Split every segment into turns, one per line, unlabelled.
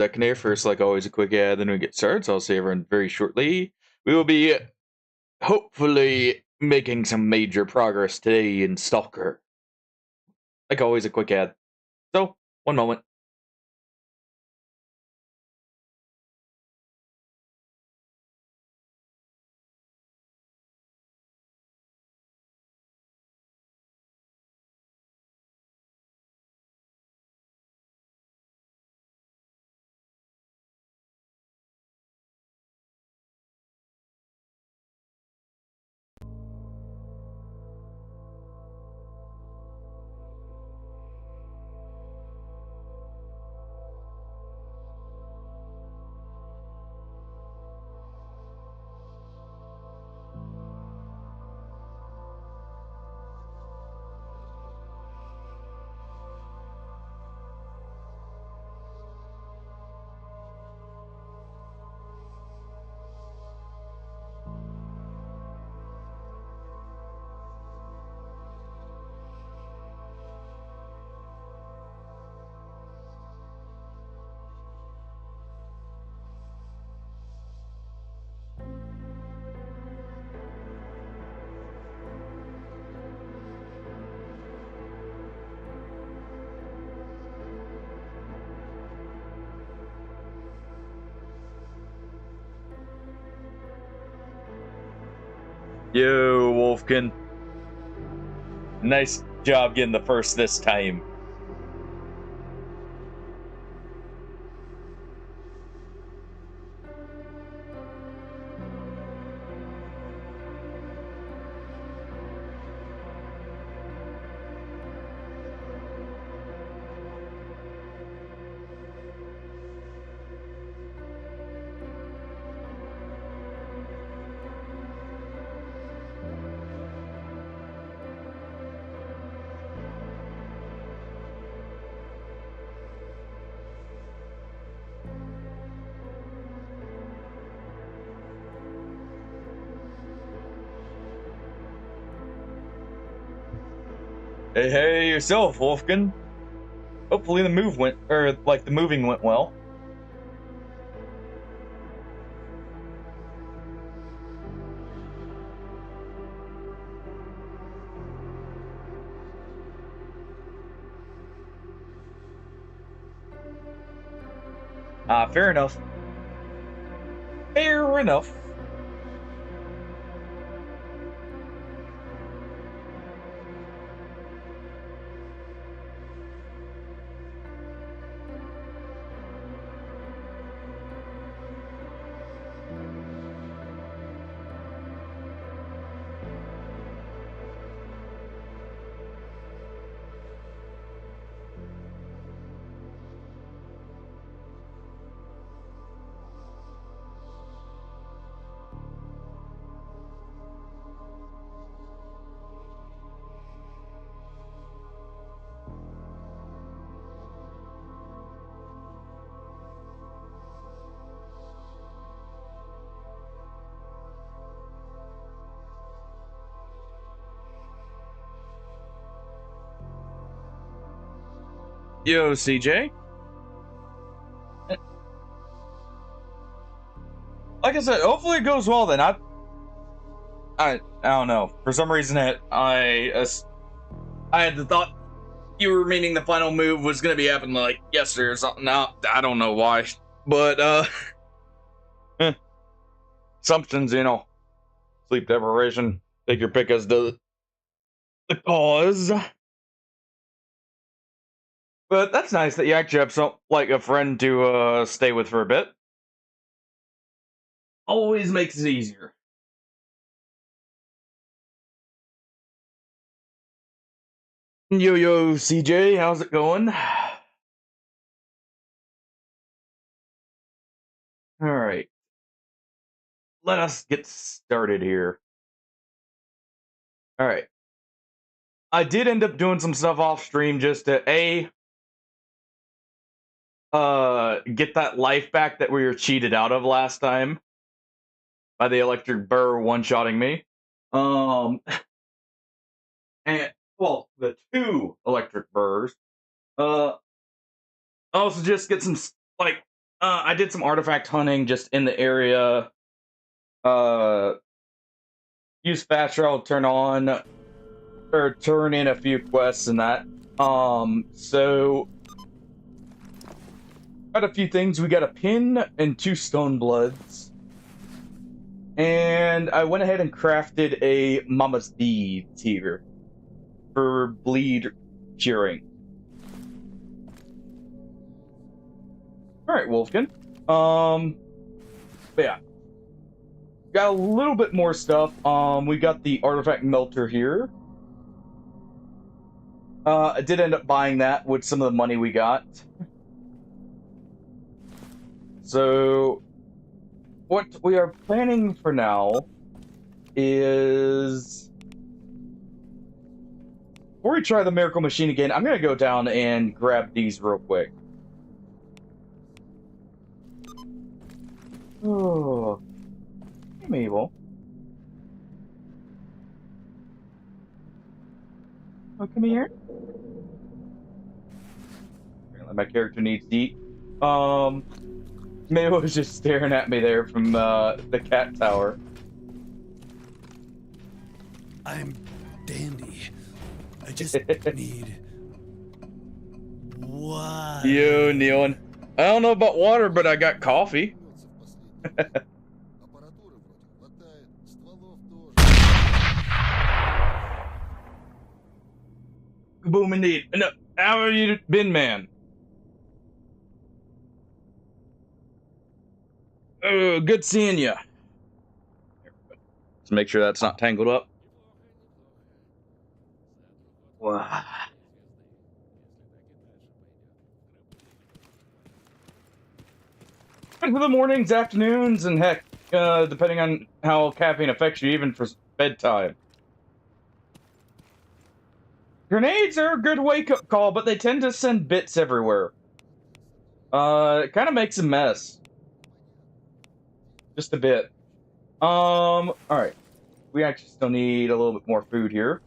Second here. First, like always, a quick ad, then we get started. So I'll see everyone very shortly. We will be hopefully making some major progress today in Stalker. Like always, a quick ad. So, one moment. Yo, Wolfkin. Nice job getting the first this time. Hey, yourself, Wolfkin. Hopefully the moving went well. Fair enough. Fair enough. Yo, CJ. Like I said, hopefully it goes well. Then I don't know. For some reason, I had the thought you were meaning the final move was gonna be happening like yesterday or something. Now I don't know why, but assumptions, sleep deprivation. Take your pick as the cause. But that's nice that you actually have a friend to stay with for a bit. Always makes it easier. Yo, CJ, how's it going? All right, let us get started here. All right, I did end up doing some stuff off stream just to get that life back that we were cheated out of last time by the electric burr one-shotting me. And well, the two electric burrs. Also just get some I did some artifact hunting just in the area. Uh, use fast travel, turn in a few quests and that. So got a few things. We got a pin and 2 stone bloods. And I went ahead and crafted a Mama's Deeds here for bleed curing. Alright, Wolfkin. But yeah. Got a little bit more stuff. We got the artifact melter here. I did end up buying that with some of the money we got. So, what we are planning for now is... Before we try the miracle machine again, I'm going to go down and grab these real quick. Oh, hey, Mabel. Oh, come here. My character needs to eat. Mabel was just staring at me there from the cat tower.
I'm dandy. I just need water.
You, Neon. I don't know about water, but I got coffee. Boom indeed. No, how have you been, man? Oh, good seeing you. Let's make sure that's not tangled up. Wow. For the mornings, afternoons, and heck, depending on how caffeine affects you, even for bedtime. Grenades are a good wake-up call, but they tend to send bits everywhere. It kind of makes a mess. Just a bit. Alright. We actually still need a little bit more food here.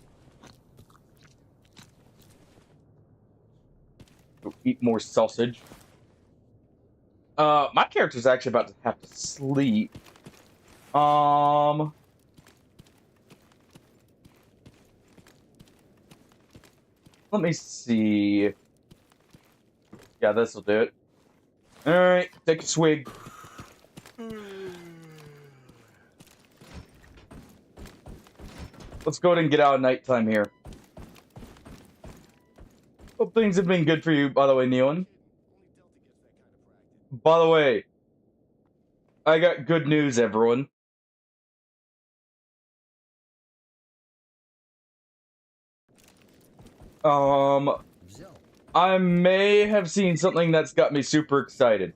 We'll eat more sausage. My character's actually about to have to sleep. Let me see. Yeah, this'll do it. Alright, take a swig. Let's go ahead and get out of nighttime here. Hope things have been good for you, by the way, Neon. By the way, I got good news, everyone. I may have seen something that's got me super excited.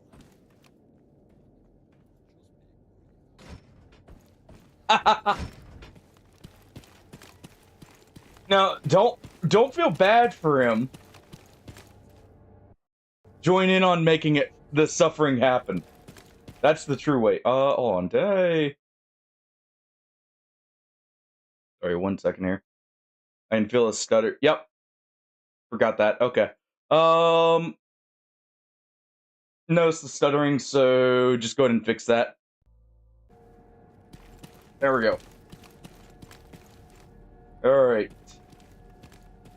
Now, don't feel bad for him. Join in on making the suffering happen. That's the true way. Hold on, Sorry, 1 second here. I can feel a stutter. Yep. Forgot that. Okay. Notice the stuttering, so just go ahead and fix that. There we go. Alright.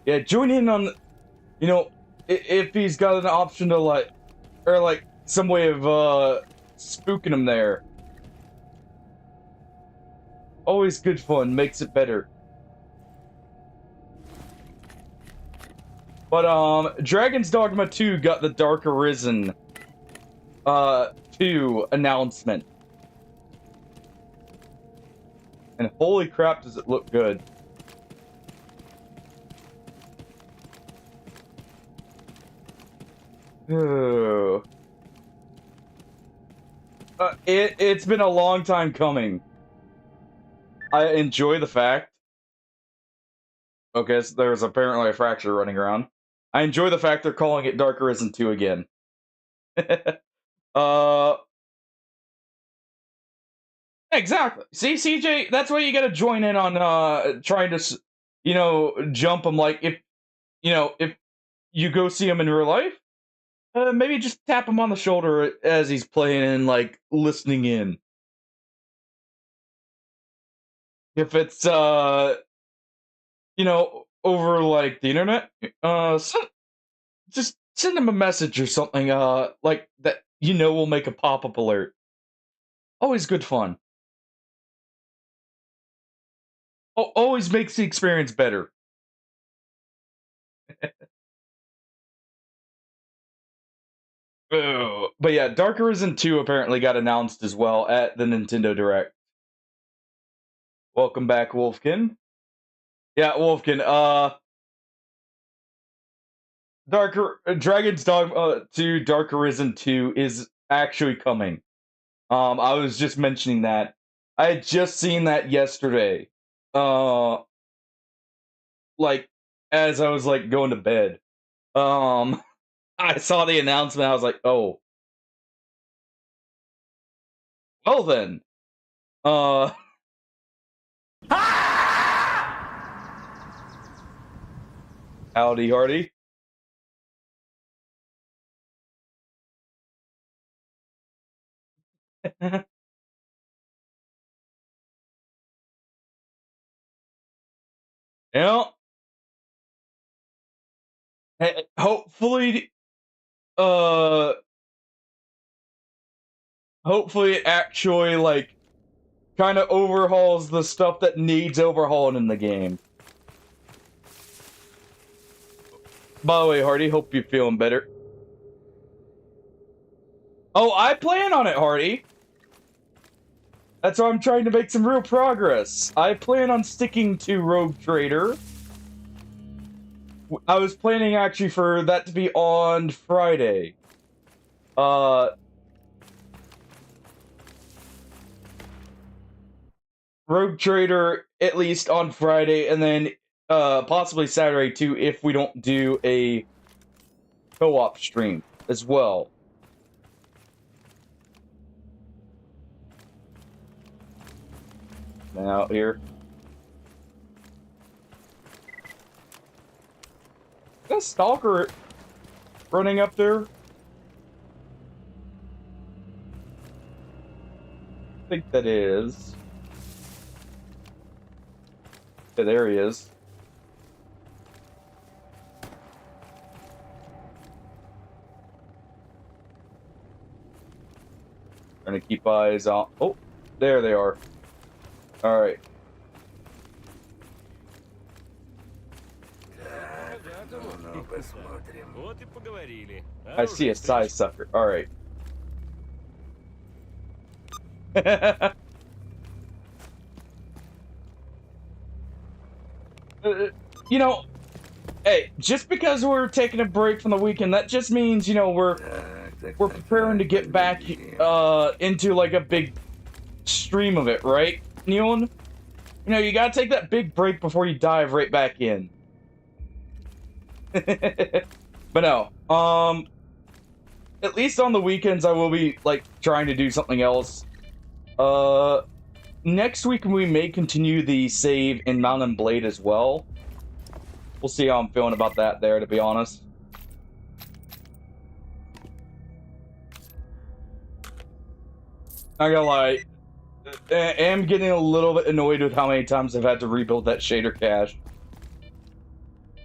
Yeah, join in on, you know, if he's got an option to, like, or, like, some way of, spooking him there. Always good fun, makes it better. But, Dragon's Dogma 2 got the Dark Arisen, 2 announcement. And holy crap, does it look good. It's been a long time coming. I enjoy the fact... Okay, so there's apparently a fracture running around. I enjoy the fact they're calling it Dark Arisen 2 again. Exactly. See, CJ, that's why you gotta join in on, trying to, you know, jump them, like, if you go see them in real life, Maybe just tap him on the shoulder as he's playing and like listening in. If it's over like the internet, just send him a message or something like that will make a pop-up alert. Always good fun. Always makes the experience better. But yeah, Dark Arisen 2 apparently got announced as well at the Nintendo Direct. Welcome back, Wolfkin. Yeah, Wolfkin, Dragon's Dogma 2 Dark Arisen 2 is actually coming. I was just mentioning that. I had just seen that yesterday. Like as I was like going to bed. I saw the announcement, I was like, "Oh. Well then." Uh Howdy hardy. Yeah. Hopefully uh hopefully it actually like kind of overhauls the stuff that needs overhauling in the game. By the way, Hardy, hope you're feeling better. Oh, I plan on it, Hardy. That's why I'm trying to make some real progress. I plan on sticking to Rogue Trader. I was planning actually for that to be on Friday. Rogue Trader at least on Friday, and then possibly Saturday too if we don't do a co-op stream as well. Out here. Is that Stalker running up there? I think that is. Yeah, there he is. Trying to keep eyes on. Oh, there they are. All right. I see a size sucker. All right. You know, hey, just because we're taking a break from the weekend, that just means we're preparing to get back into like a big stream of it, right, Neon? You gotta take that big break before you dive right back in. But no, at least on the weekends I will be like trying to do something else. Next week we may continue the save in Mount and Blade as well. We'll see how I'm feeling about that there, to be honest. Not gonna lie, I am getting a little bit annoyed with how many times I've had to rebuild that shader cache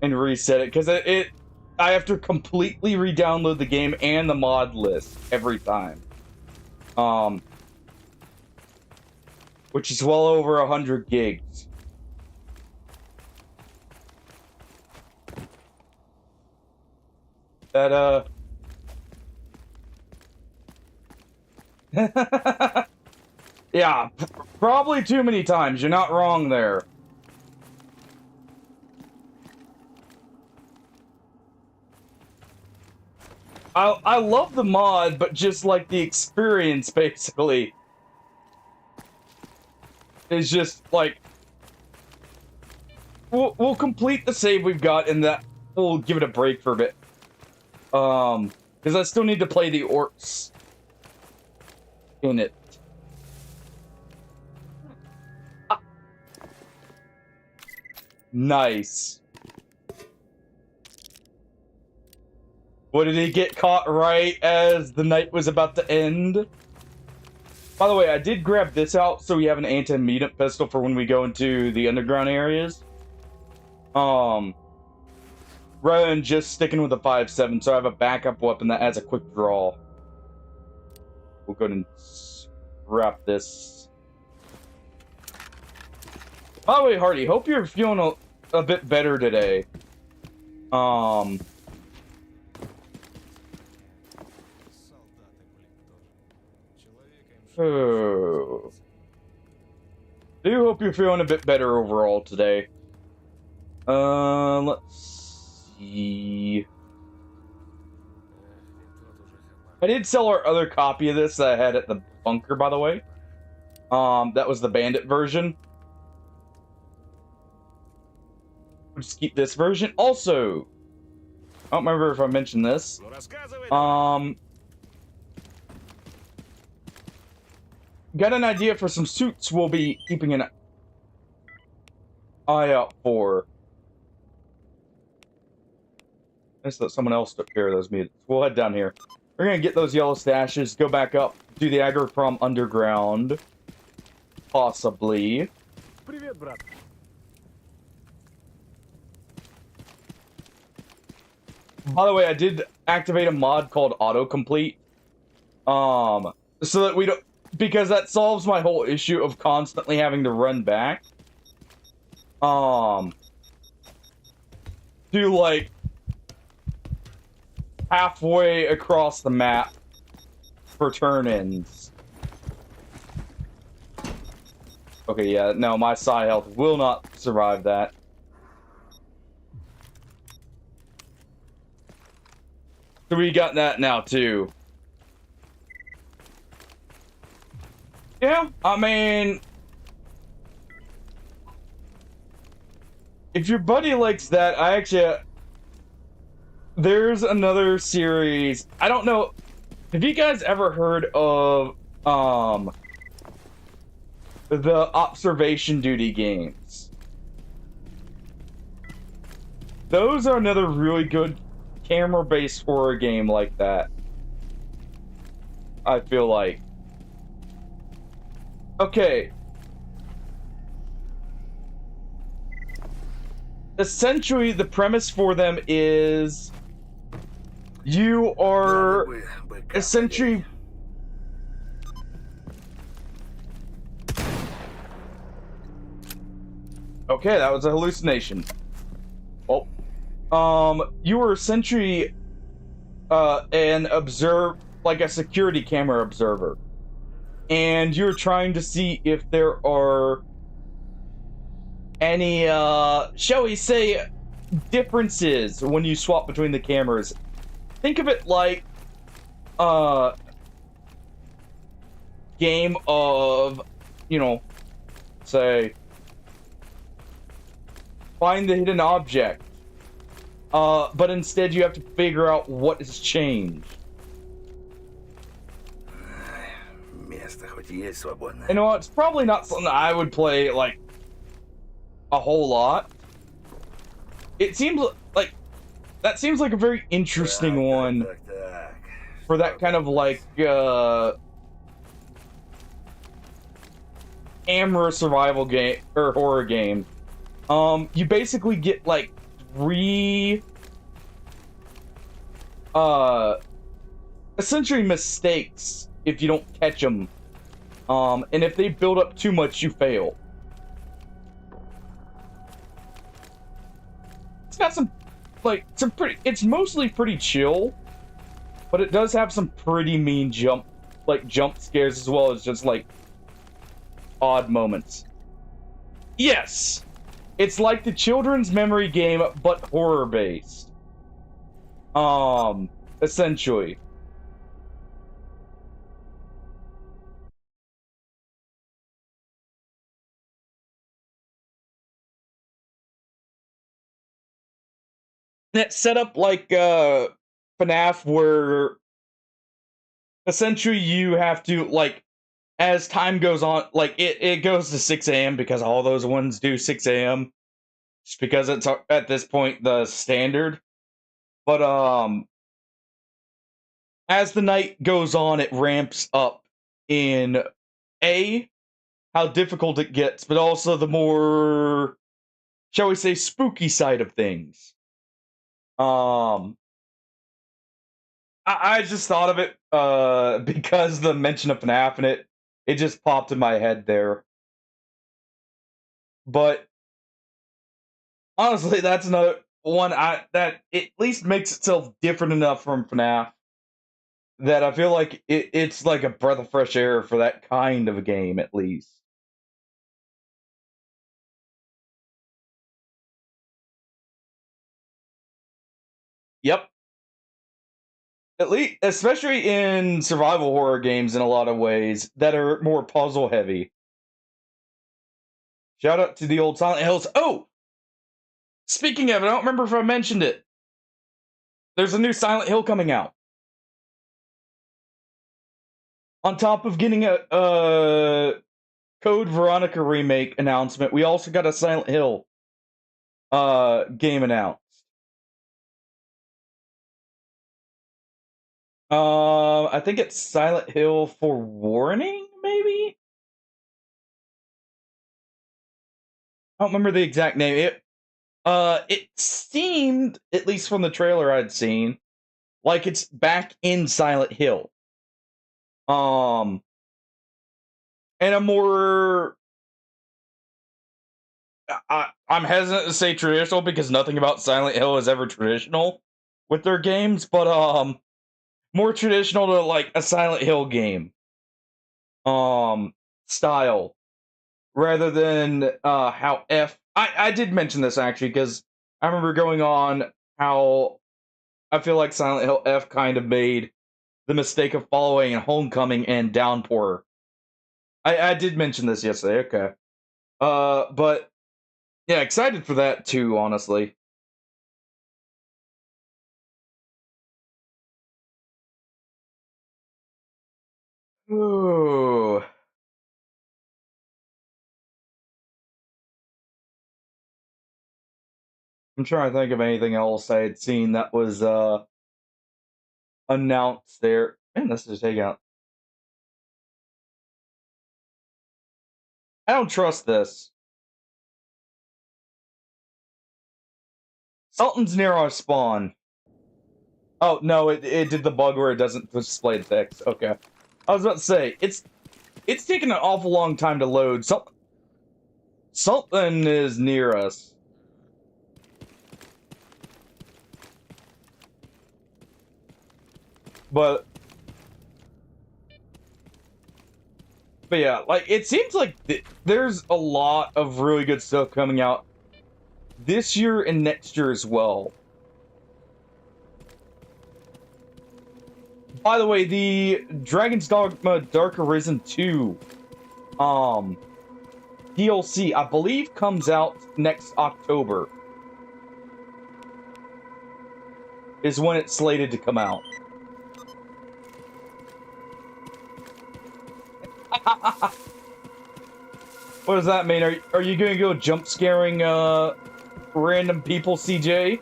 and reset it, because I have to completely re-download the game and the mod list every time. Which is well over 100 gigs. That yeah, probably too many times. You're not wrong there. I love the mod, but just like the experience, basically, is just like we'll complete the save we've got, and that we'll give it a break for a bit. Because I still need to play the orcs in it. Nice. What, did he get caught right as the night was about to end? By the way, I did grab this out so we have an anti-mutant pistol for when we go into the underground areas. Rather than just sticking with a 5.7, so I have a backup weapon that has a quick draw. We'll go ahead and wrap this. By the way, Hardy, hope you're feeling a bit better today. Oh. Do hope you're feeling a bit better overall today. Let's see. I did sell our other copy of this that I had at the bunker, by the way. That was the bandit version. We'll just keep this version. Also, I don't remember if I mentioned this. Got an idea for some suits we'll be keeping an eye out for. I just thought someone else took care of those mutants. We'll head down here. We're gonna get those yellow stashes, go back up, do the Agroprom underground. Possibly.
Привет, брат.
By the way, I did activate a mod called autocomplete. So that we don't, because that solves my whole issue of constantly having to run back. To like halfway across the map for turn-ins. Okay, yeah, no, my psi health will not survive that. So we got that now, too. Yeah, I mean... if your buddy likes that, I actually... there's another series... I don't know... have you guys ever heard of, the observation duty games? Those are another really good camera-based horror game like that. I feel like. Okay. Essentially, the premise for them is you are essentially okay, that was a hallucination. Oh. You were essentially like a security camera observer. And you're trying to see if there are any shall we say differences when you swap between the cameras. Think of it like game of, you know, say find the hidden object. But instead you have to figure out what has changed. You know, it's probably not something I would play, like, a whole lot. It seems like... that seems like a very interesting one for that kind of, like, camera survival game, or horror game. You basically get, like, 3... essentially mistakes if you don't catch them. And if they build up too much, you fail. It's got some, like, some pretty... it's mostly pretty chill, but it does have some pretty mean jump scares as well as just, like, odd moments. Yes! It's like the children's memory game, but horror-based. Essentially. It's set up like FNAF, where essentially you have to, like, as time goes on, like, it goes to 6 a.m. because all those ones do 6 a.m. just because it's at this point the standard. But as the night goes on, it ramps up in how difficult it gets, but also the more, shall we say, spooky side of things. I just thought of it because the mention of FNAF in it just popped in my head there. But honestly, that's another one that at least makes itself different enough from FNAF that I feel like it's like a breath of fresh air for that kind of a game, at least. Yep. At least, especially in survival horror games in a lot of ways that are more puzzle heavy. Shout out to the old Silent Hills. Oh! Speaking of it, I don't remember if I mentioned it. There's a new Silent Hill coming out. On top of getting a Code Veronica remake announcement, we also got a Silent Hill game announced. I think it's Silent Hill for Warning, maybe? I don't remember the exact name. It seemed, at least from the trailer I'd seen, like it's back in Silent Hill. And a more, I'm hesitant to say traditional because nothing about Silent Hill is ever traditional with their games, but more traditional to like a Silent Hill game style rather than how I did mention this actually because I remember going on how I feel like Silent Hill F kind of made the mistake of following Homecoming and Downpour. I did mention this yesterday, okay. But yeah, excited for that too, honestly. Ooh. I'm trying to think of anything else I had seen that was announced there. Man, this is taking out. I don't trust this. Sultan's near our spawn. Oh no, it did the bug where it doesn't display the text. Okay. I was about to say, it's taking an awful long time to load. Sultan is near us. But yeah, like it seems like there's a lot of really good stuff coming out this year and next year as well. By the way, the Dragon's Dogma Dark Arisen 2 DLC, I believe, comes out next October. Is when it's slated to come out. What does that mean? Are you going to go jump scaring random people, CJ?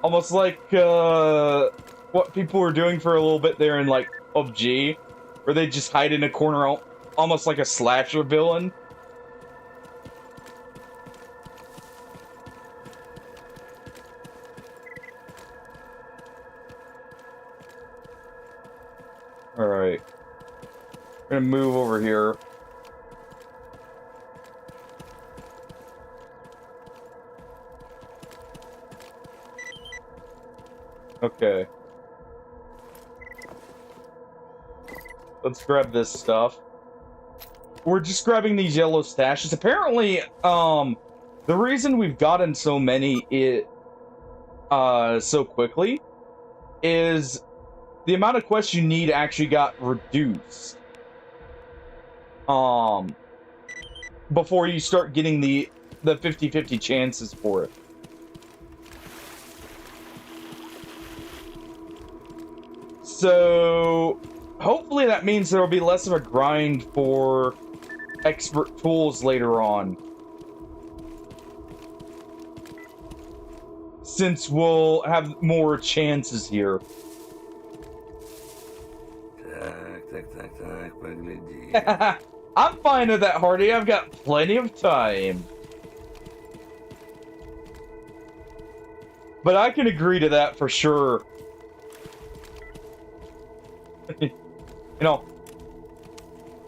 Almost like what people were doing for a little bit there in like PUBG, where they just hide in a corner, almost like a slasher villain. All right, I'm gonna move over here. Okay. Let's grab this stuff. We're just grabbing these yellow stashes. Apparently, the reason we've gotten so many so quickly is the amount of quests you need actually got reduced. Before you start getting the 50-50 chances for it. So, hopefully that means there will be less of a grind for expert tools later on. since we'll have more chances here.
Так, погляди.
I'm fine with that, Hardy. I've got plenty of time. But I can agree to that for sure. You know,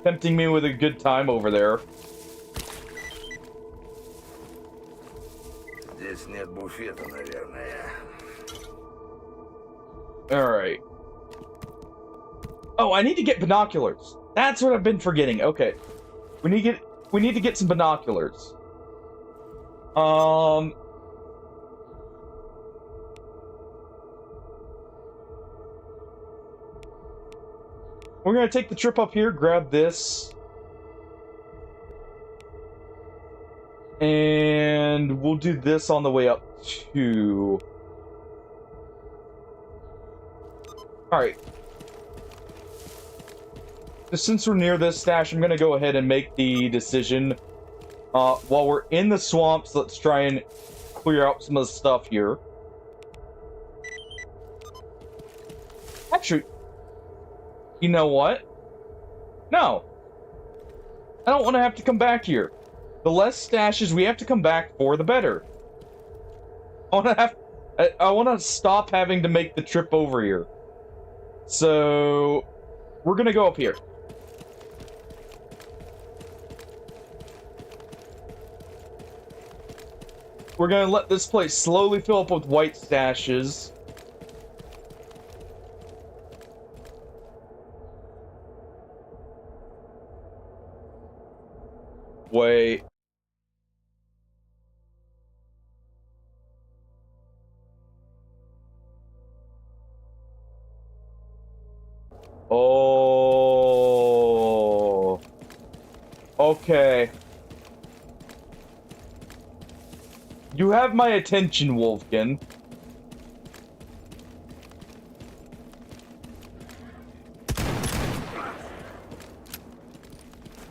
tempting me with a good time over there.
Здесь нет буфета, наверное.
Alright. Oh, I need to get binoculars. That's what I've been forgetting. Okay. We need to get some binoculars. We're gonna take the trip up here, grab this. And we'll do this on the way up too. Alright. Just since we're near this stash, I'm gonna go ahead and make the decision. While we're in the swamps, let's try and clear out some of the stuff here. Actually, you know what? No. I don't want to have to come back here. The less stashes we have to come back for, the better. I want to stop having to make the trip over here. So, we're gonna go up here. We're gonna let this place slowly fill up with white stashes. Wait. Oh. Okay. You have my attention, Wolfkin.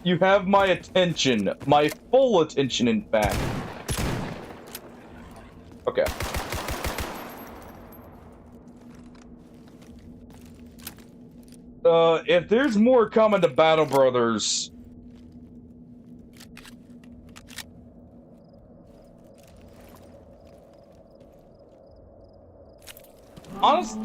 You have my attention. My full attention, in fact. Okay. If there's more coming to Battle Brothers... Honest...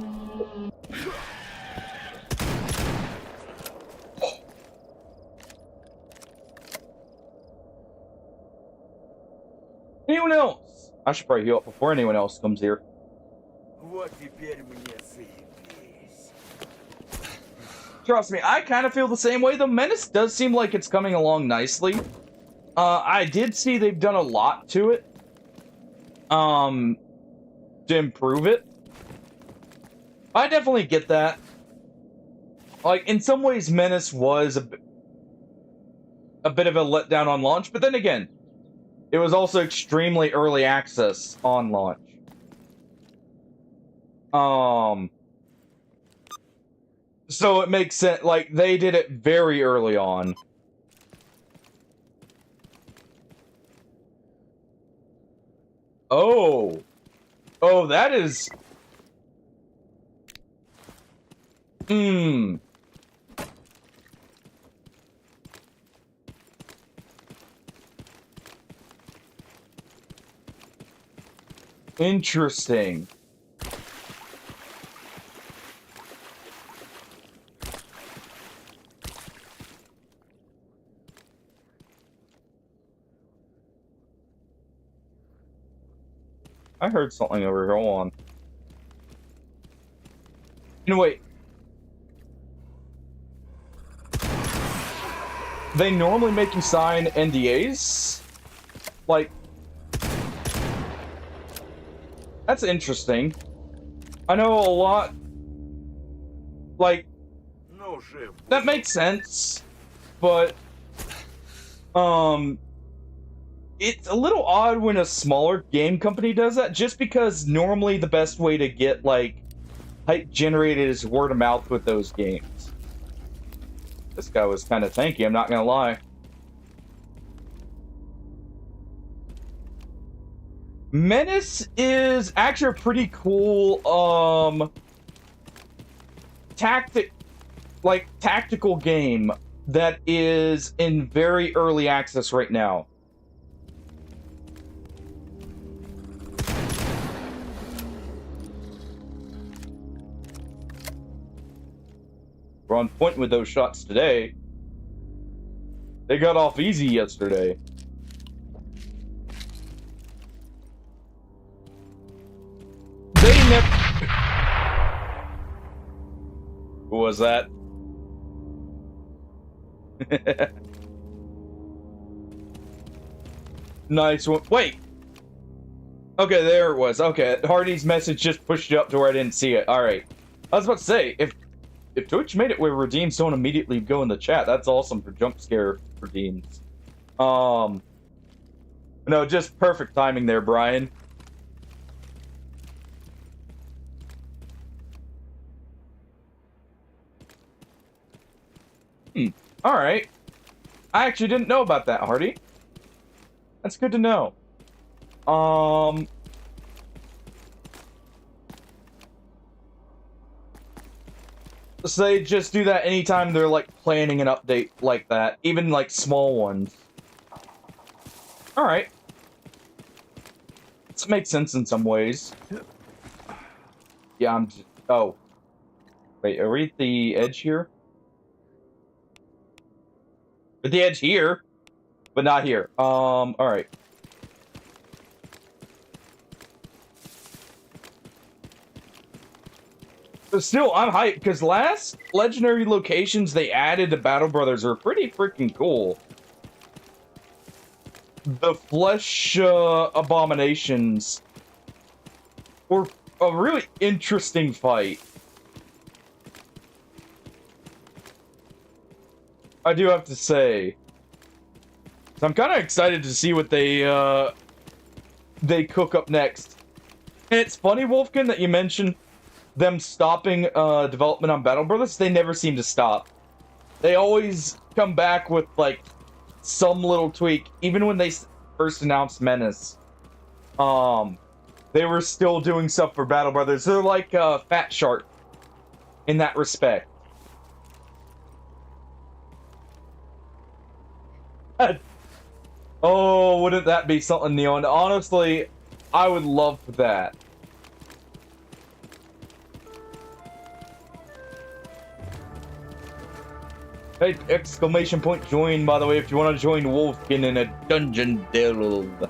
Anyone else? I should probably heal up before anyone else comes here.
Вот теперь мне заебись.
Trust me, I kind of feel the same way. The Menace does seem like it's coming along nicely. I did see they've done a lot to it. To improve it. I definitely get that. Like, in some ways, Menace was a bit of a letdown on launch, but then again, it was also extremely early access on launch. So it makes sense, like, they did it very early on. Oh. Oh, that is... Interesting. I heard something over here. Hold on. You know, wait. They normally make you sign NDAs? Like... That's interesting. I know a lot... Like...
Ну, шеф.
That makes sense. But... It's a little odd when a smaller game company does that, just because normally the best way to get, like, hype generated is word of mouth with those games. This guy was kind of tanky, I'm not gonna lie. Menace is actually a pretty cool, tactical game that is in very early access right now. We're on point with those shots today. They got off easy yesterday. They never... Who was that? Nice one. Wait! Okay, there it was. Okay, Hardy's message just pushed it up to where I didn't see it. Alright. I was about to say, if Twitch made it where redeems don't immediately go in the chat, that's awesome for jump scare redeems. No, just perfect timing there, Brian. Alright. I actually didn't know about that, Hardy. That's good to know. So they just do that anytime they're, like, planning an update like that. Even, like, small ones. Alright. This makes sense in some ways. Yeah, I'm just... Oh. Wait, are we at the edge here? At the edge here? But not here. Alright. But still, I'm hyped, because last legendary locations they added to Battle Brothers are pretty freaking cool. The flesh abominations were a really interesting fight. I do have to say. So I'm kind of excited to see what they cook up next. And it's funny, Wolfkin, that you mentioned them stopping development on Battle Brothers. They never seem to stop. They always come back with, like, some little tweak. Even when they first announced Menace, they were still doing stuff for Battle Brothers. They're like Fat Shark in that respect. Oh, wouldn't that be something, Neon? Honestly, I would love that. Hey, exclamation point join, by the way, if you want to join Wolfkin in a dungeon delve.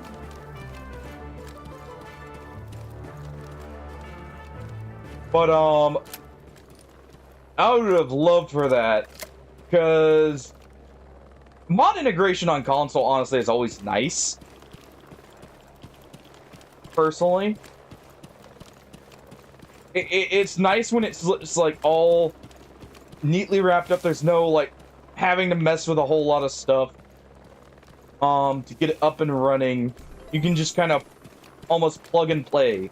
But, I would have loved for that, because mod integration on console, honestly, is always nice. Personally. It's nice when it's just, like, all neatly wrapped up. There's no, like, having to mess with a whole lot of stuff to get it up and running. You can just kind of almost plug and play.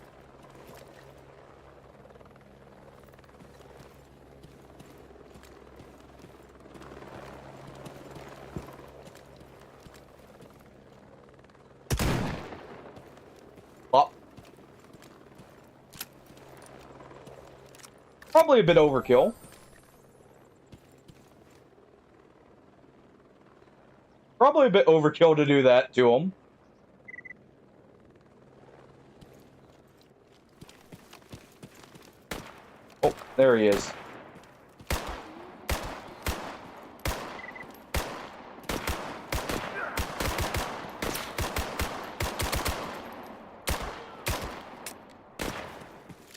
Oh. Probably a bit overkill. Probably a bit overkill to do that to him. Oh, there he is.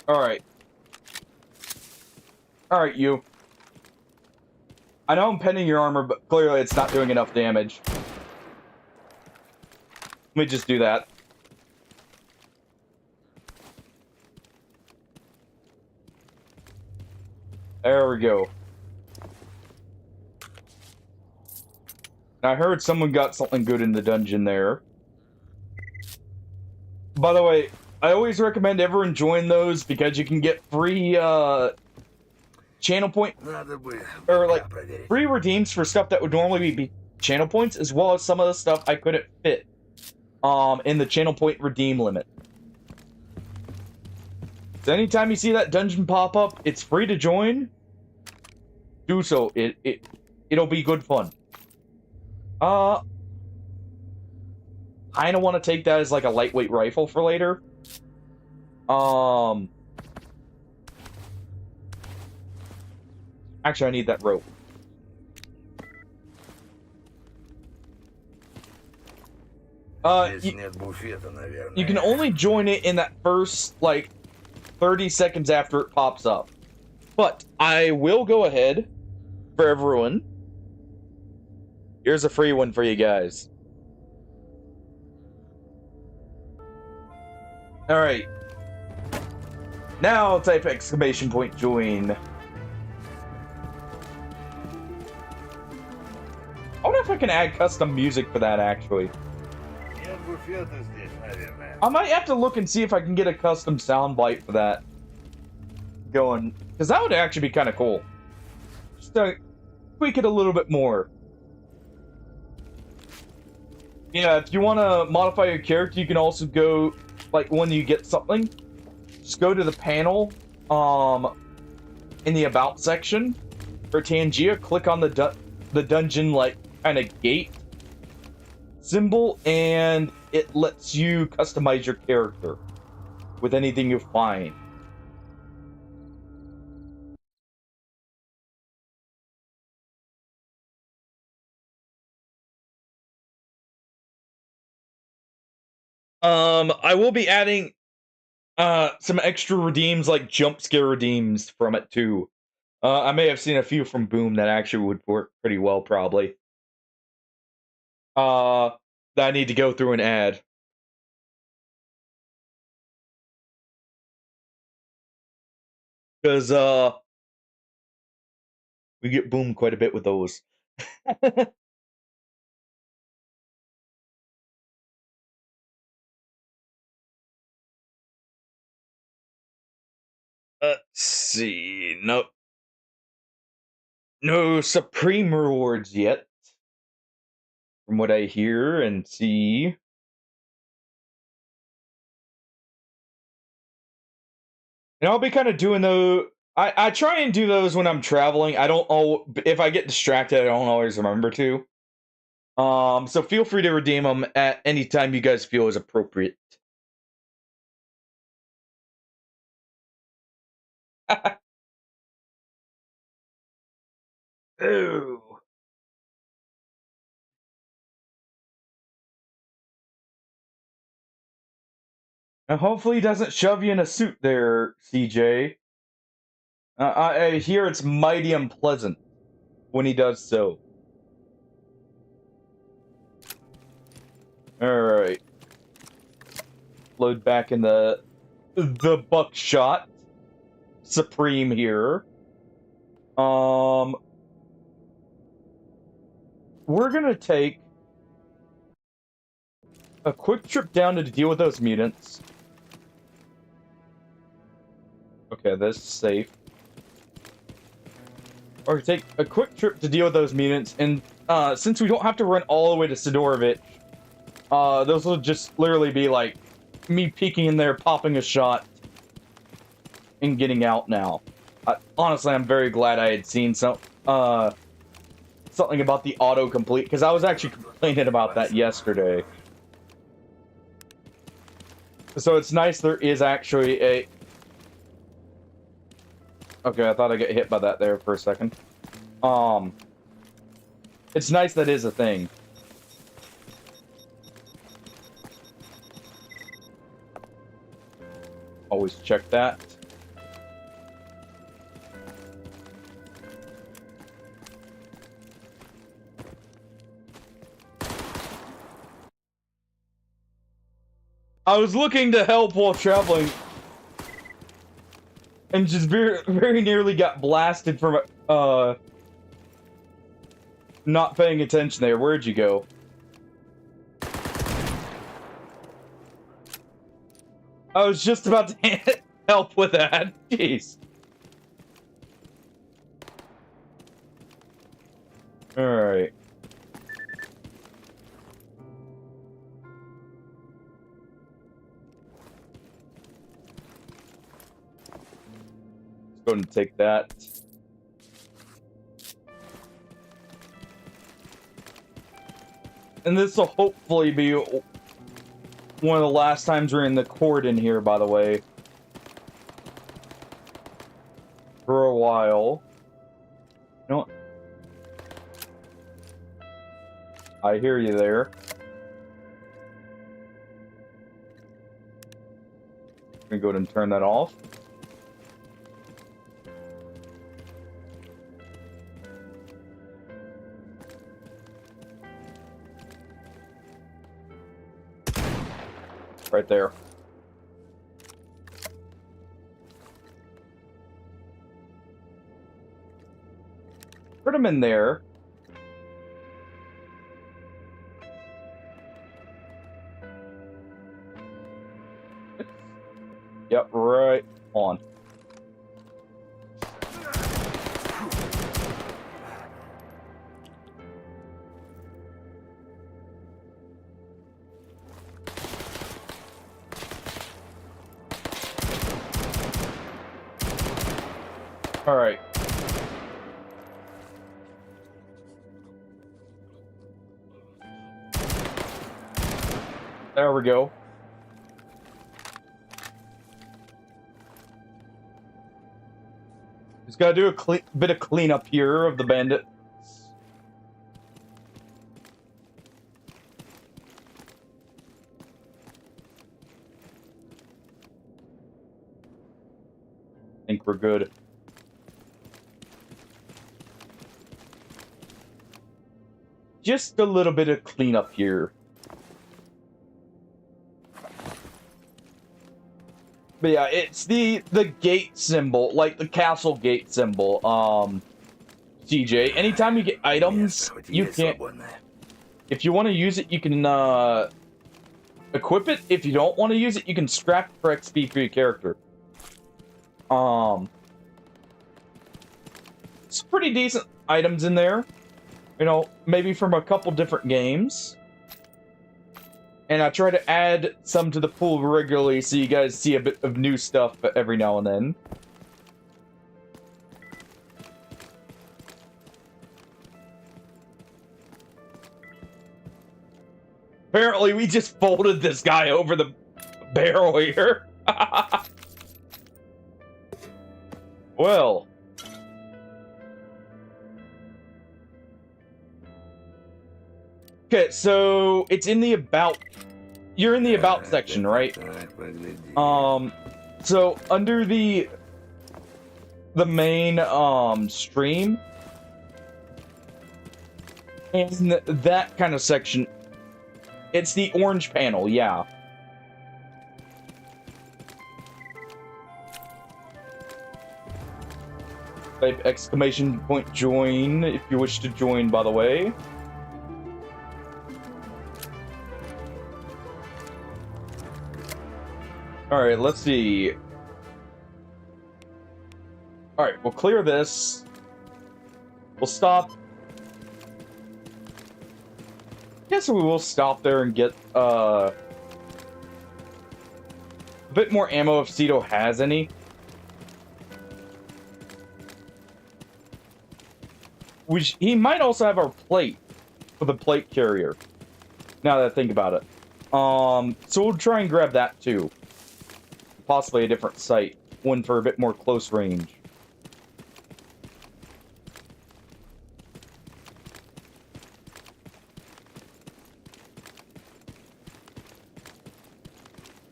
Alright. Alright, you. I know I'm penning your armor, but clearly it's not doing enough damage. Let me just do that. There we go. I heard someone got something good in the dungeon there. By the way, I always recommend everyone join those because you can get free channel point, or like free redeems for stuff that would normally be channel points, as well as some of the stuff I couldn't fit in the channel point redeem limit. So anytime you see that dungeon pop up, it's free to join. Do so. It'll be good fun. Kinda want to take that as like a lightweight rifle for later. Actually, I need that rope.
Здесь нет буфета, наверное.
You can only join it in that first, like, 30 seconds after it pops up. But I will go ahead for everyone. Here's a free one for you guys. Alright. Now type exclamation point join. I wonder if I can add custom music for that, actually.
Нет буфета здесь, наверное.
I might have to look and see if I can get a custom soundbite for that going. Because that would actually be kind of cool. Just to tweak it a little bit more. Yeah, if you want to modify your character, you can also go, like, when you get something, just go to the panel, in the About section for Tangia, click on the dungeon, like, kind of gate symbol, and it lets you customize your character with anything you find. I will be adding some extra redeems, like jump scare redeems from it too. I may have seen a few from Boom that actually would work pretty well, probably. That I need to go through and add. Because, we get Boom quite a bit with those. Let's see. No Supreme rewards yet. From what I hear and see. And I'll be kind of doing those. I try and do those when I'm traveling. I don't if I get distracted, I don't always remember to. So feel free to redeem them at any time you guys feel is appropriate. Ooh. And hopefully he doesn't shove you in a suit there, CJ. I hear it's mighty unpleasant when he does so. Alright. Load back in the buckshot. Supreme here. We're gonna take a quick trip down to deal with those mutants. Okay, this is safe. Or take a quick trip to deal with those mutants, and since we don't have to run all the way to Sidorovich, those will just literally be like me peeking in there, popping a shot, and getting out now. Honestly, I'm very glad I had seen something about the autocomplete, because I was actually complaining about that yesterday. So it's nice there is actually a... Okay, I thought I got hit by that there for a second. It's nice that is a thing. Always check that. I was looking to help while traveling, and just very, very nearly got blasted from not paying attention there. Where'd you go? I was just about to help with that. Jeez. Alright. Go and take that. And this will hopefully be one of the last times we're in the court in here, by the way. For a while. You know what? I hear you there. I'm gonna go ahead and turn that off. Right there. Put him in there. Yep, right on. All right. There we go. Just gotta do a bit of cleanup here of the bandit. I think we're good. Just a little bit of cleanup here. But yeah, it's the gate symbol, like the castle gate symbol. CJ, anytime you get items, you can't. If you want to use it, you can equip it. If you don't want to use it, you can scrap it for XP for your character. It's pretty decent items in there. You know, maybe from a couple different games. And I try to add some to the pool regularly so you guys see a bit of new stuff every now and then. Apparently, we just folded this guy over the barrel here. Well. Okay, so it's in the about. You're in the about section, right? So under the main stream, in that kind of section, it's the orange panel, yeah. Type exclamation point join if you wish to join, by the way. Alright, let's see. Alright, we'll clear this. We'll stop. I guess we will stop there and get a bit more ammo if Cito has any. He might also have our plate for the plate carrier. Now that I think about it. So we'll try and grab that too. Possibly a different site. One for a bit more close range.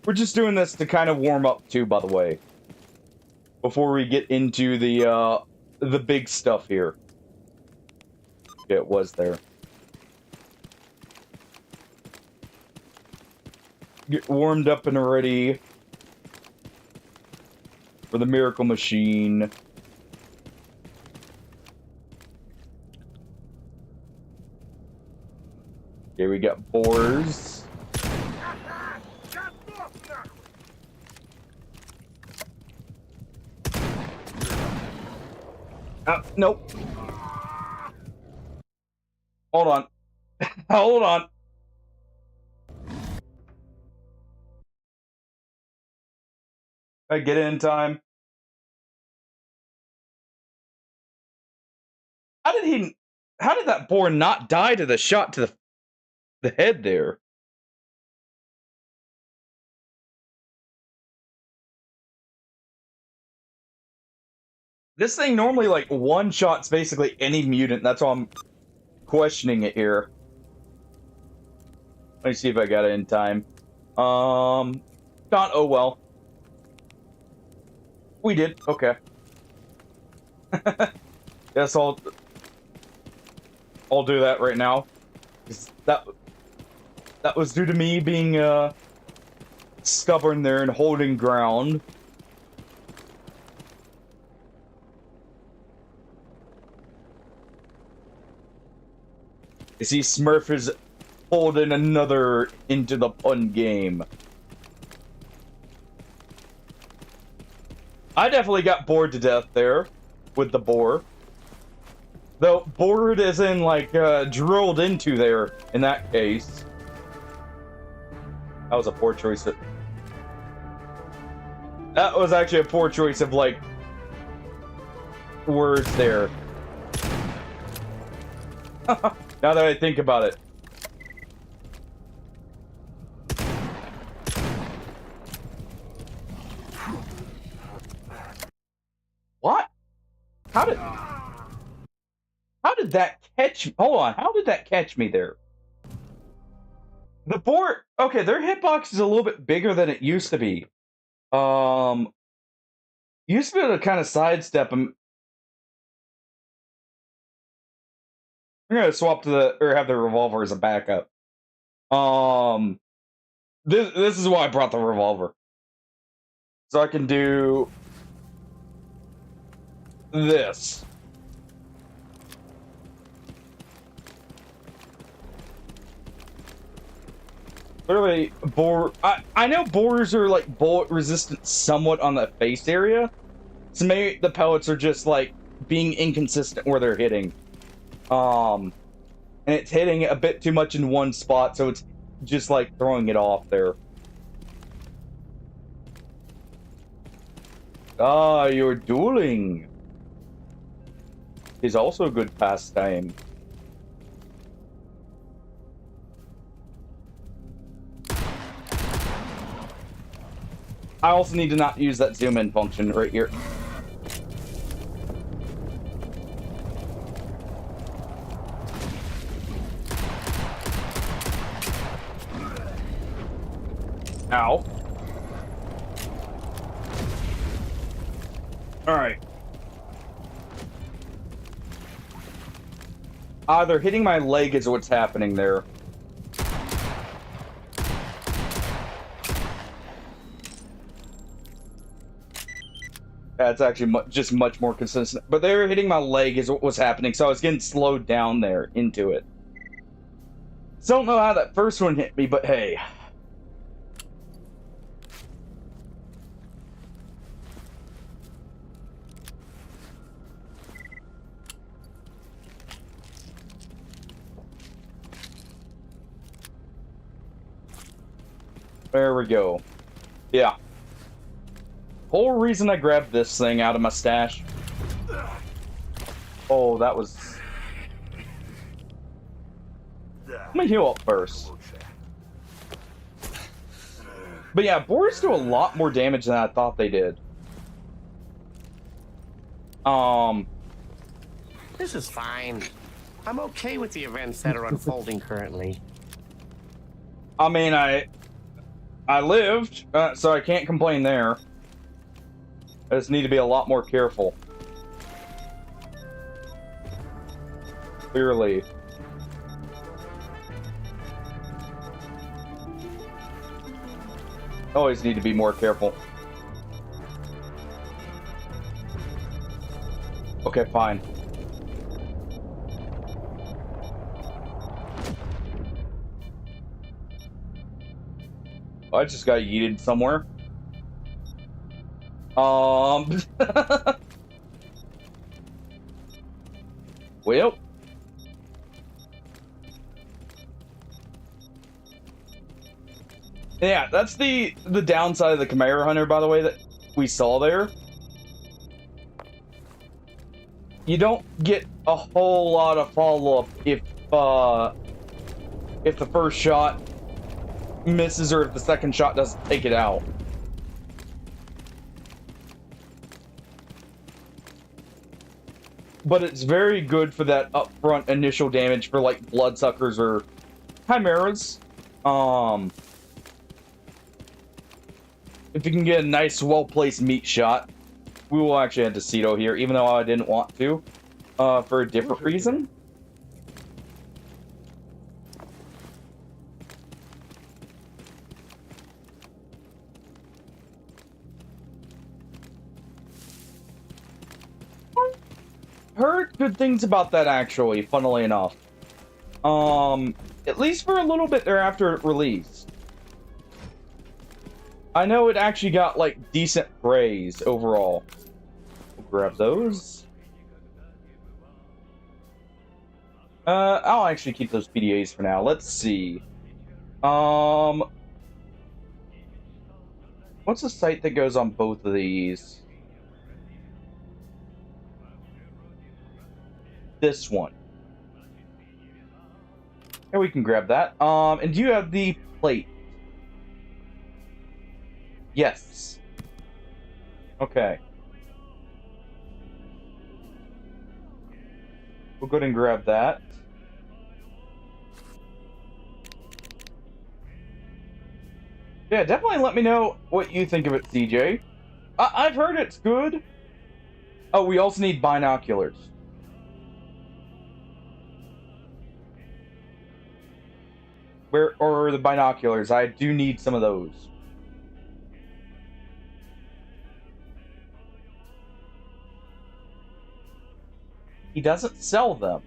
We're just doing this to kind of warm up too, by the way. Before we get into the big stuff here. Yeah, it was there. Get warmed up and ready for the miracle machine. Here we got boars. Nope. Hold on. Hold on. I get it in time. How did he? How did that boar not die to the shot to the head there? This thing normally like one shots basically any mutant. That's why I'm questioning it here. Let me see if I got it in time. Not. Oh well. We did. Okay. Yes, I'll do that right now. That was due to me being stubborn there and holding ground. You see, Smurf is holding another into the pun game. I definitely got bored to death there with the boar. Though bored as in like drilled into there in that case. That was a poor choice. That was actually a poor choice of like words there. Now that I think about it. What? How did that catch me? Hold on, how did that catch me there? The board, okay, their hitbox is a little bit bigger than it used to be. Used to be able to kind of sidestep them. I'm gonna swap to or have the revolver as a backup. This is why I brought the revolver. So I can do this. Literally, boar. I know boars are like bullet resistant somewhat on the face area. So maybe the pellets are just like being inconsistent where they're hitting. And it's hitting a bit too much in one spot, so it's just like throwing it off there. Ah, you're dueling. Is also a good pastime. I also need to not use that zoom in function right here. Ow. Alright. Either hitting my leg is what's happening there. That's actually just much more consistent. But they were hitting my leg is what was happening, so I was getting slowed down there into it. Still don't know how that first one hit me, but hey. There we go. Yeah. Whole reason I grabbed this thing out of my stash. Oh, that was... Let me heal up first. But yeah, boars do a lot more damage than I thought they did.
This is fine. I'm okay with the events that are unfolding currently.
I mean, I lived, so I can't complain there. I just need to be a lot more careful. Clearly. Always need to be more careful. Okay, fine. I just got yeeted somewhere. Well. Yeah, that's the downside of the Chimera Hunter, by the way, that we saw there. you don't get a whole lot of follow-up if the first shot misses or if the second shot doesn't take it out. But it's very good for that upfront initial damage for like bloodsuckers or chimeras. If you can get a nice, well-placed meat shot, we will actually add Cito here, even though I didn't want to, for a different reason. Heard good things about that, actually, funnily enough. At least for a little bit there after it released. I know it actually got, like, decent praise overall. We'll grab those. I'll actually keep those PDAs for now. Let's see. What's the site that goes on both of these? This one. And we can grab that. And do you have the plate? Yes. Okay. We'll go ahead and grab that. Yeah, definitely let me know what you think of it, CJ. I've heard it's good. Oh, we also need binoculars. Where are the binoculars? I do need some of those. He doesn't sell them.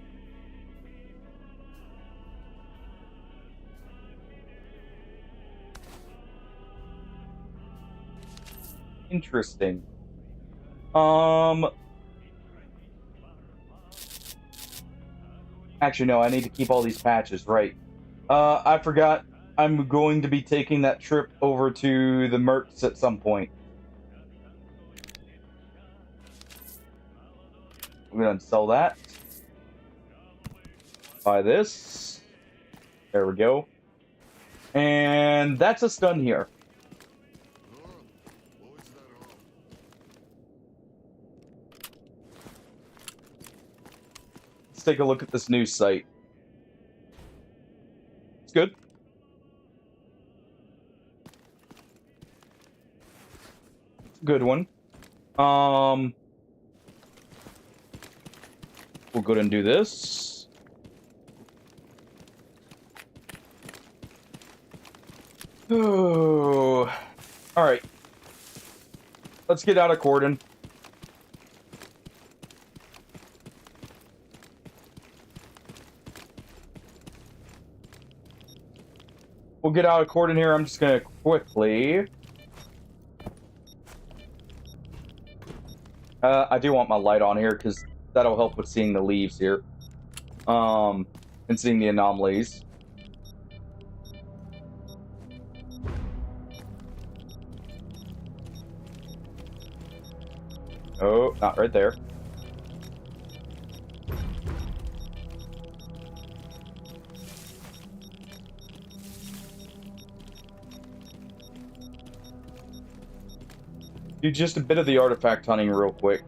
Interesting. Actually, no, I need to keep all these patches, right. I forgot I'm going to be taking that trip over to the Mercs at some point. I'm gonna sell that. Buy this. There we go. And that's us done here. Let's take a look at this news site. It's good. It's a good one. We'll go ahead and do this. Oh. All right. Let's get out of Cordon. We'll get out of Cordon here. I'm just gonna quickly. I do want my light on here because that'll help with seeing the leaves here. And seeing the anomalies. Oh, not right there. Do just a bit of the artifact hunting real quick.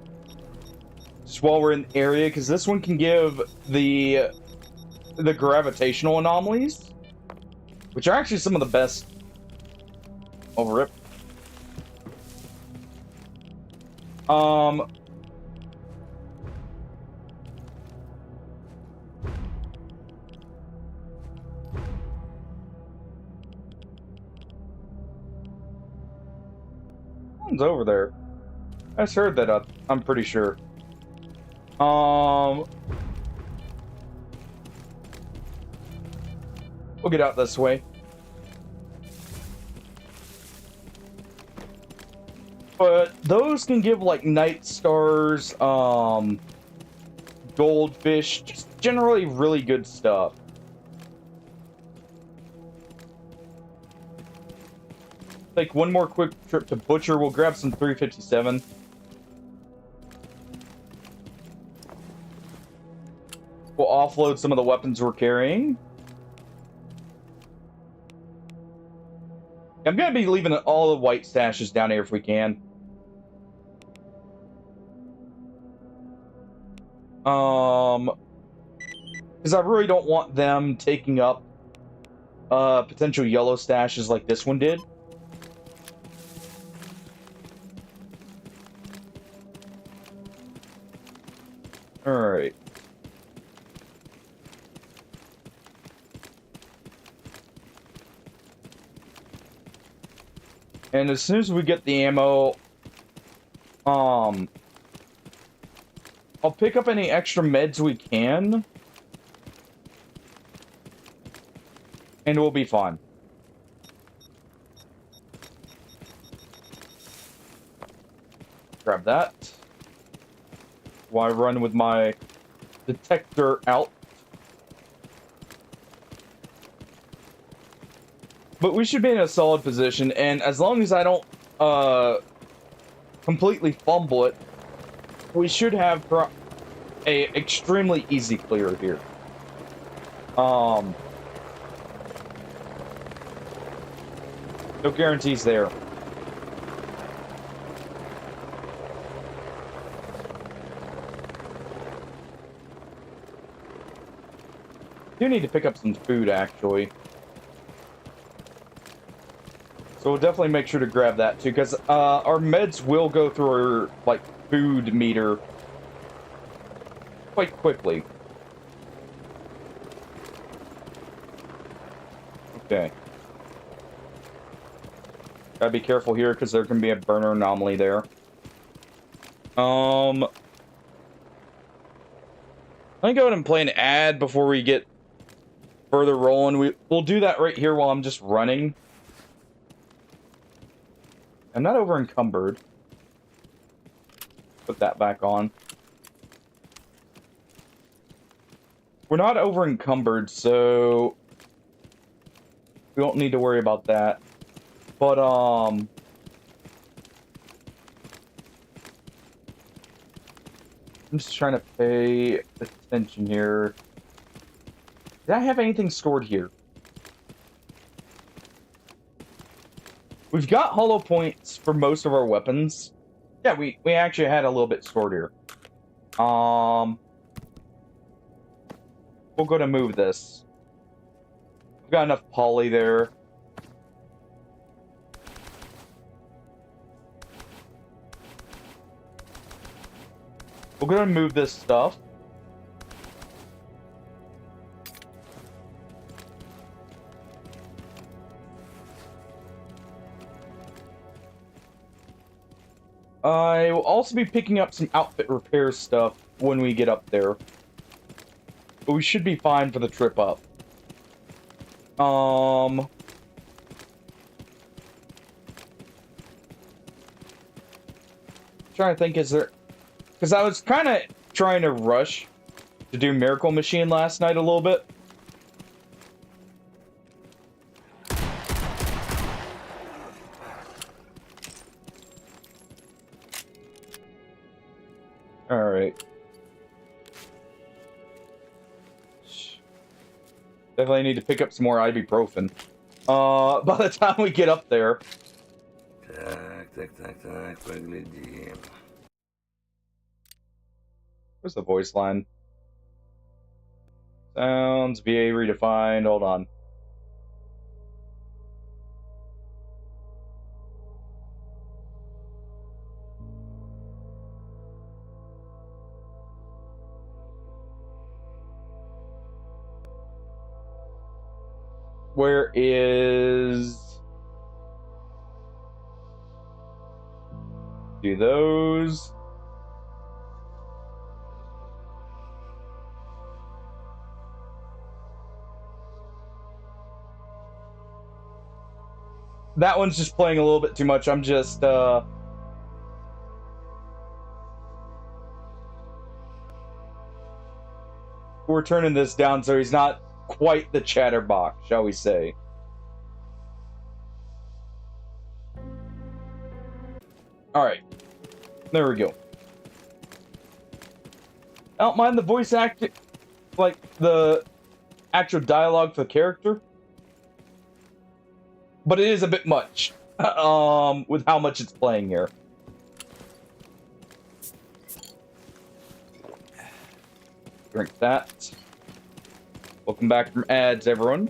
Just while we're in the area, because this one can give the gravitational anomalies, which are actually some of the best. Oh, rip. One's over there. I just heard that up. I'm pretty sure. We'll get out this way. But those can give like night stars, goldfish, just generally really good stuff. Take one more quick trip to Butcher. We'll grab some 357. offload some of the weapons we're carrying. I'm gonna be leaving all the white stashes down here if we can. Because I really don't want them taking up potential yellow stashes like this one did. Alright. And as soon as we get the ammo, I'll pick up any extra meds we can. And we'll be fine. Grab that. While I run with my detector out. But we should be in a solid position, and as long as I don't completely fumble it, we should have a extremely easy clear here. No guarantees there. Do need to pick up some food, actually. So we'll definitely make sure to grab that too, because our meds will go through our like food meter quite quickly. Okay. Gotta be careful here because there can be a burner anomaly there. Let me go ahead and play an ad before we get further rolling. We'll do that right here while I'm just running. I'm not over encumbered. Put that back on. We're not over encumbered, so we don't need to worry about that. But I'm just trying to pay attention here. Did I have anything stored here? We've got hollow points for most of our weapons. Yeah, we actually had a little bit stored here. We'll go to move this. We've got enough poly there. We're gonna move this stuff. I will also be picking up some outfit repair stuff when we get up there. But we should be fine for the trip up. Trying to think, is there... Because I was kind of trying to rush to do Miracle Machine last night a little bit. Alright. Definitely need to pick up some more ibuprofen. By the time we get up there.
Так, поглядим.
Where's the voice line? Sounds, VA redefined, hold on. Where is... Do those... That one's just playing a little bit too much. I'm just, we're turning this down so he's not quite the chatterbox, shall we say. Alright. There we go. I don't mind the voice acting. like the actual dialogue for the character, but it is a bit much with how much it's playing here. Drink that. Welcome back from ads, everyone.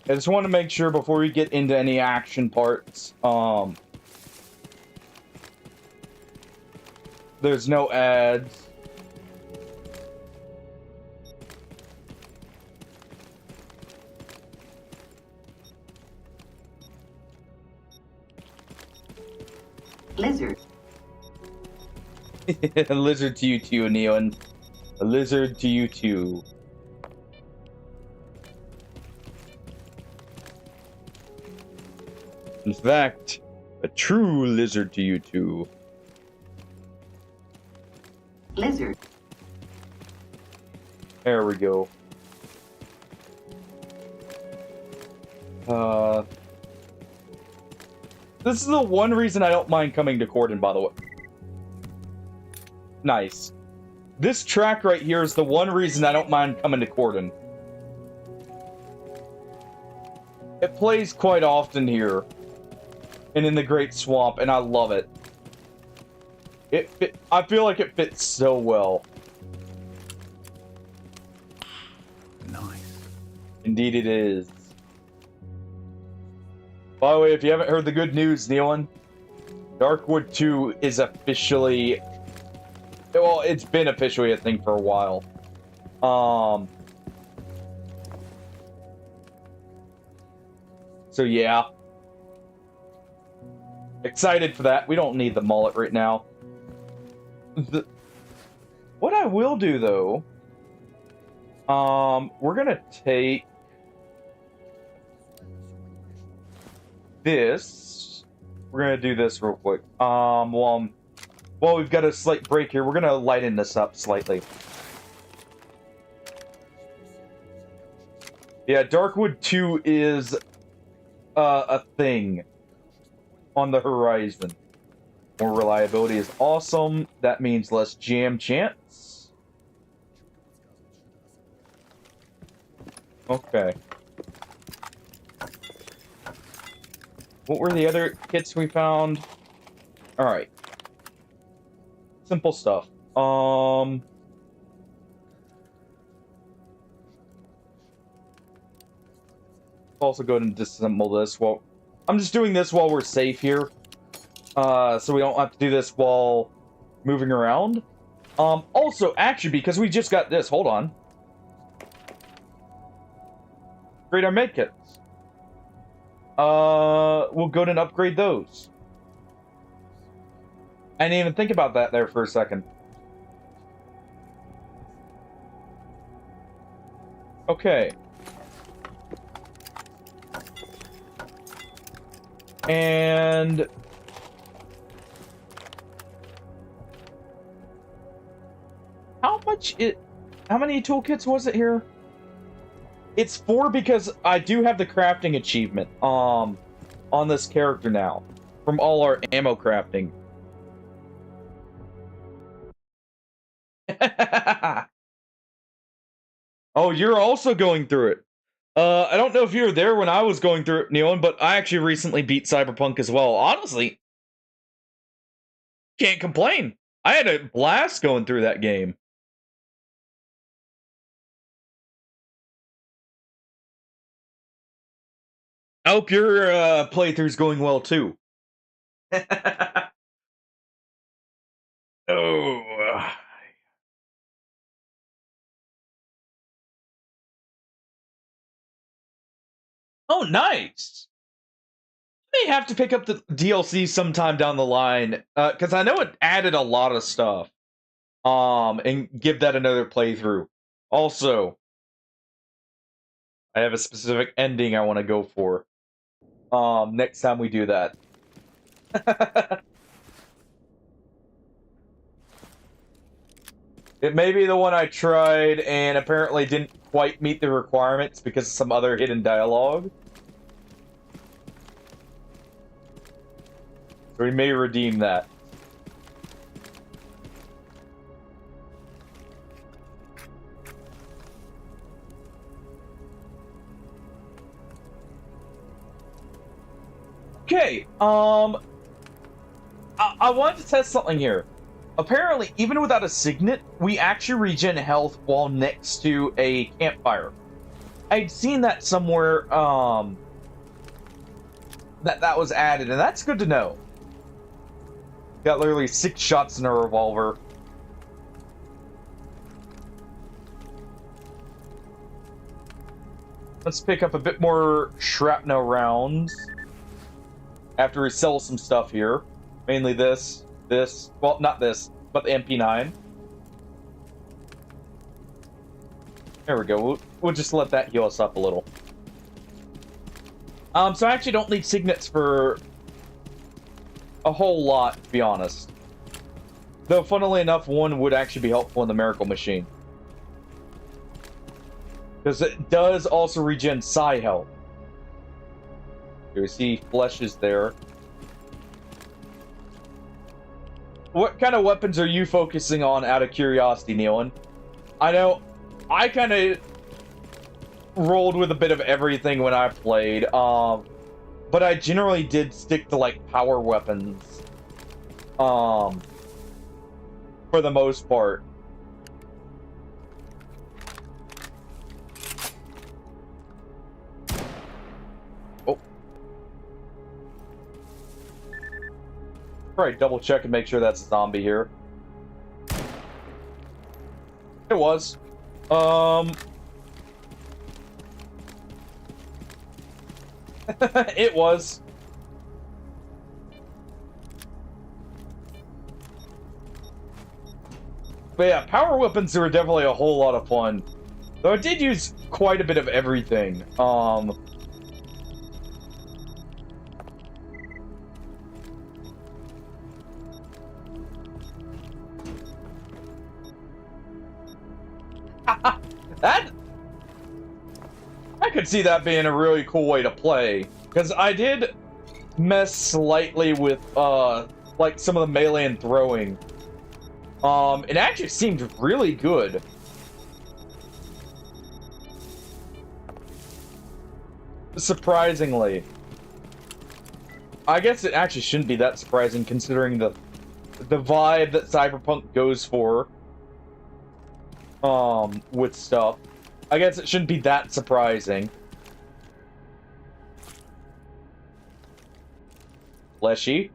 I just want to make sure before we get into any action parts, there's no ads.
Lizard.
A lizard to you too, Neon. A lizard to you too. In fact, a true lizard to you too.
Lizard.
There we go. This is the one reason I don't mind coming to Corden, by the way. Nice. This track right here is the one reason I don't mind coming to Corden. It plays quite often here. And in the Great Swamp, and I love it. I feel like it fits so well.
Nice.
Indeed it is. By the way, if you haven't heard the good news, Neon, Darkwood 2 is officially... Well, it's been officially a thing for a while. So yeah. Excited for that. We don't need the mullet right now. What I will do, though... we're gonna take... this. We're gonna do this real quick. Well, we've got a slight break here. We're gonna lighten this up slightly. Yeah, Darkwood 2 is a thing on the horizon. More reliability is awesome. That means less jam chance. Okay. What were the other kits we found? Alright. Simple stuff. Also go ahead and disassemble this. Well, I'm just doing this while we're safe here. So we don't have to do this while moving around. Also, actually, because we just got this, hold on. Upgrade our medkits. We'll go ahead and upgrade those. I didn't even think about that there for a second. Okay. And... how many toolkits was it here? It's 4 because I do have the crafting achievement on this character now from all our ammo crafting. Oh, you're also going through it. I don't know if you were there when I was going through it, Neon, but I actually recently beat Cyberpunk as well. Honestly, can't complain. I had a blast going through that game. I hope your playthrough's going well too. Oh. Oh, nice. I may have to pick up the DLC sometime down the line, because I know it added a lot of stuff. And give that another playthrough. Also, I have a specific ending I want to go for. Next time we do that. It may be the one I tried and apparently didn't quite meet the requirements because of some other hidden dialogue. So we may redeem that. Okay, I wanted to test something here. Apparently, even without a signet, we actually regen health while next to a campfire. I'd seen that somewhere, that was added, and that's good to know. Got literally 6 shots in a revolver. Let's pick up a bit more shrapnel rounds after we sell some stuff here. Mainly this, well, not this, but the MP9. There we go. We'll just let that heal us up a little. So I actually don't need signets for a whole lot, to be honest. Though, funnily enough, one would actually be helpful in the Miracle Machine. Because it does also regen psi health. Here we see flesh is there. What kind of weapons are you focusing on out of curiosity, Nealon? I know I kind of rolled with a bit of everything when I played, but I generally did stick to, like, power weapons, for the most part. Oh. Probably double check and make sure that's a zombie here. It was. It was. But yeah, power weapons were definitely a whole lot of fun. Though I did use quite a bit of everything. That... I could see that being a really cool way to play. Because I did mess slightly with, like, some of the melee and throwing. It actually seemed really good. Surprisingly. I guess it actually shouldn't be that surprising considering the vibe that Cyberpunk goes for. With stuff. I guess it shouldn't be that surprising. Fleshy?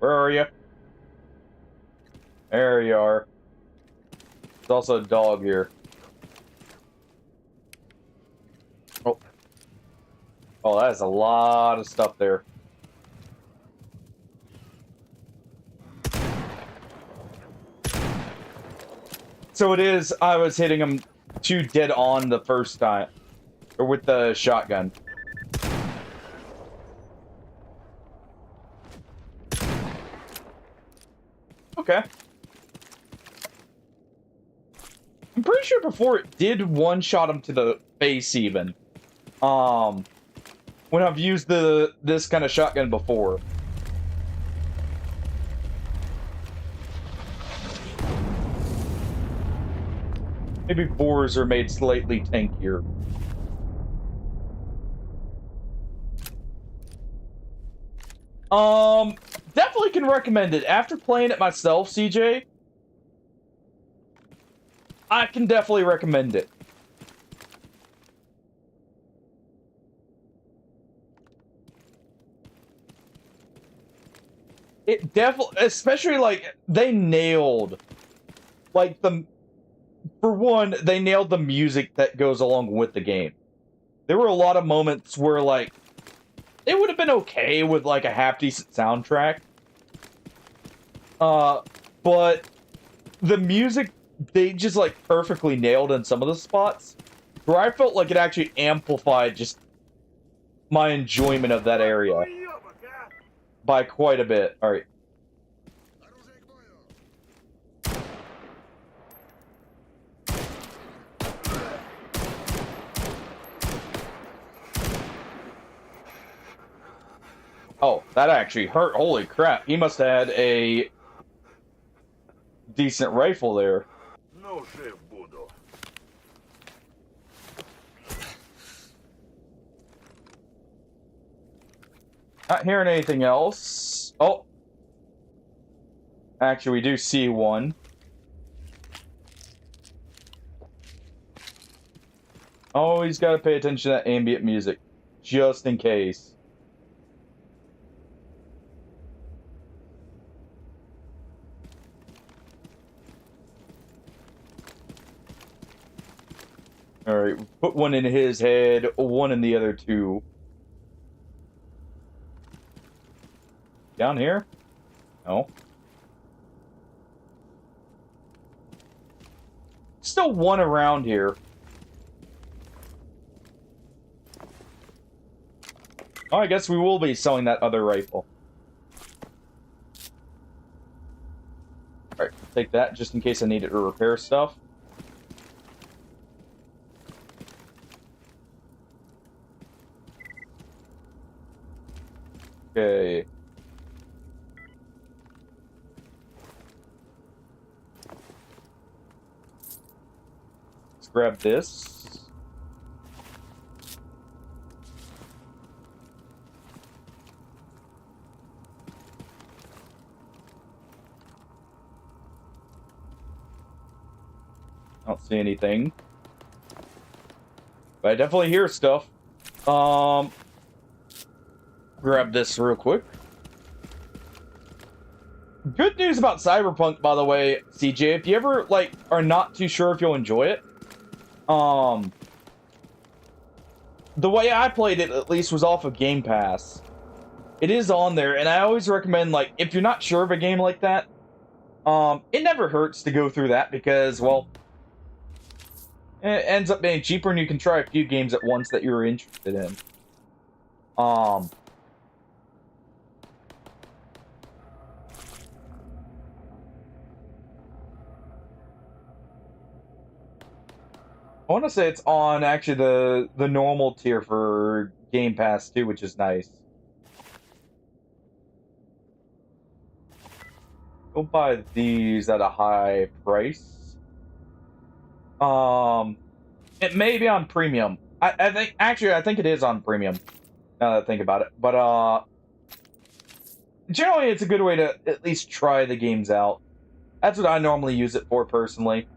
Where are you? There you are. There's also a dog here. Oh. Oh, that is a lot of stuff there. So it is, I was hitting him too dead on the first time. Or with the shotgun. Okay. I'm pretty sure before it did one-shot him to the face even. When I've used this kind of shotgun before. Maybe boars are made slightly tankier. Definitely can recommend it. After playing it myself, CJ, I can definitely recommend it. It definitely, especially, like, they nailed, like, for one, they nailed the music that goes along with the game. There were a lot of moments where, like, it would have been okay with, like, a half-decent soundtrack. But the music, they just, like, perfectly nailed in some of the spots. Where I felt like it actually amplified just my enjoyment of that area. By quite a bit. Alright. Oh, that actually hurt. Holy crap. He must have had a decent rifle there.
No, Chef Budo.
Not hearing anything else. Oh. Actually, we do see one. Always got to pay attention to that ambient music. Just in case. Alright, put one in his head, one in the other two. Down here? No. Still one around here. Oh, I guess we will be selling that other rifle. Alright, take that just in case I need it to repair stuff. Okay. Let's grab this. I don't see anything. But I definitely hear stuff. Grab this real quick. Good news about Cyberpunk, by the way, CJ. If you ever, like, are not too sure if you'll enjoy it, the way I played it, at least, was off of Game Pass. It is on there, and I always recommend, like, if you're not sure of a game like that, it never hurts to go through that because, well, it ends up being cheaper and you can try a few games at once that you're interested in. I want to say it's on, actually, the normal tier for Game Pass, too, which is nice. Go buy these at a high price. It may be on premium. I think, actually, I think it is on premium, now that I think about it. But, generally, it's a good way to at least try the games out. That's what I normally use it for, personally.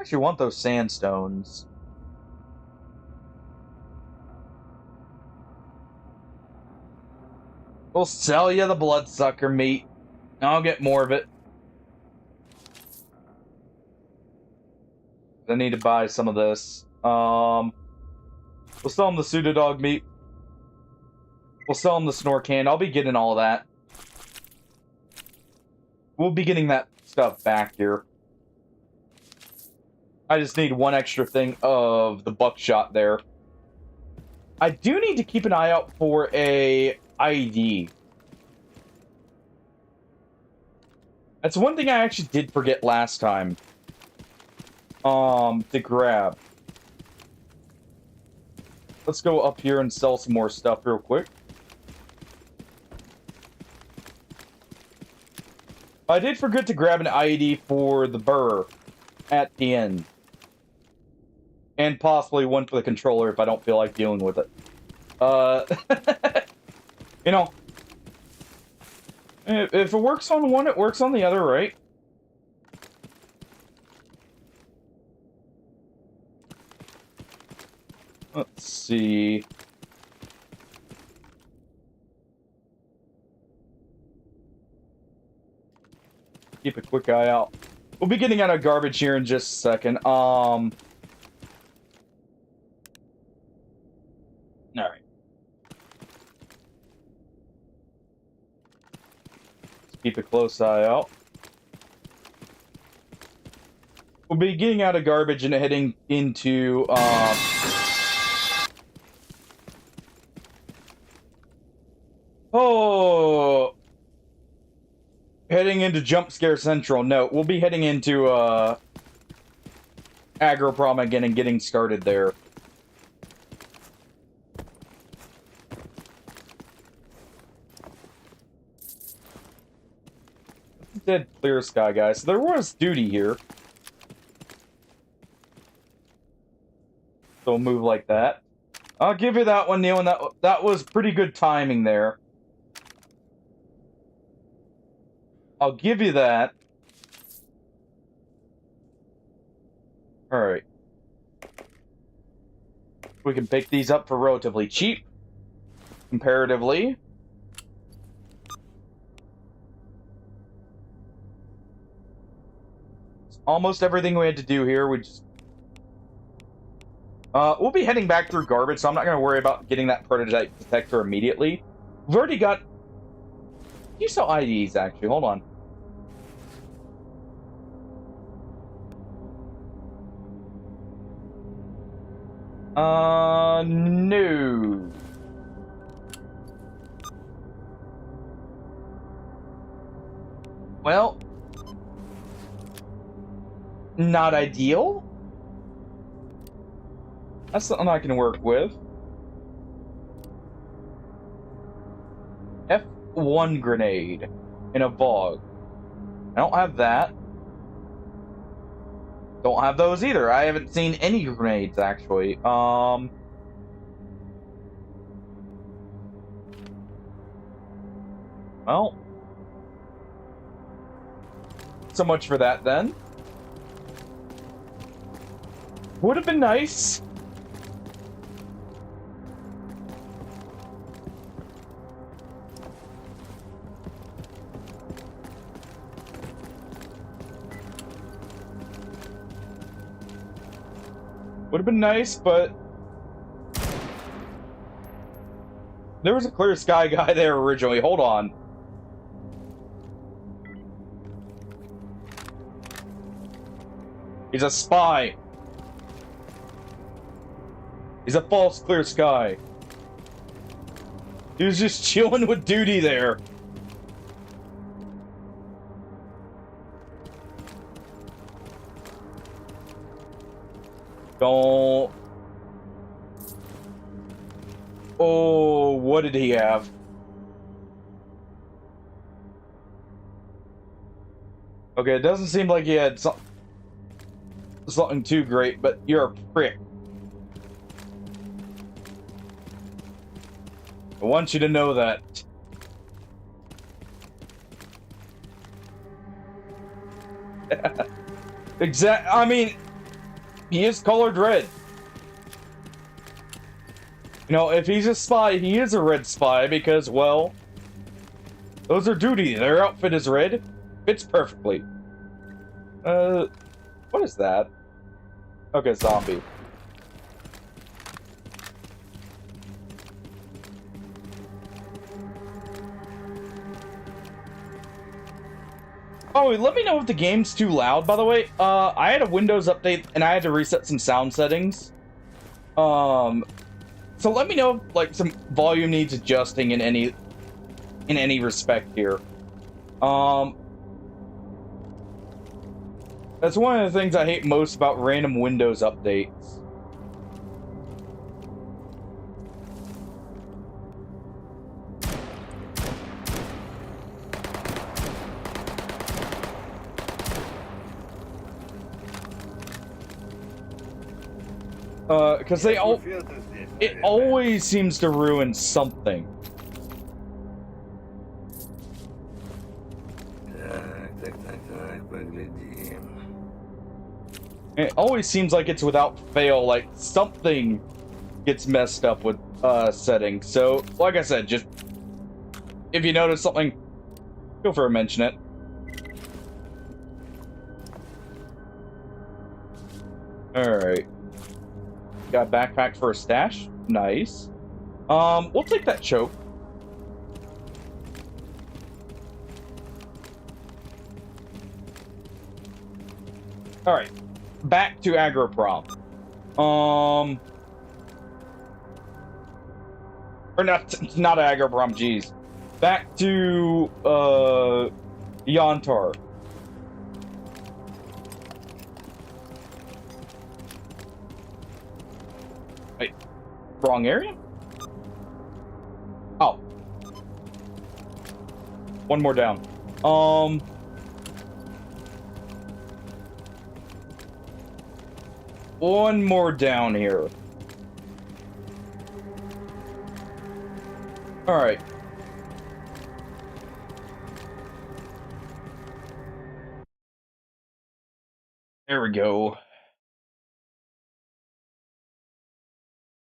I actually want those sandstones. We'll sell you the bloodsucker meat. I'll get more of it. I need to buy some of this. We'll sell them the pseudodog meat. We'll sell them the Snorcan. I'll be getting all that. We'll be getting that stuff back here. I just need one extra thing of the buckshot there. I do need to keep an eye out for a ID. That's one thing I actually did forget last time. To grab. Let's go up here and sell some more stuff real quick. I did forget to grab an ID for the burr at the end. And possibly one for the controller if I don't feel like dealing with it. You know, if it works on one, it works on the other, right? Let's see. Keep a quick eye out. We'll be getting out of garbage here in just a second. Alright. Keep a close eye out. We'll be getting out of garbage and heading into, oh! Heading into Jump Scare Central. No, we'll be heading into, Agroprom again and getting started there. did clear sky, guys. So there was duty here. So we'll move like that. I'll give you that one, Neil, and that was pretty good timing there. I'll give you that. Alright. We can pick these up for relatively cheap. Comparatively. It's almost everything we had to do here. We just... we'll be heading back through garbage, so I'm not going to worry about getting that prototype detector immediately. We've already got... You sell IDs, actually. Hold on. No. Well... Not ideal? That's something I can work with. F1 grenade in a VOG. I don't have that. Don't have those either. I haven't seen any grenades, actually. Well, so much for that, then. Would have been nice. Would have been nice, but there was a clear sky guy there originally. Hold on. He's a spy. He's a false clear sky. He was just chilling with duty there. Don't... Oh, what did he have? Okay, it doesn't seem like he had something too great, but you're a prick. I want you to know that. I mean, he is colored red. You know, if he's a spy, he is a red spy because, well, those are duty. Their outfit is red. Fits perfectly. What is that? Okay, zombie. Oh, let me know if the game's too loud, by the way. I had a Windows update, and I had to reset some sound settings. So let me know if, like, some volume needs adjusting in any respect here. That's one of the things I hate most about random Windows updates. Because it always seems to ruin something. It always seems like it's without fail, like something gets messed up with settings. So, like I said, just if you notice something, feel free to mention it. Alright. Got a backpack for a stash. Nice. We'll take that choke. Alright. Back to Agroprom. Or not Agroprom, jeez. Back to, Yontar. Wait. Wrong area? Oh. One more down. one more down here. All right. There we go.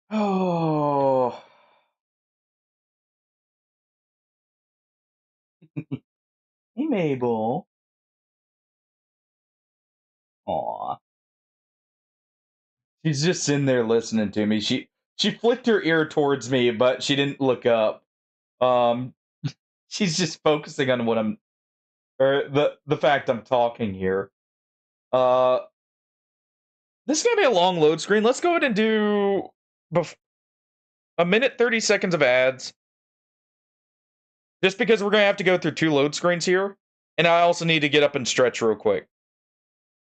Oh. Hey, Mabel. Aw. She's just sitting there listening to me. She flicked her ear towards me, but she didn't look up. Um, she's just focusing on what I'm, or the fact I'm talking here. Uh, this is gonna be a long load screen. Let's go ahead and do a minute 30 seconds of ads, just because we're gonna have to go through 2 load screens here, and I also need to get up and stretch real quick.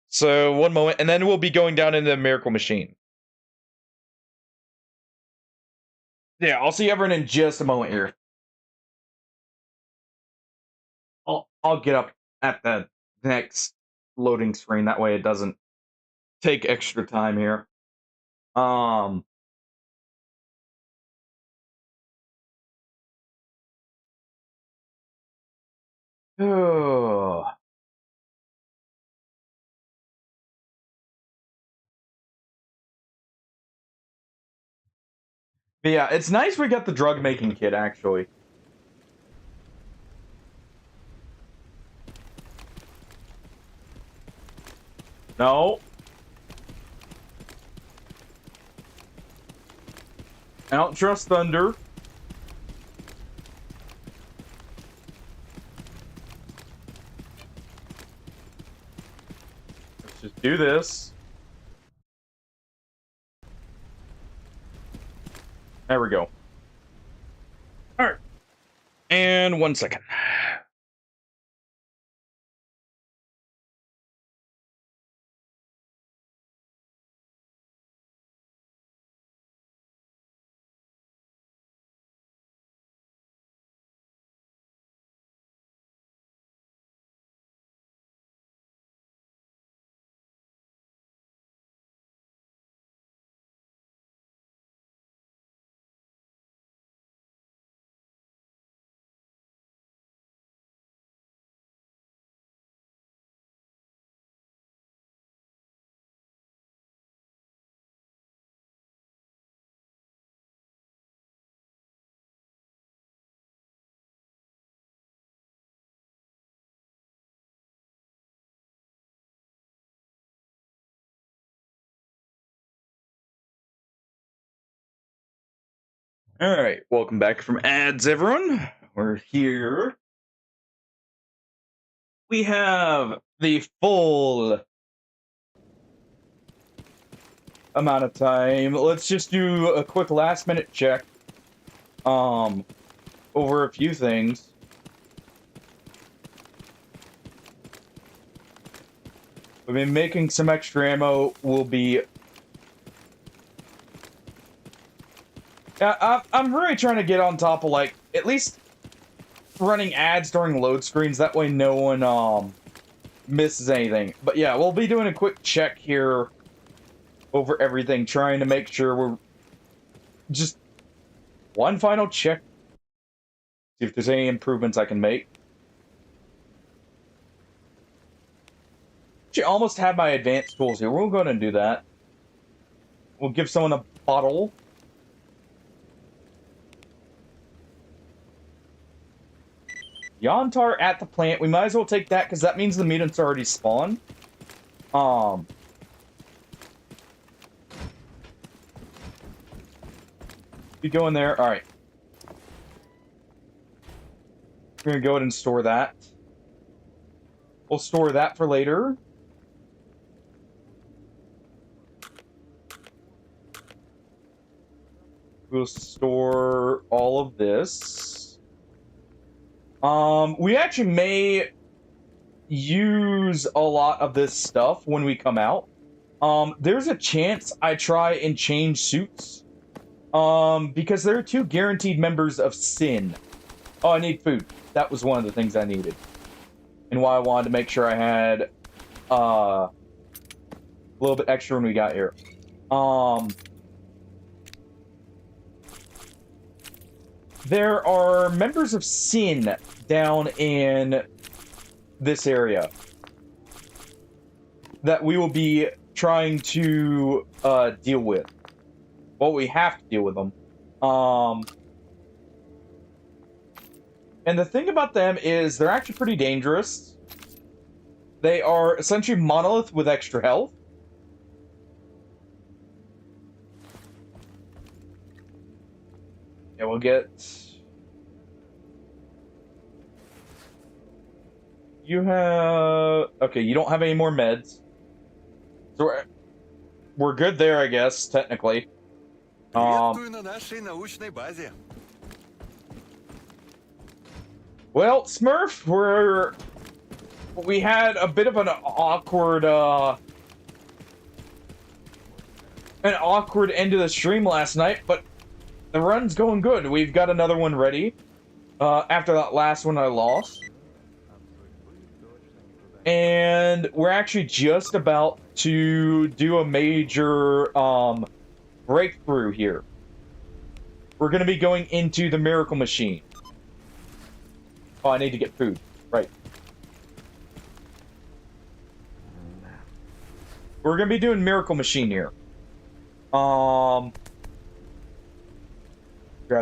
So 1 moment, and then we'll be going down into the Miracle Machine. Yeah, I'll see everyone in just a moment here. I'll get up at the next loading screen. That way it doesn't take extra time here. Um. Oh. But yeah, it's nice we got the drug making kit actually. No. I don't trust Thunder. Let's just do this. There we go. All right. And 1 second. All right, welcome back from ads, everyone. We're here. We have the full amount of time. Let's just do a quick last minute check over a few things. We've been making some extra ammo. We'll be I'm really trying to get on top of, like, at least running ads during load screens. That way no one misses anything. But yeah, we'll be doing a quick check here over everything, trying to make sure we're just one final check. See if there's any improvements I can make. Actually, almost have my advanced tools here. We'll go ahead and do that. We'll give someone a bottle. Yontar at the plant. We might as well take that because that means the mutants already spawned. You go in there. All right. We're gonna go ahead and store that. We'll store that for later. We'll store all of this. We actually may use a lot of this stuff when we come out. There's a chance I try and change suits. Because there are 2 guaranteed members of Sin. Oh, I need food. That was one of the things I needed. And why I wanted to make sure I had, a little bit extra when we got here. There are members of Sin down in this area that we will be trying to deal with. Well, we have to deal with them. And the thing about them is they're actually pretty dangerous. They are essentially monolith with extra health. Yeah, we'll get... You have... Okay, you don't have any more meds. So we're good there, I guess, technically.
Приветствую на нашей научной базе.
Well, Smurf, we had a bit of an awkward end to the stream last night, but the run's going good. We've got another one ready after that last one I lost. And we're actually just about to do a major breakthrough here. We're going to be going into the Miracle Machine. Oh, I need to get food. Right. We're going to be doing Miracle Machine here. Grab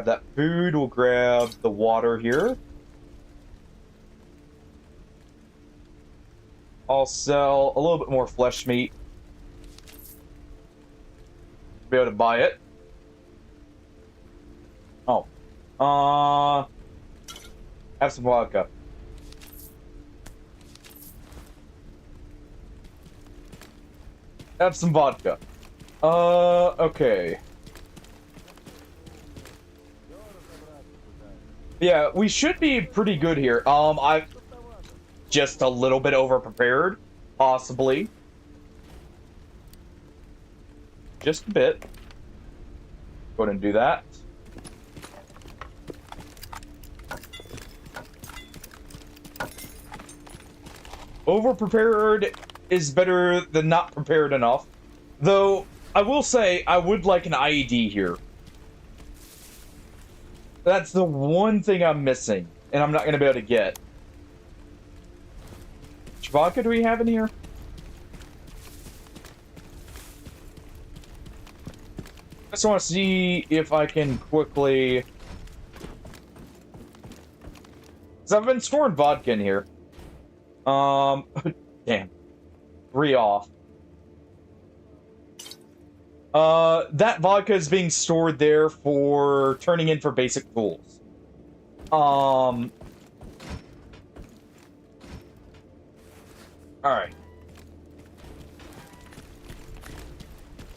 that food. We'll grab the water here. I'll sell a little bit more flesh meat. Be able to buy it. Oh. Have some vodka. Have some vodka. Okay. Yeah, we should be pretty good here. I've just a little bit over-prepared, possibly. Just a bit. Go ahead and do that. Over-prepared is better than not prepared enough. Though, I will say, I would like an IED here. That's the one thing I'm missing, and I'm not going to be able to get. Which vodka do we have in here? I just want to see if I can quickly... Because I've been storing vodka in here. Damn. 3 off. That vodka is being stored there for turning in for basic tools. Alright.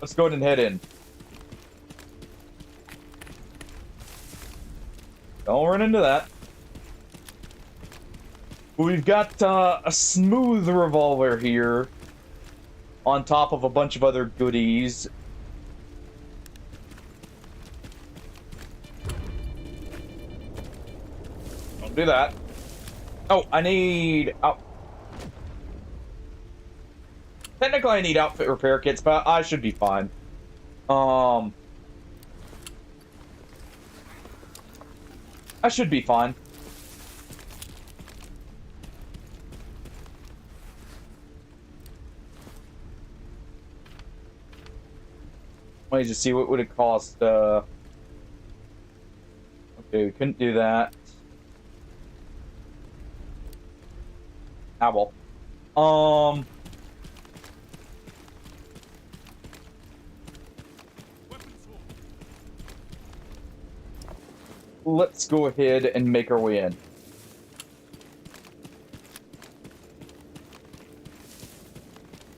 Let's go ahead and head in. Don't run into that. We've got a smooth revolver here on top of a bunch of other goodies. Don't do that. Oh, I need... Technically, I need outfit repair kits, but I should be fine. I should be fine. Let me just see what would it cost. Okay, we couldn't do that. Ah, well. Let's go ahead and make our way in.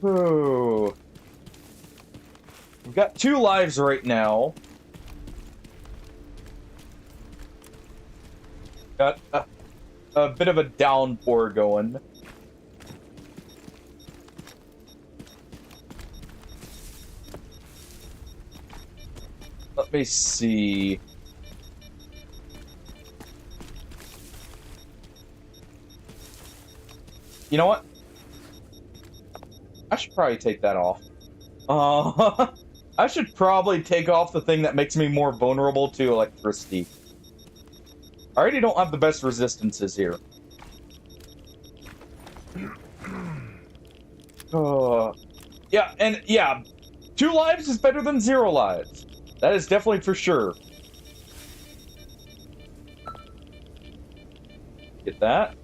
Ooh. We've got 2 lives right now. Got a bit of a downpour going. Let me see. You know what? I should probably take that off. I should probably take off the thing that makes me more vulnerable to electricity. I already don't have the best resistances here. Yeah, and yeah, 2 lives is better than 0 lives. That is definitely for sure. Get that.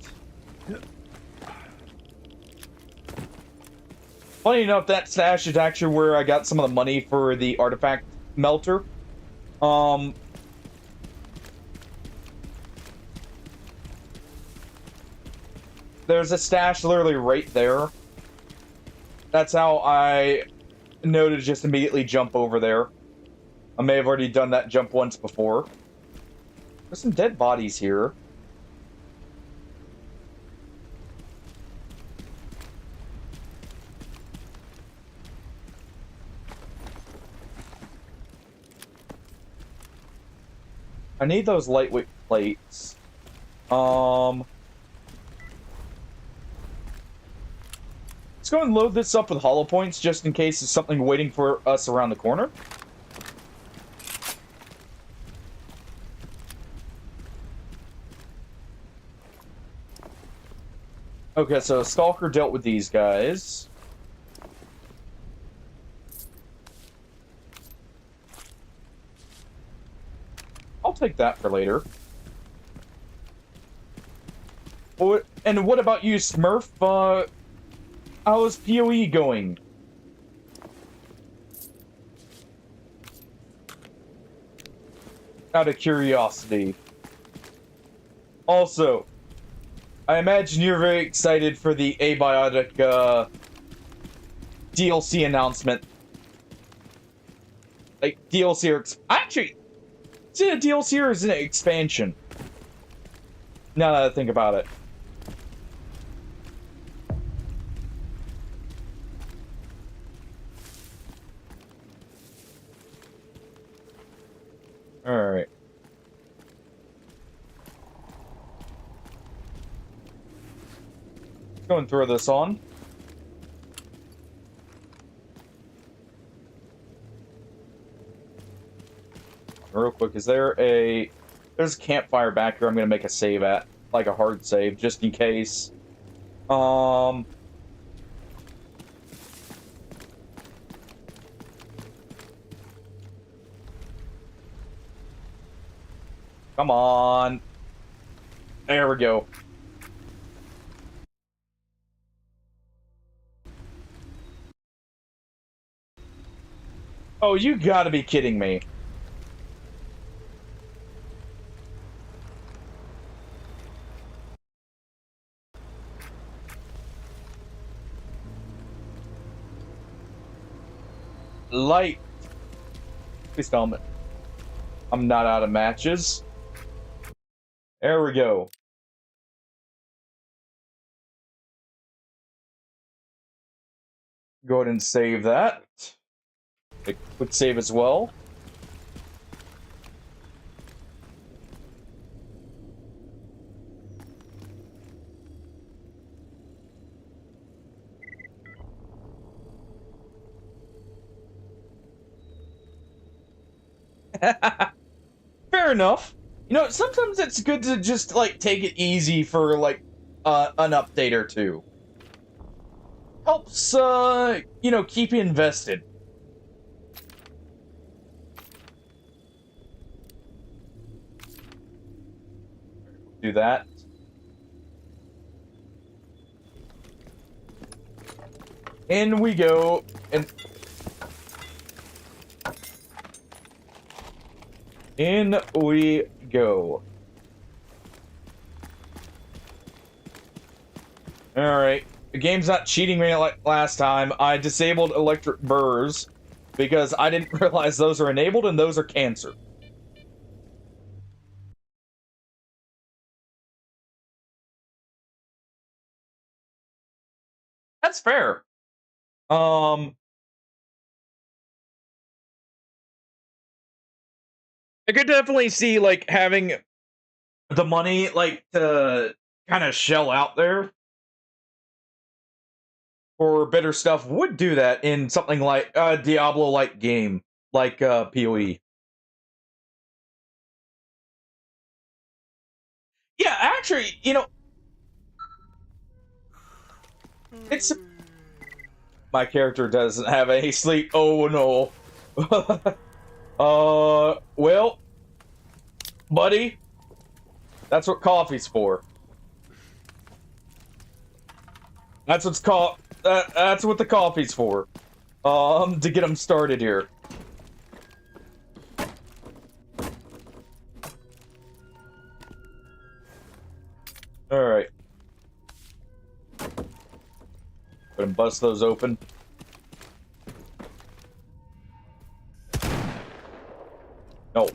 Funny enough, that stash is actually where I got some of the money for the artifact melter. There's a stash literally right there. That's how I know to just immediately jump over there. I may have already done that jump once before. There's some dead bodies here. I need those lightweight plates. Let's go and load this up with hollow points just in case there's something waiting for us around the corner. Okay, so Stalker dealt with these guys. I'll take that for later. And what about you, Smurf? How's PoE going? Out of curiosity. Also, I imagine you're very excited for the Abiotic DLC announcement. Like, DLC or... Actually, is it a DLC or is it an expansion? Now that I think about it. Alright. Go and throw this on. Real quick, is there a... There's a campfire back here I'm gonna make a save at. Like a hard save, just in case. Come on. There we go. Oh, you gotta be kidding me. Light. Please tell me. I'm not out of matches. There we go. Go ahead and save that. A quick save as well. Fair enough. You know, sometimes it's good to just, like, take it easy for, like, an update or two. Helps, you know, keep you invested. Do that. In we go, and... In we go. Alright. The game's not cheating me like last time. I disabled electric burrs because I didn't realize those are enabled and those are cancer. That's fair. I could definitely see, like, having the money, like, to kind of shell out there. for better stuff would do that in something like a Diablo-like game, like PoE. Yeah, actually, you know, it's my character doesn't have any sleep. Oh no. Well, buddy, that's what coffee's for. That's what's called. That's what the coffee's for. To get them started here. All right. Go and bust those open. No.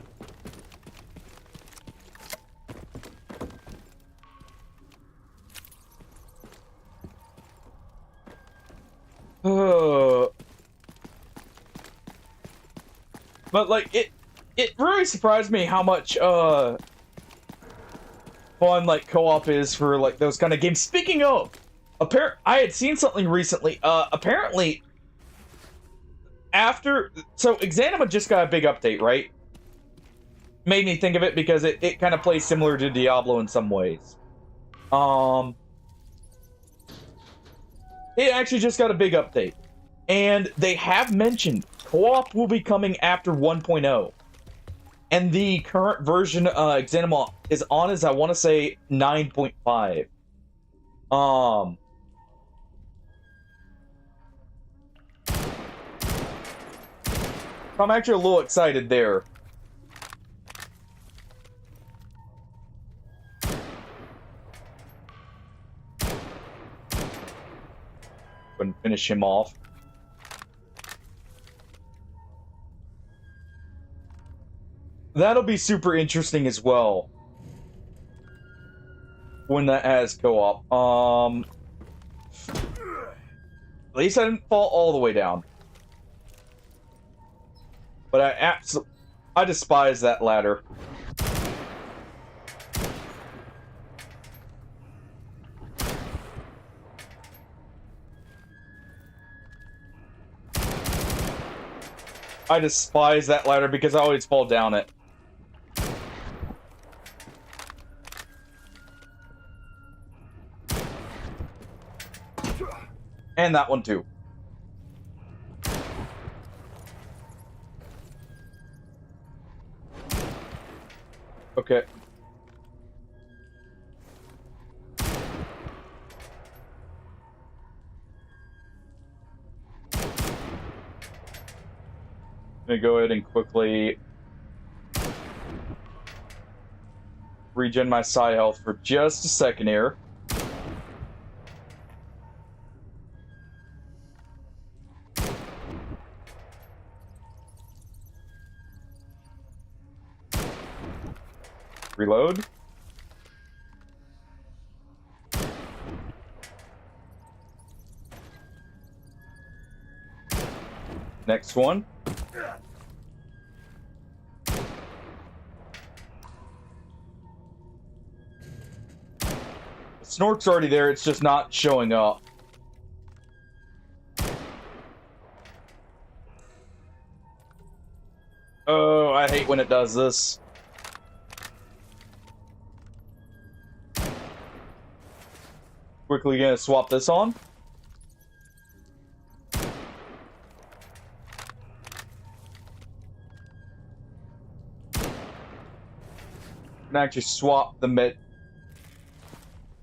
But like it really surprised me how much fun like co-op is for like those kind of games. Speaking of, I had seen something recently. Apparently Exanima just got a big update, right? Made me think of it because it kind of plays similar to Diablo in some ways. It actually just got a big update. And they have mentioned co-op will be coming after 1.0. And the current version Exanima is on as I want to say 9.5. I'm actually a little excited there. And finish him off. That'll be super interesting as well. When that has co-op. At least I didn't fall all the way down. But I despise that ladder. I despise that ladder because I always fall down it. And that one too. Okay. I'm gonna go ahead and quickly regen my psi health for just a second here. Reload. Next one. The snork's already there, it's just not showing up. Oh, I hate when it does this. Quickly gonna swap this on. Can actually swap the med.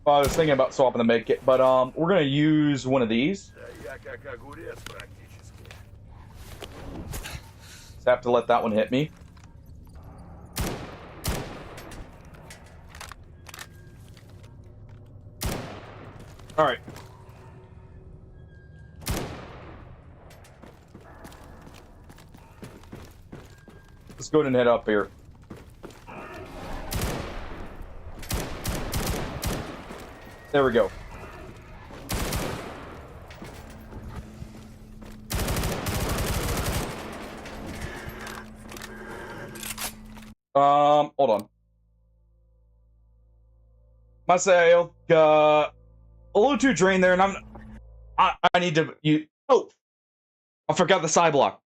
Well, I was thinking about swapping the med kit, but we're gonna use one of these. Just have to let that one hit me. All right. Let's go ahead and head up here. There we go. Hold on. Must say, a little too drained there, and I need to oh, I forgot the side block.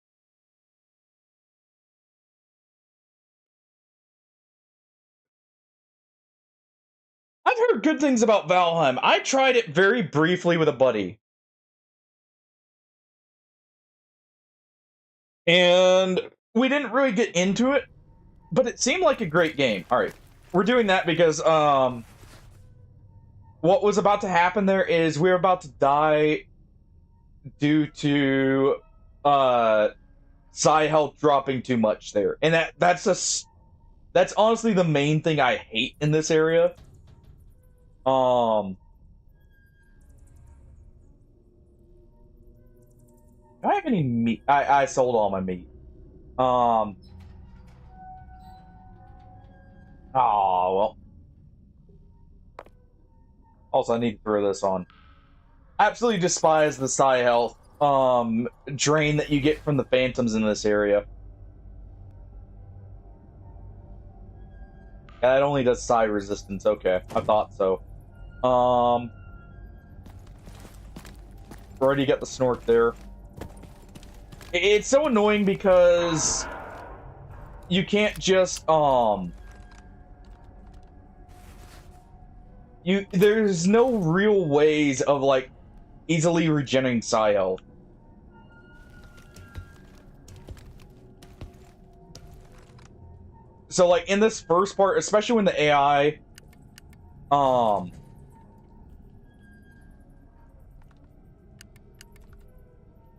I've heard good things about Valheim. I tried it very briefly with a buddy. And we didn't really get into it, but it seemed like a great game. All right. We're doing that because what was about to happen there is we were about to die due to psi health dropping too much there. And that's honestly the main thing I hate in this area. Do I have any meat? I sold all my meat. Oh, well. Also, I need to throw this on. Absolutely despise the psi health drain that you get from the phantoms in this area. That only does psi resistance. Okay, I thought so. Already got the snork there. It's so annoying because you can't just there's no real ways of like easily regenerating psi health. So like in this first part, especially when the AI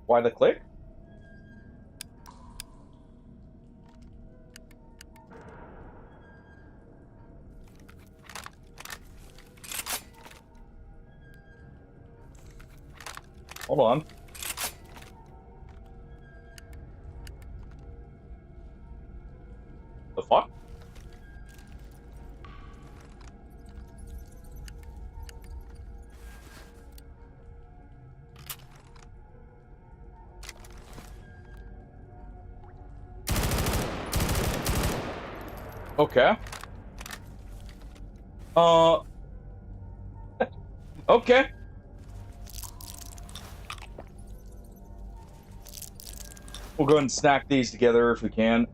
why the click? Hold on. The fuck? Okay. Okay. We'll go ahead and snack these together if we can.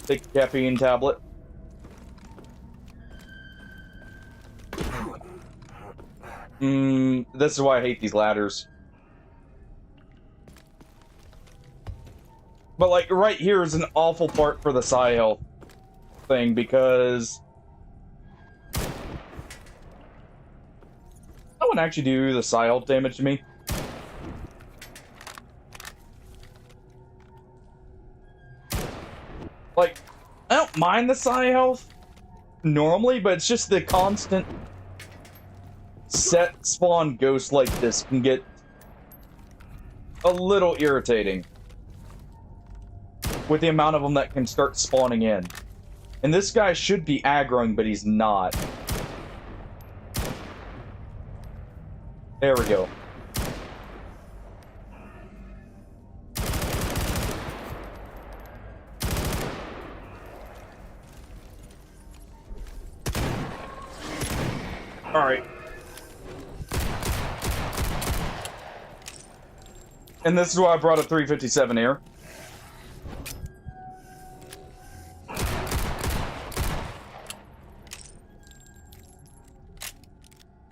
Take a caffeine tablet. This is why I hate these ladders. But like right here is an awful part for the psi health thing because that wouldn't actually do the psi health damage to me. Like, I don't mind the psi health normally, but it's just the constant set spawn ghosts like this can get a little irritating with the amount of them that can start spawning in. And this guy should be aggroing, but he's not. There we go. Alright. And this is why I brought a 357 here.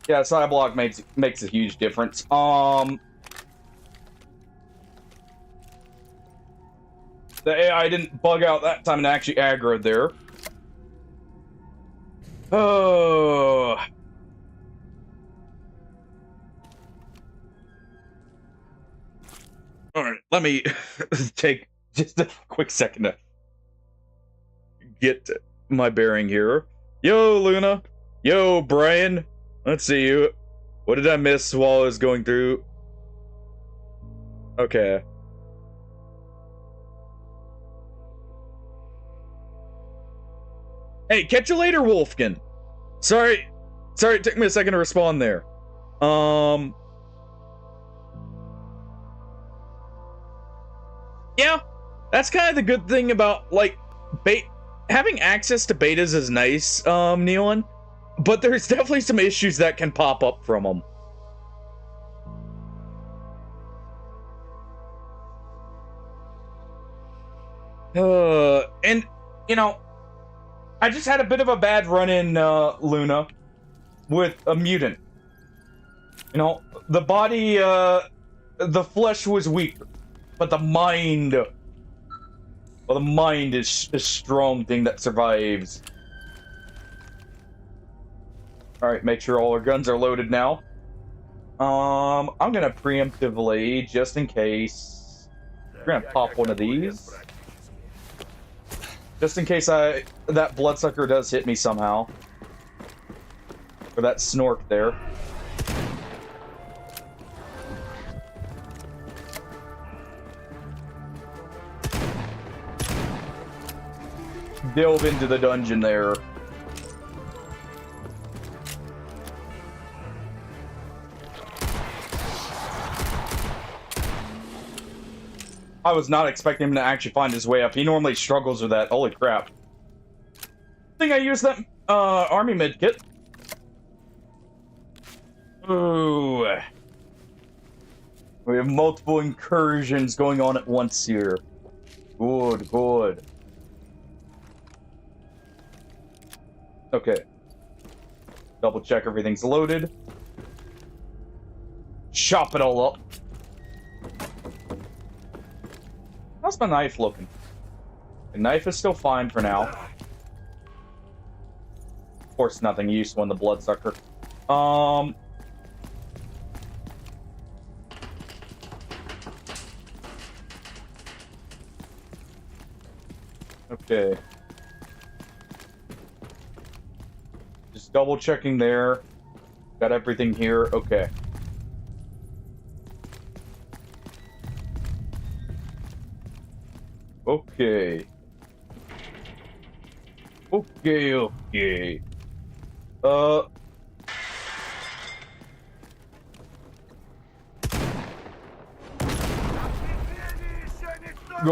Yeah, side block makes a huge difference. The AI didn't bug out that time and actually aggroed there. Oh. Alright, let me take just a quick second to get my bearing here. Yo, Luna. Yo, Brian. Let's see you. What did I miss while I was going through? Okay. Hey, catch you later, Wolfkin. Sorry, it took me a second to respond there. Yeah, that's kind of the good thing about, like, having access to betas is nice, Neon. but there's definitely some issues that can pop up from them. And, you know, I just had a bit of a bad run in Luna with a mutant. You know, the body, the flesh was weak, but the mind, well, the mind is a strong thing that survives. All right, make sure all our guns are loaded now. I'm gonna preemptively, just in case, we're gonna pop one of these. Just in case that bloodsucker does hit me somehow. Or that snork there. Delve into the dungeon there. I was not expecting him to actually find his way up. He normally struggles with that. Holy crap. I think I used that army medkit. Ooh. We have multiple incursions going on at once here. Good, good. Okay. Double check everything's loaded. Chop it all up. How's my knife looking? The knife is still fine for now. Of course, nothing useful in the bloodsucker. Okay. Just double checking there. Got everything here. Okay. Okay. Okay. Go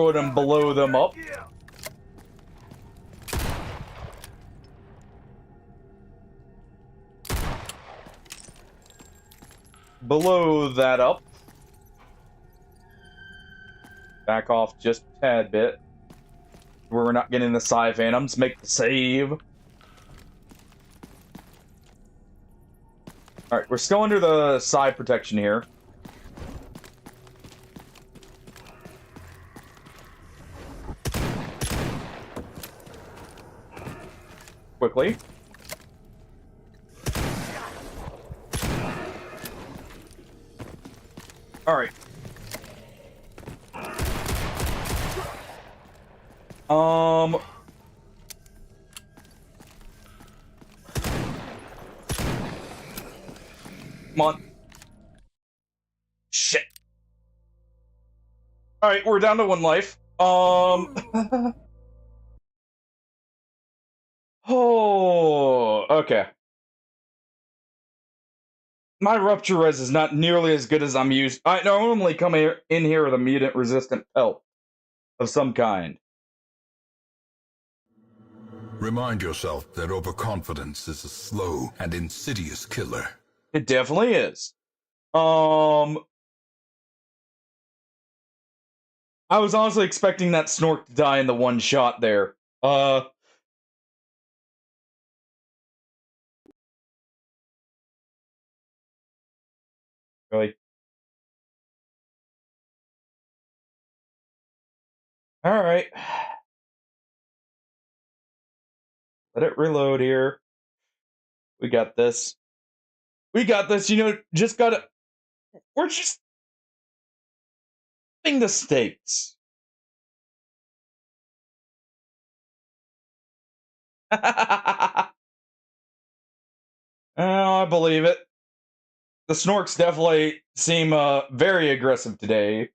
ahead and blow them up. Blow that up. Back off just a tad bit. Where we're not getting the Psi Phantoms. Make the save. Alright, we're still under the Psi protection here. Quickly. Alright. Come on. Shit. Alright, we're down to 1 life. Oh, okay. My rupture res is not nearly as good as I'm used. I normally come in here with a mutant resistant pelt of some kind.
Remind yourself that overconfidence is a slow and insidious killer.
It definitely is. I was honestly expecting that snork to die in the one shot there. Really? Alright. Let it reload here. We got this. We got this, you know, just gotta... We're just... Thing the stakes. Oh, I believe it. The snorks definitely seem very aggressive today.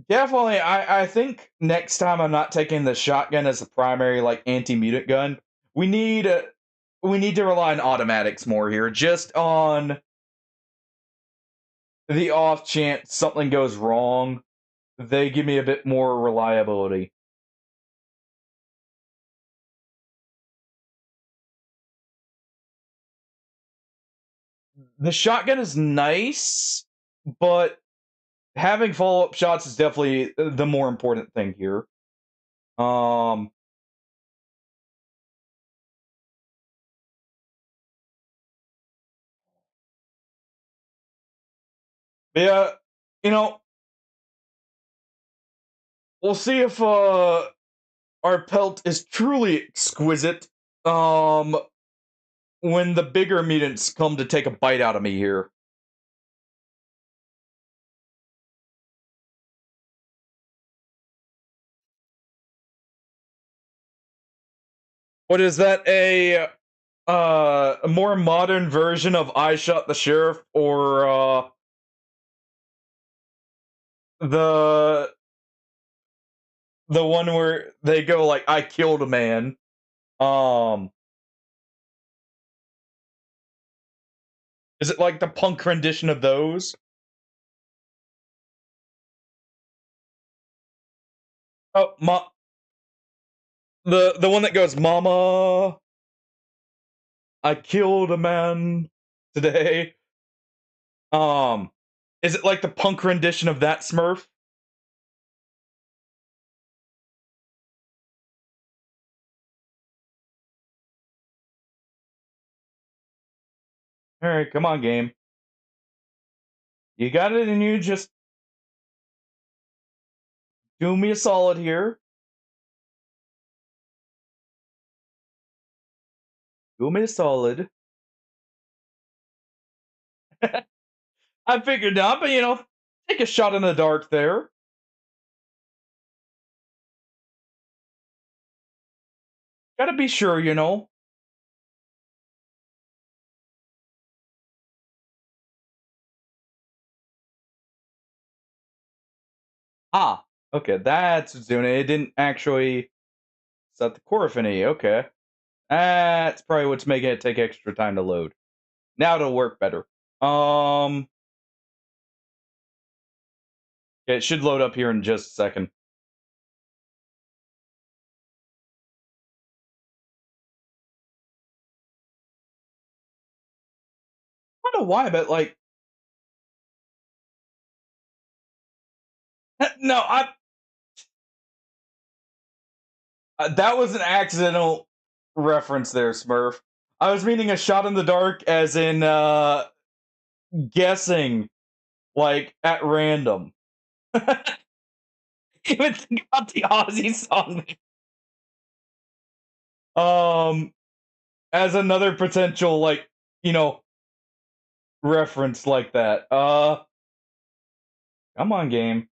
Definitely, I think next time I'm not taking the shotgun as the primary like anti-mutant gun. We need to rely on automatics more here, just on the off chance something goes wrong. They give me a bit more reliability. The shotgun is nice, but having follow-up shots is definitely the more important thing here. Um, yeah, you know, we'll see if our pelt is truly exquisite. Um, when the bigger mutants come to take a bite out of me here. What is that? A more modern version of I Shot the Sheriff, or the the one where they go like I killed a man. Um, is it like the punk rendition of those? Oh, the one that goes, "Mama, I killed a man today." Um, is it like the punk rendition of that Smurf? All right, come on, game. You got it, and you just do me a solid here. Do me a solid. I figured not, but take a shot in the dark there. Gotta be sure. Ah, okay, that's what's doing it. It didn't actually set the core affinity. Okay. That's probably what's making it take extra time to load. Now it'll work better. Okay, it should load up here in just a second. I don't know why, but like, no, that was an accidental reference there, Smurf. I was meaning a shot in the dark, as in guessing, like at random. Even think about the Aussie song. Um, as another potential, like, you know, reference like that. Come on, game.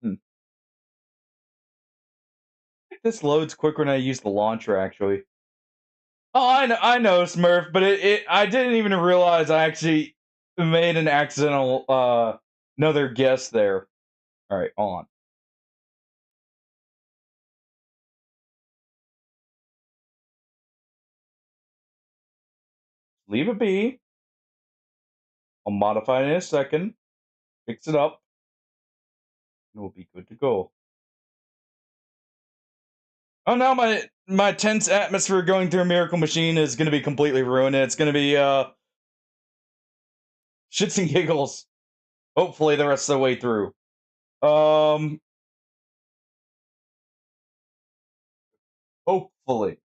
Hmm. This loads quicker when I use the launcher, actually. Oh, I know, Smurf, but I didn't even realize I actually made an accidental another guess there. All right, on. Leave it be. I'll modify it in a second. Fix it up. And we'll be good to go. Oh, now my tense atmosphere going through a miracle machine is going to be completely ruined. It's going to be shits and giggles. Hopefully the rest of the way through. Hopefully.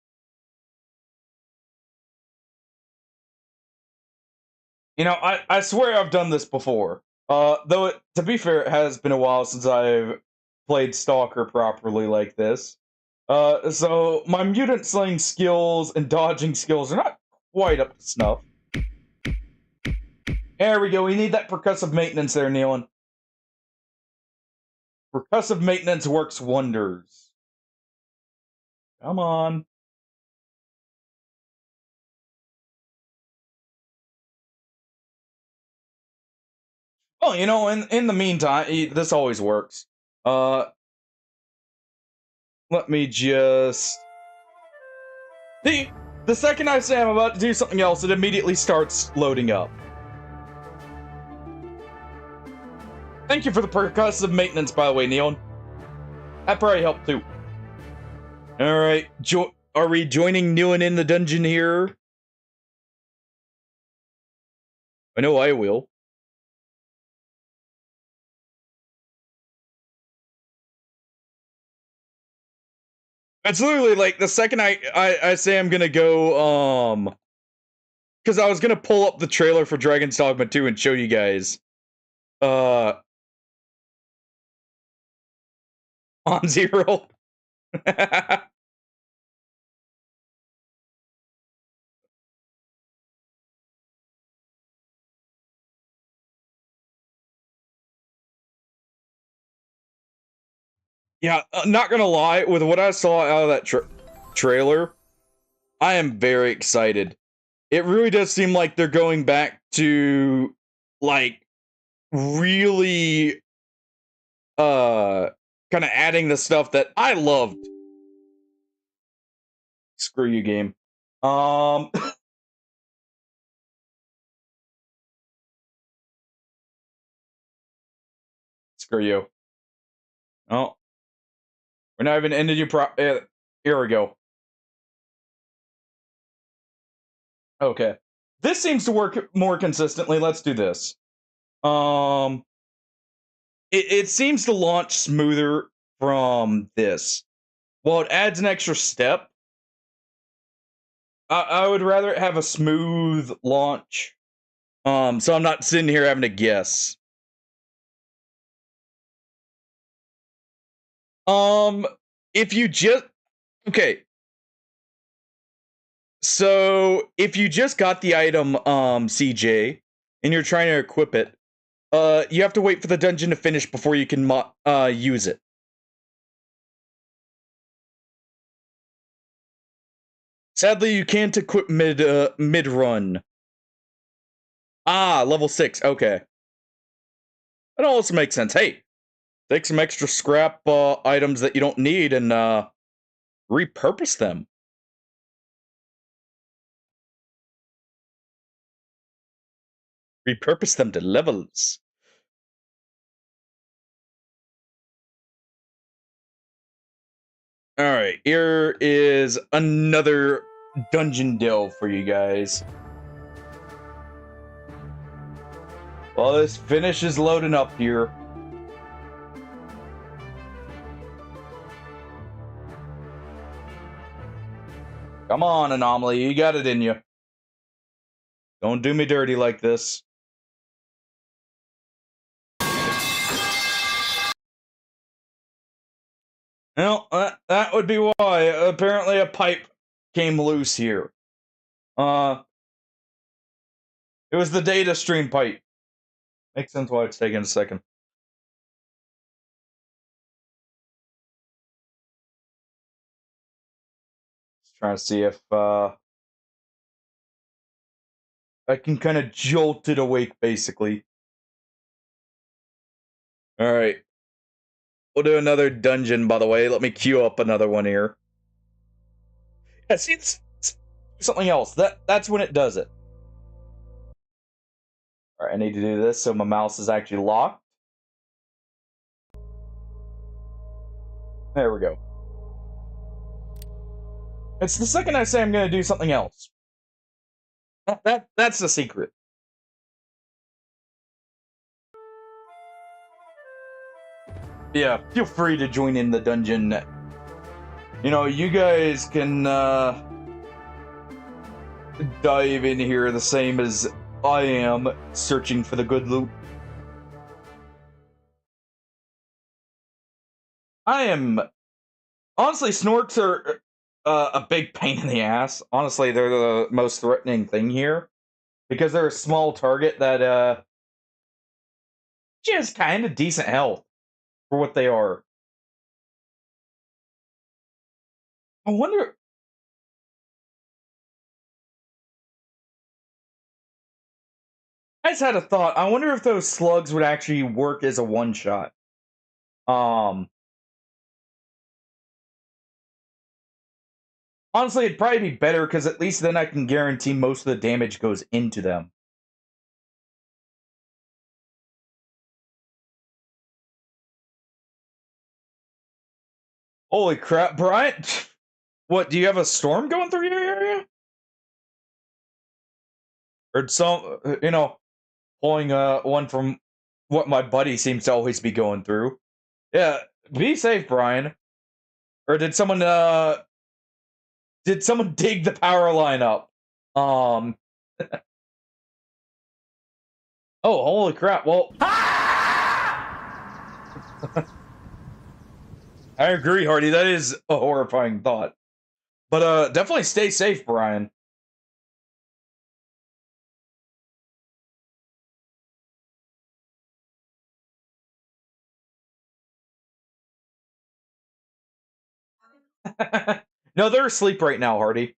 I swear I've done this before. Though to be fair, it has been a while since I've played Stalker properly like this. So my mutant slaying skills and dodging skills are not quite up to snuff. There we go. We need that percussive maintenance there, Nealon. Percussive maintenance works wonders. Come on. Well, in the meantime, this always works. Let me just the The second I say I'm about to do something else, it immediately starts loading up. Thank you for the percussive maintenance, by the way, Neon. That probably helped too. Alright, are we joining Neon in the dungeon here? I know I will. It's literally like the second I say I'm gonna go, because I was gonna pull up the trailer for Dragon's Dogma 2 and show you guys. On Zero. Yeah, not gonna lie, with what I saw out of that trailer, I am very excited. It really does seem like they're going back to, like, really, kind of adding the stuff that I loved. Screw you, game. Screw you. Oh. We're not even ending you here we go. Okay. This seems to work more consistently. Let's do this. It seems to launch smoother from this. Well, it adds an extra step. I would rather have a smooth launch. So I'm not sitting here having to guess. If you just... Okay. So, if you just got the item, CJ, and you're trying to equip it, you have to wait for the dungeon to finish before you can use it. Sadly, you can't equip mid-run. Ah, level 6, okay. That also makes sense. Hey, take some extra scrap items that you don't need and repurpose them. Repurpose them to levels. Alright, here is another dungeon delve for you guys. While this finishes loading up here. Come on, Anomaly, you got it in you. Don't do me dirty like this. Well, that would be why. Apparently a pipe came loose here. It was the data stream pipe. Makes sense why it's taking a second. Just trying to see if I can kind of jolt it awake, basically. Alright. We'll do another dungeon, by the way. Let me queue up another one here. Yeah, see, something else. That's when it does it. Alright, I need to do this so my mouse is actually locked. There we go. It's the second I say I'm going to do something else. That's the secret. Yeah, feel free to join in the dungeon. You know, you guys can dive in here the same as I am, searching for the good loot. I am... Honestly, snorks are a big pain in the ass. Honestly, they're the most threatening thing here. Because they're a small target that, just kind of decent health for what they are. I wonder... I just had a thought. I wonder if those slugs would actually work as a one-shot. Honestly, it'd probably be better because at least then I can guarantee most of the damage goes into them. Holy crap, Brian! What, do you have a storm going through your area? Or some, pulling one from what my buddy seems to always be going through. Yeah, be safe, Brian. Or did someone dig the power line up? Oh, holy crap. Well, I agree, Hardy. That is a horrifying thought. But definitely stay safe, Brian. No, they're asleep right now, Hardy.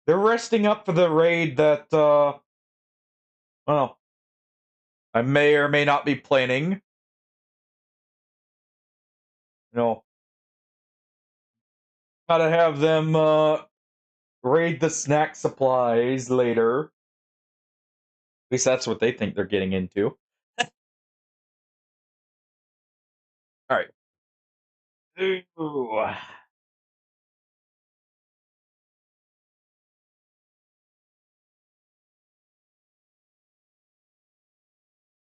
They're resting up for the raid that, well, I may or may not be planning. Gotta have them, raid the snack supplies later. At least that's what they think they're getting into. Alright. Ooh.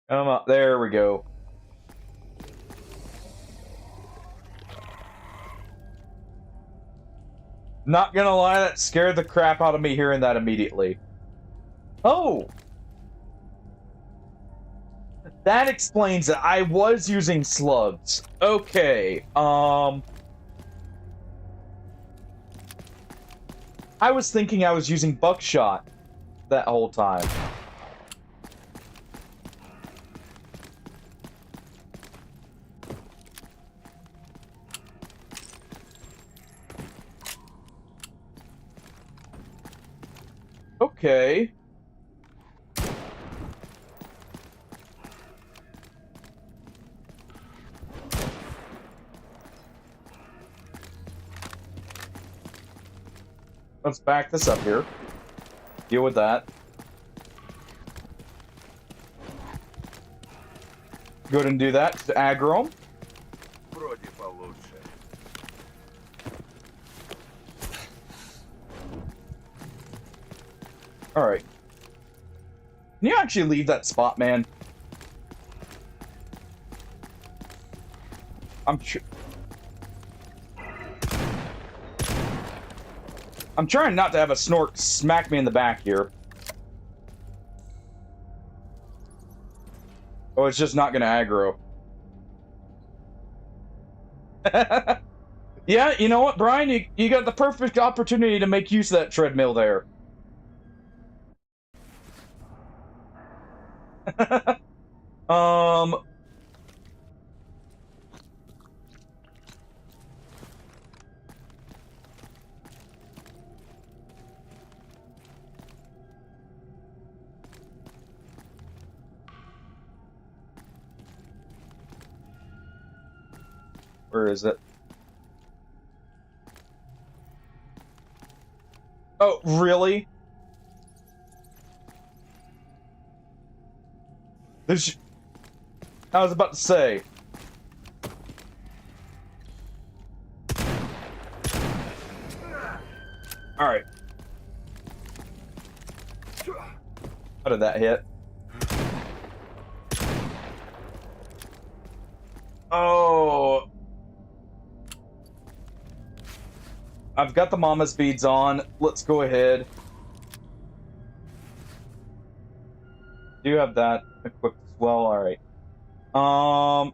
Come on, there we go. Not gonna lie, that scared the crap out of me hearing that immediately. Oh! That explains it. I was using slugs. Okay, I was thinking I was using buckshot that whole time. Okay. Let's back this up here. Deal with that. Go ahead and do that to aggro him.
Вроде получше.
Alright. Can you actually leave that spot, man? I'm trying not to have a snork smack me in the back here. Oh, it's just not gonna aggro. Yeah, you know what, Brian? You got the perfect opportunity to make use of that treadmill there. um... Where is it? Oh, really? I was about to say. Alright. How did that hit? Oh. I've got the mama's beads on. Let's go ahead. Do have that equipped as well. Alright.
Да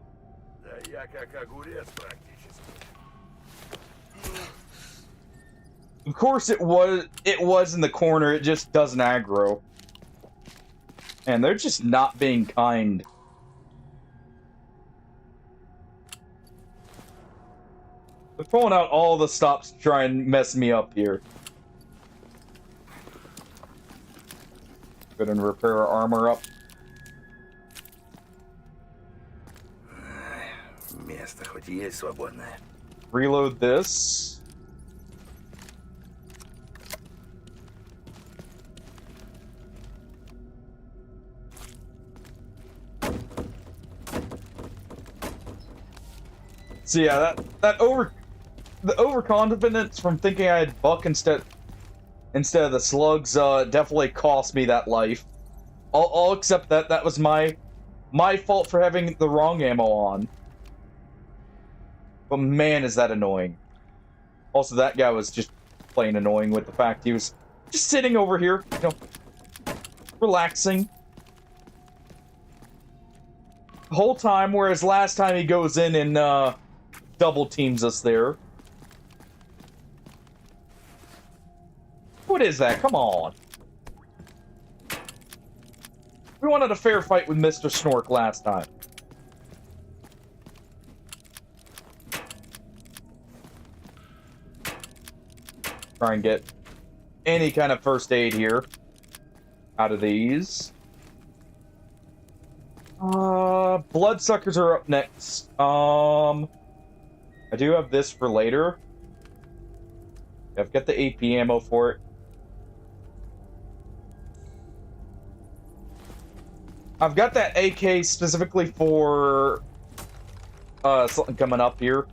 я как огурец практически.
Of course it was in the corner, it just doesn't aggro. And they're just not being kind. They're pulling out all the stops to try and mess me up here. Go ahead and repair our armor up.
Место хоть и есть свободное.
Reload this. So yeah, the overconfidence from thinking I had Buck instead of the slugs definitely cost me that life. I'll accept that. That was my fault for having the wrong ammo on. But man, is that annoying. Also, that guy was just plain annoying with the fact he was just sitting over here, you know, relaxing. The whole time, whereas last time he goes in and double teams us there. What is that? Come on. We wanted a fair fight with Mr. Snork last time. Try and get any kind of first aid here out of these. Bloodsuckers are up next. I do have this for later. I've got the AP ammo for it. I've got that AK specifically for something coming up here.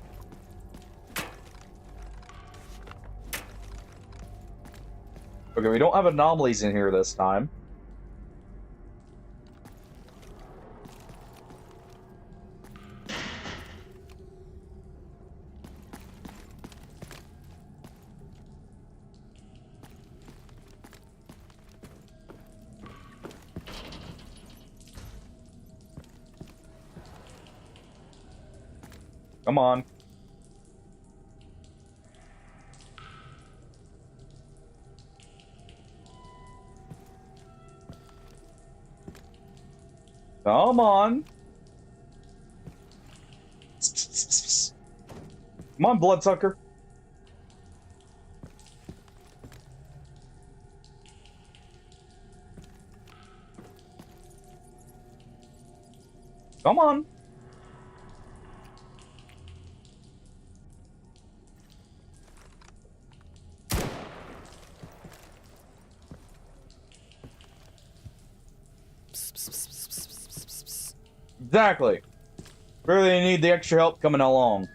Okay, we don't have anomalies in here this time. Come on. Come on. Come on, bloodsucker. Come on. Exactly. Really need the extra help coming along.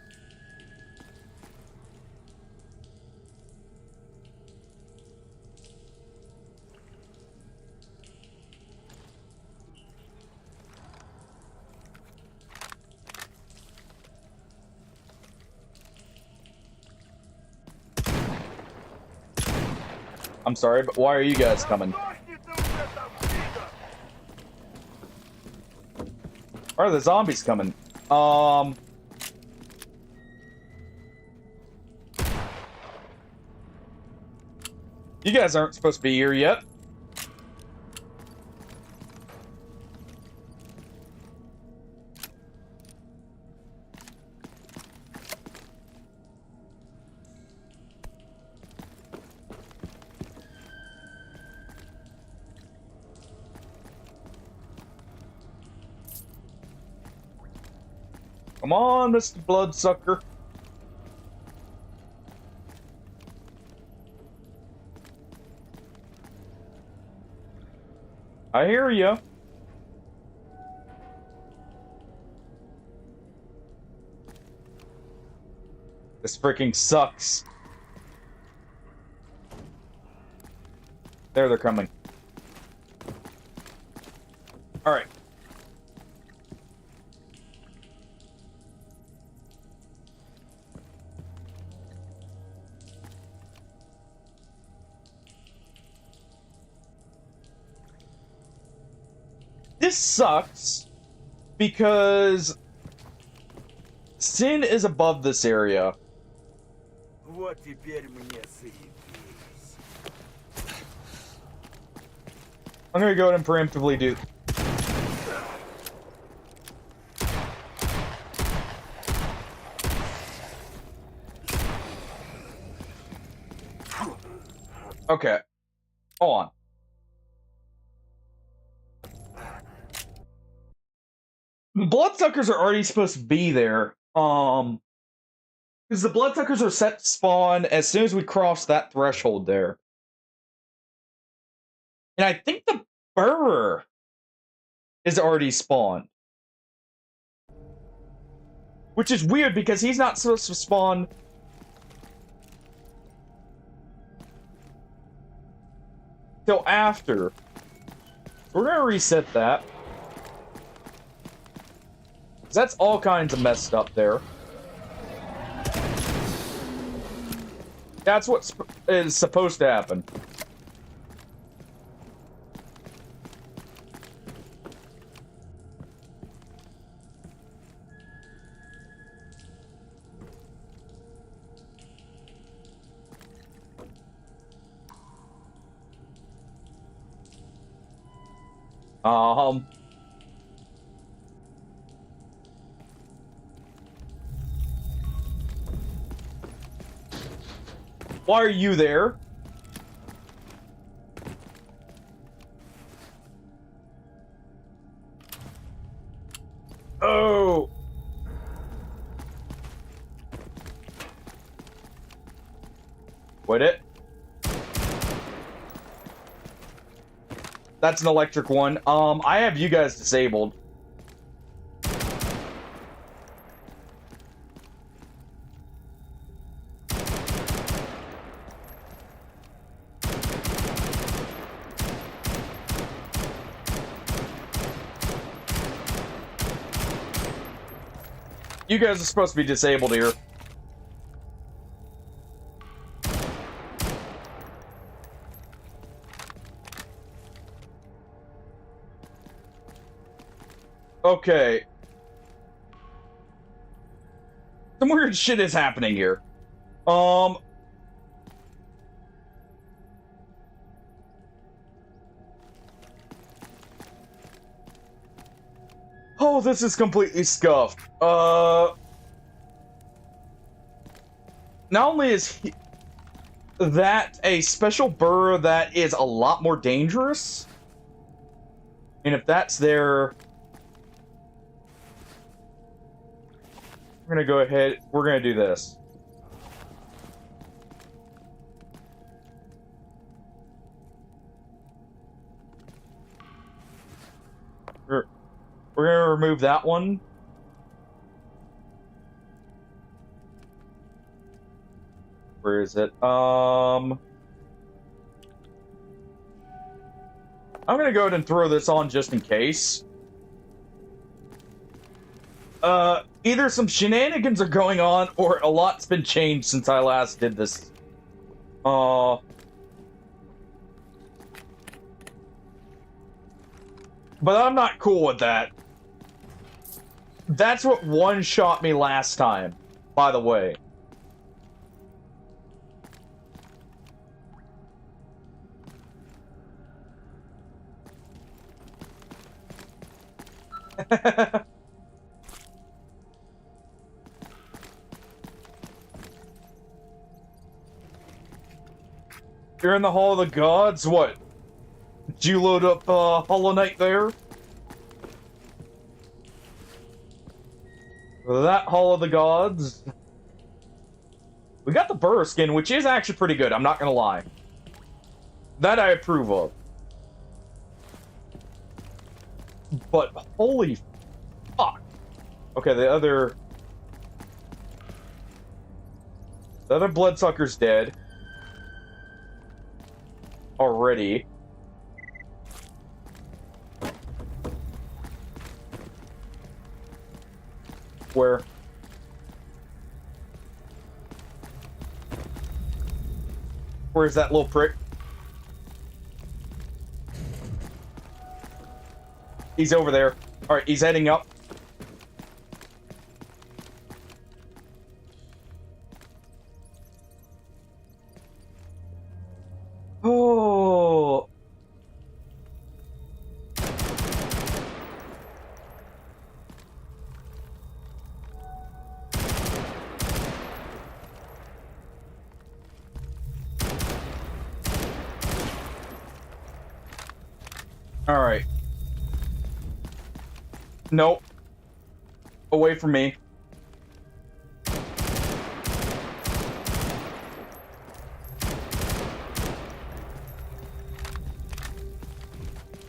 I'm sorry, but why are you guys coming? Why are the zombies coming? You guys aren't supposed to be here yet. Come on, Mr. Bloodsucker. I hear you. This freaking sucks. There, they're coming. All right. This sucks because Sin is above this area.
Вот теперь мне заебись.
I'm gonna go ahead and preemptively do. Okay. Hold on. Bloodsuckers are already supposed to be there. Because the bloodsuckers are set to spawn as soon as we cross that threshold there. And I think the Burr is already spawned. Which is weird because he's not supposed to spawn till after. We're gonna reset that. That's all kinds of messed up there. That's what is supposed to happen. Why are you there? Oh. Quit it. That's an electric one. I have you guys disabled. You guys are supposed to be disabled here. Okay. Some weird shit is happening here. Oh, this is completely scuffed. Not only is that a special burr that is a lot more dangerous, and if that's there, we're gonna go ahead, we're gonna do this. We're gonna remove that one. Where is it? I'm gonna go ahead and throw this on just in case. Either some shenanigans are going on, or a lot's been changed since I last did this. But I'm not cool with that. That's what one-shot me last time, by the way. You're in the Hall of the Gods? What? Did you load up Hollow Knight there? That Hall of the Gods. We got the Burr skin, which is actually pretty good, I'm not gonna lie. That I approve of. But holy fuck. Okay, the other Bloodsucker's dead. Already. Where? Where's that little prick? He's over there. Alright, he's heading up. Oh. Alright. Nope. Away from me.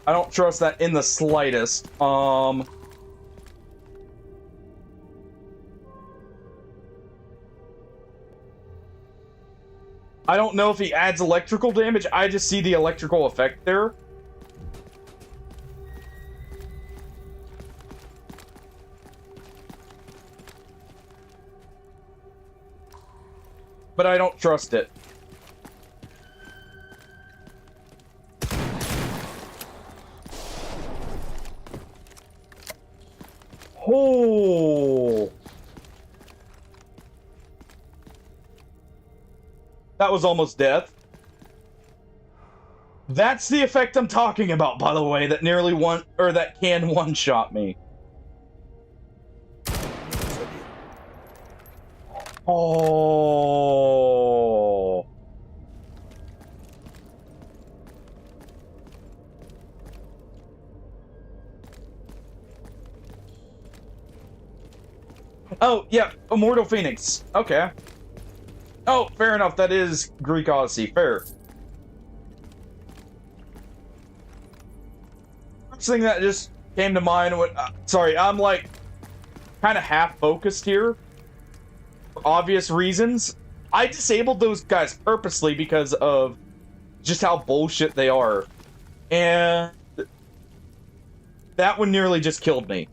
I don't trust that in the slightest. I don't know if he adds electrical damage. I just see the electrical effect there. But I don't trust it. Oh. That was almost death. That's the effect I'm talking about, by the way, that nearly that can one-shot me. Oh. Oh, yeah, Immortal Phoenix. Okay. Oh, fair enough. That is Greek Odyssey. Fair. First thing that just came to mind. Sorry, I'm like kind of half focused here for obvious reasons. I disabled those guys purposely because of just how bullshit they are, and that one nearly just killed me.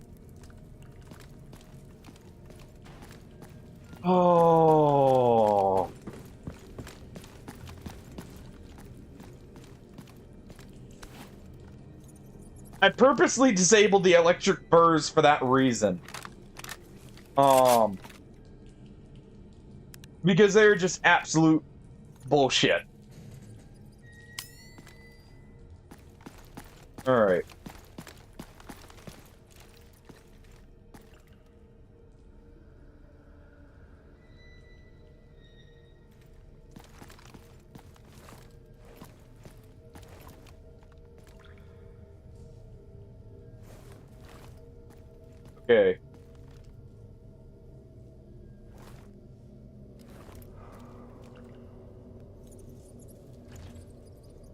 Oh. I purposely disabled the electric burrs for that reason. Because they're just absolute bullshit. Alright. Okay.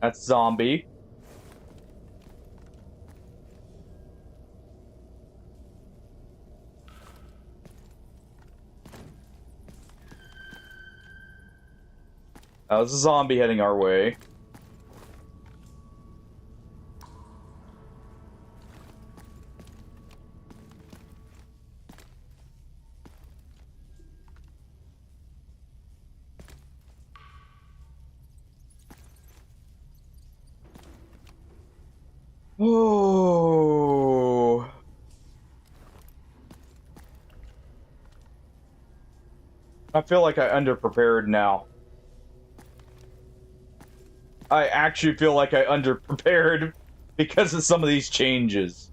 That's zombie. That was a zombie heading our way. Oh. I feel like I underprepared now. I actually feel like I underprepared because of some of these changes.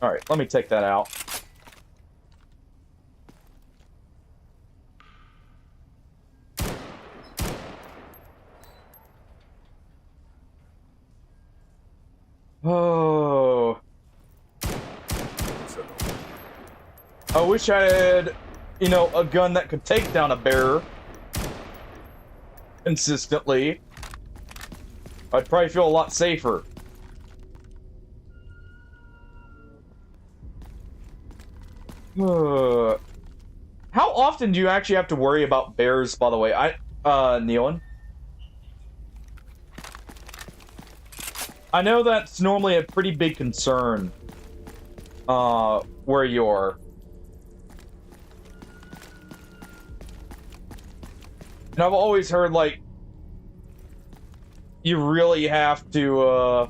Alright, let me take that out. Oh. I wish I had, you know, a gun that could take down a bear consistently. I'd probably feel a lot safer. How often do you actually have to worry about bears, by the way? Nealon? I know that's normally a pretty big concern, where you are. And I've always heard, like, you really have to,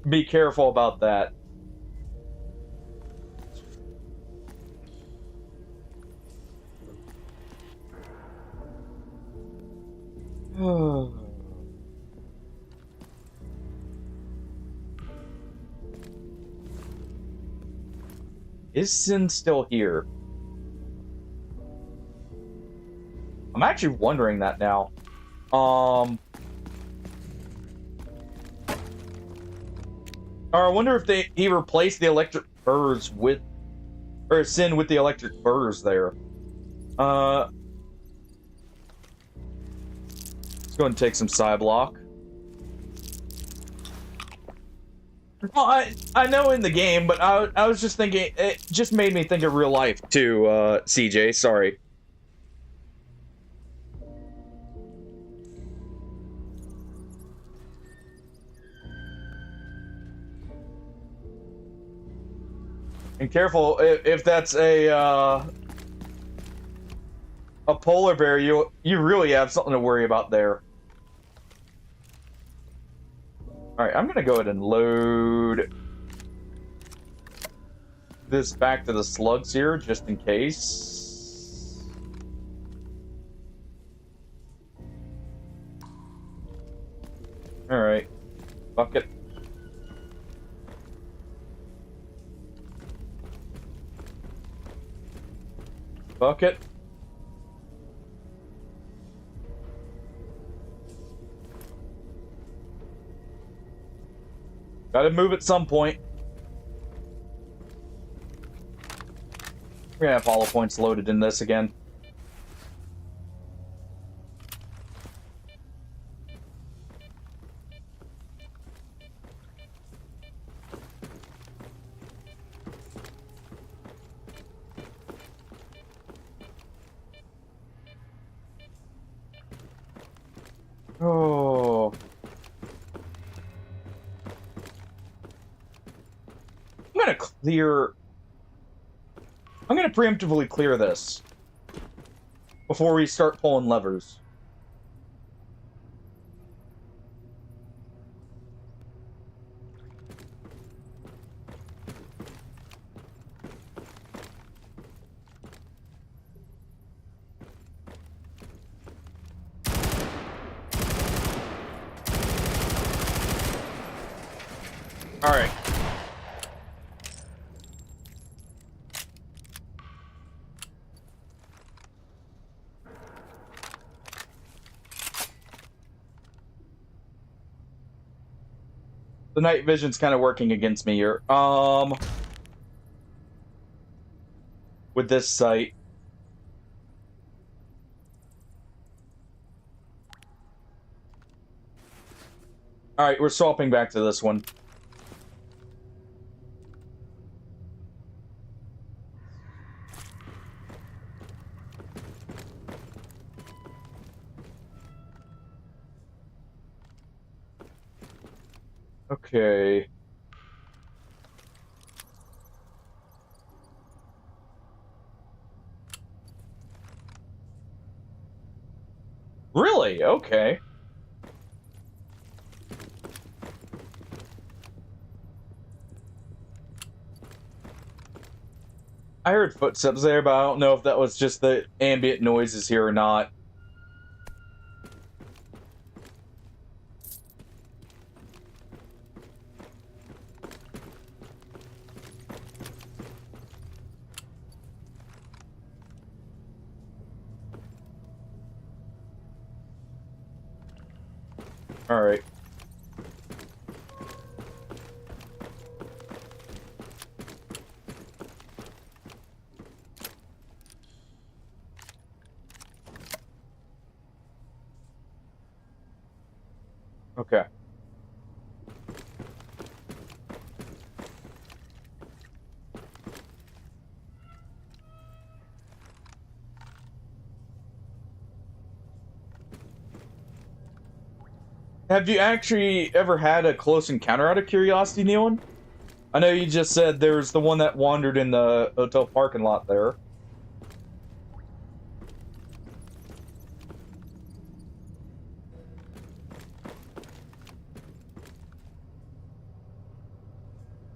be careful about that. Is Sin still here? I'm actually wondering that now. Or I wonder if he replaced the electric burrs with, or Sin with the electric burrs there. Go and take some side block. Well, I know in the game, but I was just thinking, it just made me think of real life too, CJ, sorry. And careful, if that's a polar bear, you really have something to worry about there. Alright, I'm gonna go ahead and load this back to the slugs here, just in case. Alright. Bucket. Bucket. Gotta move at some point. We're gonna have hollow points loaded in this again. Oh. I'm gonna preemptively clear this before we start pulling levers. All right. The night vision's kind of working against me here. With this sight. All right, we're swapping back to this one. Okay. Really? Okay. I heard footsteps there, but I don't know if that was just the ambient noises here or not. All right. Okay. Have you actually ever had a close encounter out of curiosity, Nealon? I know you just said there's the one that wandered in the hotel parking lot there.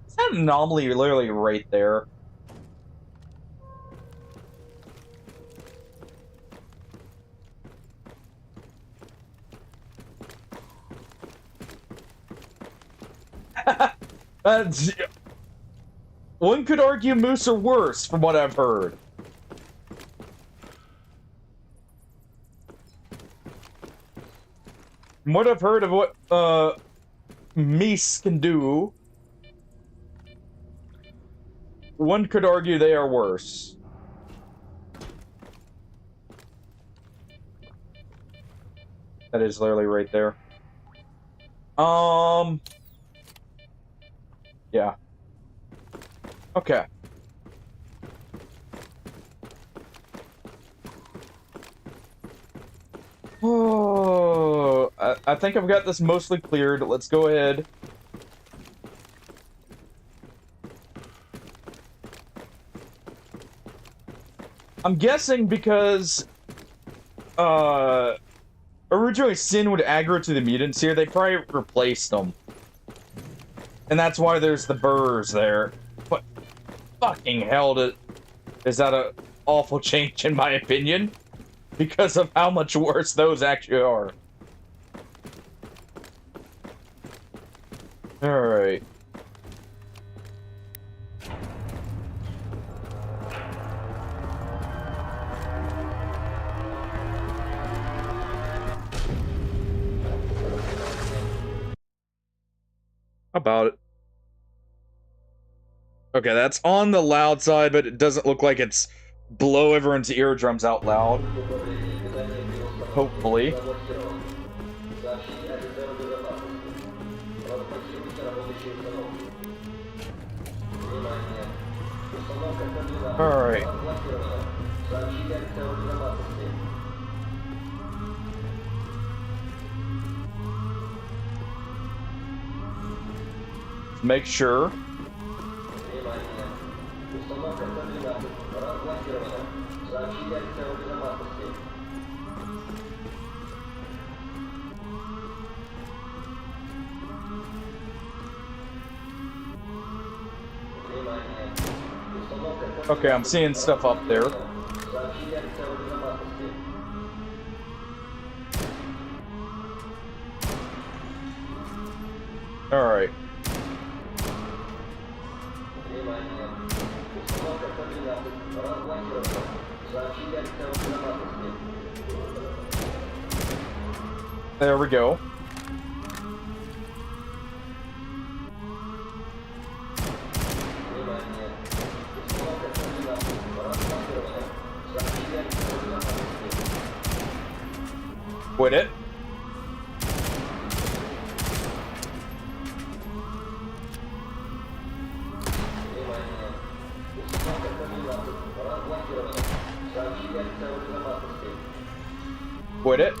Is that anomaly literally right there? One could argue moose are worse, from what I've heard. From what I've heard of what meese can do, one could argue they are worse. That is literally right there. Yeah. Okay. Oh, I think I've got this mostly cleared. Let's go ahead. I'm guessing because originally Sin would aggro to the mutants here, they probably replaced them. And that's why there's the burrs there. But fucking hell, is that a awful change in my opinion? Because of how much worse those actually are. Alright. About it. Okay, that's on the loud side, but it doesn't look like it's blow everyone's eardrums out loud. Hopefully. Alright. Make sure. Okay, I'm seeing stuff up there. Alright. There we go. Quit it. Quit it.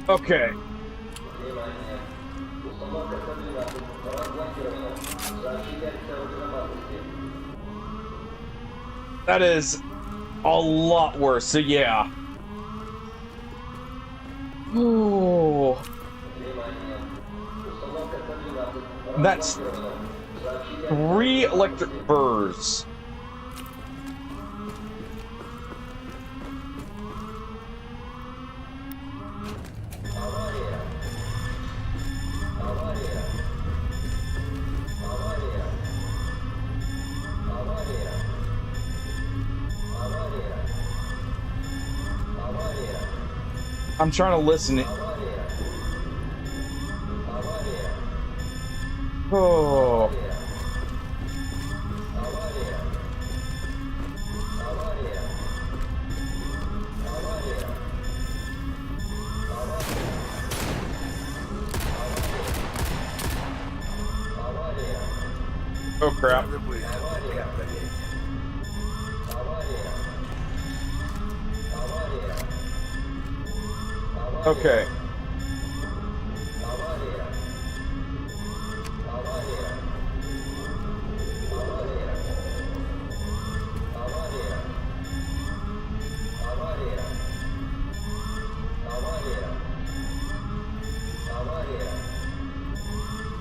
Okay. That is a lot worse, so yeah. Oh. That's 3 electric burrs. I'm trying to listen. Oh. Oh crap. Okay.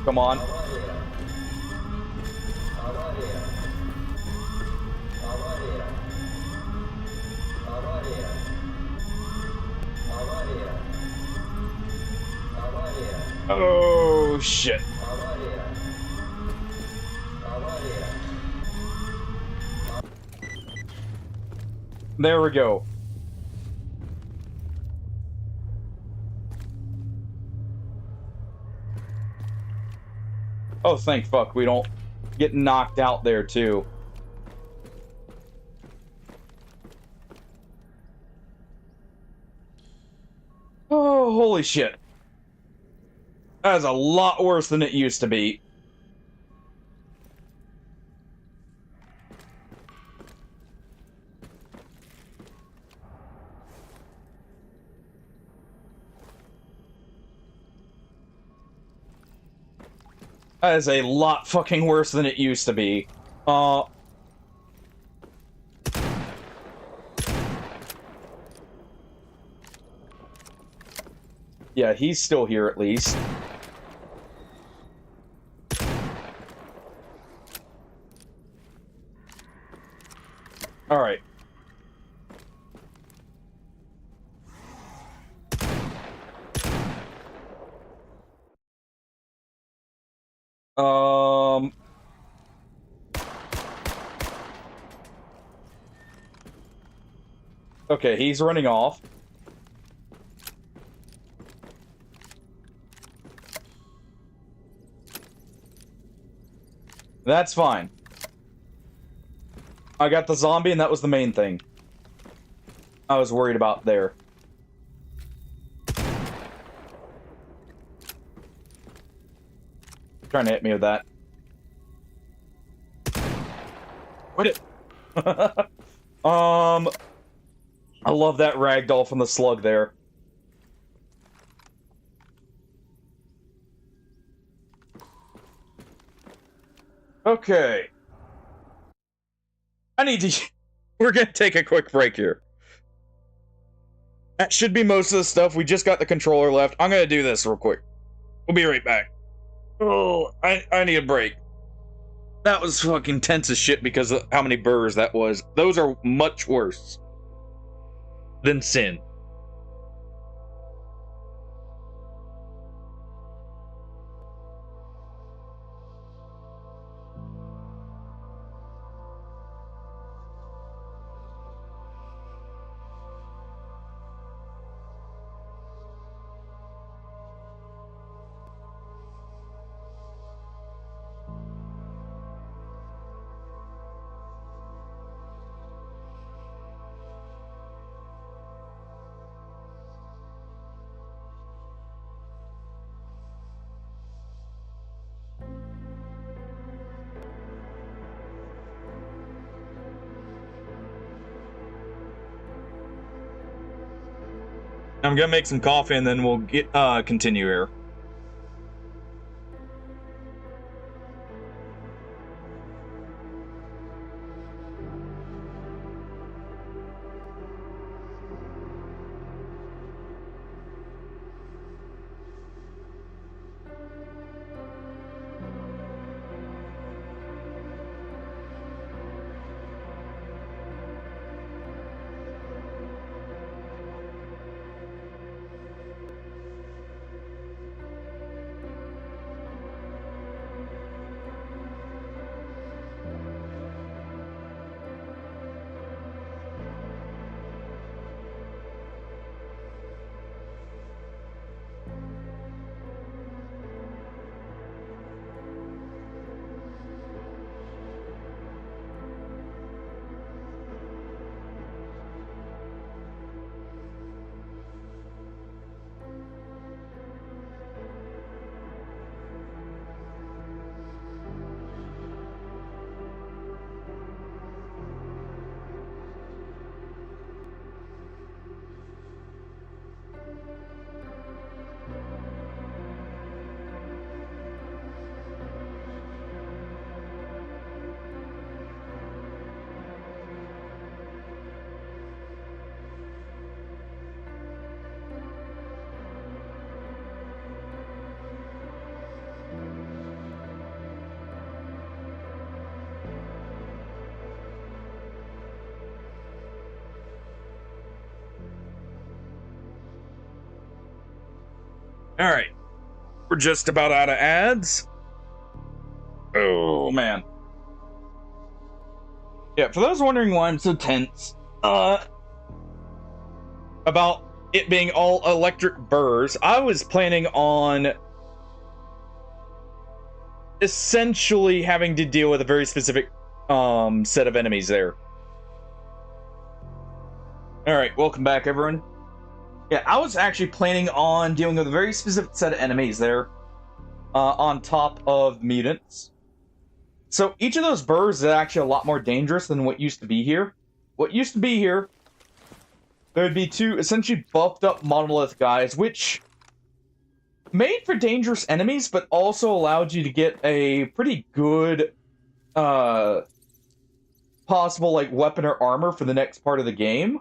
Come on. Oh, shit. There we go. Oh, thank fuck we don't get knocked out there, too. Holy shit. That is a lot worse than it used to be. That is a lot fucking worse than it used to be. Yeah, he's still here at least. Alright. Okay, he's running off. That's fine. I got the zombie, and that was the main thing I was worried about there. Trying to hit me with that. Quit it. I love that ragdoll from the slug there. Okay. I need to... We're gonna take a quick break here. That should be most of the stuff. We just got the controller left. I'm gonna do this real quick. We'll be right back. Oh, I need a break. That was fucking tense as shit because of how many burrs that was. Those are much worse than Sin. I'm gonna make some coffee and then we'll get continue here. Alright. We're just about out of ads. Oh, man. Yeah, for those wondering why I'm so tense, about it being all electric burrs, I was planning on essentially having to deal with a very specific set of enemies there. Alright, welcome back, everyone. Yeah, I was actually planning on dealing with a very specific set of enemies there, on top of mutants. So each of those birds is actually a lot more dangerous than what used to be here. What used to be here, there would be two essentially buffed up monolith guys, which made for dangerous enemies, but also allowed you to get a pretty good, possible, like, weapon or armor for the next part of the game.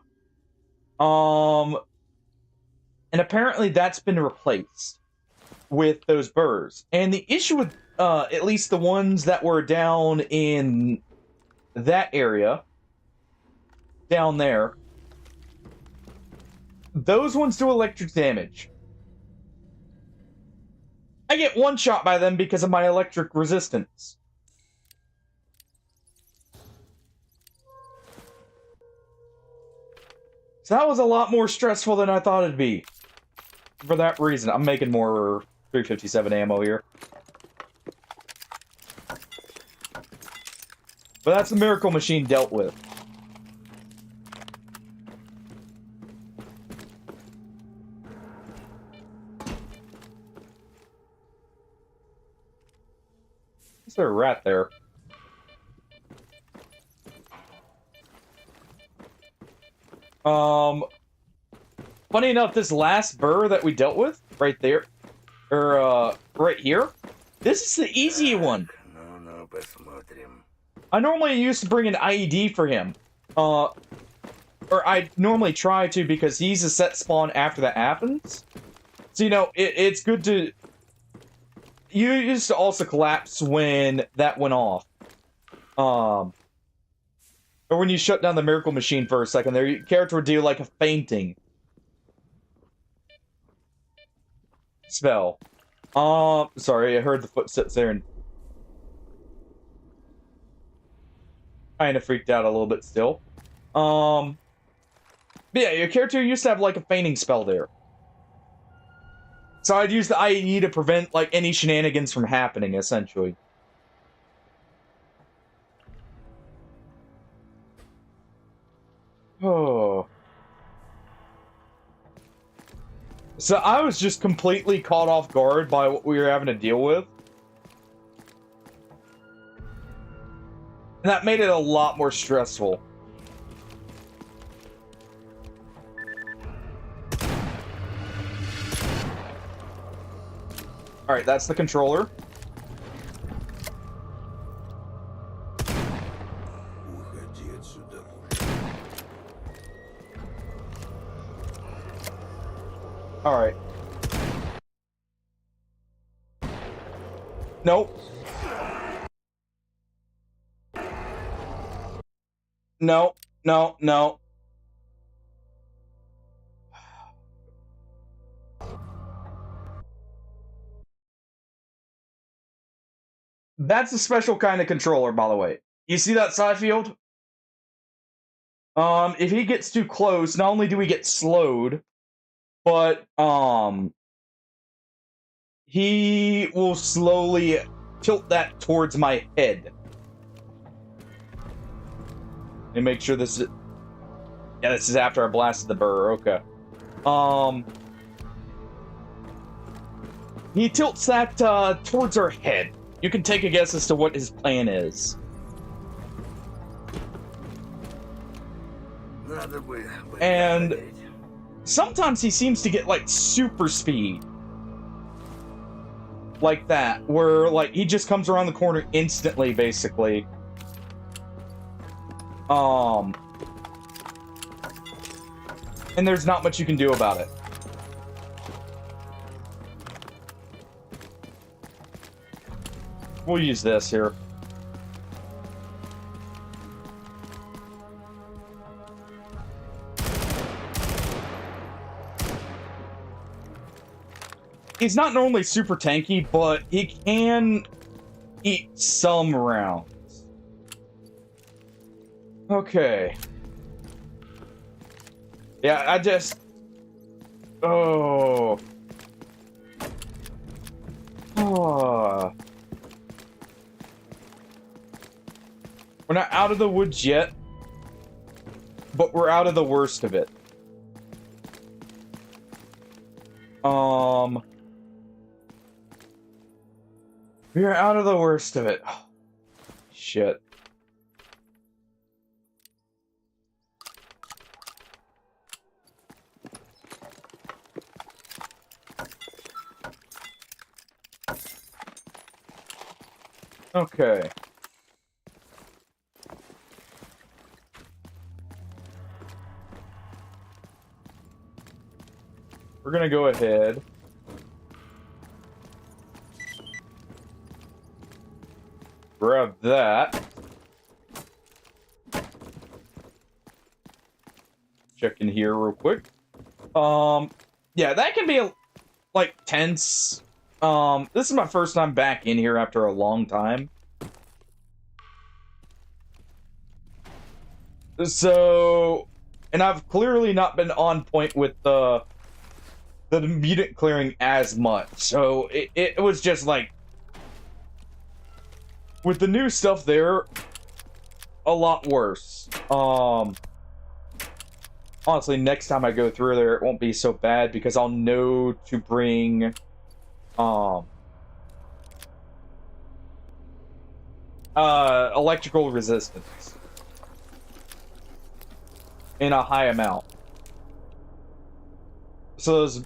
And apparently that's been replaced with those burrs. And the issue with, at least the ones that were down in that area, down there, those ones do electric damage. I get one shot by them because of my electric resistance. So that was a lot more stressful than I thought it'd be. For that reason, I'm making more 357 ammo here. But that's the miracle machine dealt with. Is there a rat there? Funny enough, this last burr that we dealt with, right there, or, right here, this is the easy one.
Ну-ну, посмотрим.
I normally used to bring an IED for him. Or I normally try to because he's a set spawn after that happens. So, you know, it's good to... You used to also collapse when that went off. Or when you shut down the miracle machine for a second there, your character would do like a fainting spell. Sorry, I heard the footsteps there and kind of freaked out a little bit still. But yeah, your character used to have like a fainting spell there. So I'd use the IE to prevent like any shenanigans from happening, essentially. Oh. So I was just completely caught off guard by what we were having to deal with. And that made it a lot more stressful. Alright, that's the controller.
Уходи отсюда.
Alright. Nope. No, no, no. That's a special kind of controller, by the way. You see that side field? If he gets too close, not only do we get slowed, but, he will slowly tilt that towards my head. And make sure this is... Yeah, this is after I blasted the burr, okay. He tilts that, towards our head. You can take a guess as to what his plan is. And sometimes he seems to get, like, super speed. Like that, where, like, he just comes around the corner instantly, basically. And there's not much you can do about it. We'll use this here. He's not normally super tanky, but he can eat some rounds. Okay. Yeah, I just... Oh. Oh. We're not out of the woods yet, but we're out of the worst of it. We're out of the worst of it. Oh, shit. Okay. We're gonna go ahead. Grab that. Check in here real quick. Yeah, that can be like tense. This is my first time back in here after a long time. So, and I've clearly not been on point with the mutant clearing as much. So it was just like with the new stuff there, a lot worse. Honestly, next time I go through there, it won't be so bad because I'll know to bring electrical resistance in a high amount. So those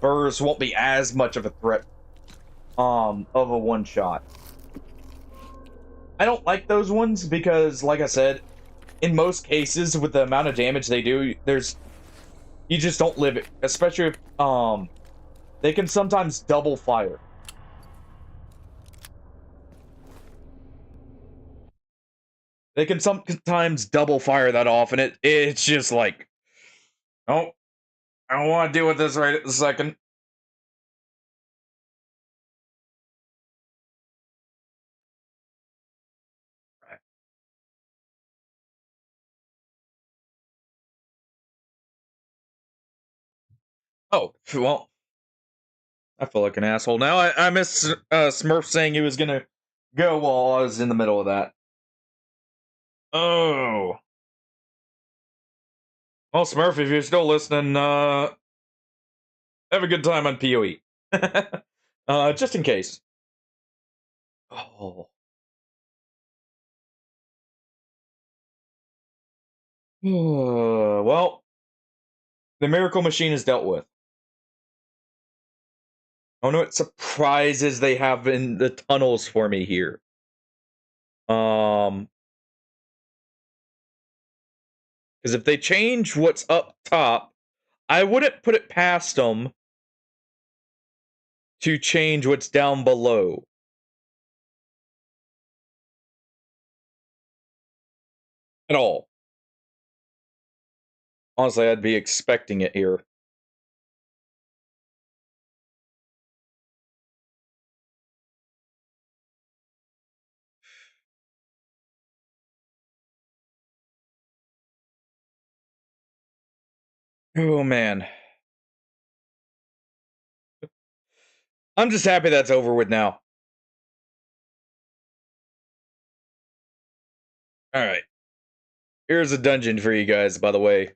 burrs won't be as much of a threat of a one shot. I don't like those ones because, like I said, in most cases with the amount of damage they do, you just don't live it. Especially if they can sometimes double fire. They can sometimes double fire that off, and it's just like, oh, I don't want to deal with this right at the second. Oh, well, I feel like an asshole now. I missed Smurf saying he was gonna go while I was in the middle of that. Oh. Well, Smurf, if you're still listening, have a good time on PoE. Just in case. Oh. Well, the miracle machine is dealt with. I wonder what surprises they have in the tunnels for me here. Because if they change what's up top, I wouldn't put it past them to change what's down below. At all. Honestly, I'd be expecting it here. Oh, man. I'm just happy that's over with now. Alright. Here's a dungeon for you guys, by the way.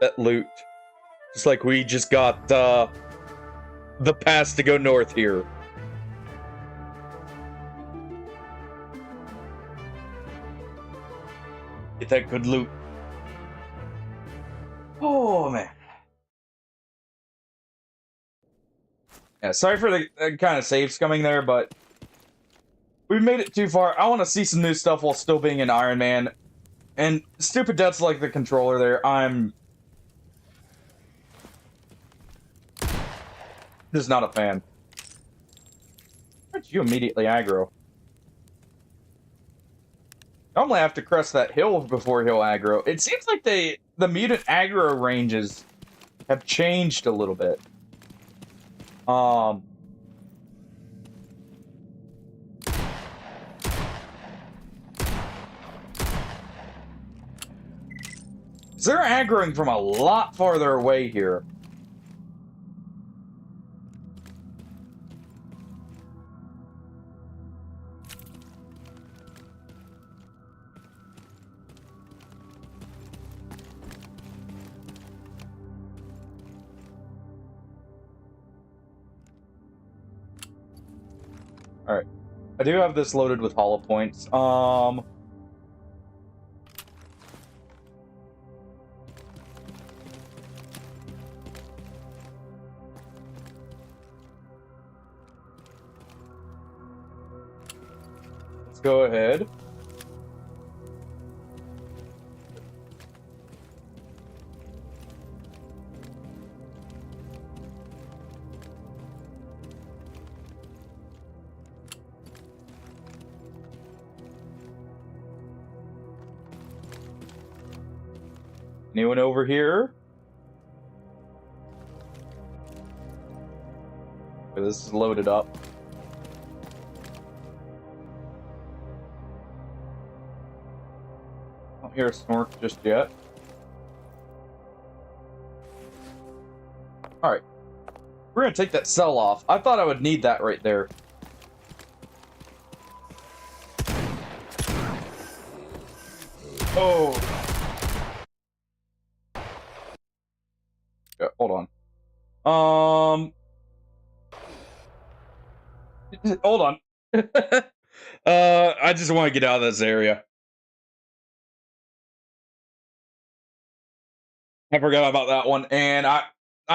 That loot. Just like we just got, the pass to go north here. Get that good loot. Oh, man. Yeah, sorry for the kind of saves coming there, but we made it too far. I want to see some new stuff while still being an Iron Man. And stupid deaths like the controller there, I'm just not a fan. Why'd you immediately aggro? Normally I have to crest that hill before he'll aggro. It seems like the mutant aggro ranges have changed a little bit. They're aggroing from a lot farther away here. Alright. I do have this loaded with hollow points. Let's go ahead. Anyone over here? Okay, this is loaded up. I don't hear a snork just yet. Alright. We're gonna take that cell off. I thought I would need that right there. Oh. Yeah, hold on. Hold on. I just want to get out of this area. I forgot about that one, and I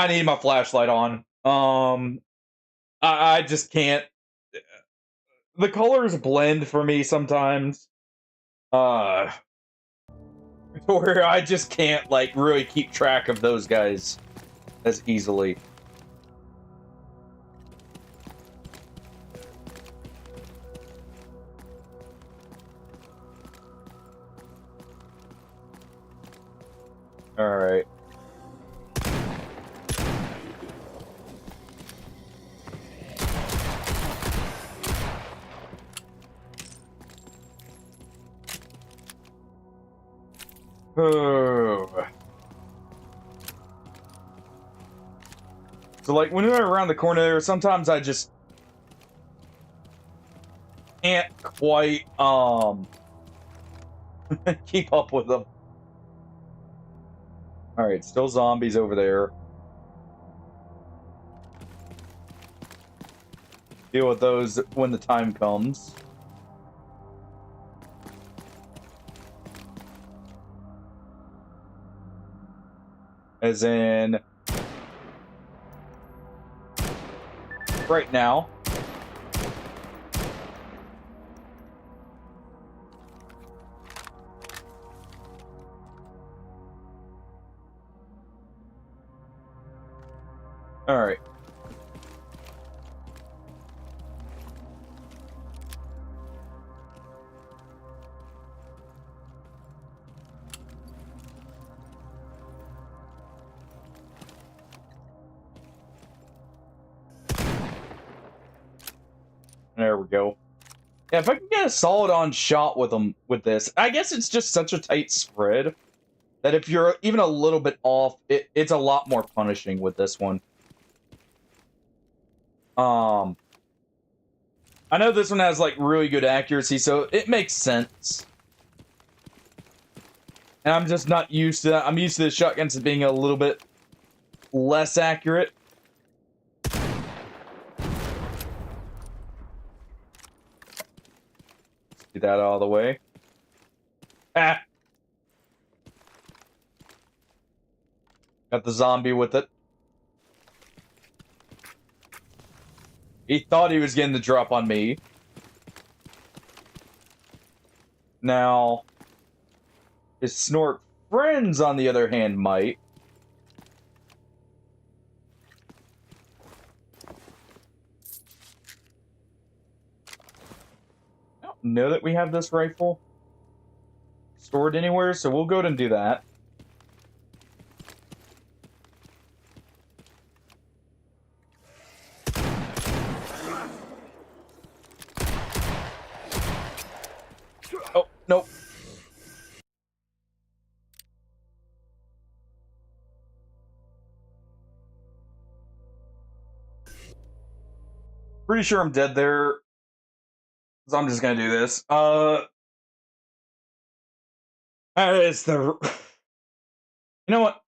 need my flashlight on. I just can't. The colors blend for me sometimes. Where I just can't like really keep track of those guys as easily. All right. Oh. So like when we're around the corner there, sometimes I just can't quite keep up with them. All right, still zombies over there. Deal with those when the time comes. As in right now. All right. There we go. Yeah, if I can get a solid on shot with them with this, I guess it's just such a tight spread that if you're even a little bit off, it's a lot more punishing with this one. I know this one has like really good accuracy, so it makes sense. And I'm just not used to that. I'm used to the shotguns being a little bit less accurate. Get that out of the way. Ah! Got the zombie with it. He thought he was getting the drop on me. Now, his snort friends, on the other hand, might. I don't know that we have this rifle stored anywhere, so we'll go ahead and do that. Oh, nope. Pretty sure I'm dead there. So I'm just gonna do this. It's the... You know what?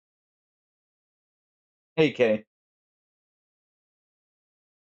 Hey, Kay.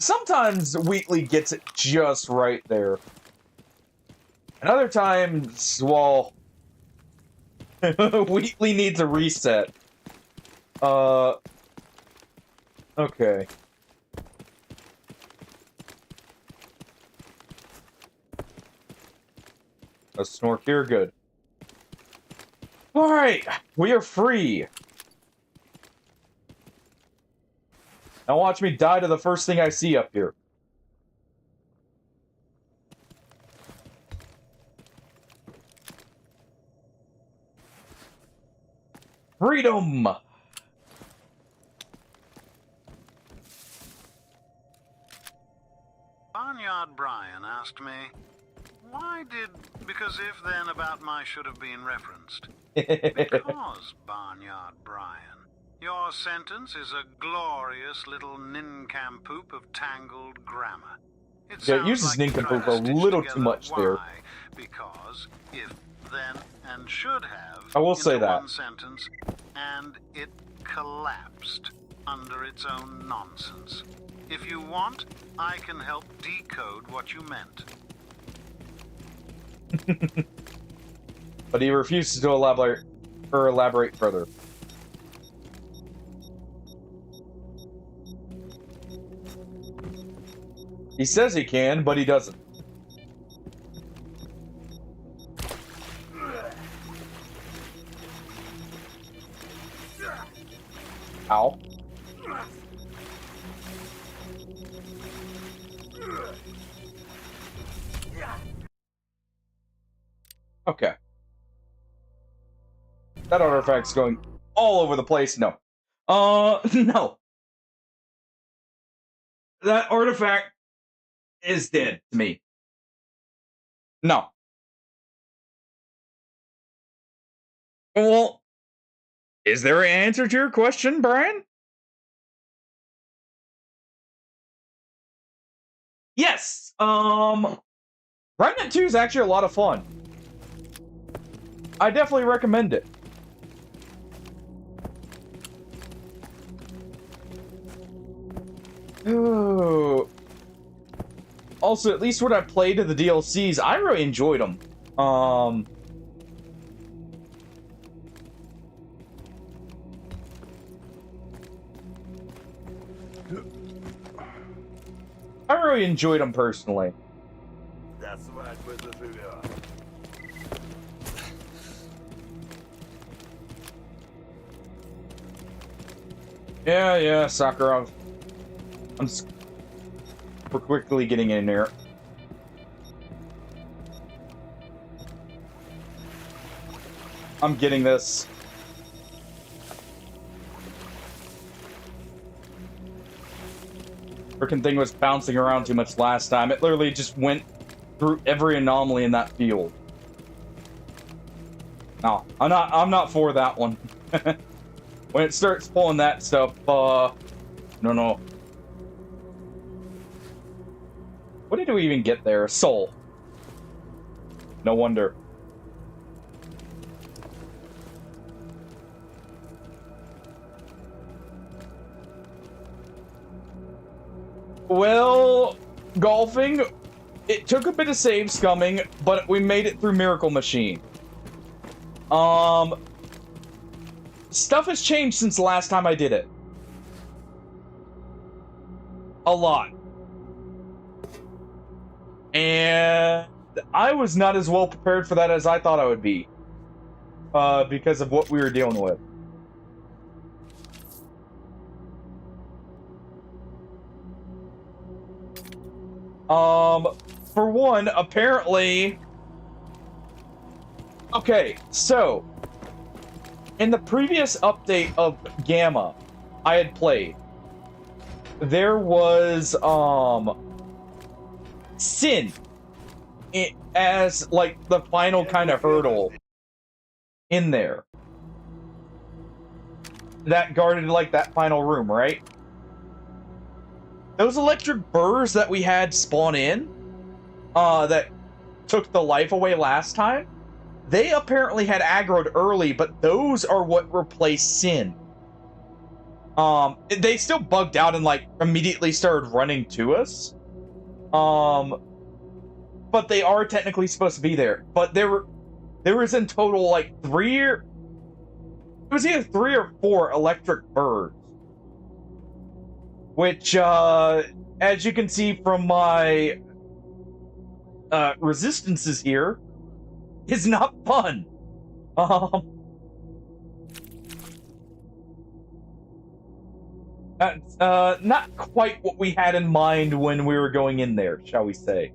sometimes Wheatley gets it just right there. And other times, well, Wheatley needs a reset. Okay. A snork here, good. Alright, we are free. Now watch me die to the first thing I see up here. Freedom!
Barnyard Brian asked me, why did because if then about my should have been referenced? Because, Barnyard Brian, your sentence is a glorious little nincompoop of tangled grammar. It
Yeah, it uses
like
nincompoop a little too much there.
Because if then and should have
I will say that.
one sentence, and it collapsed under its own nonsense. If you want, I can help decode what you meant.
But he refuses to elaborate further. He says he can, but he doesn't. Ow. Okay. That artifact's going all over the place. No. No. That artifact is dead to me. No. Well, is there an answer to your question, Brian? Yes. Remnant 2 is actually a lot of fun. I definitely recommend it. Ooh. Also, at least when I played the DLCs, I really enjoyed them. I really enjoyed them personally. Yeah, Sakura. I'm just quickly getting in there. I'm getting this. Frickin' thing was bouncing around too much last time. It literally just went through every anomaly in that field. No, I'm not for that one. When it starts pulling that stuff, no. What did we even get there? Soul. No wonder. Well, golfing, it took a bit of save scumming, but we made it through Miracle Machine. Stuff has changed since the last time I did it. A lot. And I was not as well prepared for that as I thought I would be. Because of what we were dealing with. For one, apparently... Okay, so... in the previous update of Gamma I had played, there was, Sin as, like, the final kind of hurdle in there. That guarded, like, that final room, right? Those electric burrs that we had spawn in, that took the life away last time, they apparently had aggroed early, but those are what replaced Sin. They still bugged out and like immediately started running to us. But they are technically supposed to be there. But there was in total like it was either 3 or 4 electric birds. Which, as you can see from my resistances here, is not fun. Not quite what we had in mind when we were going in there, shall we say.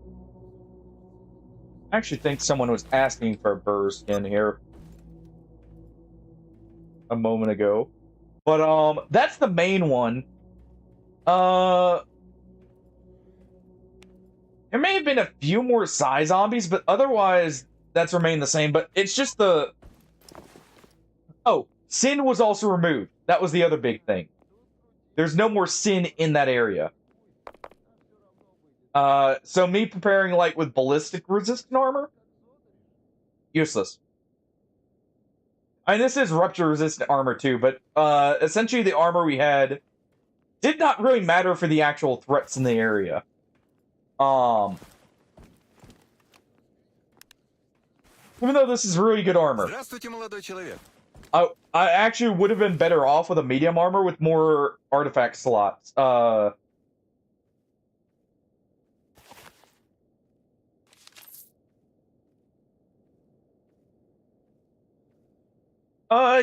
I actually think someone was asking for a burr skin here a moment ago. But, that's the main one. There may have been a few more Psy zombies, but otherwise, that's remained the same. But it's just the... Oh, Sin was also removed. That was the other big thing. There's no more Sin in that area. So me preparing, like, with ballistic resistant armor? Useless. I mean, this is rupture resistant armor too, but, essentially the armor we had did not really matter for the actual threats in the area. Even though this is really good armor.
Здравствуйте, молодой человек.
I actually would have been better off with a medium armor with more artifact slots.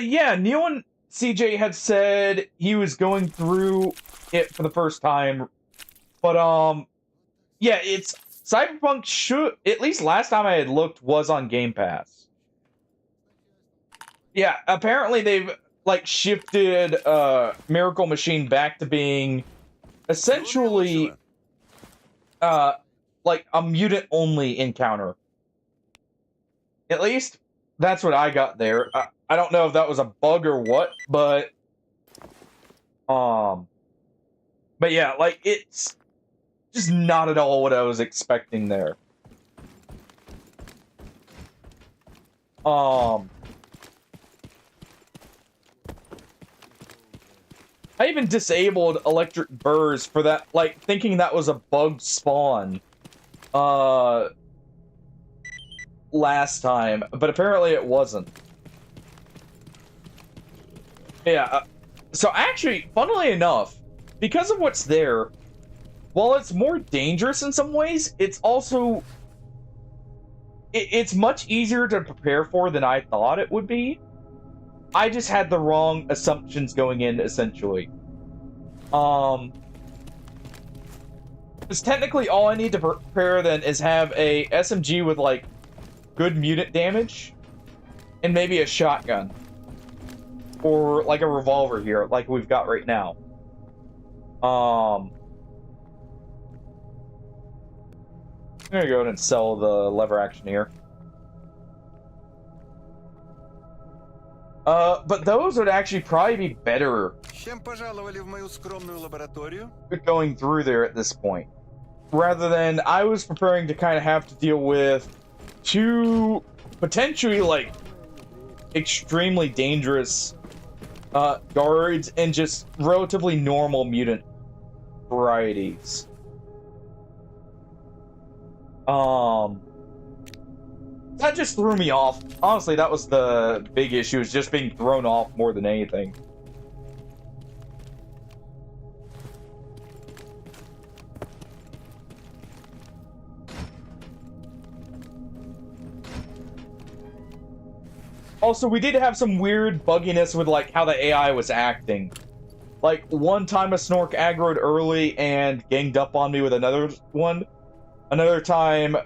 Yeah, Neil and CJ had said he was going through it for the first time. But, yeah, it's... Cyberpunk should... At least last time I had looked was on Game Pass. Yeah, apparently they've, like, shifted, Miracle Machine back to being essentially, like, a mutant-only encounter. At least, that's what I got there. I don't know if that was a bug or what, but... But yeah, like, it's just not at all what I was expecting there. I even disabled electric burrs for that, like, thinking that was a bug spawn, last time, but apparently it wasn't. Yeah, so actually, funnily enough, because of what's there, while it's more dangerous in some ways, it's also... It's much easier to prepare for than I thought it would be. I just had the wrong assumptions going in, essentially. Because technically all I need to prepare then is have a SMG with, like, good mutant damage, and maybe a shotgun. Or, like, a revolver here, like we've got right now. I'm gonna go ahead and sell the lever action here. But those would actually probably be better
Чем пожаловали в мою скромную лабораторию?
going through there at this point. Rather than I was preparing to kind of have to deal with 2 potentially, like, extremely dangerous guards and just relatively normal mutant varieties. That just threw me off. Honestly, that was the big issue, is just being thrown off more than anything. Also, we did have some weird bugginess with, like, how the AI was acting. Like, one time a Snork aggroed early and ganged up on me with another one. Another time,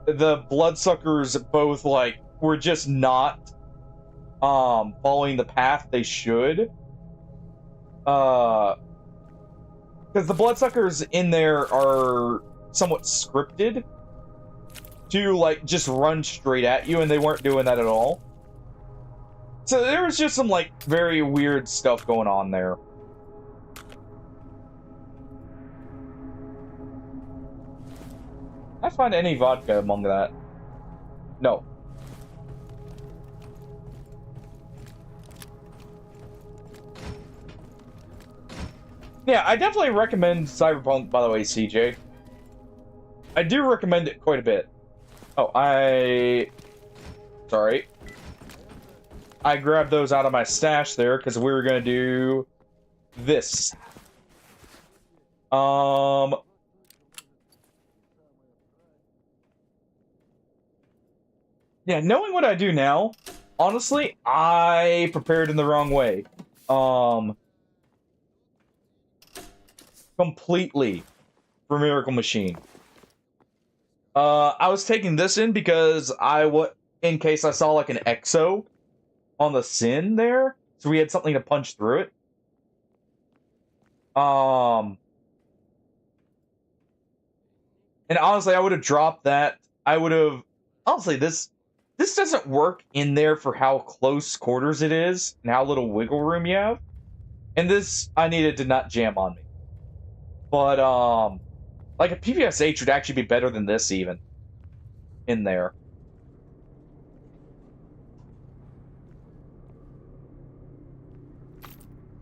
the bloodsuckers both, like, were just not following the path they should. Because the bloodsuckers in there are somewhat scripted to, like, just run straight at you, and they weren't doing that at all. So there was just some, like, very weird stuff going on there. I find any vodka among that. No. Yeah, I definitely recommend Cyberpunk, by the way, CJ. I do recommend it quite a bit. Oh, sorry. I grabbed those out of my stash there because we were going to do this. Yeah, knowing what I do now, honestly, I prepared in the wrong way. Completely for Miracle Machine. I was taking this in because in case I saw like an exo on the Sin there, so we had something to punch through it. And honestly, I would have dropped that. Honestly, this doesn't work in there for how close quarters it is and how little wiggle room you have. And this, I needed to not jam on me. But, like a PPSH would actually be better than this even in there.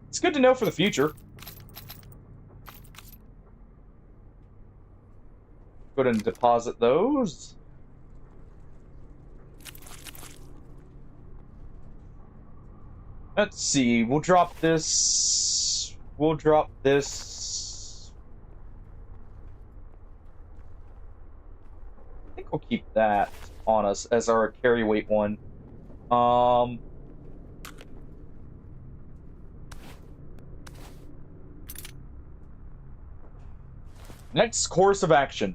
It's good to know for the future. Go ahead and deposit those. Let's see, we'll drop this. We'll drop this. I think we'll keep that on us as our carry weight one. Next course of action.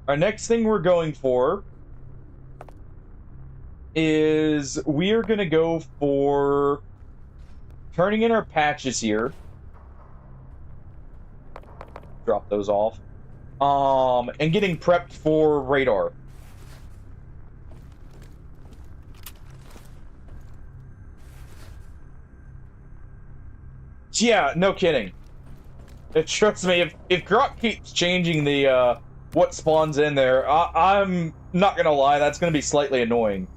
Our next thing we're going for is we are going to go for turning in our patches here. Drop those off. And getting prepped for radar. Yeah, no kidding. Trust me, if Grok keeps changing the what spawns in there, I'm not gonna lie, that's gonna be slightly annoying.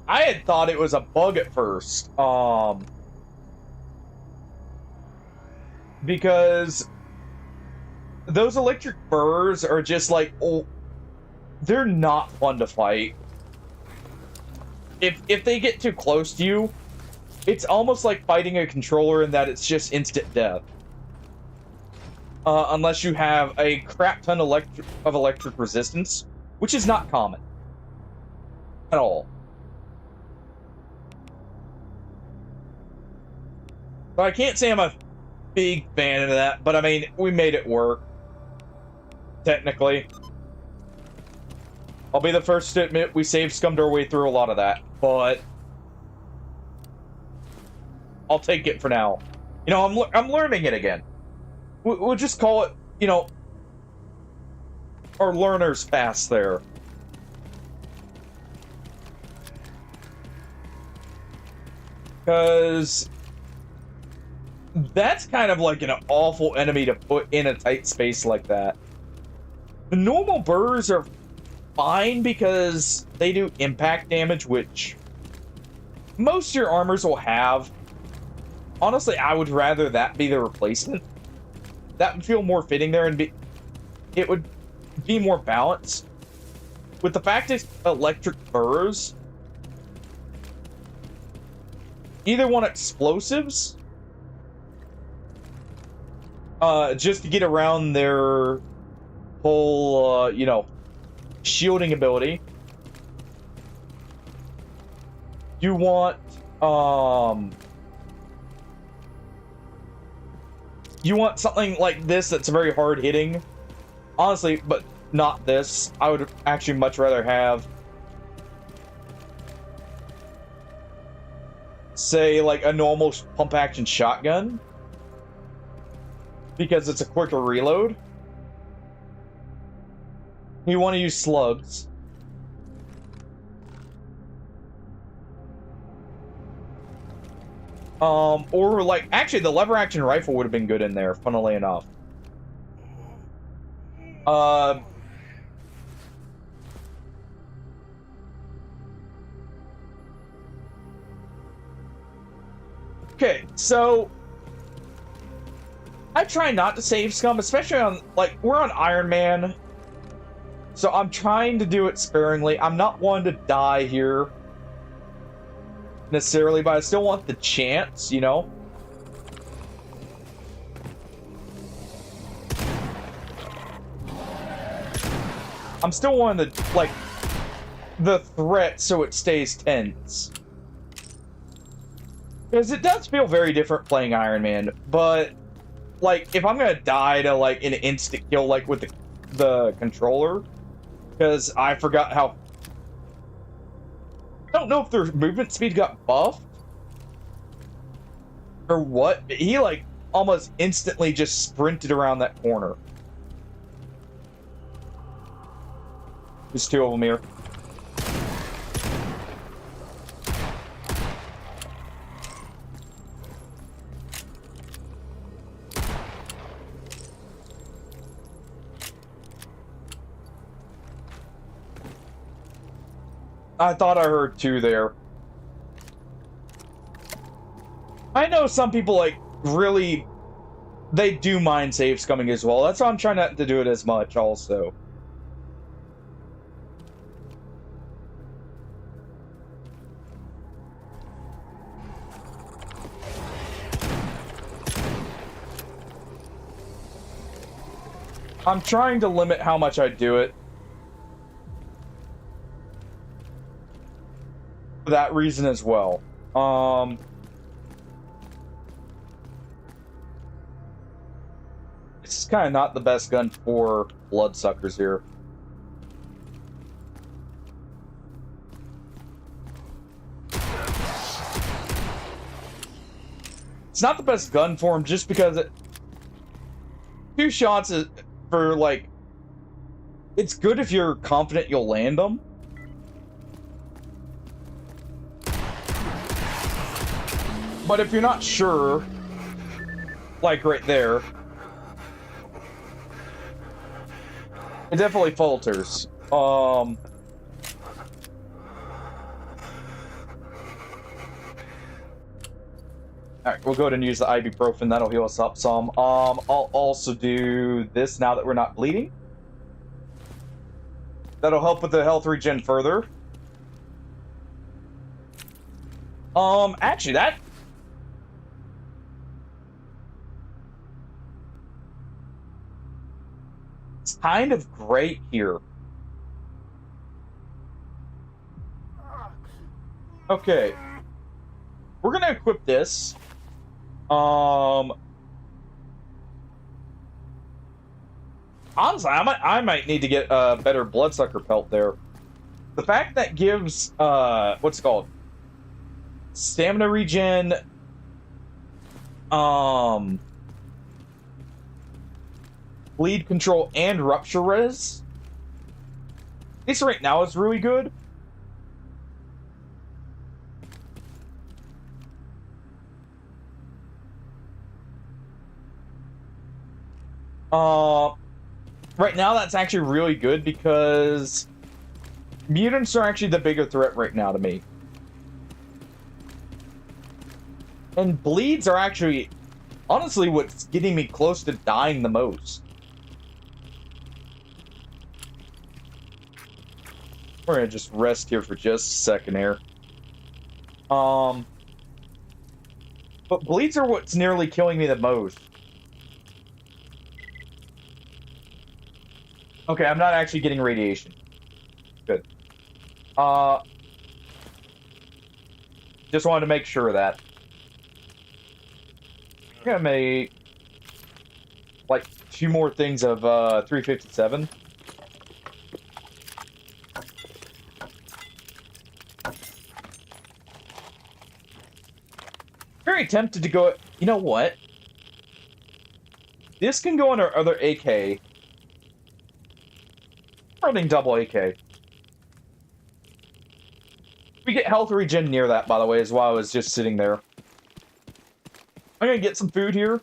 I had thought it was a bug at first, because those electric burrs are just like, oh, they're not fun to fight. If they get too close to you, it's almost like fighting a controller in that it's just instant death. Unless you have a crap ton of electric resistance, which is not common. At all. So I can't say I'm a big fan of that, but I mean, we made it work. Technically. I'll be the first to admit we scummed our way through a lot of that, but I'll take it for now. You know, I'm learning it again. We'll just call it, you know, our learner's pass there. Because that's kind of like an awful enemy to put in a tight space like that. The normal burrs are fine because they do impact damage, which most of your armors will have. Honestly, I would rather that be the replacement. That would feel more fitting there, and it would be more balanced. With the fact it's electric burrs, either want explosives, just to get around their whole, you know, shielding ability. You want, you want something like this that's very hard hitting. Honestly, but not this. I would actually much rather have, say, like a normal pump action shotgun, because it's a quicker reload. You want to use slugs. Or like, actually the lever action rifle would have been good in there, funnily enough. Okay, so I try not to save scum, especially on, like, we're on Iron Man, so I'm trying to do it sparingly. I'm not one to die here necessarily, but I still want the chance, you know? I'm still wanting to, like, the threat so it stays tense. Because it does feel very different playing Iron Man, but, like, if I'm gonna die to, like, an instant kill, like, with the controller, because I forgot how... I don't know if their movement speed got buffed, or what, but he, like, almost instantly just sprinted around that corner. There's two of them here. I thought I heard two there. I know some people, like, really... They do mind save scumming as well. That's why I'm trying not to do it as much, also. I'm trying to limit how much I do it. For that reason as well. This is kind of not the best gun for bloodsuckers here. It's not the best gun for him just because two shots is for, like, it's good if you're confident you'll land them. But if you're not sure, like right there, it definitely falters. Alright, we'll go ahead and use the ibuprofen. That'll heal us up some. I'll also do this now that we're not bleeding. That'll help with the health regen further. Actually, that... It's kind of great here. Okay. We're gonna equip this. Honestly, I might need to get a better bloodsucker pelt there. The fact that gives, what's it called? Stamina regen, bleed control, and rupture res. At least right now it's really good. Right now that's actually really good because mutants are actually the bigger threat right now to me. And bleeds are actually, honestly, what's getting me close to dying the most. We're gonna just rest here for just a second here. But bleeds are what's nearly killing me the most. Okay, I'm not actually getting radiation. Good. Just wanted to make sure of that. I'm gonna make like 2 more things of 357. Very tempted to go. You know what? This can go on our other AK. Running double AK. We get health regen near that, by the way, as while I was just sitting there. I'm gonna get some food here.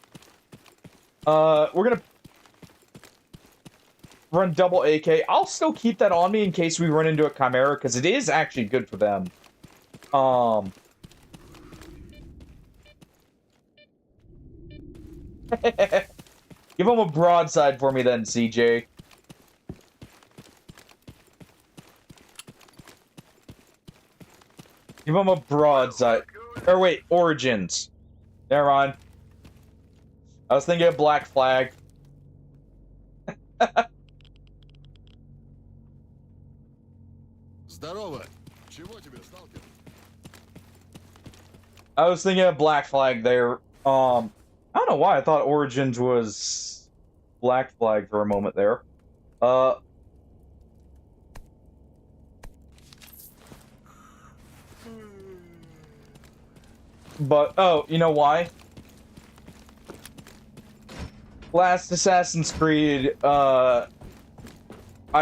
We're gonna run double AK. I'll still keep that on me in case we run into a Chimera, because it is actually good for them. Give him a broadside for me then, CJ. Give him a broadside. Or wait, Origins. Never mind. I was thinking of Black Flag.
Здорово. Чего тебе, сталкер?
I was thinking of Black Flag there. I don't know why I thought Origins was Black Flag for a moment there. But, oh, you know why? Last Assassin's Creed, I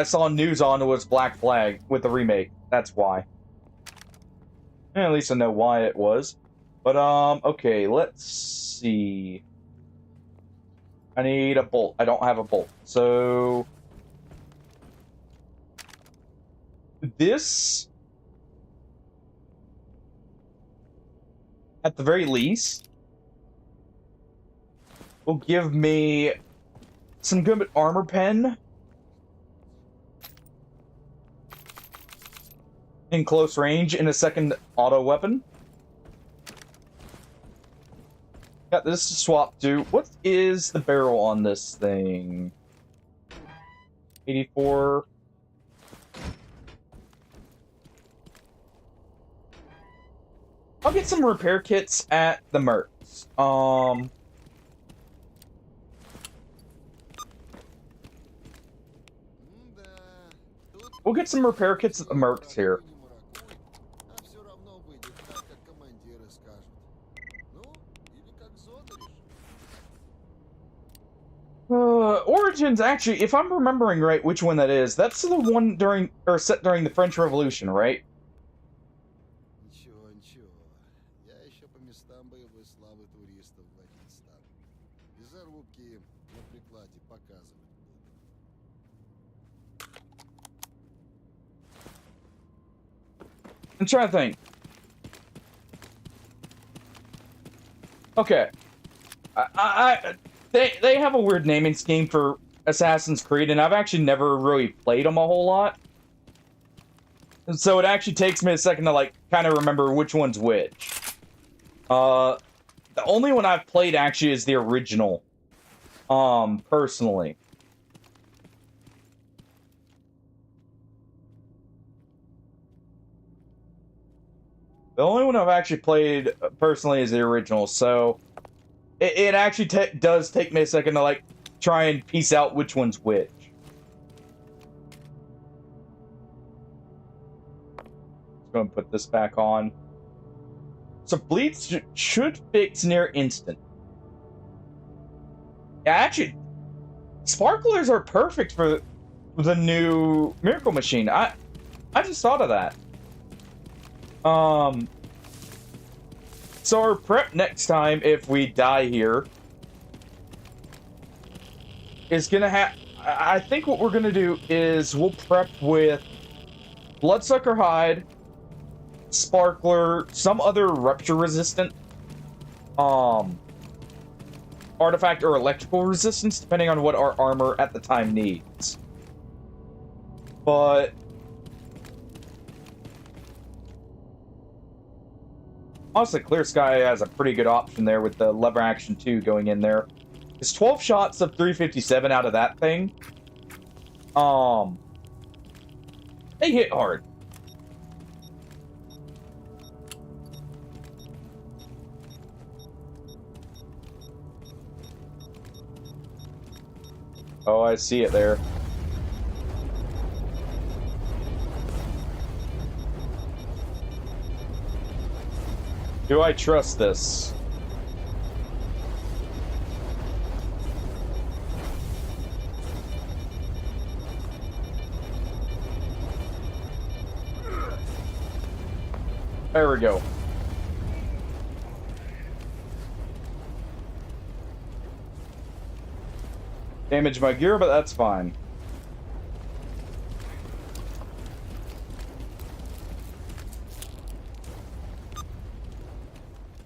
saw news on it was Black Flag with the remake. That's why. And at least I know why it was. But, okay, let's see. I need a bolt. I don't have a bolt. So... this... at the very least, will give me some good armor pen in close range and a second auto weapon. Got this to swap to. What is the barrel on this thing? 84. I'll get some repair kits at the Mercs. We'll get some repair kits at the Mercs here. Origins, actually, if I'm remembering right which one that is, that's the one during, or set during the French Revolution, right?
Ничего, ничего. Я еще по местам боевой славы туристов водить стану. И зарубки на прикладе показывать буду.
I'm trying to think. Okay. They have a weird naming scheme for Assassin's Creed, and I've actually never really played them a whole lot. And so it actually takes me a second to, like, kind of remember which one's which. The only one I've played, actually, is the original. Personally. The only one I've actually played, personally, is the original, so... It actually does take me a second to, like, try and piece out which one's which. Just gonna put this back on. So bleeds should fix near instant. Yeah, actually, sparklers are perfect for the new Miracle Machine. I just thought of that. So our prep next time, if we die here, is gonna have... I think what we're gonna do is we'll prep with Bloodsucker Hide, Sparkler, some other rupture-resistant artifact or electrical resistance, depending on what our armor at the time needs. But... honestly, Clear Sky has a pretty good option there with the lever action 2 going in there. It's 12 shots of 357 out of that thing. They hit hard. Oh, I see it there. Do I trust this? There we go. Damage my gear, but that's fine.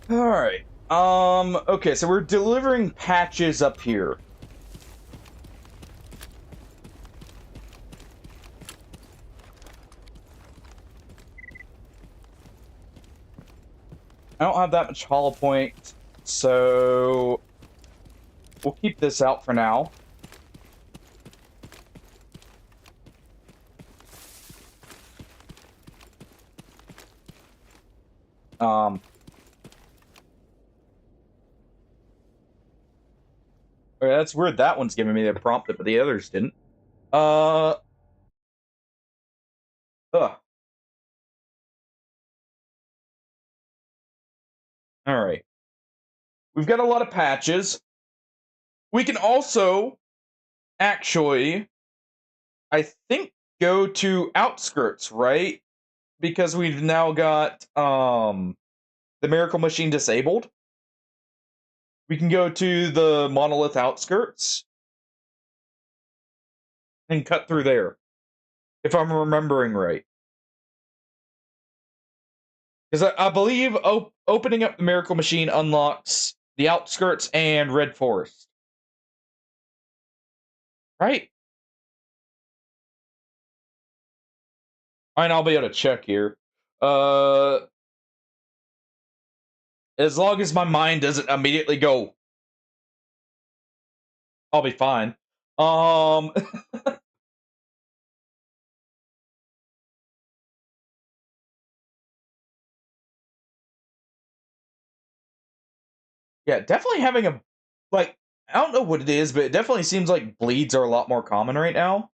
Alright. Okay, so we're delivering patches up here. I don't have that much hollow point, so we'll keep this out for now. Okay, that's weird. That one's giving me the prompt, but the others didn't. Ugh. All right. We've got a lot of patches. We can also actually, I think, go to outskirts, right? Because we've now got the Miracle Machine disabled. We can go to the Monolith outskirts and cut through there, if I'm remembering right. Because I believe opening up the Miracle Machine unlocks the outskirts and Red Forest. Right? And I'll be able to check here. As long as my mind doesn't immediately go, I'll be fine. Yeah, definitely having a, like, I don't know what it is, but it definitely seems like bleeds are a lot more common right now.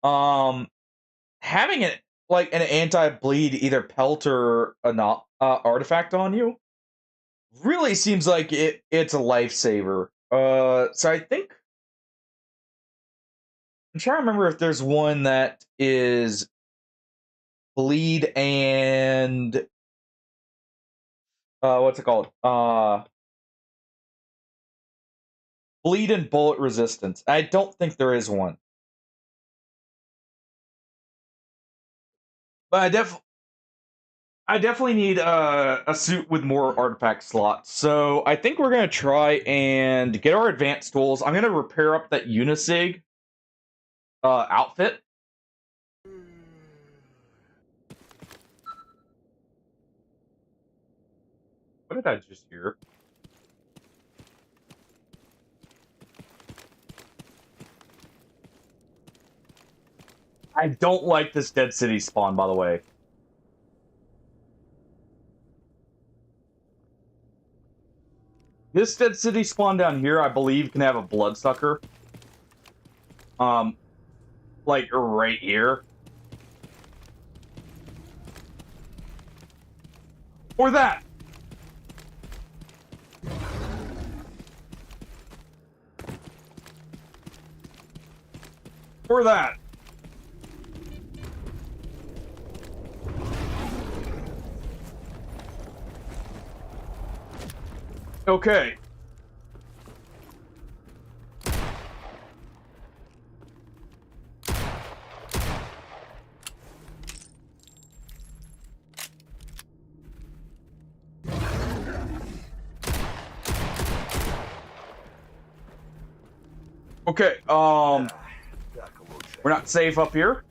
Having it like an anti-bleed either pelt or a not artifact on you really seems like it's a lifesaver. So I think I'm trying to remember if there's one that is bleed and what's it called? Bleed and bullet resistance. I don't think there is one. But I definitely need a suit with more artifact slots. So I think we're gonna try and get our advanced tools. I'm gonna repair up that Unisig outfit. What did I just hear? I don't like this Dead City spawn, by the way. This Dead City spawn down here, I believe, can have a Bloodsucker. Like, right here. Or that! Or that! Okay. Okay, we're not safe up here.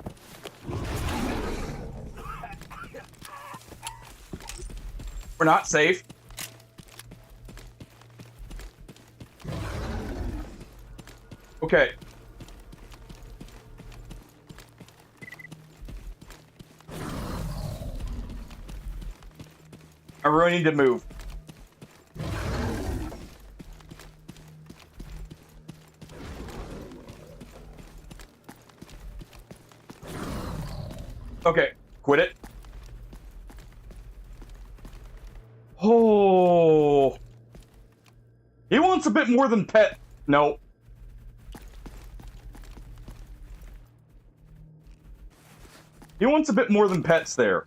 We're not safe. Okay. I really need to move. Okay, quit it. Oh. He wants a bit more than pet. No. He wants a bit more than pets there.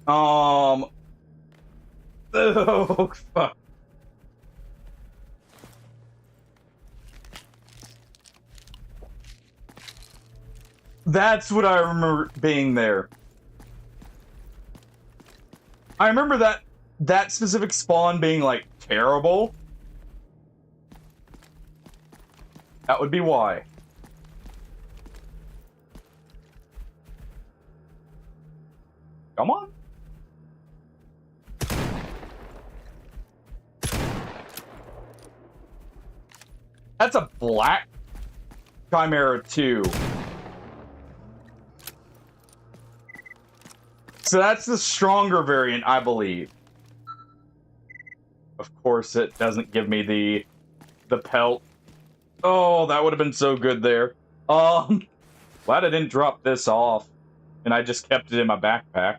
Oh, fuck. That's what I remember being there. I remember that specific spawn being, like, terrible. That would be why. Come on. That's a black Chimera too. So that's the stronger variant, I believe. Of course, it doesn't give me the pelt. Oh, that would have been so good there. Glad I didn't drop this off, and I just kept it in my backpack.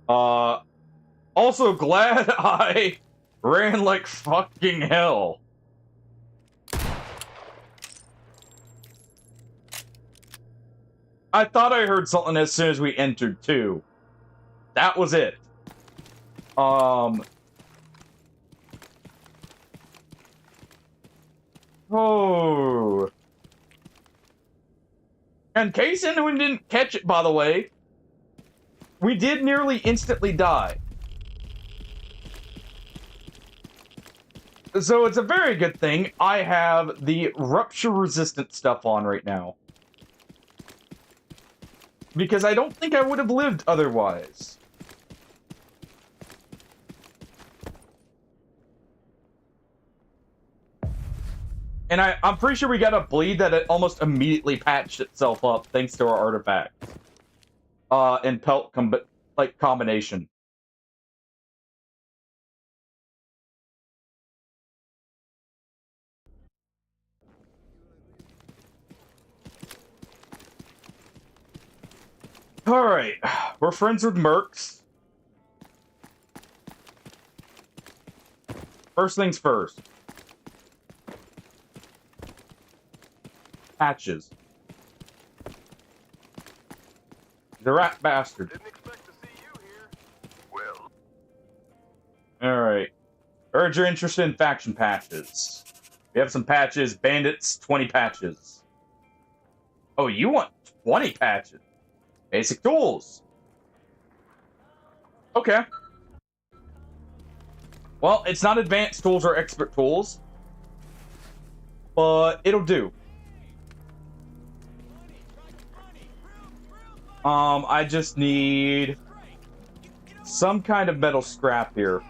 Also glad I ran like fucking hell. I thought I heard something as soon as we entered, too. That was it. Oh. In case anyone didn't catch it, by the way, we did nearly instantly die. So it's a very good thing I have the rupture-resistant stuff on right now. Because I don't think I would have lived otherwise. And I'm pretty sure we got a bleed that it almost immediately patched itself up thanks to our artifact. And pelt combination. Alright, we're friends with mercs. First things first. Patches. The rat bastard.
Didn't expect to see you here. Well.
Alright. Urge your interest in faction patches. We have some patches. Bandits, 20 patches. Oh, you want 20 patches? Basic tools. Okay. Well, it's not advanced tools or expert tools. But it'll do. I just need some kind of metal scrap here.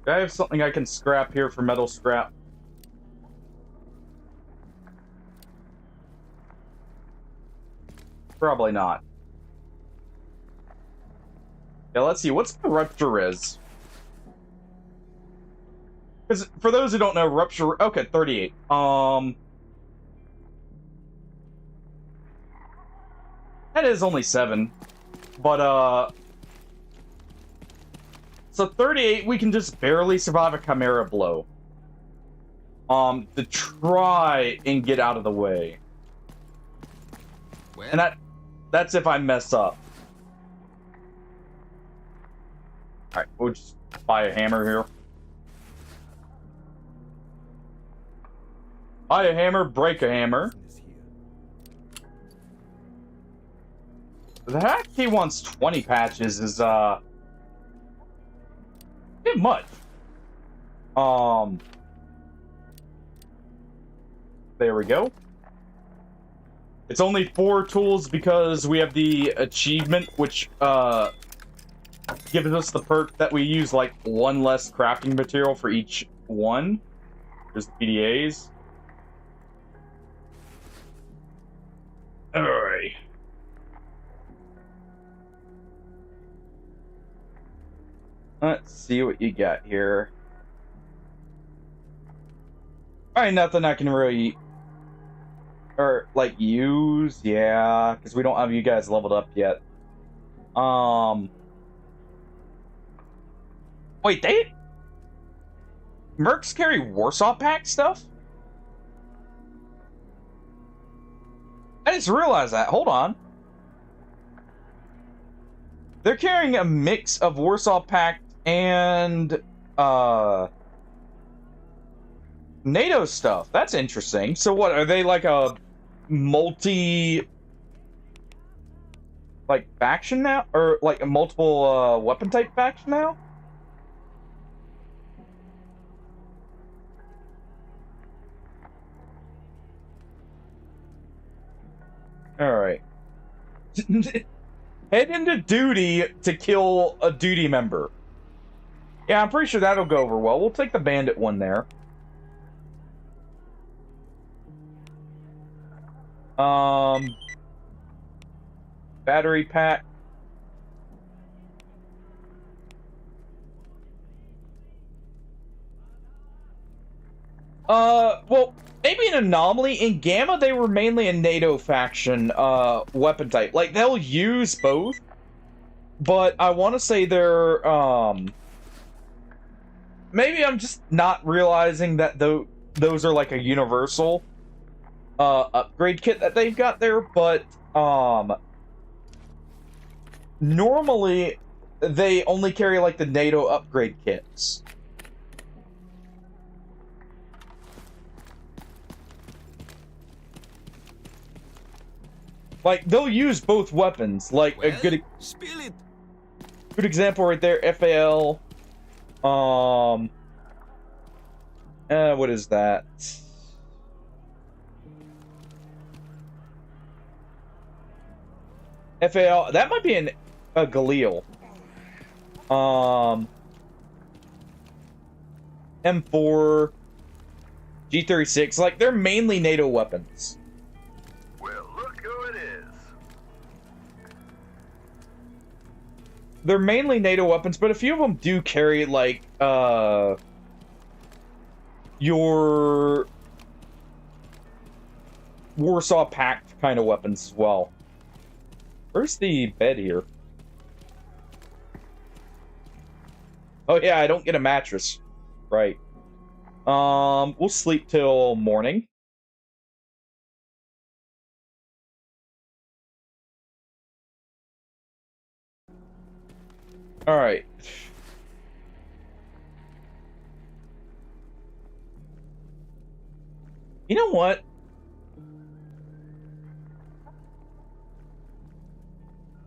Do I have something I can scrap here for metal scrap? Probably not. Yeah, let's see. What's the rupture is? Because for those who don't know, rupture... Okay, 38. That is only 7. But, so 38, we can just barely survive a Chimera blow. To try and get out of the way.
Well,
And that's if I mess up. Alright, we'll just buy a hammer here. Buy a hammer, break a hammer. The heck he wants 20 patches is, bit much. There we go. It's only 4 tools because we have the achievement, which, gives us the perk that we use, like, 1 less crafting material for each one. There's the PDAs. Alright. Let's see what you got here. Alright, nothing I can really... Or, like, use? Yeah, because we don't have you guys leveled up yet. Wait, they... Mercs carry Warsaw Pact stuff? I just realized that. Hold on. They're carrying a mix of Warsaw Pact and, NATO stuff. That's interesting. So what, are they like a multi... like faction now, or like a multiple weapon type faction now. All right. Head into duty to kill a duty member. Yeah, I'm pretty sure that'll go over well. We'll take the bandit one there. Battery pack. Well, maybe an anomaly. In Gamma, they were mainly a NATO faction, weapon type. Like, they'll use both, but I want to say they're, maybe I'm just not realizing that those are like a universal, upgrade kit that they've got there, but, normally, they only carry, like, the NATO upgrade kits. Like, they'll use both weapons. Like, a good example right there, FAL. What is that? FAL, that might be a Galil. M4, G36, like, they're mainly NATO weapons.
Well, look who it is.
They're mainly NATO weapons, but a few of them do carry, like, your Warsaw Pact kind of weapons as well. Where's the bed here? Oh yeah, I don't get a mattress. Right. We'll sleep till morning. All right. You know what?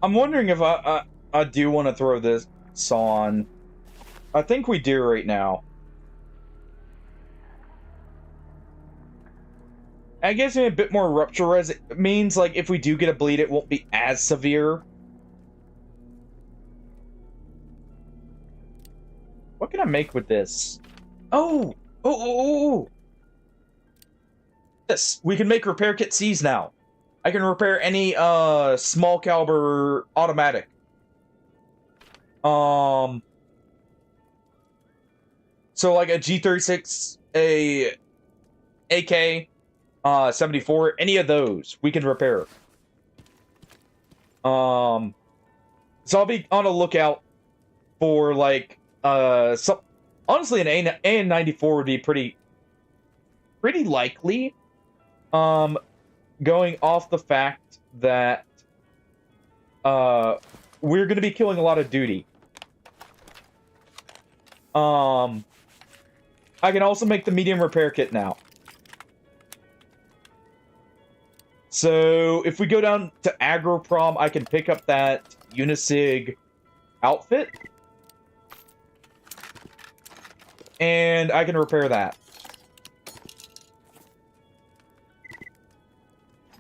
I'm wondering if I do want to throw this on. I think we do right now. I guess a bit more rupture res means, like, if we do get a bleed, it won't be as severe. What can I make with this? Oh! Yes, we can make repair kit C's now. I can repair any small caliber automatic. So like a G36, a AK, 74, any of those we can repair. So I'll be on a lookout for like some, honestly an AN94 would be pretty likely. Going off the fact that we're going to be killing a lot of duty. I can also make the medium repair kit now. So if we go down to Agroprom, I can pick up that Unisig outfit. And I can repair that.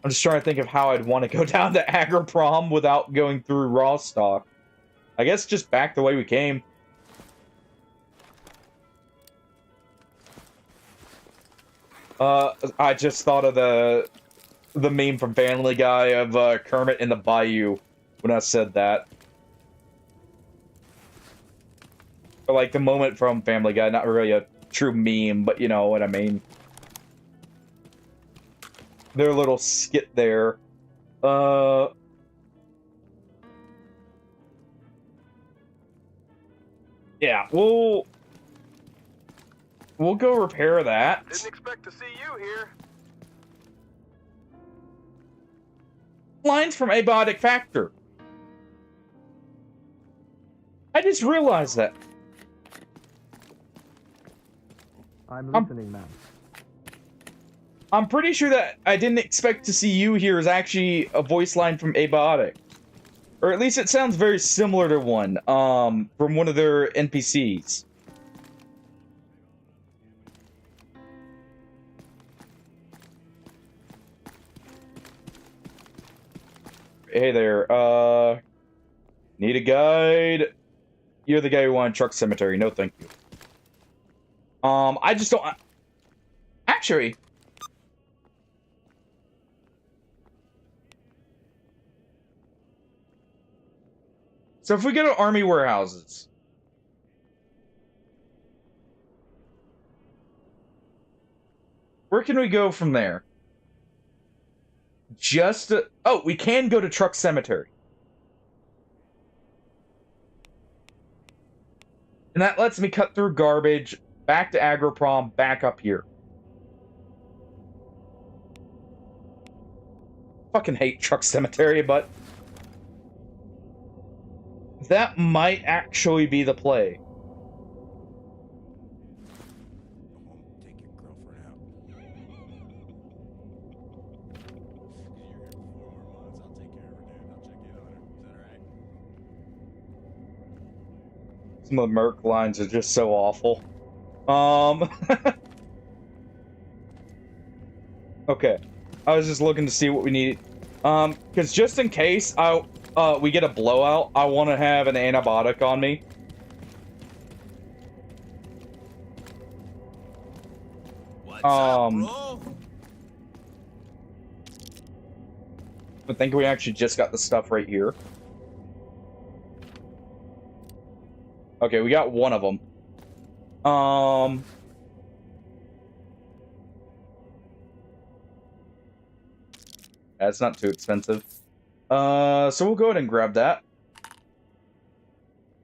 I'm just trying to think of how I'd want to go down to Agroprom without going through Rostock. I guess just back the way we came. I just thought of the meme from Family Guy of Kermit in the Bayou when I said that. Or like the moment from Family Guy, not really a true meme, but you know what I mean. Their little skit there. Yeah, we'll go repair that.
Didn't expect to see you here.
Lines from Abiotic Factor. I just realized that.
I'm listening, ma'am.
I'm pretty sure that I didn't expect to see you here is actually a voice line from Abiotic. Or at least it sounds very similar to one, from one of their NPCs. Hey there, need a guide? You're the guy who wanted Truck Cemetery. No, thank you. I just don't... Actually... So if we go to Army Warehouses... Where can we go from there? Just... oh, we can go to Truck Cemetery. And that lets me cut through garbage, back to Agroprom, back up here. Fucking hate Truck Cemetery, but... that might actually be the play.
Take your girlfriend out. You're here for 4 more months. I'll take care of her, dude. I'll check in on her. Is that alright?
Some of the Merc lines are just so awful. Okay. I was just looking to see what we need. Because just in case we get a blowout, I want to have an antibiotic on me.
What's up, bro?
I think we actually just got the stuff right here. Okay, we got one of them. That's not too expensive. So we'll go ahead and grab that.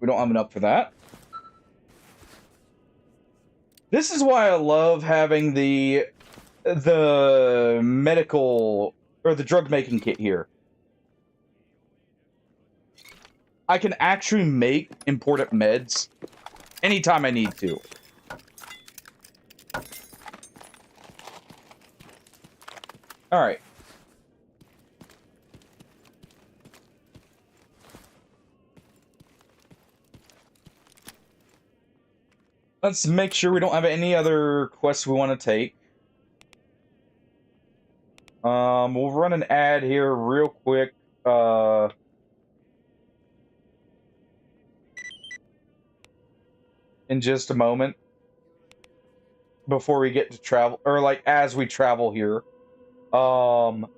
We don't have enough for that. This is why I love having the medical or the drug making kit here. I can actually make important meds anytime I need to. All right. Let's make sure we don't have any other quests we want to take. We'll run an ad here real quick. In just a moment. Before we get to travel, or like as we travel here. Dark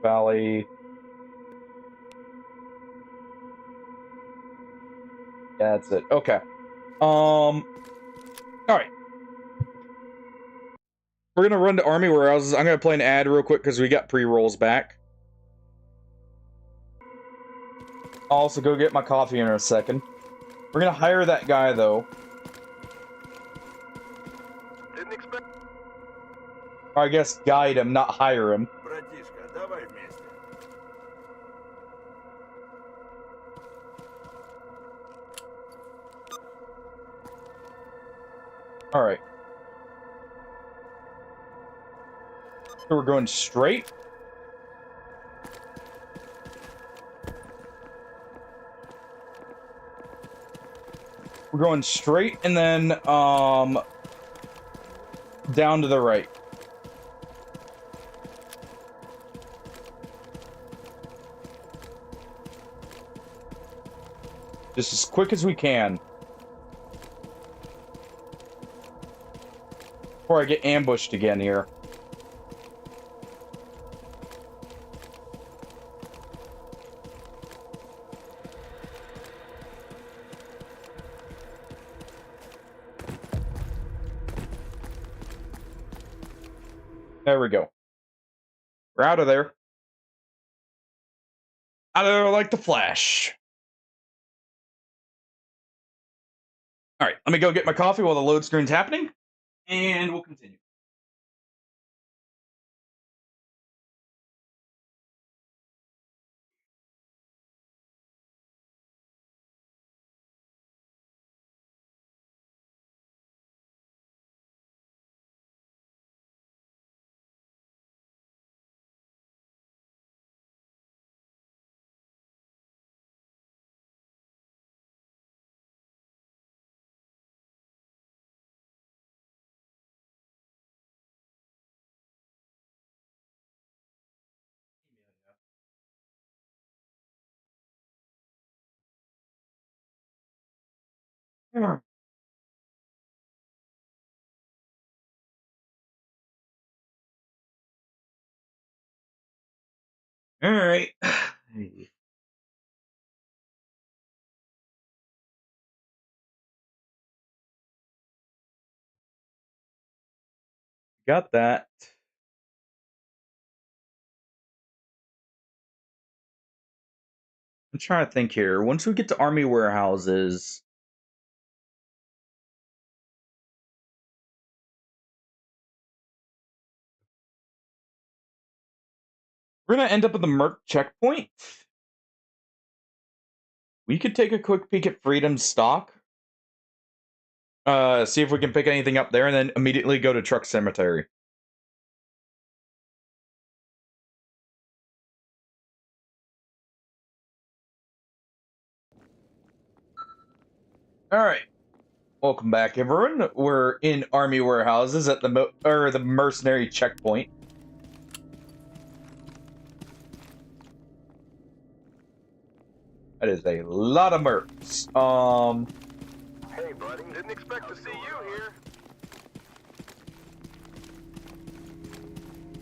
Valley. Yeah, that's it. Okay. Alright. We're gonna run to Army Warehouses. I'm gonna play an ad real quick because we got pre-rolls back. I'll also go get my coffee in a second. We're gonna hire that guy though.
Didn't expect...
Or I guess guide him, not hire him.
Братишка, давай вместе.
Alright. So we're going straight. We're going straight and then down to the right. Just as quick as we can. Before I get ambushed again here. There we go. We're out of there. Out of there like the Flash. Alright, let me go get my coffee while the load screen's happening. And we'll continue. All right. Got that. I'm trying to think here. Once we get to army warehouses, we're gonna end up at the Merc checkpoint. We could take a quick peek at Freedom stock. See if we can pick anything up there, and then immediately go to Truck Cemetery. All right. Welcome back, everyone. We're in army warehouses at the mercenary checkpoint. That is a lot of mercs.
Hey, buddy. Didn't expect to see you here.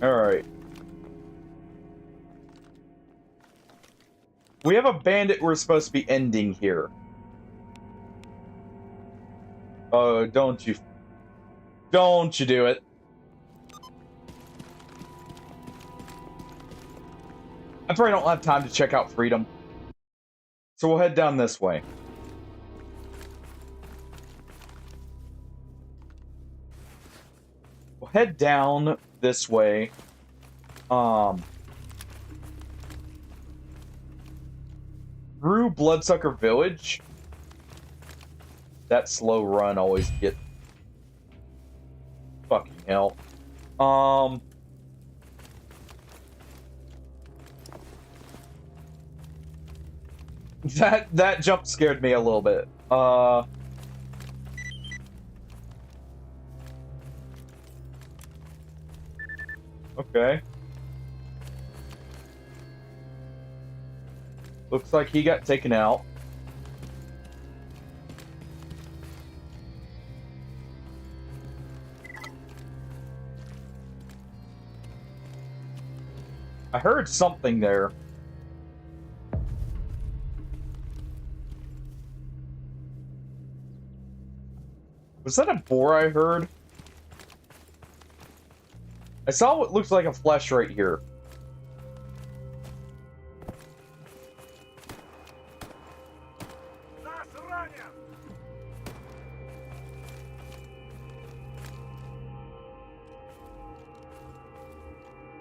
All right. We have a bandit we're supposed to be ending here. Oh, don't you do it. I probably don't have time to check out Freedom. So we'll head down this way. We'll head down this way. Through Bloodsucker Village. That slow run always gets... Fucking hell. That jump scared me a little bit. Okay. Looks like he got taken out. I heard something there. Was that a boar I heard? I saw what looks like a flesh right here.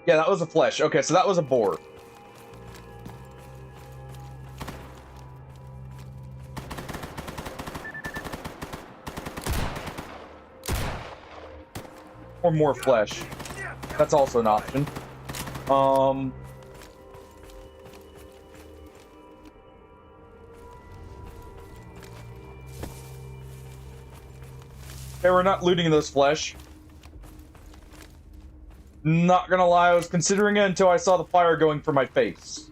Yeah, that was a flesh. Okay, so that was a boar. Or more flesh. That's also an option. Okay, we're not looting those flesh. Not gonna lie, I was considering it until I saw the fire going for my face.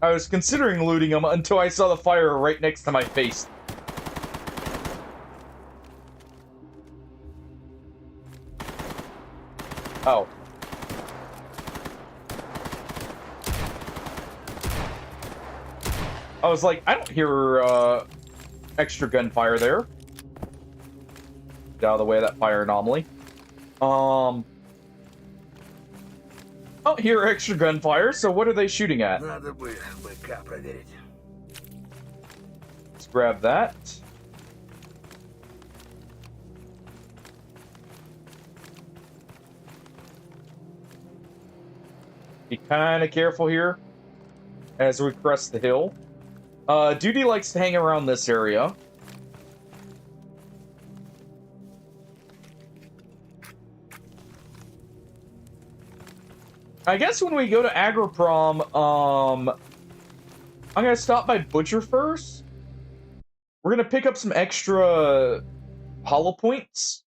I was considering looting them until I saw the fire right next to my face. Oh. I was like, I don't hear extra gunfire there. Get out of the way of that fire anomaly. I don't hear extra gunfire, so what are they shooting at? Let's grab that. Be kind of careful here as we crest the hill. Duty likes to hang around this area. I guess when we go to Agroprom, I'm gonna stop by Butcher first. We're gonna pick up some extra hollow points.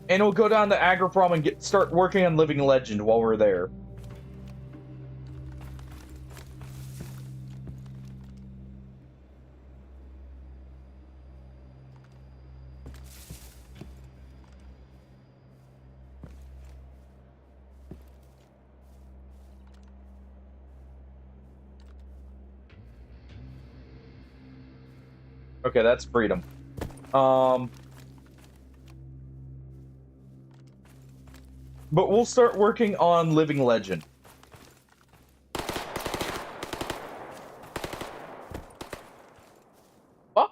And we'll go down to Agroprom and start working on Living Legend while we're there. Okay, that's freedom. But we'll start working on Living Legend. What?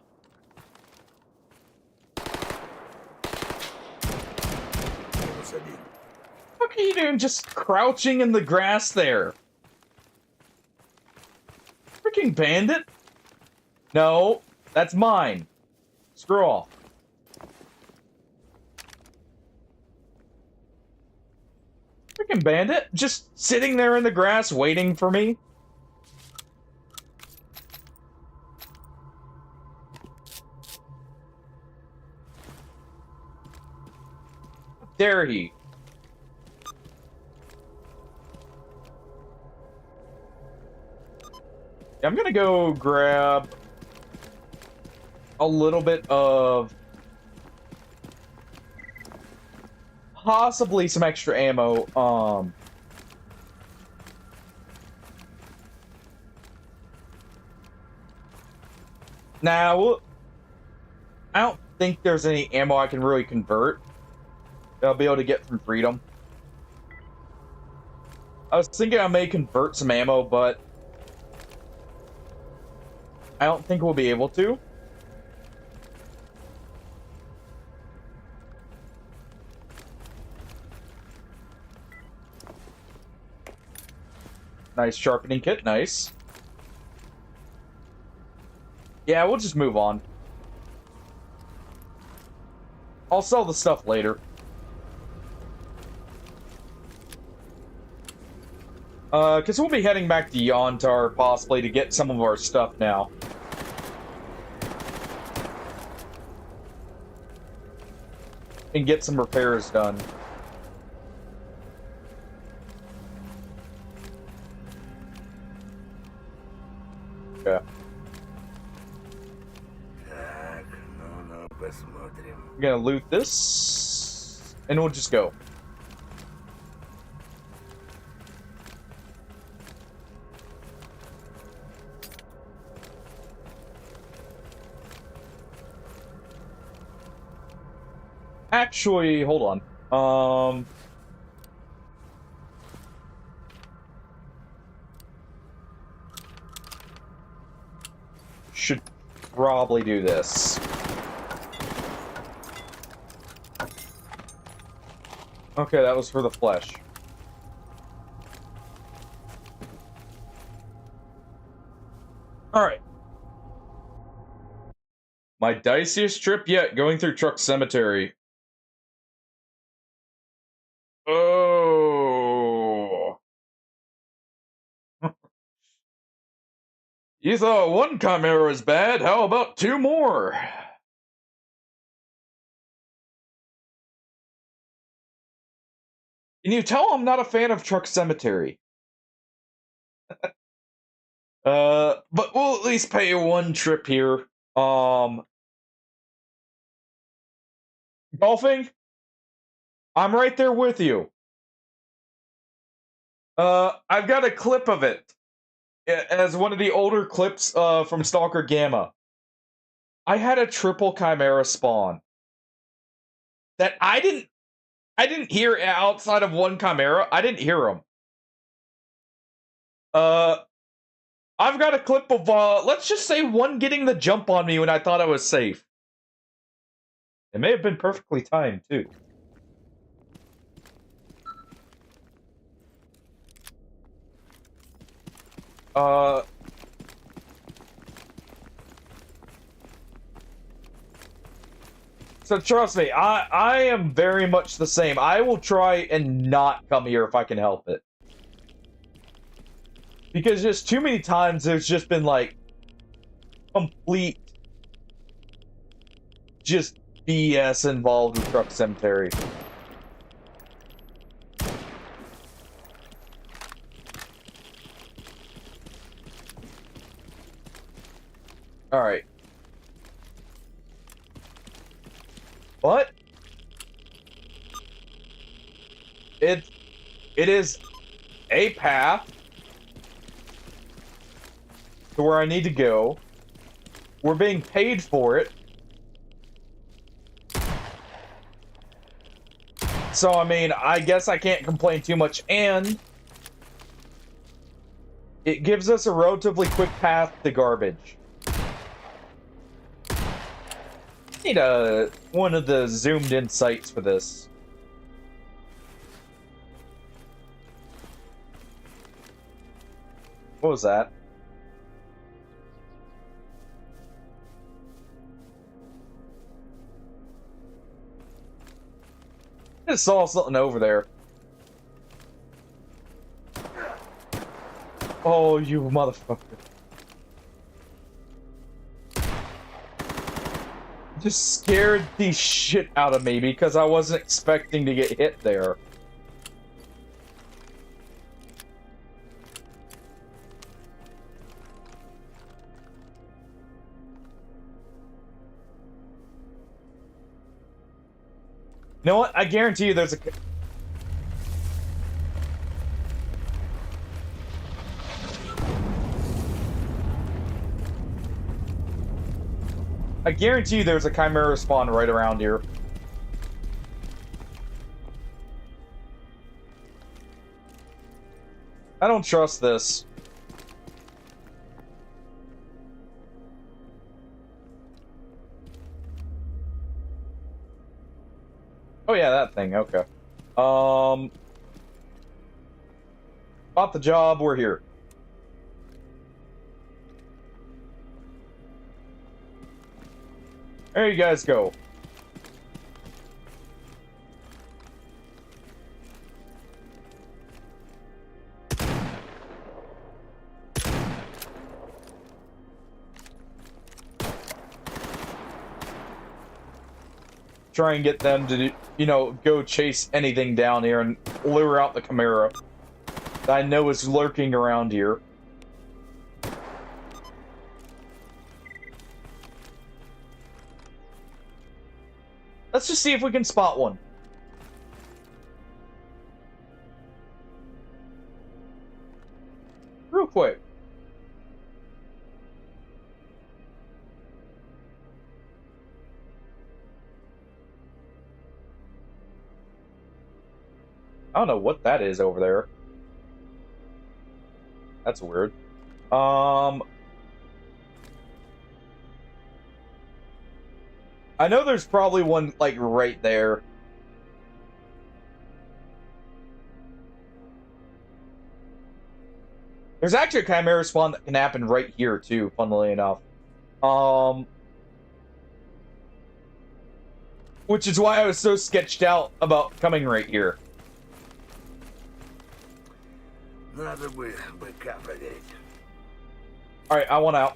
What are you doing just crouching in the grass there? Freaking bandit? No, that's mine. Screw off. Freaking bandit? Just sitting there in the grass waiting for me? How dare he? I'm gonna go grab a little bit of possibly some extra ammo. Now, I don't think there's any ammo I can really convert that I'll be able to get from Freedom. I was thinking I may convert some ammo, but I don't think we'll be able to. Nice sharpening kit, nice. Yeah, we'll just move on. I'll sell the stuff later. Because we'll be heading back to Yontar, possibly, to get some of our stuff now. And get some repairs done. Okay. I'm gonna loot this, and we'll just go. Actually, hold on. Should probably do this. Okay, that was for the flesh. Alright. My diciest trip yet, going through Truck Cemetery. Oh. You thought one chimera was bad, how about two more? Can you tell I'm not a fan of Truck Cemetery? But we'll at least pay one trip here. Golfing? I'm right there with you. I've got a clip of it. As one of the older clips from Stalker Gamma. I had a triple chimera spawn. That I didn't hear outside of one chimera. I didn't hear them. I've got a clip of, let's just say one getting the jump on me when I thought I was safe. It may have been perfectly timed, too. So trust me, I am very much the same. I will try and not come here if I can help it. Because just too many times there's just been like complete just BS involved with Truck Cemetery. Alright. What? It is a path to where I need to go. we're being paid for it. So, I mean, I guess I can't complain too much, and it gives us a relatively quick path to garbage. Need one of the zoomed in sights for this. What was that? I just saw something over there. Oh, you motherfucker. Just scared the shit out of me because I wasn't expecting to get hit there. You know what? I guarantee you there's a... I guarantee you there's a Chimera spawn right around here. I don't trust this. Oh yeah, that thing, okay. Bought the job, we're here. There you guys go. Try and get them to, you know, go chase anything down here and lure out the Chimera that I know is lurking around here. Let's just see if we can spot one. Real quick. I don't know what that is over there. That's weird. I know there's probably one, like, right there. There's actually a Chimera spawn that can happen right here, too, funnily enough. Which is why I was so sketched out about coming right here. Alright, I want out.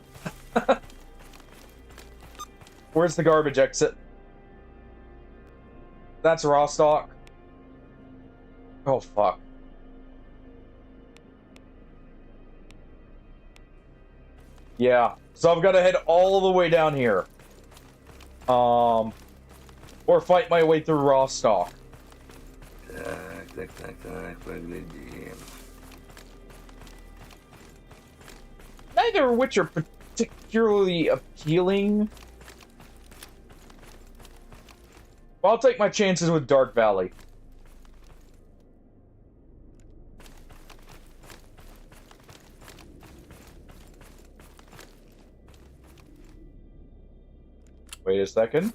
Where's the garbage exit? That's raw stock. Oh, fuck. Yeah, so I've got to head all the way down here. Or fight my way through raw stock. Neither of which are particularly appealing. Well, I'll take my chances with Dark Valley. Wait a second.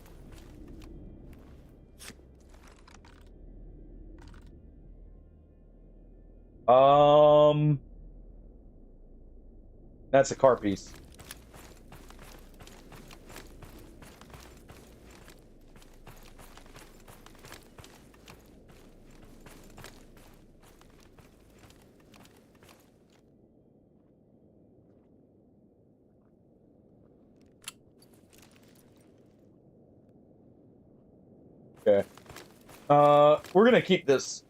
That's a car piece. Okay. We're gonna keep this.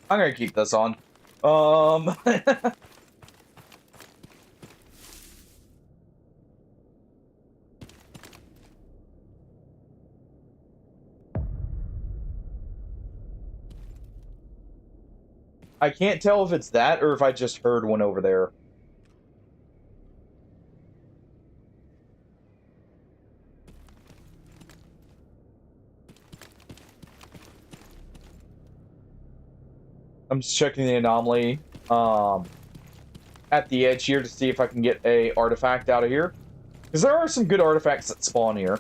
I'm gonna keep this on. I can't tell if it's that or if I just heard one over there. I'm just checking the anomaly at the edge here to see if I can get a artifact out of here. Because there are some good artifacts that spawn here.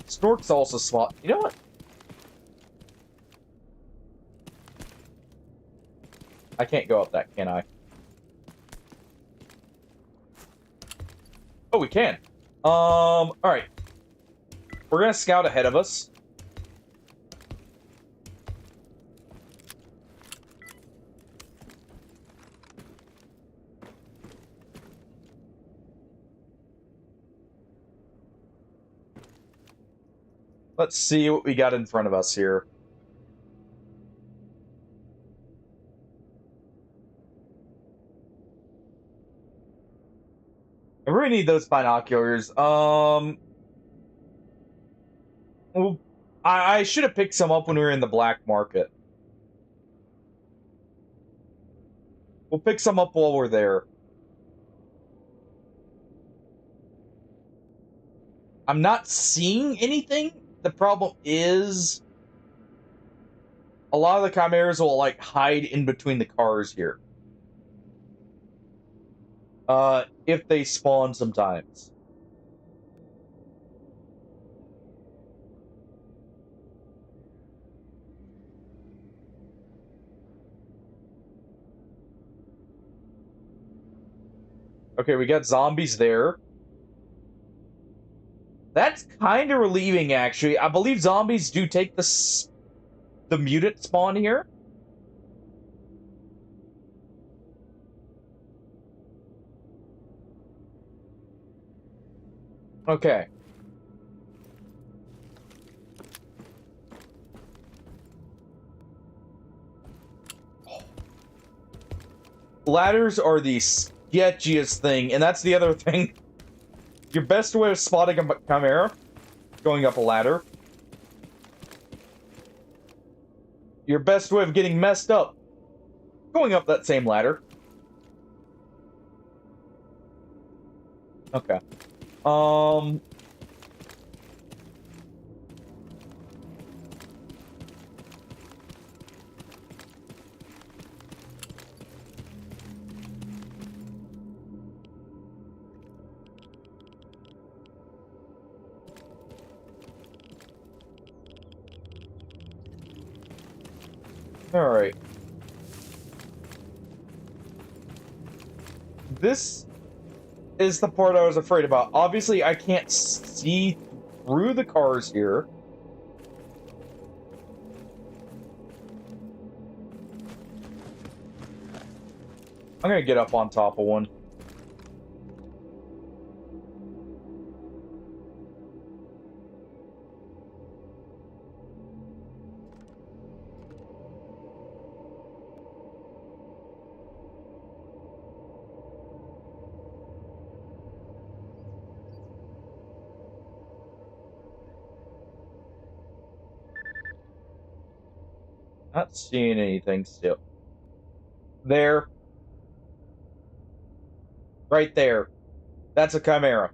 Snork's also spawn. You know what? I can't go up that, can I? Oh, we can. Alright. We're gonna scout ahead of us. Let's see what we got in front of us here. I really need those binoculars. Well, I should have picked some up when we were in the black market. We'll pick some up while we're there. I'm not seeing anything. The problem is a lot of the chimeras will like hide in between the cars here. If they spawn sometimes. Okay, we got zombies there. That's kind of relieving, actually. I believe zombies do take the mutant spawn here. Okay. Ladders are the sketchiest thing, and that's the other thing. Your best way of spotting a chimera, going up a ladder. Your best way of getting messed up, going up that same ladder. Okay. All right. This is the part I was afraid about. Obviously, I can't see through the cars here. I'm gonna get up on top of one. Not seeing anything still. There. Right there. That's a chimera.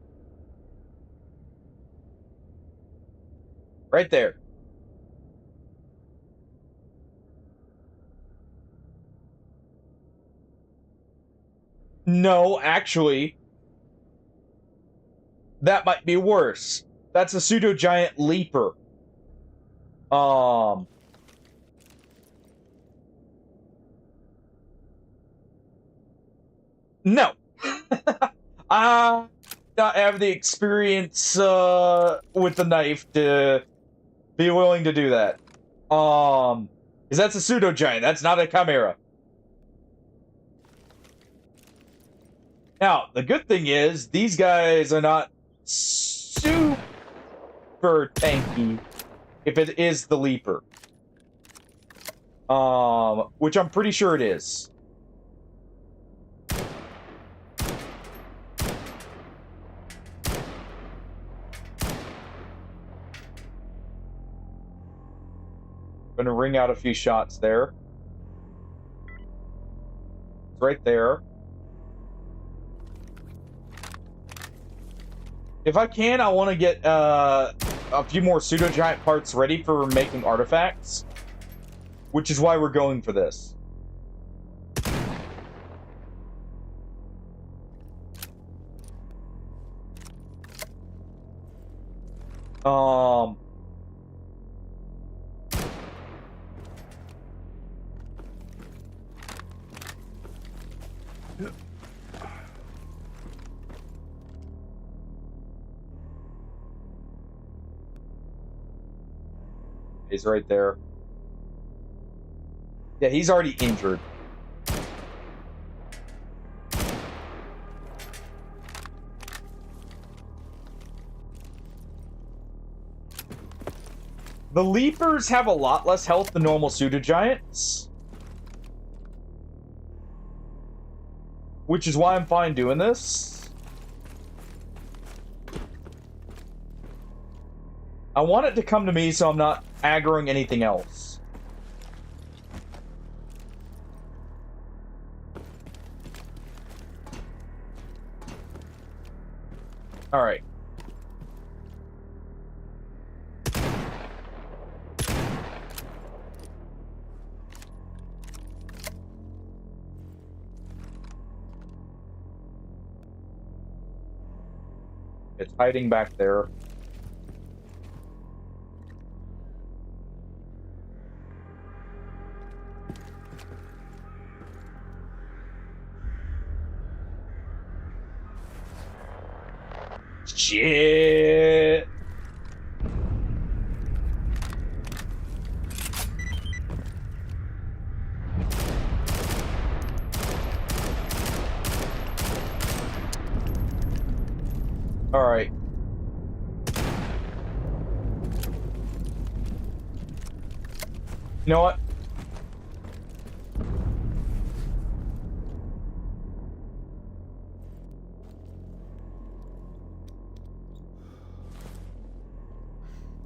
Right there. No, actually, that might be worse. That's a pseudo-giant leaper. No. I not have the experience with the knife to be willing to do that. Because that's a pseudo-giant. That's not a chimera. Now, the good thing is, these guys are not super tanky if it is the leaper. Which I'm pretty sure it is. Gonna ring out a few shots there. It's right there. If I can, I want to get a few more pseudo-giant parts ready for making artifacts. Which is why we're going for this. He's right there. Yeah, he's already injured. The Leapers have a lot less health than normal pseudo-giants. Which is why I'm fine doing this. I want it to come to me so I'm not aggroing anything else. Alright. It's hiding back there. Shit. All right. You know what?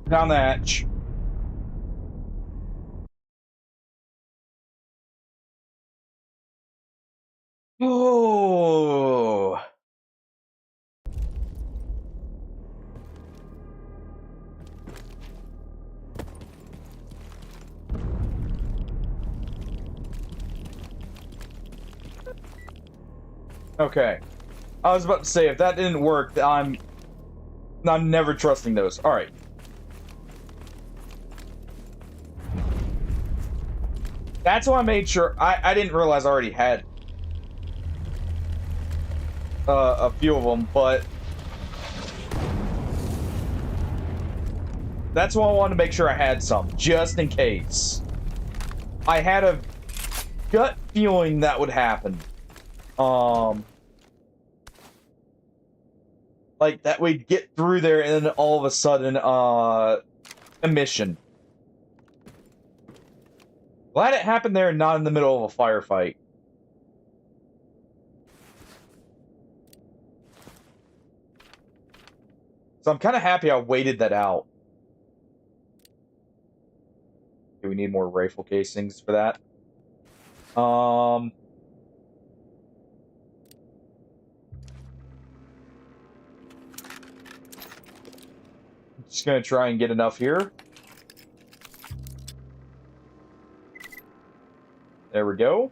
Down the hatch. Oh. Okay. I was about to say, if that didn't work, I'm never trusting those. All right. That's why I made sure. I didn't realize I already had a few of them, but that's why I wanted to make sure I had some, just in case. I had a gut feeling that would happen. Like that we'd get through there and then all of a sudden, a mission. Glad it happened there and not in the middle of a firefight. So I'm kind of happy I waited that out. Do we need more rifle casings for that? Just gonna try and get enough here. There we go.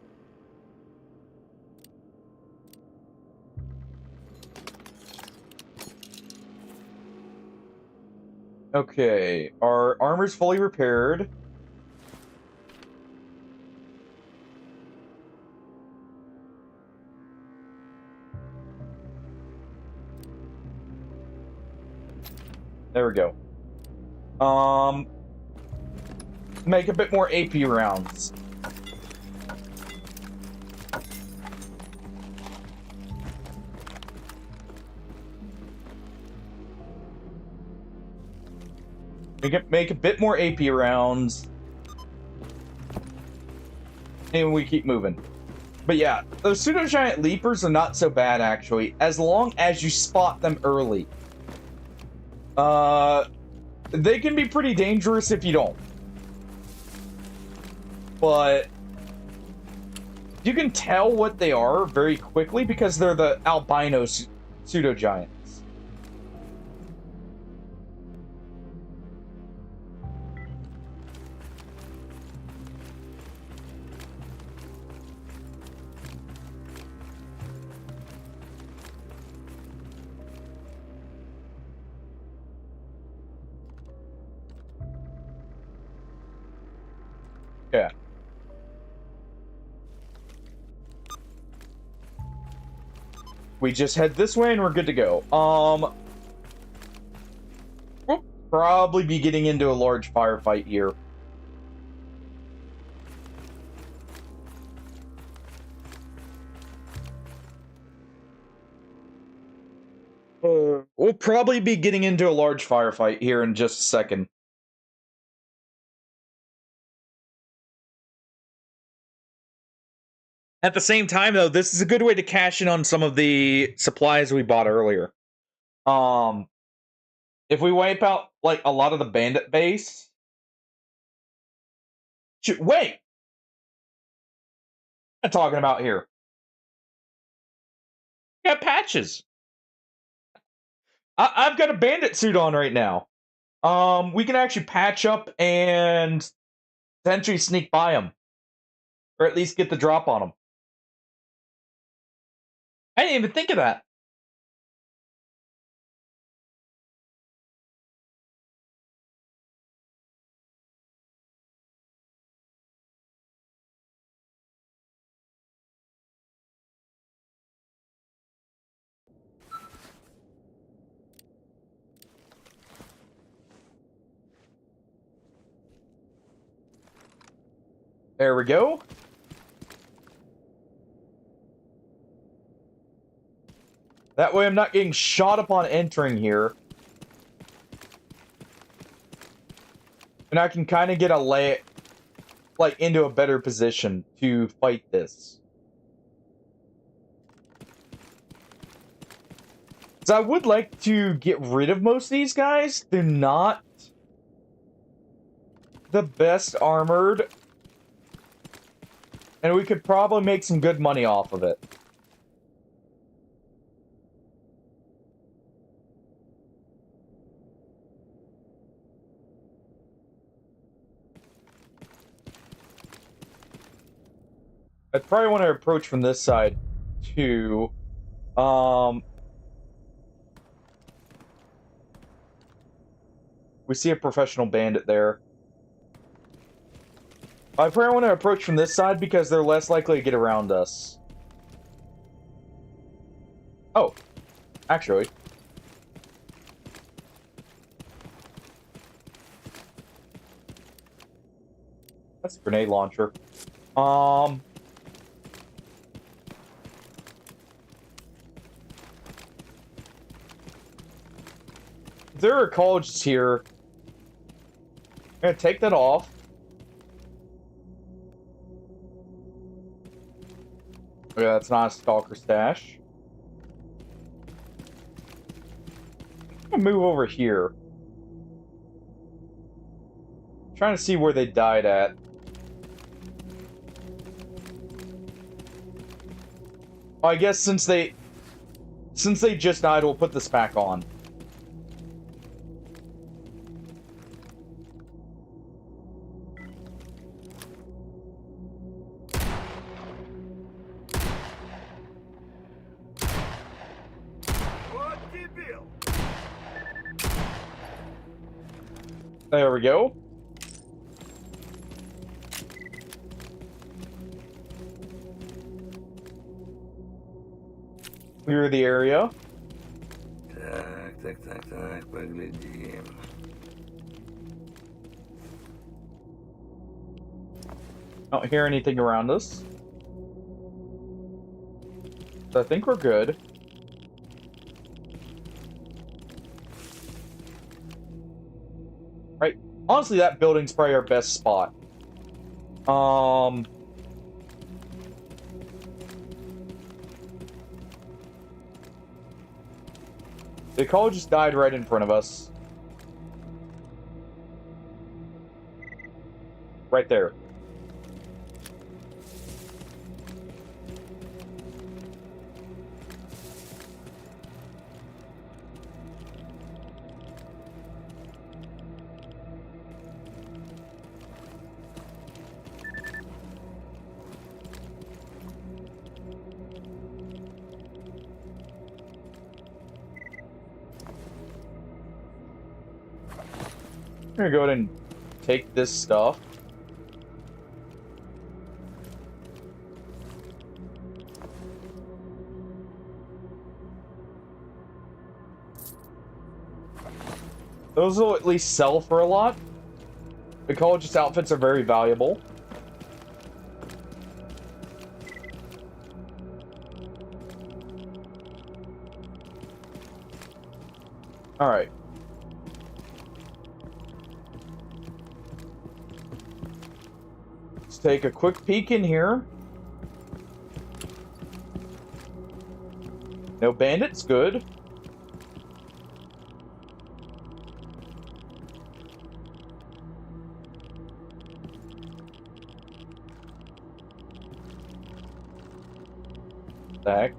Okay, our armor's fully repaired. There we go. Make a bit more AP rounds. Make a bit more AP rounds. And we keep moving. But yeah, those pseudo-giant leapers are not so bad, actually, as long as you spot them early. They can be pretty dangerous if you don't. But you can tell what they are very quickly because they're the albino pseudo-giants. Okay. We just head this way and we're good to go. We'll probably be getting into a large firefight here. We'll probably be getting into a large firefight here in just a second. At the same time, though, this is a good way to cash in on some of the supplies we bought earlier. If we wipe out, like, a lot of the bandit base... Wait! What am I talking about here? We got patches. I've got a bandit suit on right now. We can actually patch up and potentially sneak by them. Or at least get the drop on them. I didn't even think of that. There we go. That way I'm not getting shot upon entering here. And I can kind of get into a better position to fight this. So I would like to get rid of most of these guys. They're not the best armored. And we could probably make some good money off of it. I'd probably want to approach from this side, too. We see a professional bandit there. I probably want to approach from this side because they're less likely to get around us. Oh, actually. That's a grenade launcher. There are colleges here. I'm gonna take that off. Okay, that's not a stalker stash. I'm gonna move over here. I'm trying to see where they died at. I guess since they just died, we'll put this back on. There we go. Clear the area.
Так, поглядим.
Don't hear anything around us. So I think we're good. Right. Honestly, that building's probably our best spot. The college just died right in front of us. Right there. I'm gonna go ahead and take this stuff. Those will at least sell for a lot. Ecologist outfits are very valuable. Alright. Let's take a quick peek in here. No bandits, good. The heck?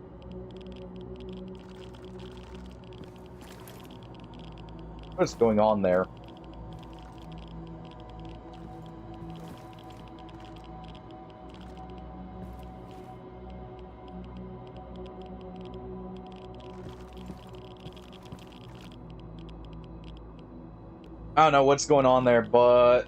What's going on there? I don't know what's going on there, but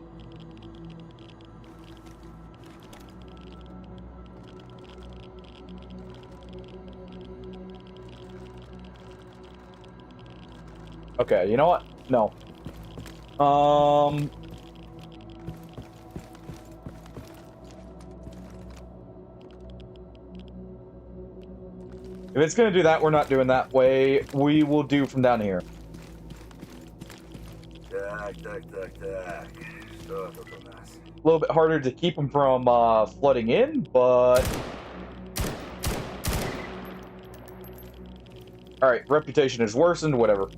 okay, you know what? No. If it's gonna do that, we're not doing that way. We will do from down here. A little bit harder to keep them from flooding in, but alright, reputation is worsened, whatever.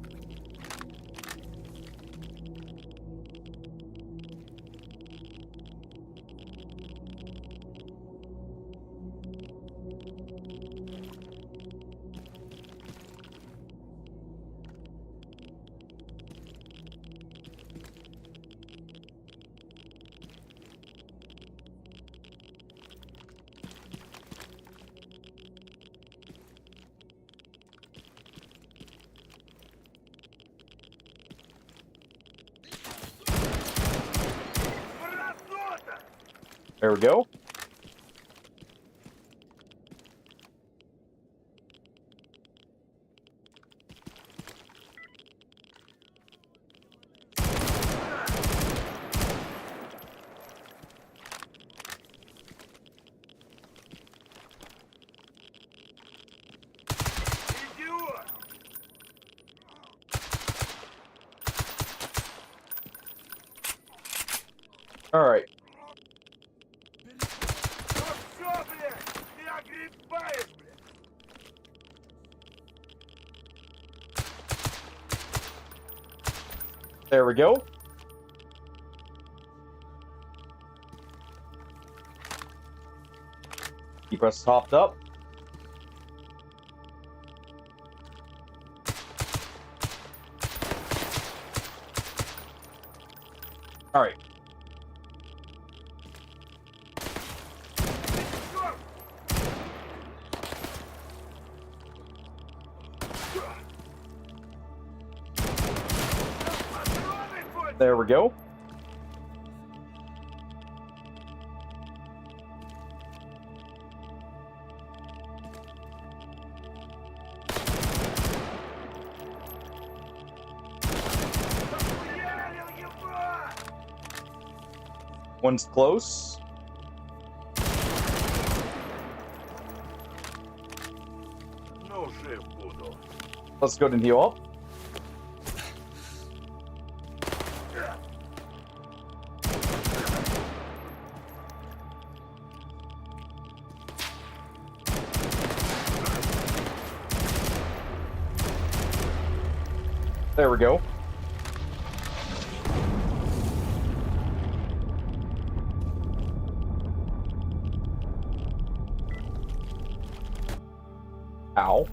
There we go. All right. There we go. Keep us topped up. All right. There we go. One's close. Let's go ahead and heal up. There we go. Ow.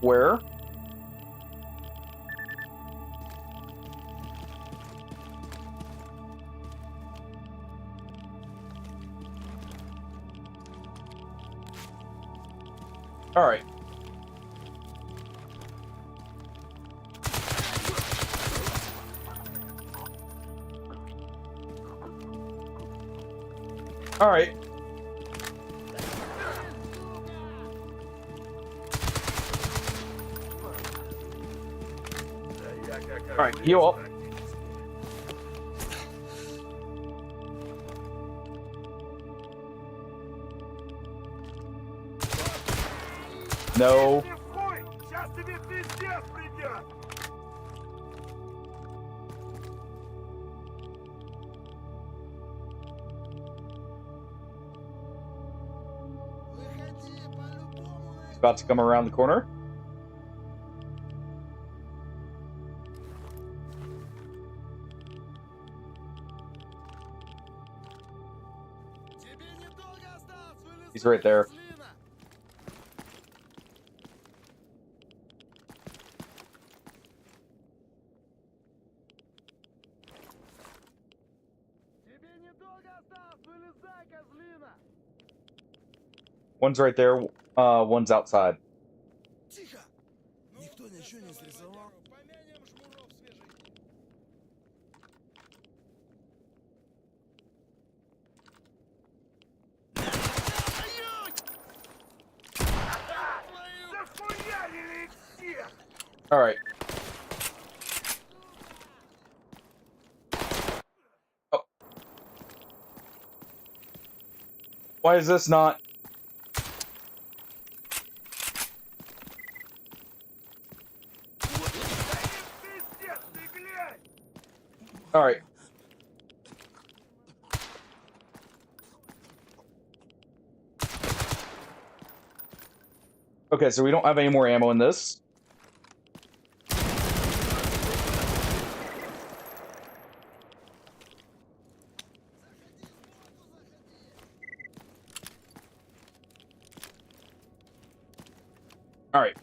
Where? All right. All right. Alright, heal up. No. He's about to come around the corner. He's right there. One's right there. One's outside. All right. Oh. Why is this not? All right. Okay, so we don't have any more ammo in this. All right.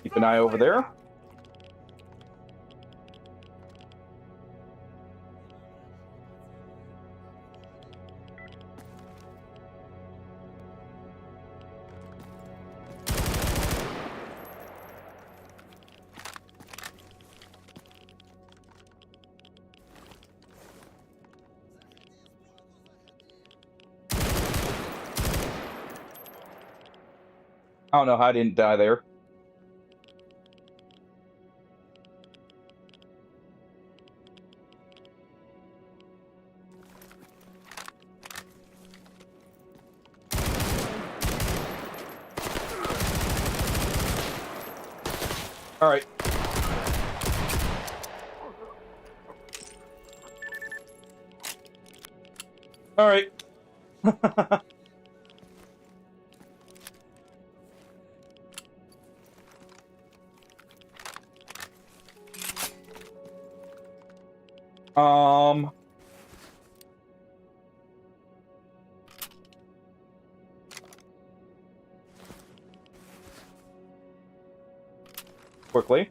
Keep an eye over there. I don't know how I didn't die there. All right. All right. Quickly.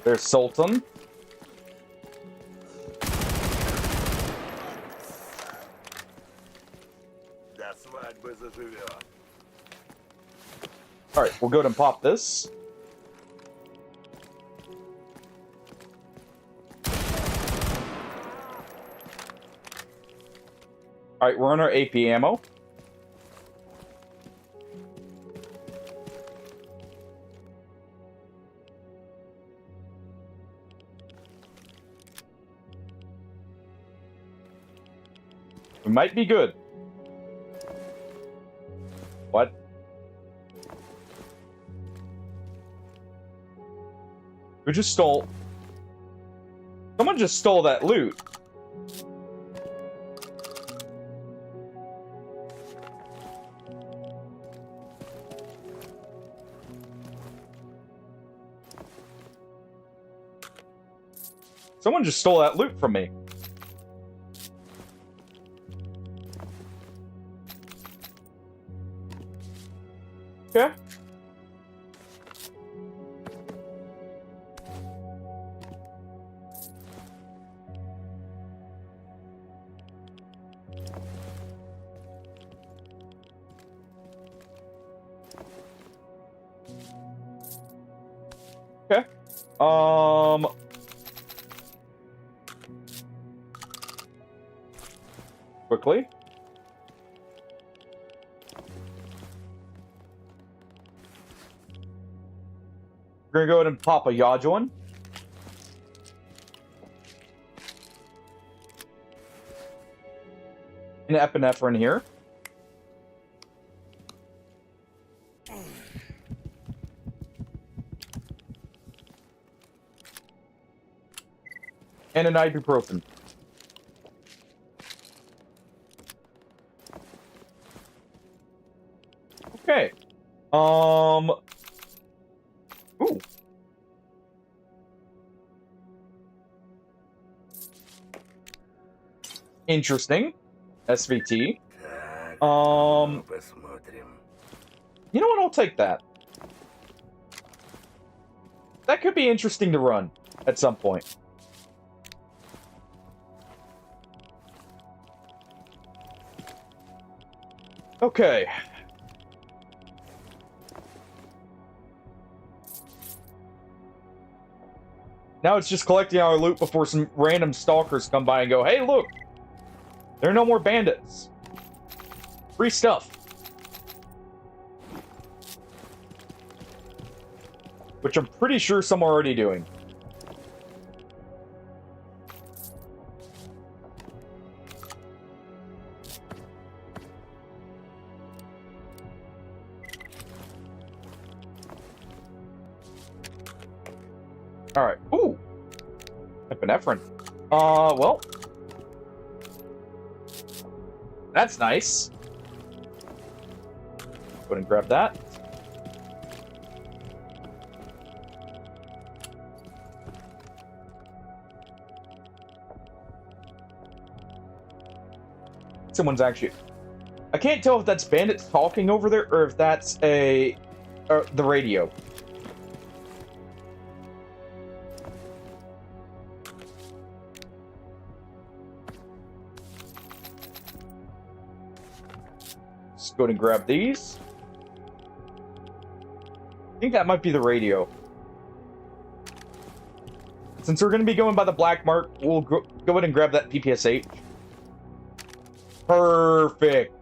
There's Sultan. Alright, we'll go ahead and pop this. Alright, we're on our AP ammo. We might be good. What? Who just stole? Someone just stole that loot. Someone just stole that loot from me. Yeah. Quickly. We're gonna go ahead and pop a Yaj one. An epinephrine here. And an ibuprofen. Okay. Ooh. Interesting. SVT. You know what? I'll take that. That could be interesting to run at some point. Okay. Now it's just collecting our loot before some random stalkers come by and go, hey, look! There are no more bandits. Free stuff. Which I'm pretty sure some are already doing. Alright. Ooh! Epinephrine. Well. That's nice. Go ahead and grab that. Someone's actually... I can't tell if that's bandits talking over there or if that's the radio. Let's go ahead and grab these. I think that might be the radio. Since we're going to be going by the black mark, we'll go ahead and grab that PPSH. Perfect.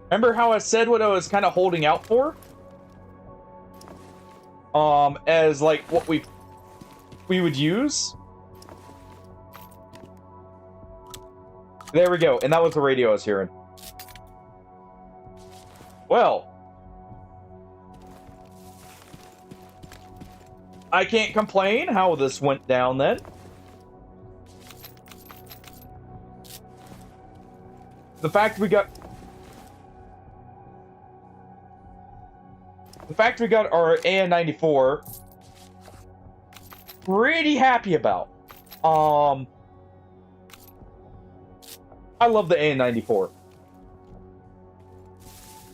Remember how I said what I was kind of holding out for? As like what we would use? There we go. And that was the radio I was hearing. Well. I can't complain how this went down then. The fact we got our AN-94, pretty happy about. I love the AN-94.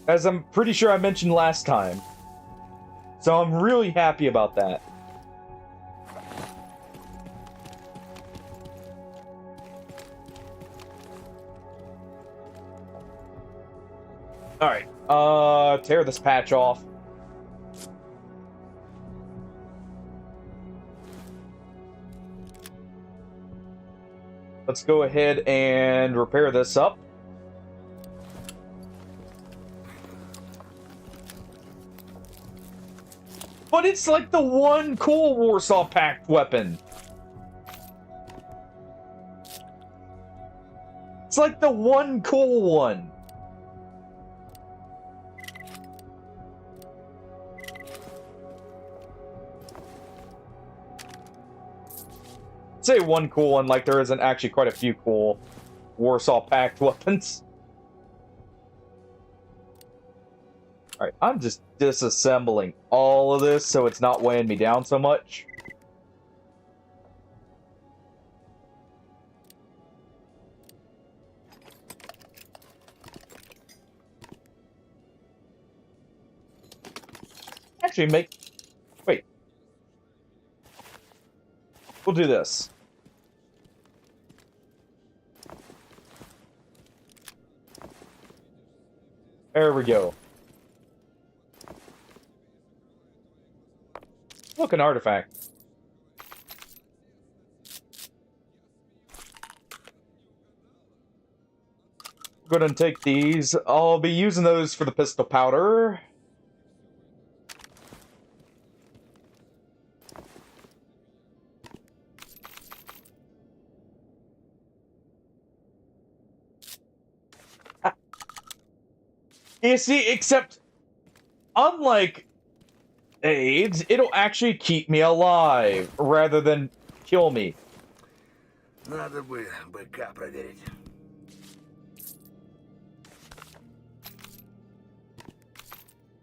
As I'm pretty sure I mentioned last time. So I'm really happy about that. Alright, tear this patch off. Let's go ahead and repair this up. But it's like the one cool Warsaw Pact weapon. It's like the one cool one. Say one cool one, like there isn't actually quite a few cool Warsaw Pact weapons. Alright, I'm just disassembling all of this so it's not weighing me down so much. Actually, wait. We'll do this. There we go. Look, an artifact. Go ahead and take these. I'll be using those for the pistol powder. You see, except, unlike AIDS, it'll actually keep me alive, rather than kill me.
Надо бы БК проверить.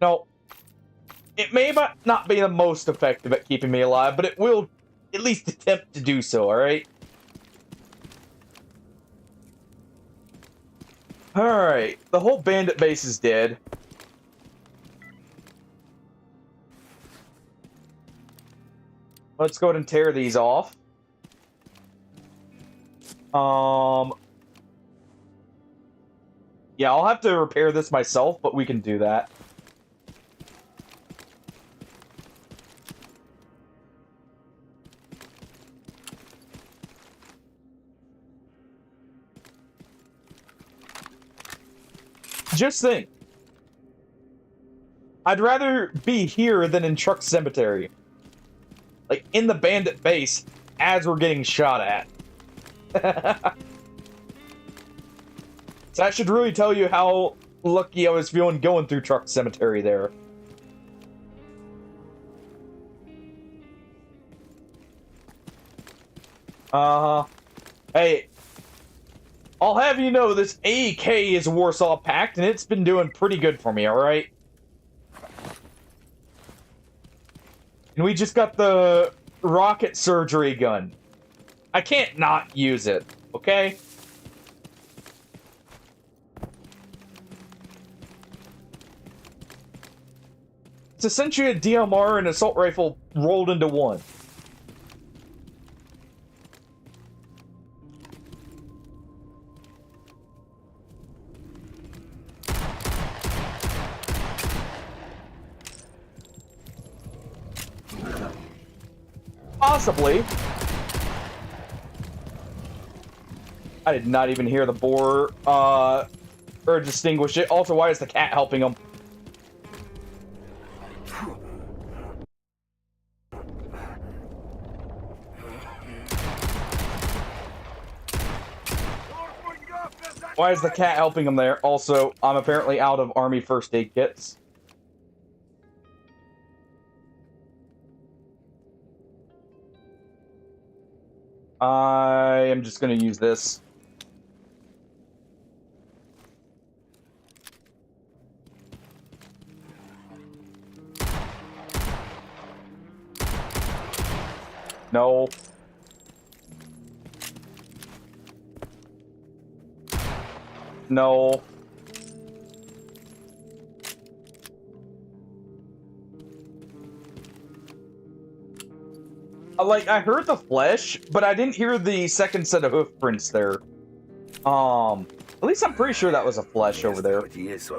No, it may not be the most effective at keeping me alive, but it will at least attempt to do so, alright? Alright, the whole bandit base is dead. Let's go ahead and tear these off. Yeah, I'll have to repair this myself, but we can do that. Just think. I'd rather be here than in Truck Cemetery. Like, in the bandit base, as we're getting shot at. So that should really tell you how lucky I was feeling going through Truck Cemetery there. Hey, I'll have you know this AK is Warsaw Pact, and it's been doing pretty good for me, alright? And we just got the rocket surgery gun. I can't not use it, okay? It's essentially a DMR and assault rifle rolled into one. Possibly. I did not even hear the boar, or distinguish it. Also, why is the cat helping him? Why is the cat helping him there? Also, I'm apparently out of army first aid kits. I am just going to use this. No. No. Like, I heard the flesh, but I didn't hear the second set of hoof prints there. At least I'm pretty sure that was a flesh over there. These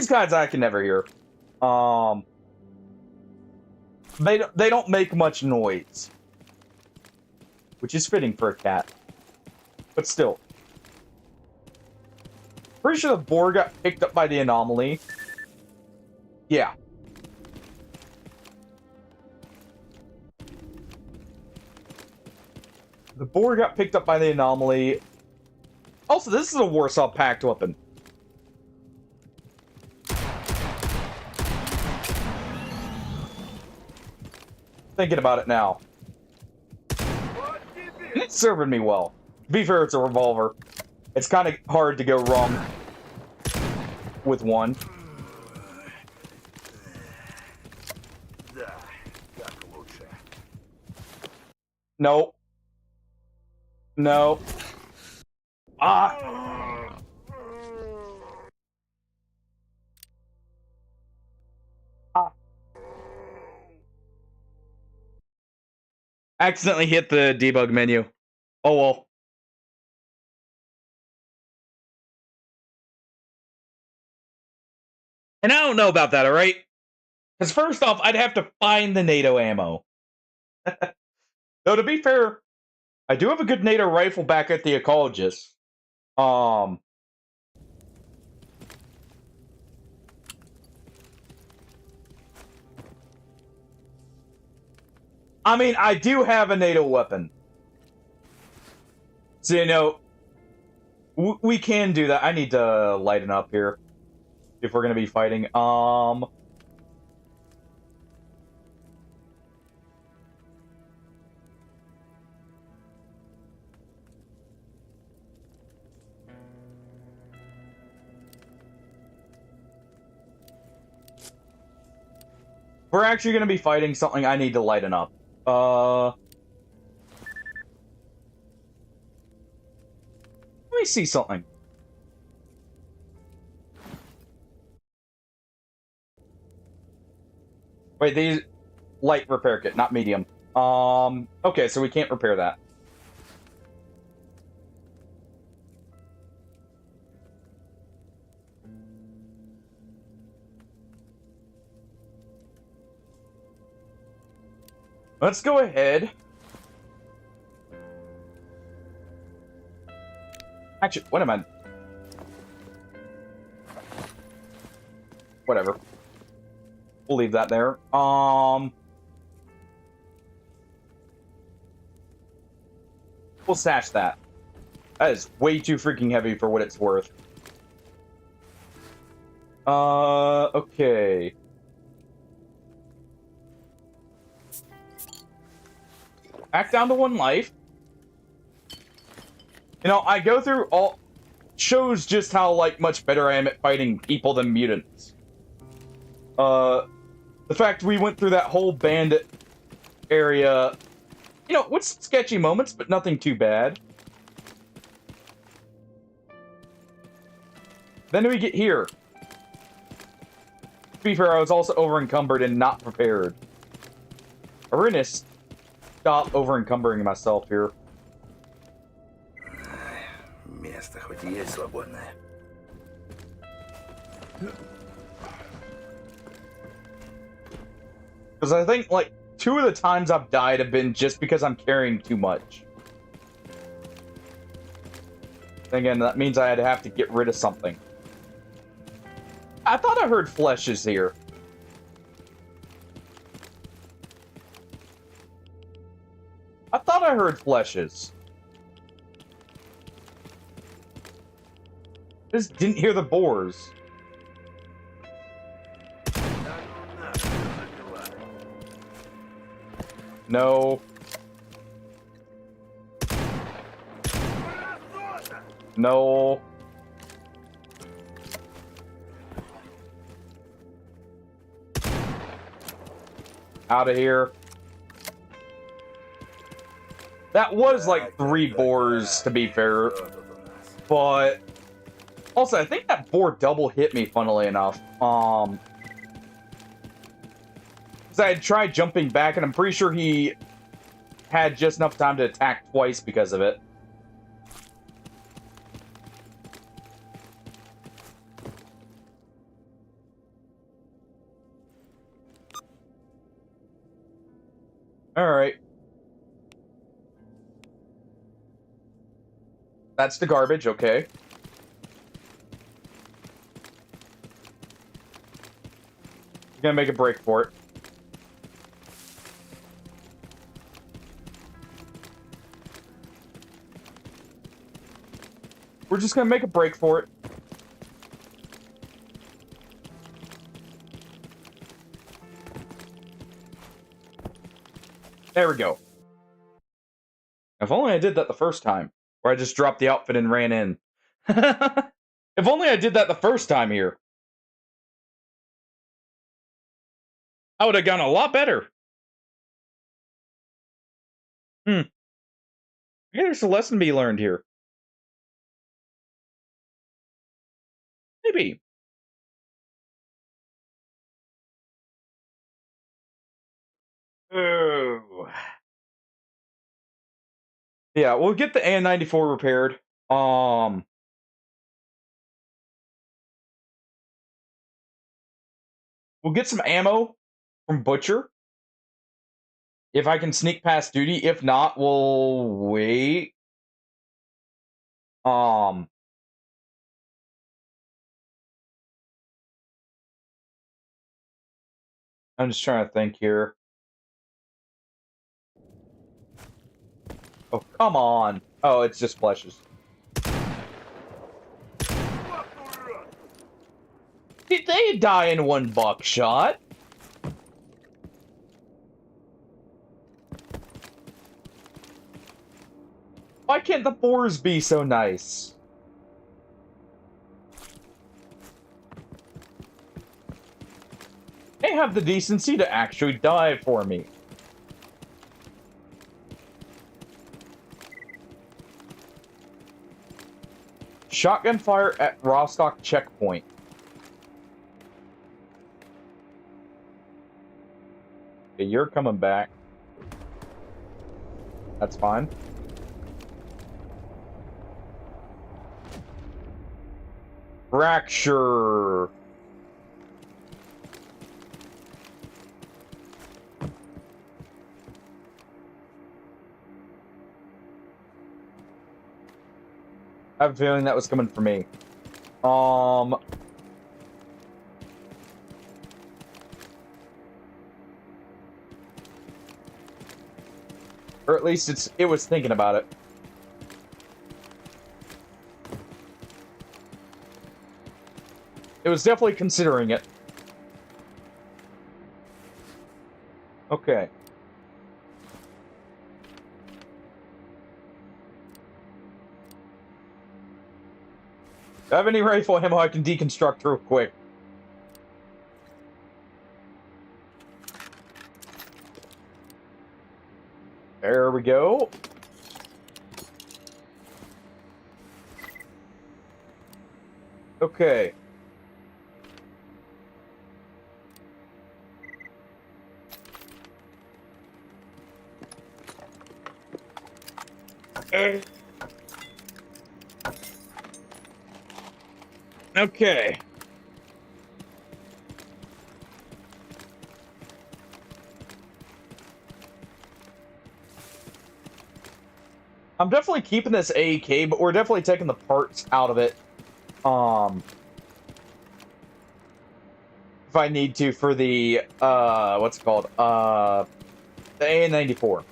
guys I can never hear. They don't make much noise. Which is fitting for a cat. But still. Pretty sure the boar got picked up by the anomaly. Yeah. The boar got picked up by the anomaly. Also, this is a Warsaw Pact weapon. Thinking about it now. It's serving me well. To be fair, it's a revolver. It's kind of hard to go wrong with one. No. No. Ah! Ah. Accidentally hit the debug menu. Oh well. And I don't know about that, alright? Because first off, I'd have to find the NATO ammo. Though, to be fair, I do have a good NATO rifle back at the ecologist. I mean, I do have a NATO weapon. So, you know, we can do that. I need to lighten up here if we're going to be fighting. We're actually going to be fighting something I need to lighten up. Let me see something. Wait, these light repair kit, not medium. Okay, so we can't repair that. Let's go ahead. Actually, what am I? Whatever. We'll leave that there. We'll stash that. That is way too freaking heavy for what it's worth. Okay. Back down to 1 life. You know, I go through all... Shows just how, like, much better I am at fighting people than mutants. The fact we went through that whole bandit area... You know, with some sketchy moments, but nothing too bad. Then we get here. To be fair, I was also over-encumbered and not prepared. We're gonna stop over-encumbering myself here.
Место хоть и есть свободное.
Because I think, like, 2 of the times I've died have been just because I'm carrying too much. Again, that means I'd have to get rid of something. I thought I heard fleshes here. I thought I heard fleshes. Just didn't hear the boars. No. No. Out of here. That was like 3 boars, to be fair. But also, I think that boar double hit me, funnily enough. Because I had tried jumping back, and I'm pretty sure he had just enough time to attack twice because of it. Alright. That's the garbage, okay. We're gonna make a break for it. We're just gonna make a break for it. There we go. If only I did that the first time. Where I just dropped the outfit and ran in. If only I did that the first time here. I would have gone a lot better. Maybe there's a lesson to be learned here. Maybe. Oh. Yeah, we'll get the AN-94 repaired. We'll get some ammo From Butcher. If I can sneak past duty. If not, we'll wait. I'm just trying to think here. Oh, come on. Oh, it's just flashes. Did they die in one buckshot? Why can't the boars be so nice? They have the decency to actually die for me. Shotgun fire at Rostock checkpoint. Okay, you're coming back. That's fine. Fracture. I have a feeling that was coming for me. Or at least it was thinking about it. It was definitely considering it. Okay. Do I have any rifle ammo I can deconstruct real quick? There we go. Okay. Okay. I'm definitely keeping this AK, but we're definitely taking the parts out of it. If I need to for the, what's it called? The AN-94.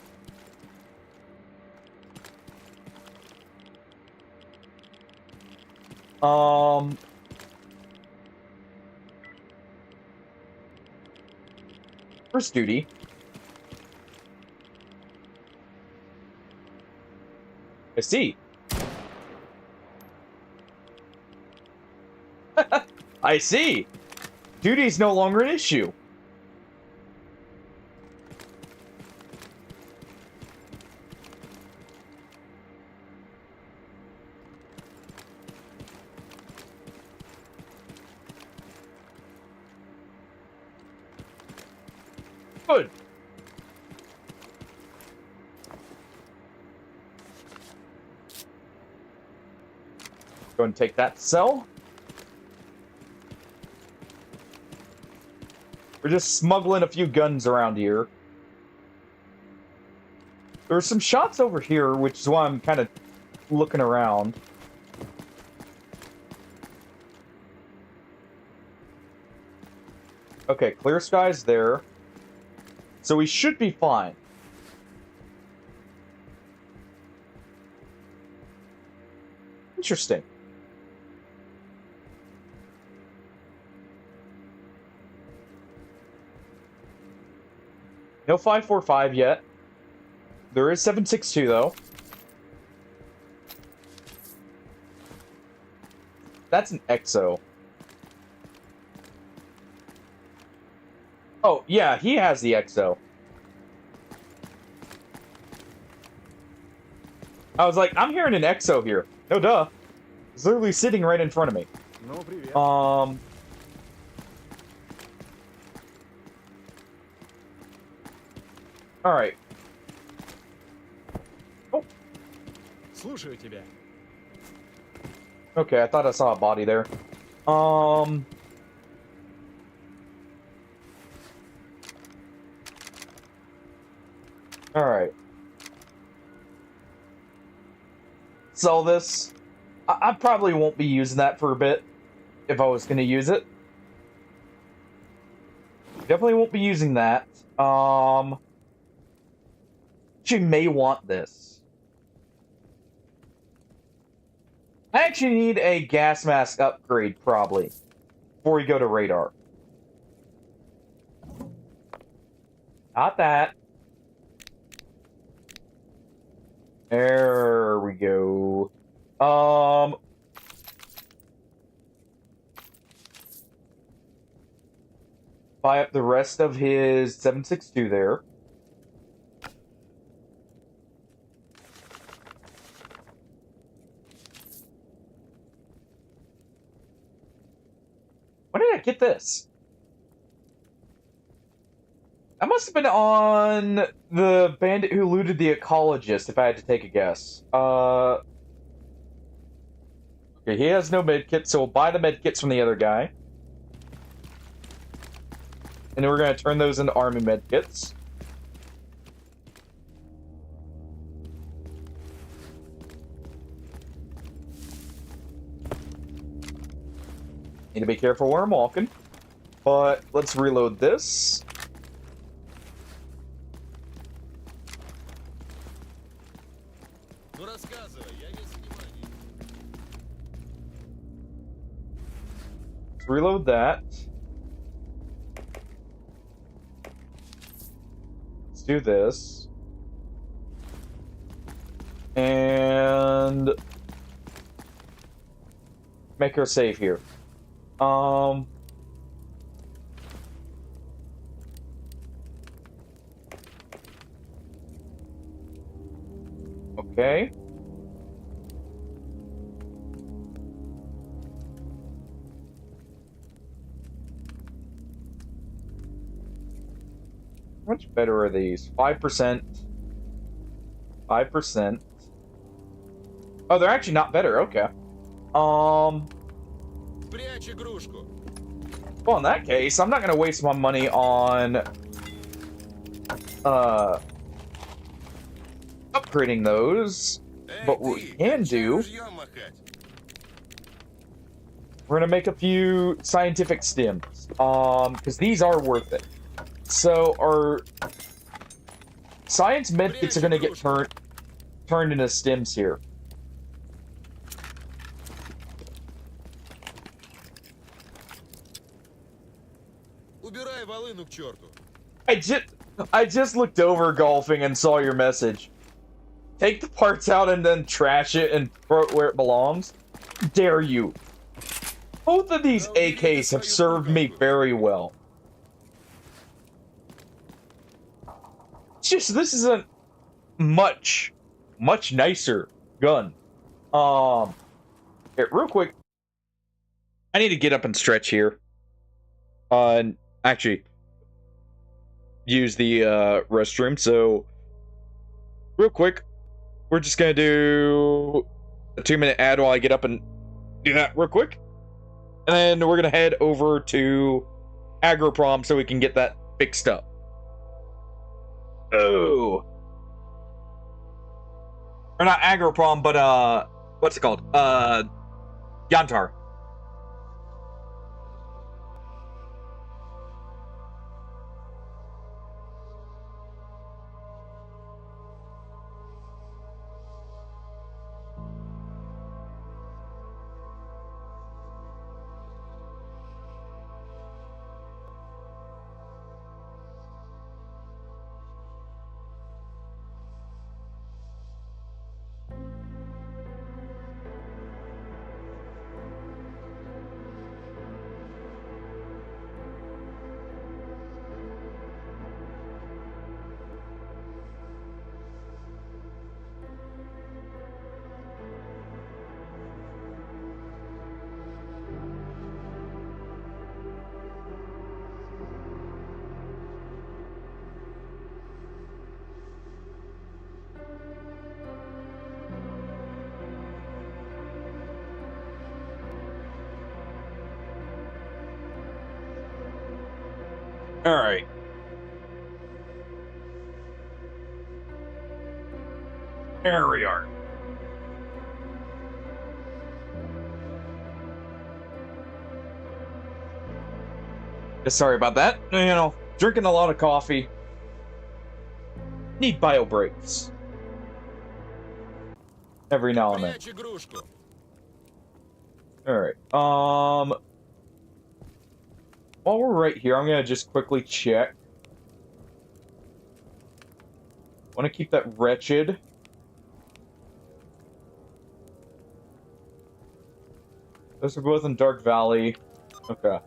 First duty. I see. I see. Duty's no longer an issue. Good. Go and take that cell. We're just smuggling a few guns around here. There's some shots over here, which is why I'm kind of looking around. Okay, clear skies there. So we should be fine. Interesting. No 545 yet. There is 762 though. That's an EXO. Oh, yeah, he has the EXO. I was like, I'm hearing an EXO here. No duh. It's literally sitting right in front of me. Alright. Oh.
Слушаю тебя.
Okay, I thought I saw a body there. Alright. Sell this. I probably won't be using that for a bit if I was going to use it. Definitely won't be using that. Actually may want this. I actually need a gas mask upgrade, probably, before we go to radar. Not that. There we go. Buy up the rest of his 7.62 there. When did I get this? I must have been on the bandit who looted the ecologist, if I had to take a guess. Okay, he has no medkit, so we'll buy the medkits from the other guy. And then we're going to turn those into army medkits. Need to be careful where I'm walking. But let's reload this. Let's reload that. Let's do this. And make her save here. Okay. How much better are these? 5%. 5%. Oh, they're actually not better. Okay. Well, in that case, I'm not gonna waste my money on upgrading those. But what we can do, we're gonna make a few scientific stims. Because these are worth it. So our science medkits are gonna get turned into stims here. I just looked over golfing and saw your message. Take the parts out and then trash it and throw it where it belongs? Dare you. Both of these AKs have served me very well. It's just, this is a much nicer gun. Here, real quick. I need to get up and stretch here. And actually use the restroom, so real quick, we're just gonna do a 2-minute ad while I get up and do that real quick, and then we're gonna head over to Agroprom so we can get that fixed up. Oh, or not Agroprom, but what's it called? Yantar. All right. There we are. Sorry about that. You know, drinking a lot of coffee. Need bio breaks. Every now and then. Alright. While we're right here, I'm gonna just quickly check. Want to keep that wretched. Those are both in Dark Valley. Okay.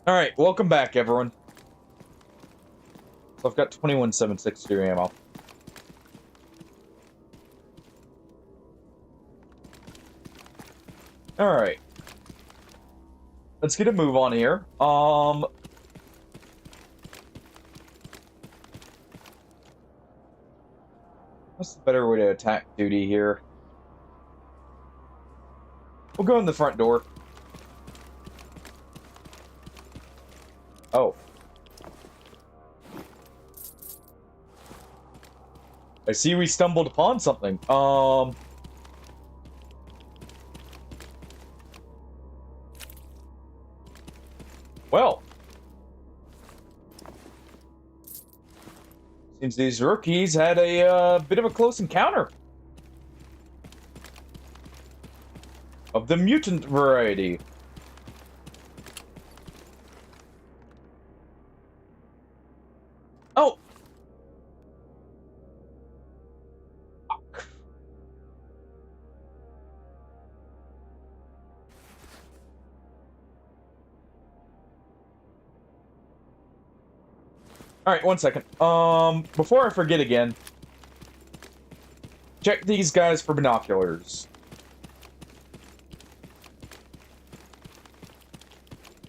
Alright, welcome back, everyone. So I've got 21.762 ammo. Alright. Let's get a move on here. What's the better way to attack duty here? We'll go in the front door. Oh. I see we stumbled upon something. Well. Seems these rookies had a bit of a close encounter. Of the mutant variety. Oh! Alright, 1 second. Before I forget again, check these guys for binoculars.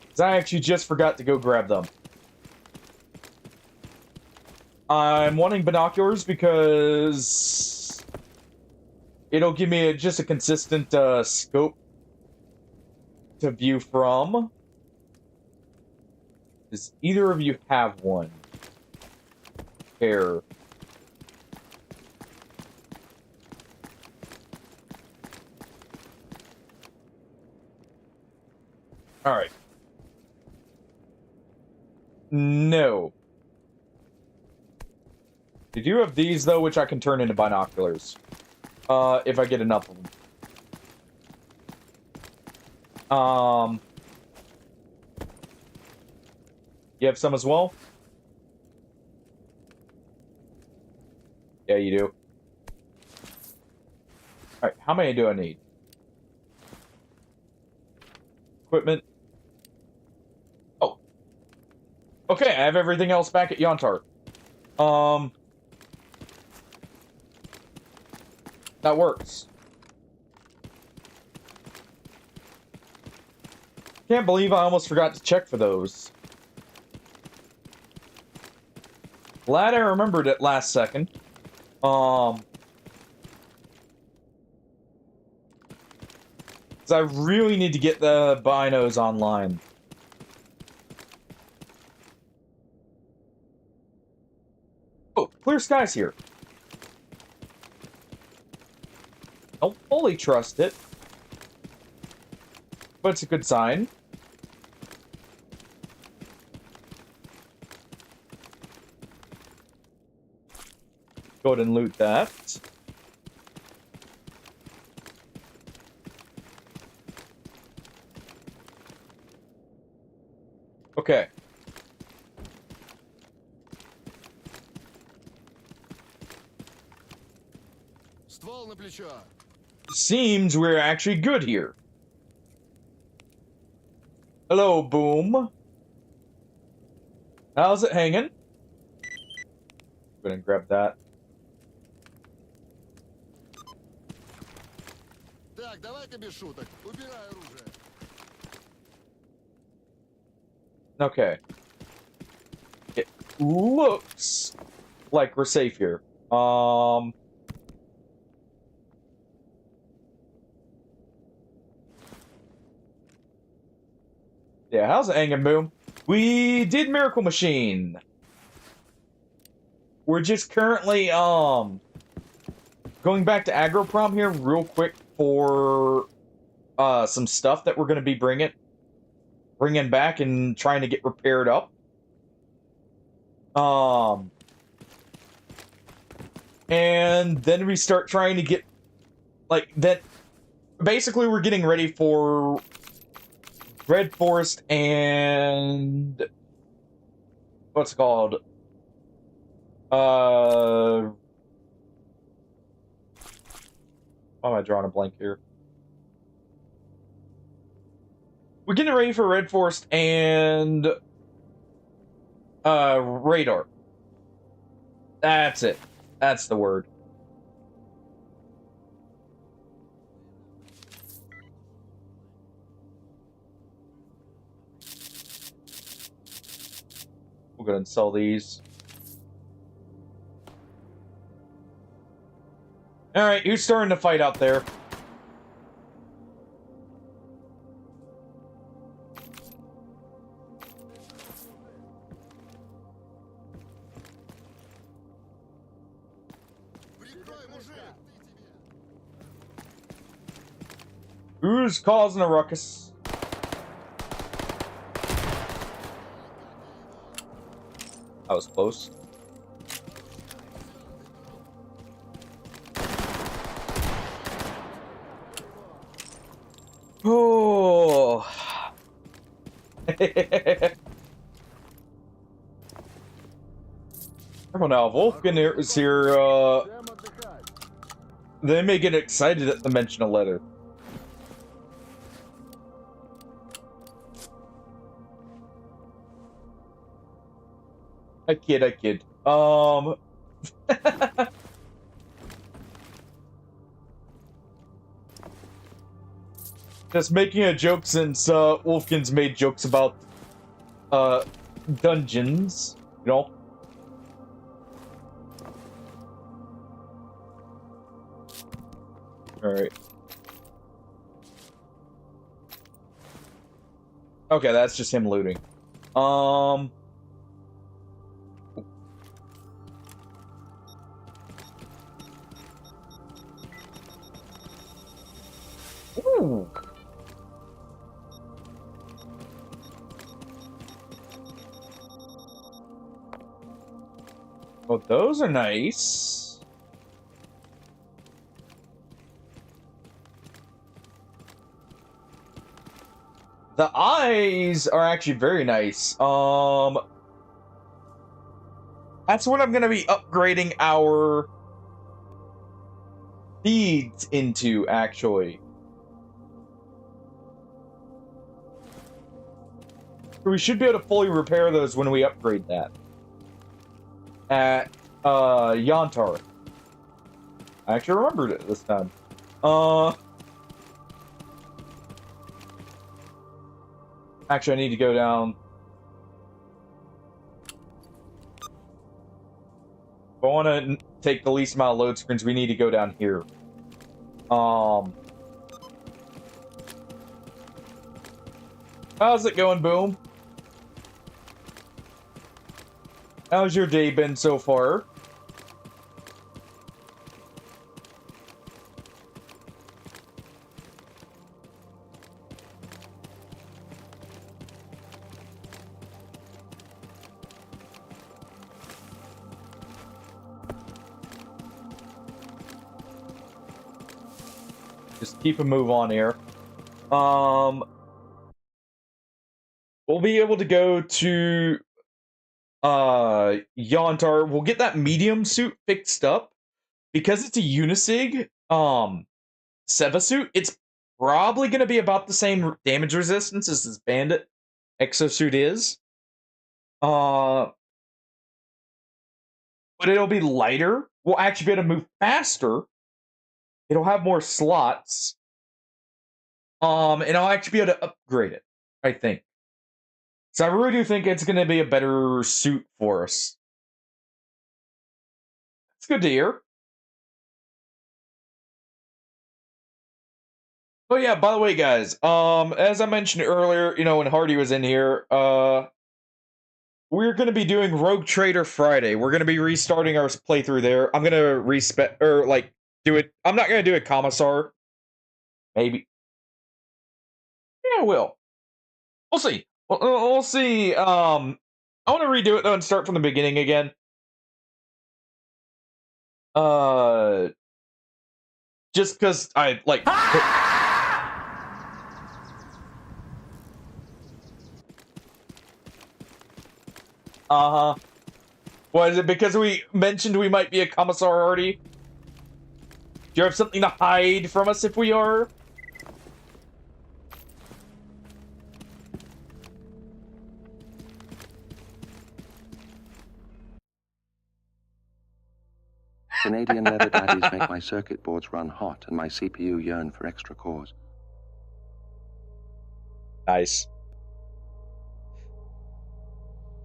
'Cause I actually just forgot to go grab them. I'm wanting binoculars because it'll give me just a consistent scope to view from. Does either of you have one? Here. Alright. No. They do have these, though, which I can turn into binoculars. If I get enough of them. You have some as well? Yeah, you do. Alright, how many do I need? Equipment. Oh. Okay, I have everything else back at Yontar. That works. Can't believe I almost forgot to check for those. Glad I remembered it last second. 'Cause I really need to get the binos online. Oh, clear skies here. Don't fully trust it, but it's a good sign. Go ahead and loot that. Okay.
Ствол на плечо.
Seems we're actually good here. Hello, Boom. How's it hanging? Go ahead and grab that.
Так, давай-ка без шуток. Убирай оружие.
Okay. It looks like we're safe here. Yeah, how's it hanging, Boom? We did Miracle Machine. we're just currently going back to Agroprom here real quick for some stuff that we're going to be bringing back and trying to get repaired up. And then we start trying to get like that. Basically, we're getting ready for Red Forest and what's it called? Why am I drawing a blank here? We're getting ready for Red Forest and Radar. That's it. That's the word. We're gonna sell these. Alright, who's starting to fight out there? Who's causing a ruckus? That was close. Oh. Careful now, Wolfgang is here, they may get excited at the mention of leather. I kid. Just making a joke since, Wolfgan's made jokes about, dungeons, you know? Alright. Okay, that's just him looting. Ooh. Well, those are nice. The eyes are actually very nice. That's what I'm gonna be upgrading our feeds into, actually. We should be able to fully repair those when we upgrade that. At, Yontar. I actually remembered it this time. Actually, I need to go down. If I want to take the least amount of load screens, we need to go down here. How's it going, Boom? How's your day been so far? Just keep a move on here. We'll be able to go to Yontar. We'll get that medium suit fixed up because it's a unisig Seva suit. It's probably going to be about the same damage resistance as this bandit exosuit is. But it'll be lighter. We'll actually be able to move faster. It'll have more slots. And I'll actually be able to upgrade it, I think. So I really do think it's going to be a better suit for us. It's good to hear. Oh yeah, by the way, guys, as I mentioned earlier, you know, when Hardy was in here, we're going to be doing Rogue Trader Friday. We're going to be restarting our playthrough there. I'm going to do it. I'm not going to do a Commissar. Maybe. Yeah, I will. We'll see. We'll see. I want to redo it though and start from the beginning again. Just because I like. Uh-huh. What is it? Because we mentioned we might be a Commissar already? Do you have something to hide from us if we are?
Canadian leather daddies make my circuit boards run hot and my CPU yearn for extra cores.
Nice.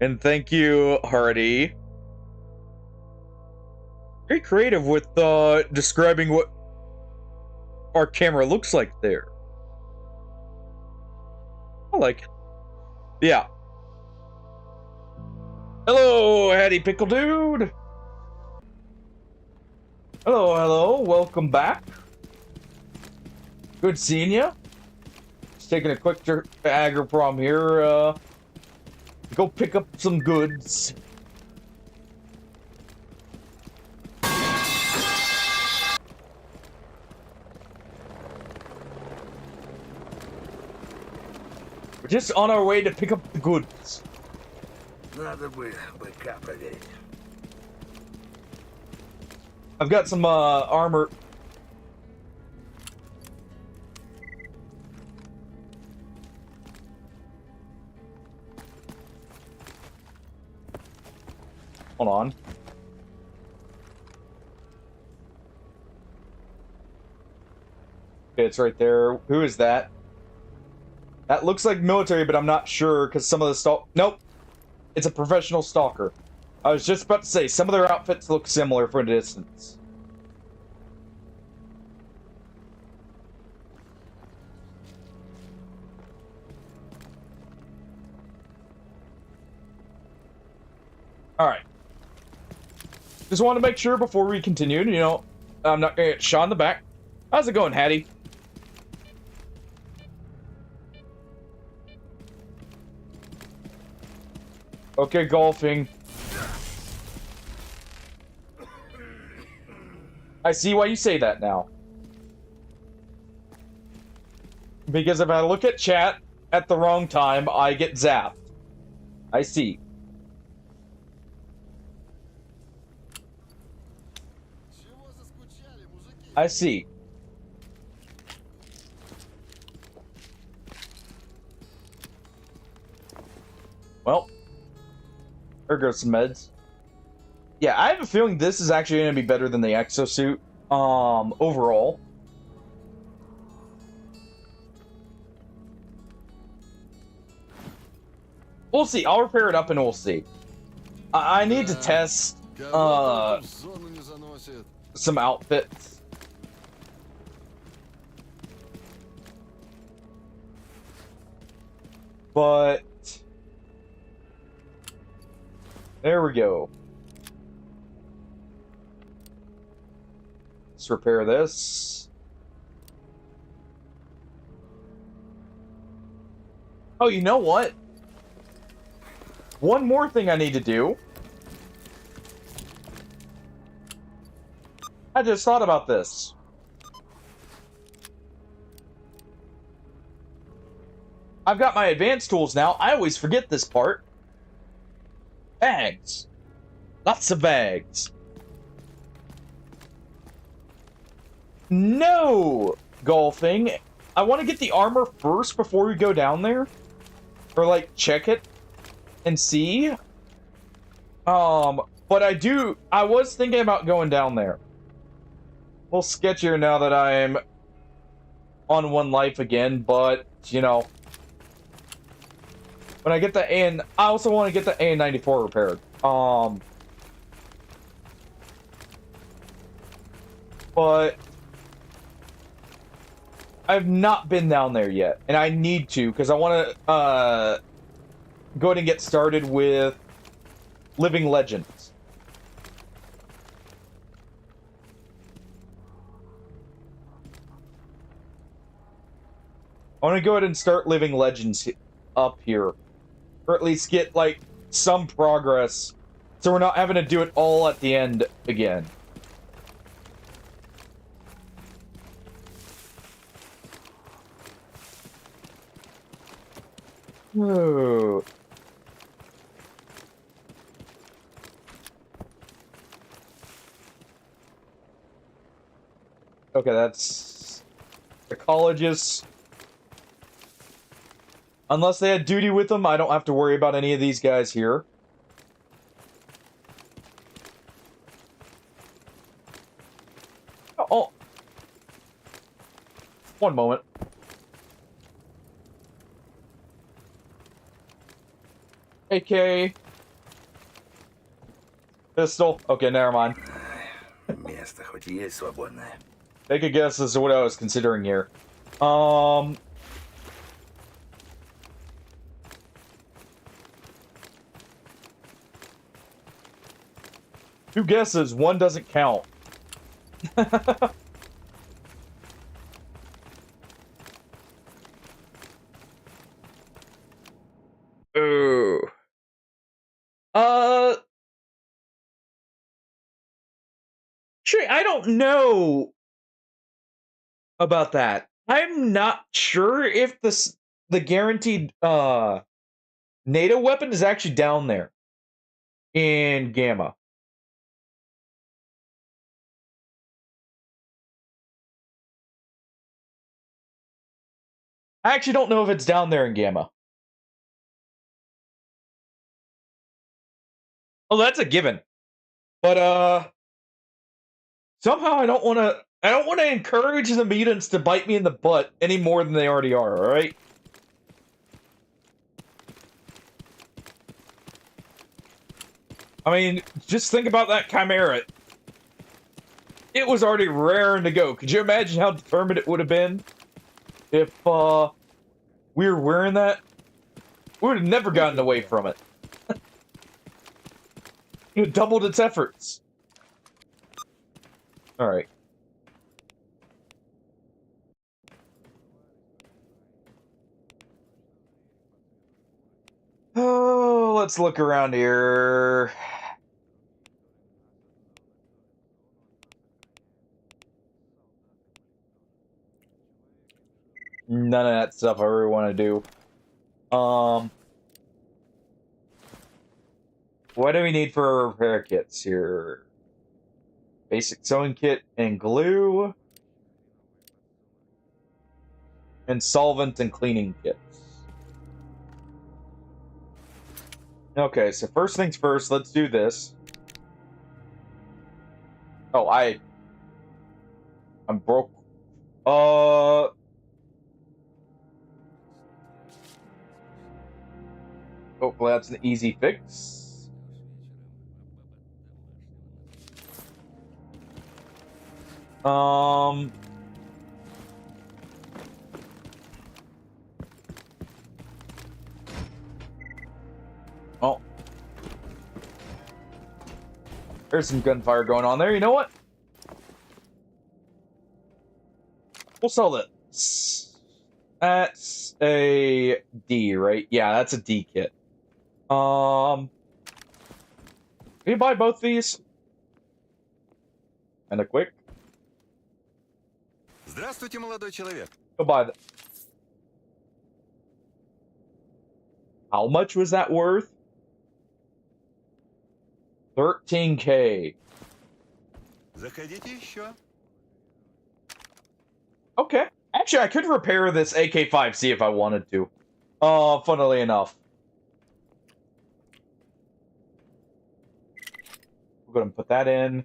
And thank you, Hardy. Very creative with describing what our camera looks like there. I like it. Yeah. Hello, Hattie Pickle Dude. Hello, hello. Welcome back. Good seeing you. Just taking a quick trip to Agroprom here. Go pick up some goods. We're just on our way to pick up the goods.
Надо бы капать.
I've got some armor. Hold on. Okay, it's right there. Who is that? That looks like military, but I'm not sure because some of the Nope. It's a professional stalker. I was just about to say, some of their outfits look similar from a distance. Alright. Just want to make sure before we continue, you know, I'm not going to get shot in the back. How's it going, Hattie? Okay, golfing. I see why you say that now. Because if I look at chat at the wrong time, I get zapped. I see. I see. Well, there goes some meds. Yeah, I have a feeling this is actually going to be better than the exosuit, overall. We'll see. I'll repair it up and we'll see. I need to test, some outfits. But there we go. Let's repair this. Oh, you know what? One more thing I need to do. I just thought about this. I've got my advanced tools now. I always forget this part. Bags. Lots of bags. No! Golfing. I want to get the armor first before we go down there. Or, like, check it and see. But I was thinking about going down there. A little sketchier now that I'm on one life again, but, you know. When I get the I also want to get the AN-94 repaired. But I've not been down there yet, and I need to, because I want to, go ahead and get started with living legends. I want to go ahead and start living legends up here. Or at least get, like, some progress. So we're not having to do it all at the end again. Ooh. Okay, that's ecologists. Unless they had duty with them, I don't have to worry about any of these guys here. Oh. One moment. AK. Pistol. Okay, never mind.
Место хоть и есть свободное.
Take a guess as to what I was considering here. Two guesses, one doesn't count. Ooh. Actually, I don't know about that. I'm not sure if the guaranteed NATO weapon is actually down there in Gamma. I actually don't know if it's down there in Gamma. Oh, that's a given. But somehow I don't want to encourage the mutants to bite me in the butt any more than they already are, all right? I mean, just think about that Chimera. It was already raring to go. Could you imagine how determined it would have been if we were wearing that? We would have never gotten away from it. It doubled its efforts. Alright. Oh, let's look around here. None of that stuff I really want to do. What do we need for repair kits here? Basic sewing kit and glue. And solvent and cleaning kits. Okay, so first things first, let's do this. Oh, I'm broke. Hopefully that's an easy fix. Oh. There's some gunfire going on there. You know what? We'll sell this. That's a D, right? Yeah, that's a D kit. Can you buy both these? Kinda quick.
Здравствуйте, молодой человек.
Go buy that. How much was that worth? 13K.
Заходите еще.
Okay. Actually, I could repair this AK-5C if I wanted to. Funnily enough. We're gonna put that in.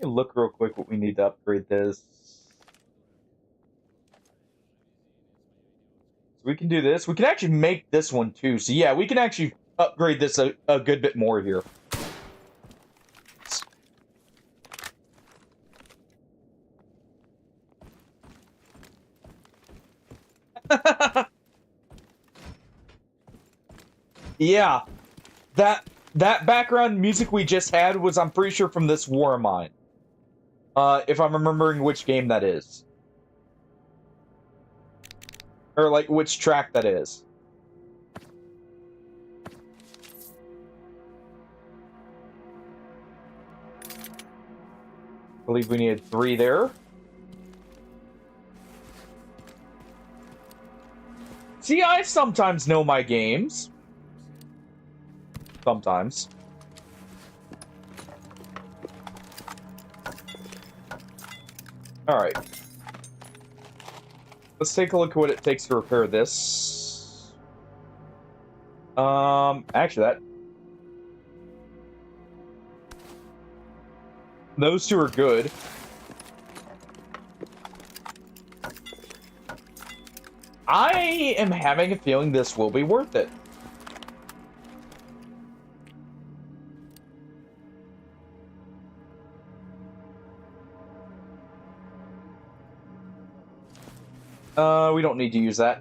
Let me look real quick what we need to upgrade this. So we can do this. We can actually make this one too. So yeah, we can actually upgrade this a good bit more here. Yeah, that background music we just had was, I'm pretty sure, from this War of Mine. If I'm remembering which game that is. Or, like, which track that is. I believe we needed 3 there. See, I sometimes know my games. Sometimes. Alright. Let's take a look at what it takes to repair this. Actually, that... Those two are good. I am having a feeling this will be worth it. We don't need to use that.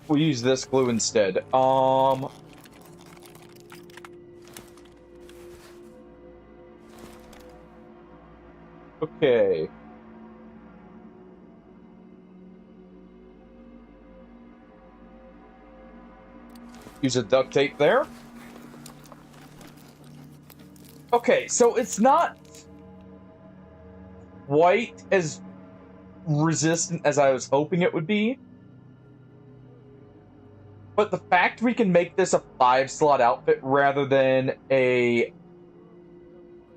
We'll use this glue instead. Okay. Use a duct tape there. Okay, so it's not quite as resistant as I was hoping it would be. But the fact we can make this a 5-slot outfit rather than a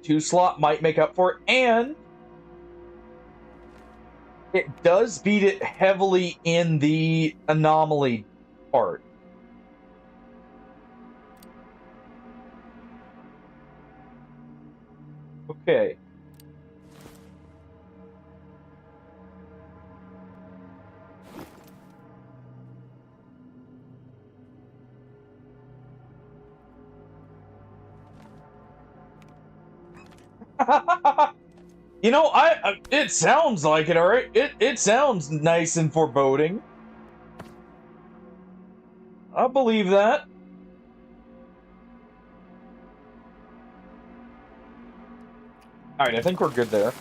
2-slot might make up for it. And it does beat it heavily in the anomaly part. Okay. You know, it sounds like it, alright? It sounds nice and foreboding. I believe that. Alright, I think we're good there.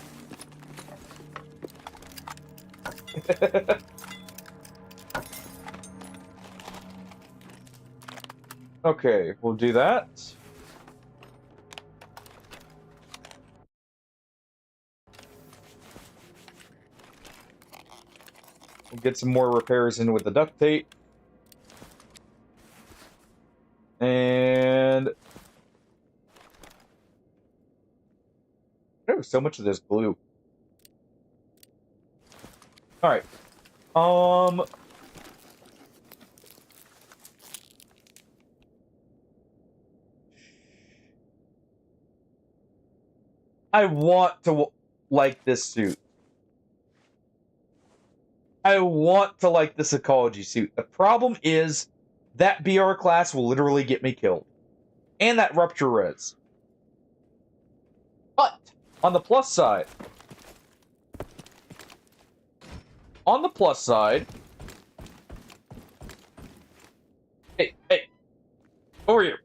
Okay, we'll do that. We'll get some more repairs in with the duct tape. And... oh, so much of this glue. Alright. I want to like this suit. I want to like this ecology suit. The problem is that BR class will literally get me killed. And that rupture res. But on the plus side, hey, over here.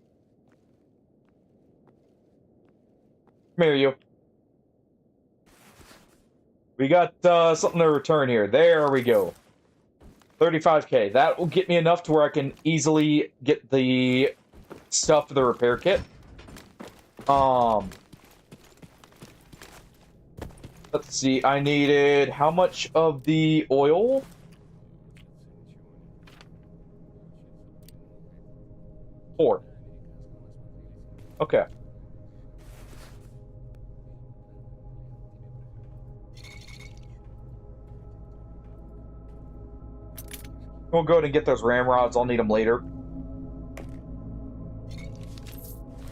Come here, you. We got something to return here. There we go. 35k. That will get me enough to where I can easily get the stuff for the repair kit. Let's see. I needed how much of the oil? Four. Okay. We'll go ahead and get those ramrods. I'll need them later.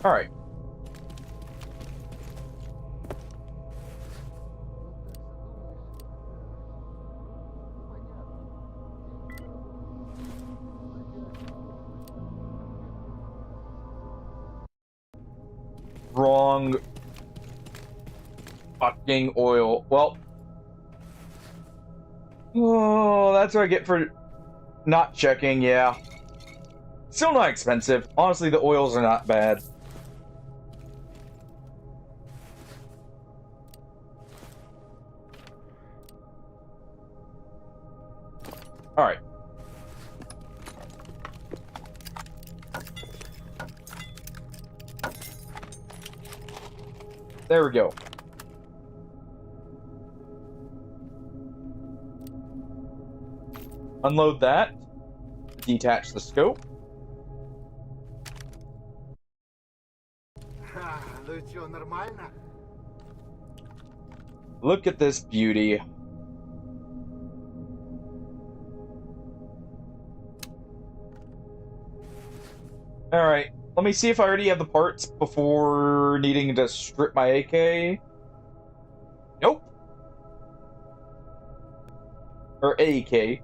Alright. Wrong fucking oil. Well. Oh, that's what I get for not checking, yeah. Still not expensive. Honestly, the oils are not bad. Alright. There we go. Unload that. Detach the scope. Look at this beauty. Alright, let me see if I already have the parts before needing to strip my AK. Nope. Or AK.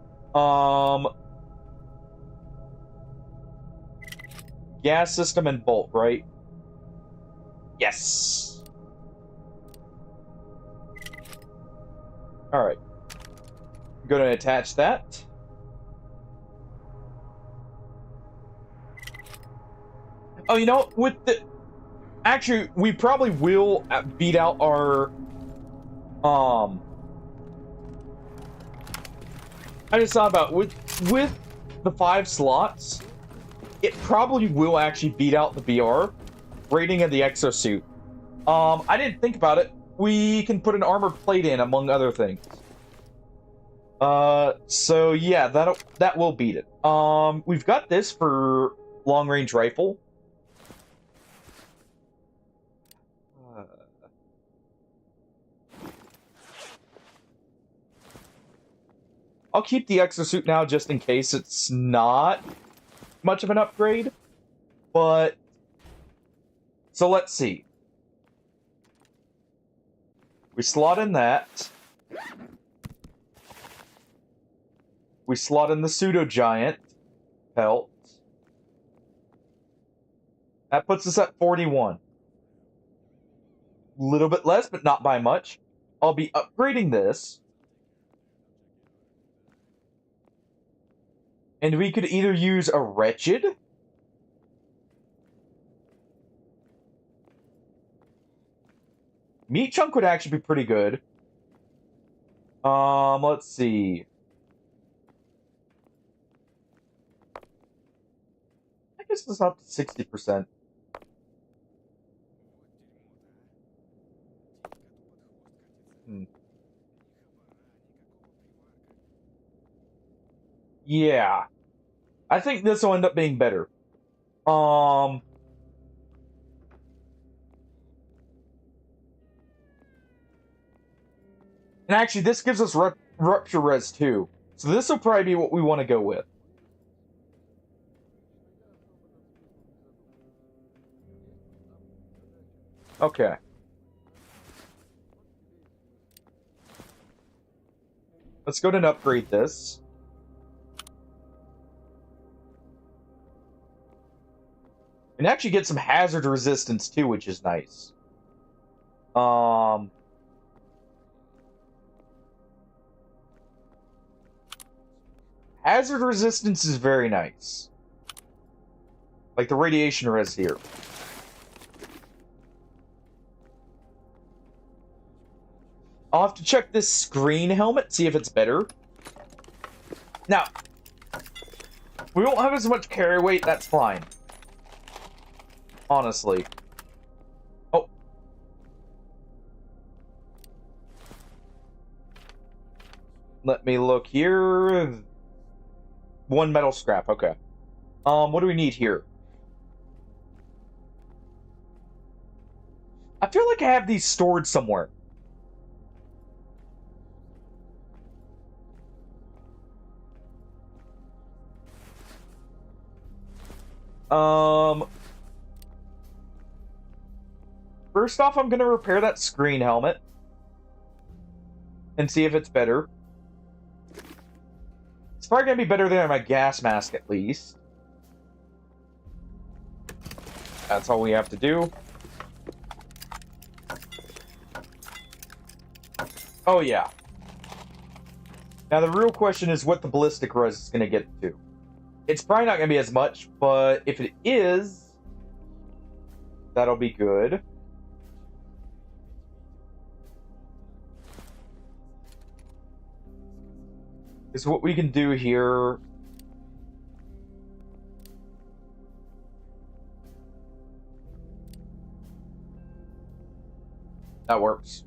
Gas system and bolt, right? Yes. Alright. I'm going to attach that. Oh, you know, with the... Actually, we probably will beat out our... I just thought about with the 5 slots, it probably will actually beat out the BR rating of the exosuit. I didn't think about it. We can put an armored plate in, among other things. So yeah, that will beat it. We've got this for long-range rifle. I'll keep the exosuit now just in case it's not much of an upgrade. But... So let's see. We slot in that. We slot in the pseudo-giant pelt. That puts us at 41. A little bit less, but not by much. I'll be upgrading this. And we could either use a Wretched. Meat Chunk would actually be pretty good. Let's see. I guess it's up to 60%. Yeah. I think this will end up being better. And actually, this gives us Rupture Res too. So this will probably be what we want to go with. Okay. Let's go ahead and upgrade this. And actually get some hazard resistance too, which is nice. Hazard resistance is very nice. Like the radiation res here. I'll have to check this screen helmet, see if it's better. Now, we won't have as much carry weight, that's fine. Honestly. Oh. Let me look here. 1 metal scrap, okay. What do we need here? I feel like I have these stored somewhere. First off, I'm gonna repair that screen helmet. And see if it's better. It's probably gonna be better than my gas mask, at least. That's all we have to do. Oh, yeah. Now, the real question is what the ballistic res is gonna get to. It's probably not going to be as much, but if it is, that'll be good. Is what we can do here. That works.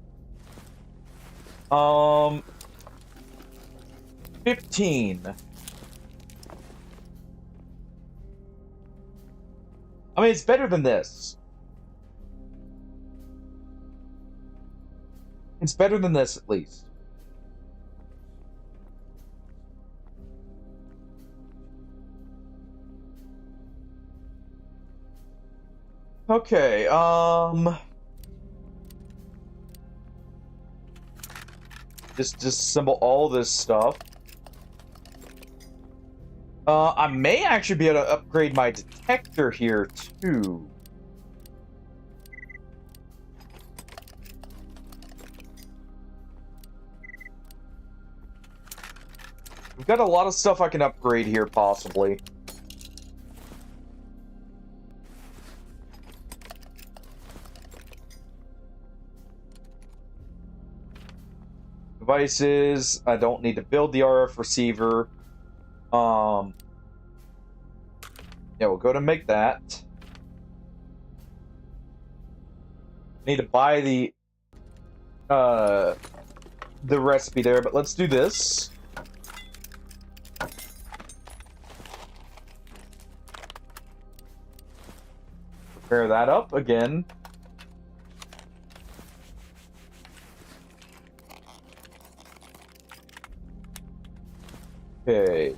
15. I mean, it's better than this. It's better than this, at least. Okay, just disassemble all this stuff. I may actually be able to upgrade my detector here, too. We've got a lot of stuff I can upgrade here, possibly. Devices. I don't need to build the RF receiver. Yeah, we'll go to make that. Need to buy the recipe there, but let's do this. Prepare that up again. Okay.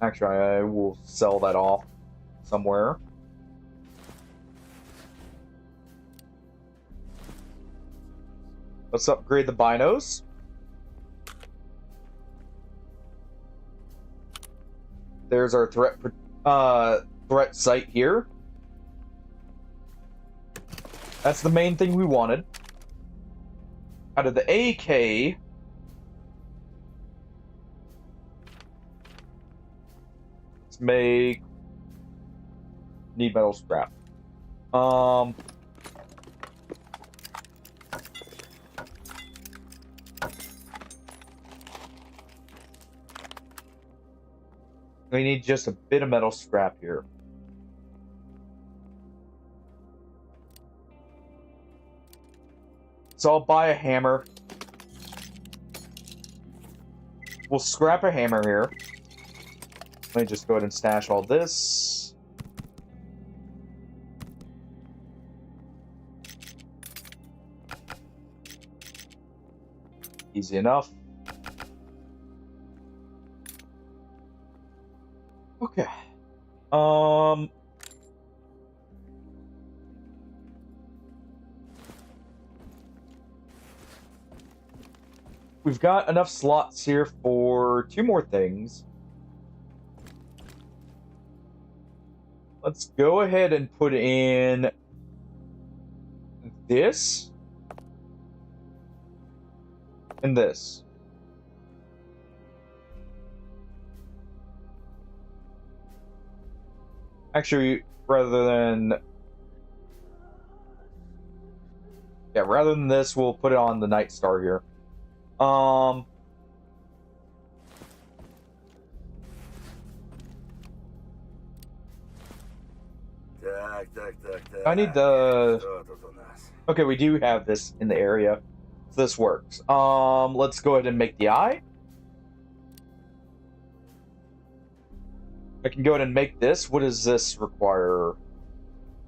Actually, I will sell that off somewhere. Let's upgrade the binos. There's our threat site here. That's the main thing we wanted. Out of the AK, let's make need metal scrap. We need just a bit of metal scrap here. So I'll buy a hammer. We'll scrap a hammer here. Let me just go ahead and stash all this. Easy enough. Okay. We've got enough slots here for 2 more things. Let's go ahead and put in this and this. Actually, rather than this, we'll put it on the Night Star here. I need the... Okay, we do have this in the area. So this works. Let's go ahead and make the eye. I can go ahead and make this. What does this require?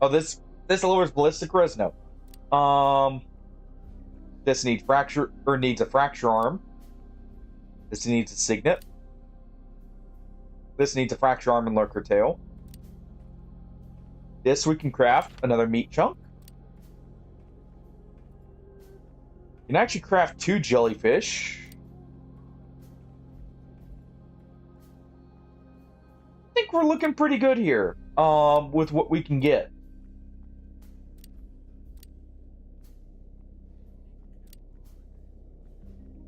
Oh, this lowers ballistic res? No. This needs needs a fracture arm. This needs a signet. This needs a fracture arm and lurker tail. This we can craft another meat chunk. You can actually craft 2 jellyfish. I think we're looking pretty good here, with what we can get.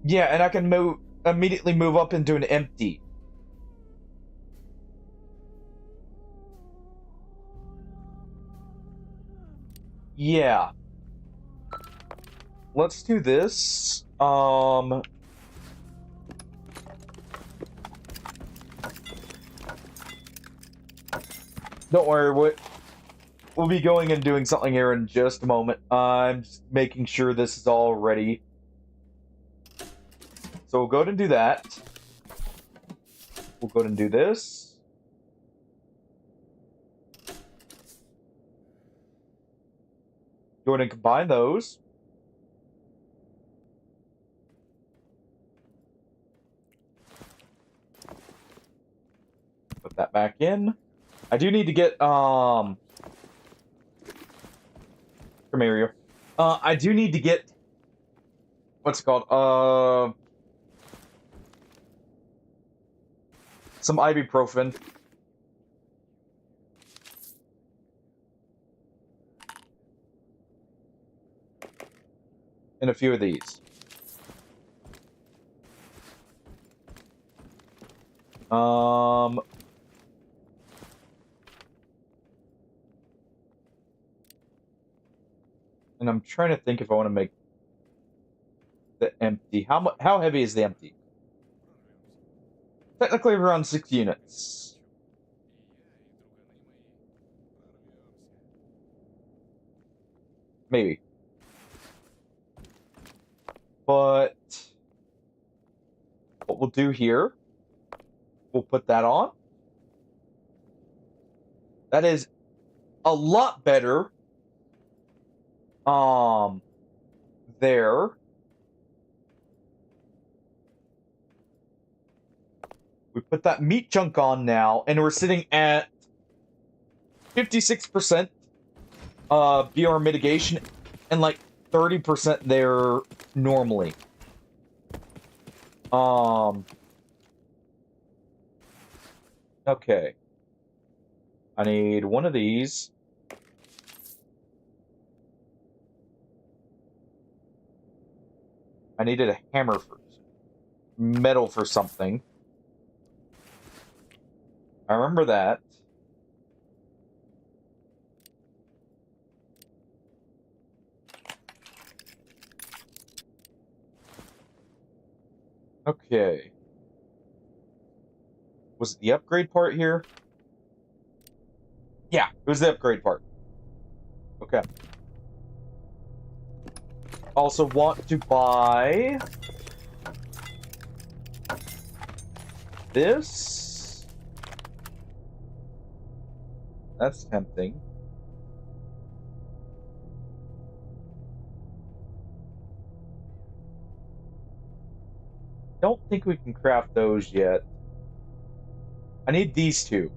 Yeah, and I can immediately move up into an empty. Yeah. Let's do this. Don't worry, we'll be going and doing something here in just a moment. I'm just making sure this is all ready. So we'll go ahead and do that. We'll go ahead and do this. Go ahead and combine those. Put that back in. I do need to get, come here. I do need to get, what's it called? Some ibuprofen. And a few of these. And I'm trying to think if I want to make the empty. How heavy is the empty? Technically around 6 units. Maybe. But what we'll do here, we'll put that on. That is a lot better. There. We put that meat chunk on now, and we're sitting at 56% BR mitigation and like 30% there normally. Okay. I need one of these. I needed a hammer for metal for something. I remember that. Okay. Was it the upgrade part here? Yeah, it was the upgrade part. Okay. Also want to buy this. That's tempting. Don't think we can craft those yet. I need these two.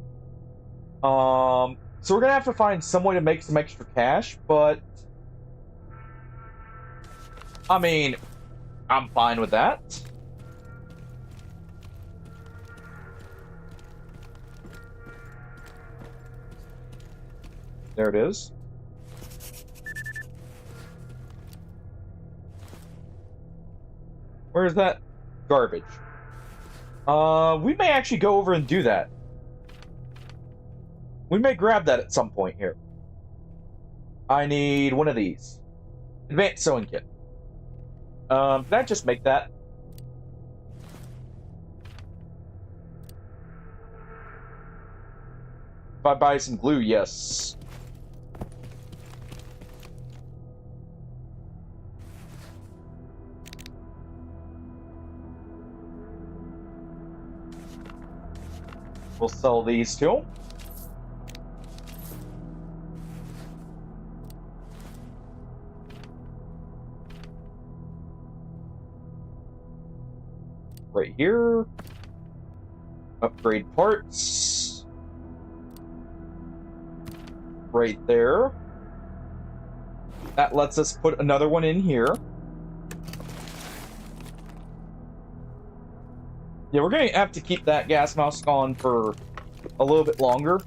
So we're gonna have to find some way to make some extra cash, but I mean, I'm fine with that. There it is. Where's that garbage? We may actually go over and do that. We may grab that at some point here. I need one of these. Advanced sewing kit. Can I just make that? If I buy some glue, yes. We'll sell these too. Right here. Upgrade parts. Right there. That lets us put another one in here. Yeah, we're going to have to keep that gas mask on for a little bit longer.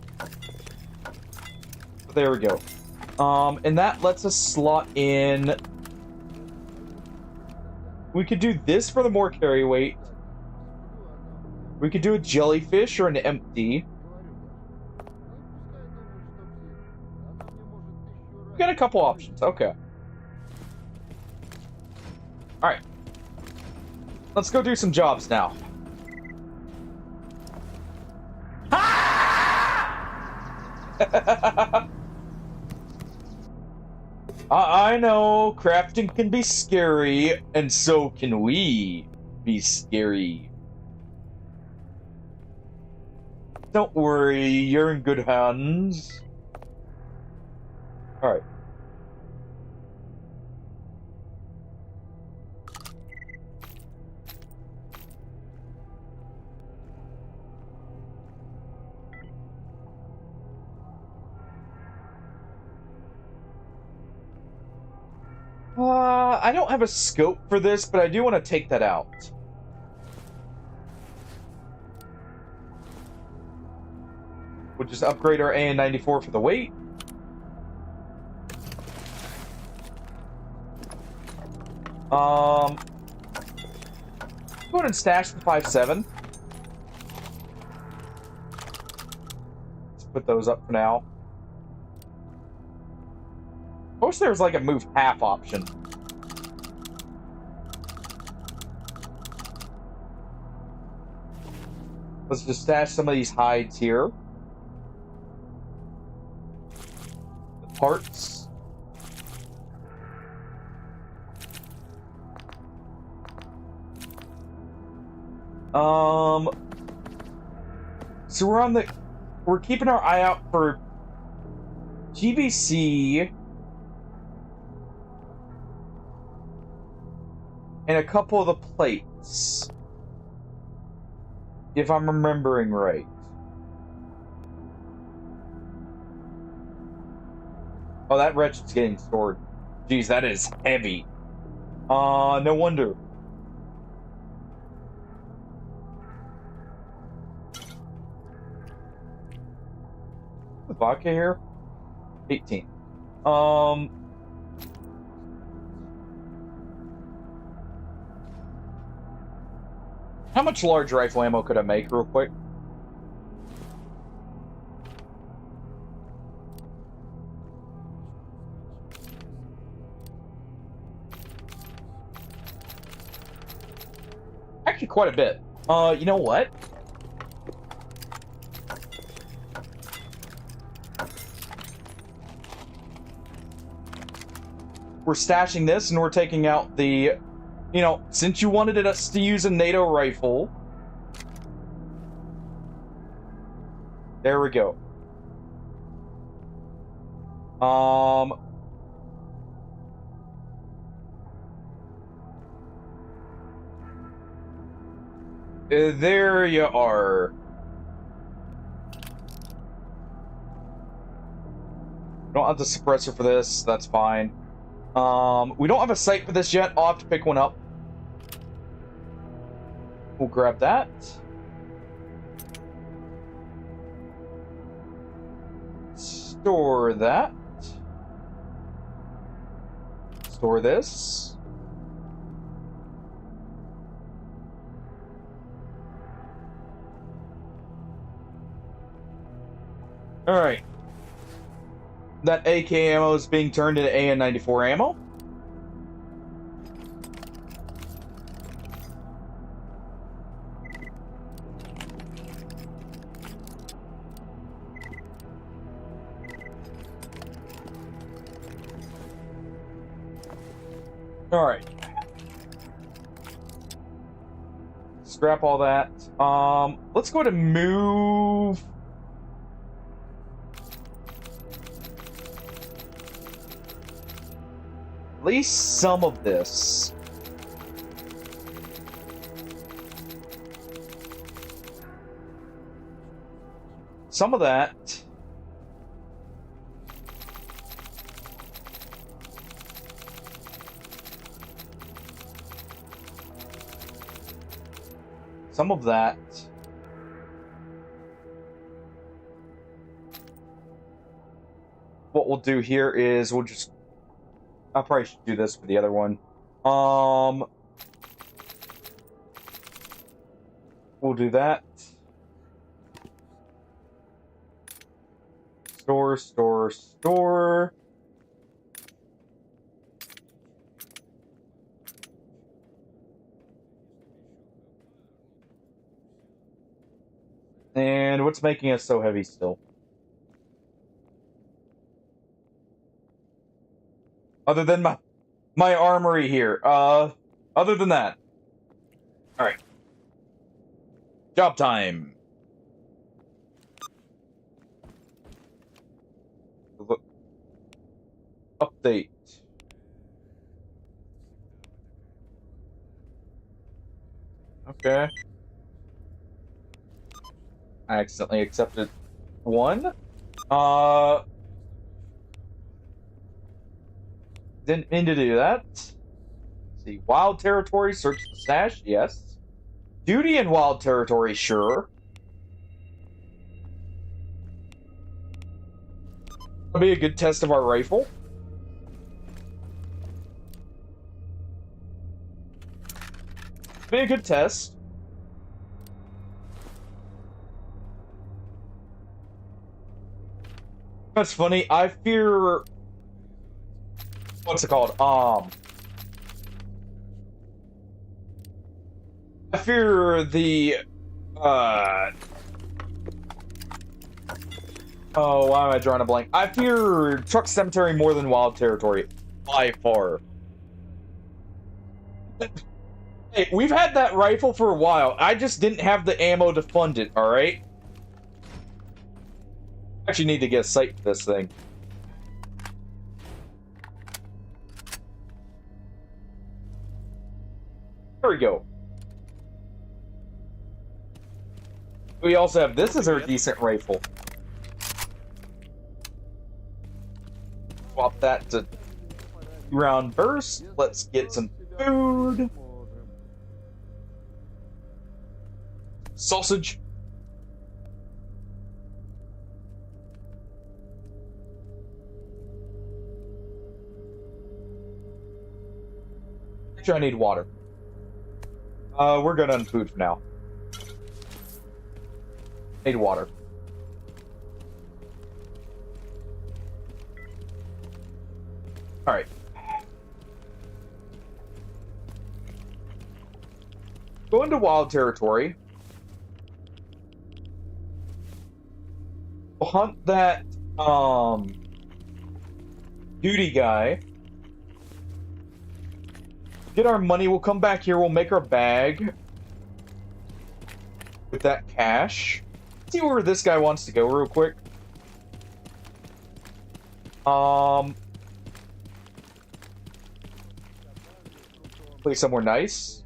There we go. And that lets us slot in We could do this for the more carry weight. We could do a jellyfish or an empty. We got a couple options. Okay. Alright. Let's go do some jobs now. I know crafting can be scary, and so can we be scary. Don't worry, you're in good hands. Alright. I don't have a scope for this, but I do want to take that out. We'll just upgrade our AN-94 for the weight. Go ahead and stash the 5.7. Let's put those up for now. I wish there was like a move half option. Let's just stash some of these hides here. The parts. So we're keeping our eye out for GVC and a couple of the plates, if I'm remembering right. Oh, that wretched's getting stored. Jeez, that is heavy. No wonder. The vodka here? 18. How much large rifle ammo could I make real quick? Actually, quite a bit. You know what? We're stashing this and we're taking out the, you know, since you wanted us to use a NATO rifle. There we go. There you are. Don't have the suppressor for this, that's fine. We don't have a sight for this yet. I'll have to pick one up. We'll grab that. Store that. Store this. Alright. That AK ammo is being turned into AN-94 ammo. Alright. Scrap all that. Let's go ahead and move... at least some of this. Some of that. Some of that. What we'll do here is we'll just... I probably should do this for the other one. We'll do that. Store. And what's making us so heavy still? Other than my armory here. Other than that. Alright. Job time. Look. Update. Okay. I accidentally accepted one. Didn't mean to do that. Let's see, wild territory, search the stash, yes. Duty in wild territory, sure. That'll be a good test of our rifle. Be a good test. That's funny. I fear. What's it called? I fear the. Oh, why am I drawing a blank? I fear Truck Cemetery more than Wild Territory. By far. Hey, we've had that rifle for a while. I just didn't have the ammo to fund it, alright? Actually need to get a sight for this thing. There we go. We also have this as our decent rifle. Swap that to round burst. Let's get some food. Sausage. Actually, I need water. We're good on food for now. Need water. Alright. Go into wild territory. We'll hunt that, duty guy. Get our money, we'll come back here, we'll make our bag. With that cash. See where this guy wants to go real quick. Play somewhere nice.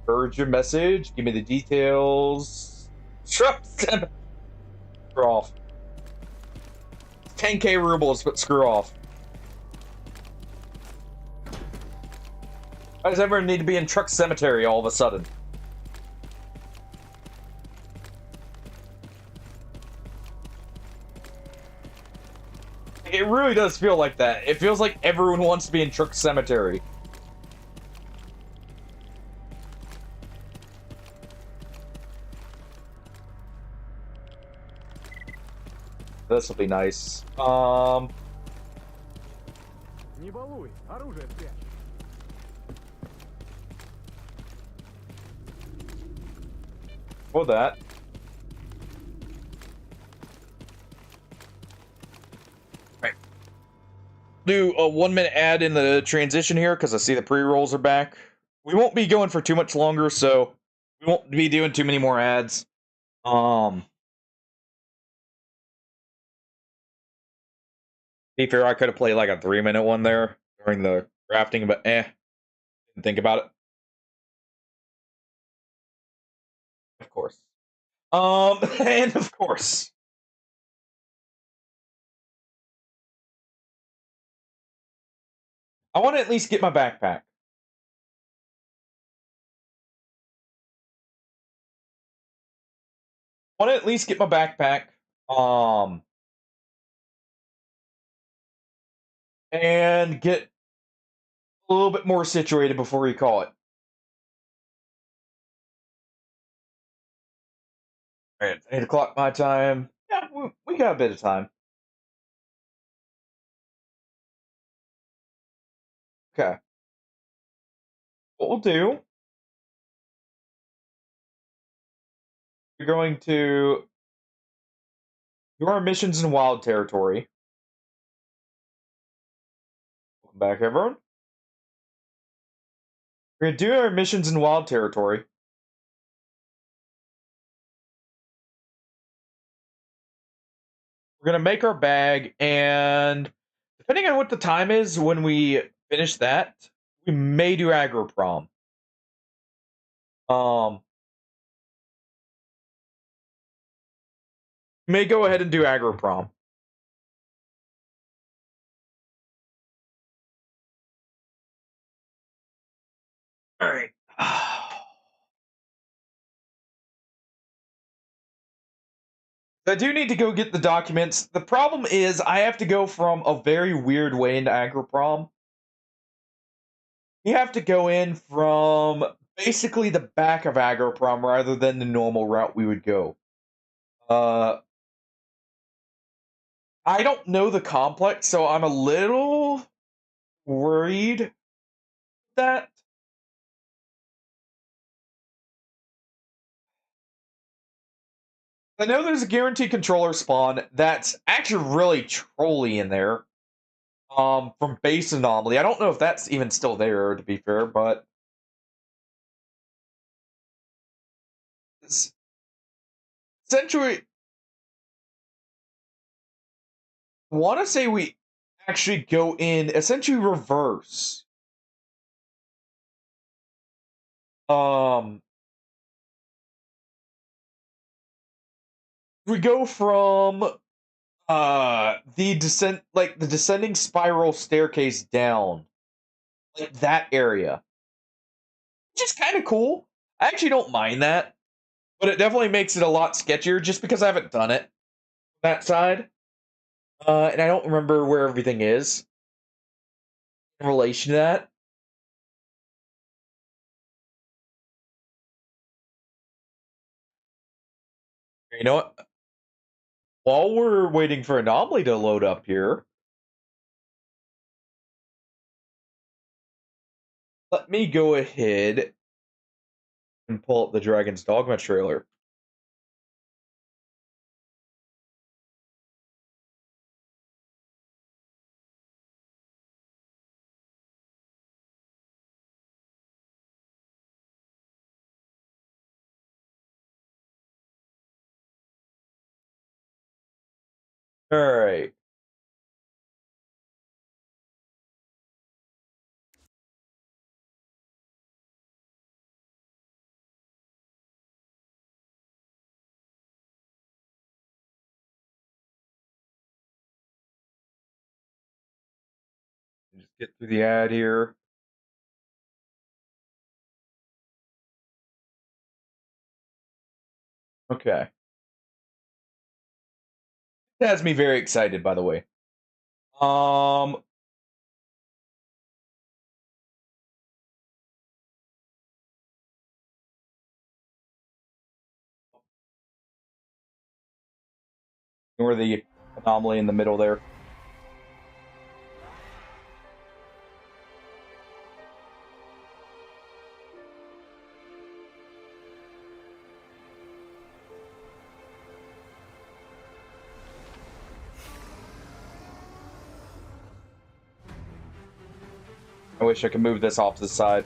Urge your message. Give me the details. Screw off. 10k rubles, but screw off. Why does everyone need to be in Truck Cemetery all of a sudden? It really does feel like that. It feels like everyone wants to be in Truck Cemetery. This will be nice. For that. Right. Do a 1-minute ad in the transition here because I see the pre-rolls are back. We won't be going for too much longer, so we won't be doing too many more ads. Be fair, I could have played like a 3-minute one there during the crafting, but didn't think about it. Of course. And of course. I want to at least get my backpack. I want to at least get my backpack. And get a little bit more situated before we call it. Alright, it's 8 o'clock my time. Yeah, we got a bit of time. Okay. What we'll do, we're going to do our missions in wild territory. Welcome back, everyone. We're going to do our missions in wild territory. We're going to make our bag, and depending on what the time is when we finish that, we may do agroprom. We may go ahead and do agroprom. Alright. I do need to go get the documents. The problem is I have to go from a very weird way into agroprom. You have to go in from basically the back of agroprom rather than the normal route we would go. I don't know the complex, so I'm a little worried that I know there's a guaranteed controller spawn that's actually really trolly in there. From base anomaly. I don't know if that's even still there, to be fair, but essentially, I want to say we actually go in essentially reverse. We go from the descending spiral staircase down, like that area, which is kind of cool. I actually don't mind that, but it definitely makes it a lot sketchier just because I haven't done it that side. And I don't remember where everything is in relation to that. You know what? While we're waiting for Anomaly to load up here, let me go ahead and pull up the Dragon's Dogma trailer. Alright. Just get through the ad here. Okay. It has me very excited, by the way. Ignore the anomaly in the middle there. I wish I could move this off to the side.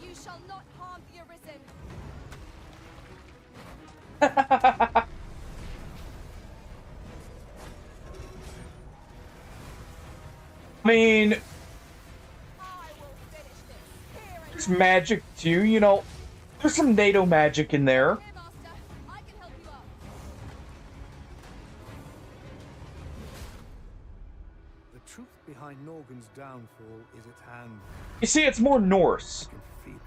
You shall not harm the Arisen.
I mean, there's magic too, you know. There's some NATO magic in there.
The truth behind Norgan's downfall is at hand.
You see, it's more Norse.
I can feel it.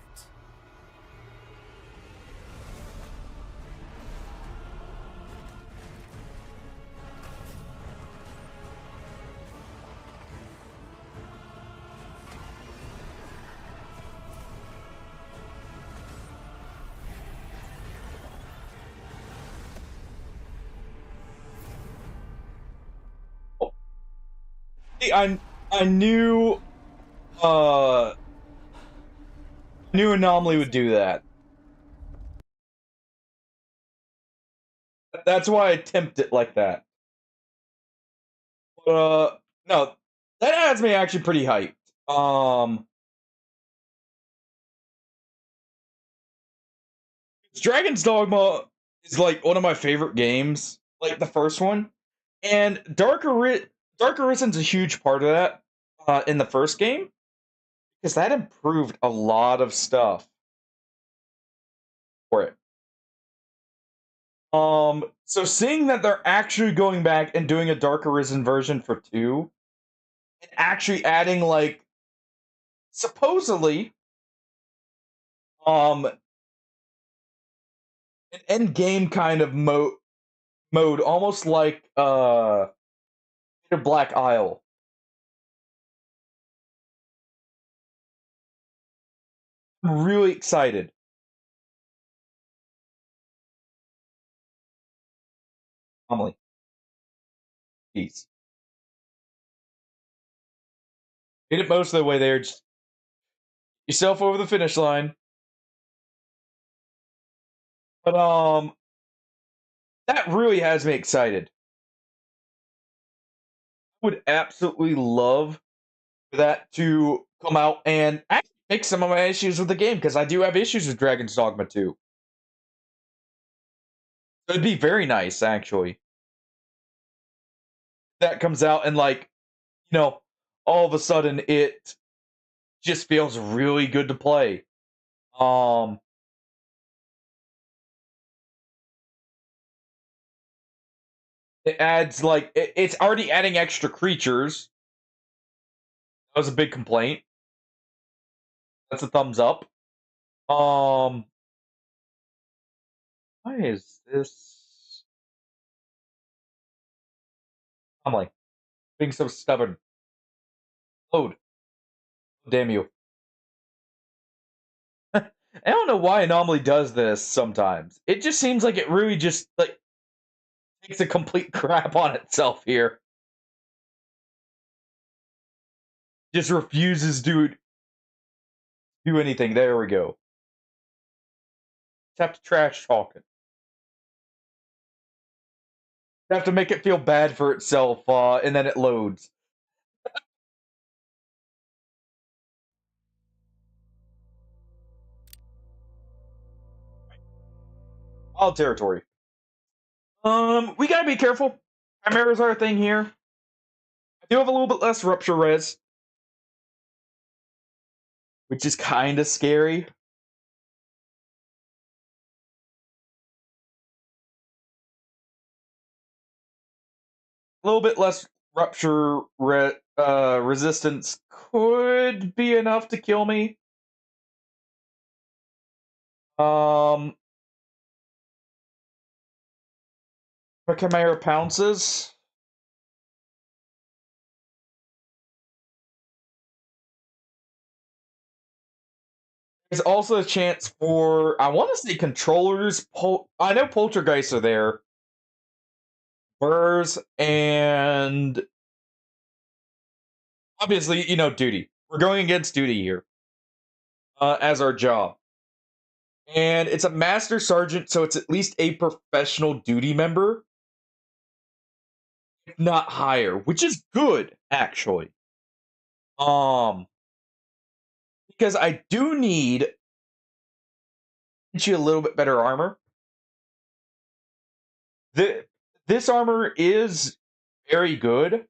I knew Anomaly would do that. That's why I temped it like that. No, that has me actually pretty hyped. Dragon's Dogma is like one of my favorite games, like the first one, and Dark Arisen's a huge part of that in the first game because that improved a lot of stuff for it. So seeing that they're actually going back and doing a Dark Arisen version for 2, and actually adding like supposedly an end game kind of mode almost like Black Isle. I'm really excited. Amelie. Peace. Get it most of the way there. Just yourself over the finish line. But that really has me excited. I would absolutely love for that to come out and actually fix some of my issues with the game because I do have issues with Dragon's Dogma 2. So it'd be very nice, actually. That comes out and like, all of a sudden it just feels really good to play. It adds like it's already adding extra creatures. That was a big complaint. That's a thumbs up. Why is this? I'm like being so stubborn. Load. Damn you. I don't know why Anomaly does this sometimes. It just seems like it really just like takes a complete crap on itself here. Just refuses to do anything. There we go. Just have to trash talk it. Have to make it feel bad for itself, and then it loads. Wild territory. We gotta be careful. Chimeras are a thing here. I do have a little bit less rupture res, which is kind of scary. A little bit less rupture resistance could be enough to kill me. The Chimera pounces. There's also a chance for, I want to say controllers. I know poltergeists are there. Burrs and obviously, duty. We're going against duty here as our job. And it's a master sergeant, so it's at least a professional duty member, if not higher, which is good, actually. Because I do need a little bit better armor. This armor is very good.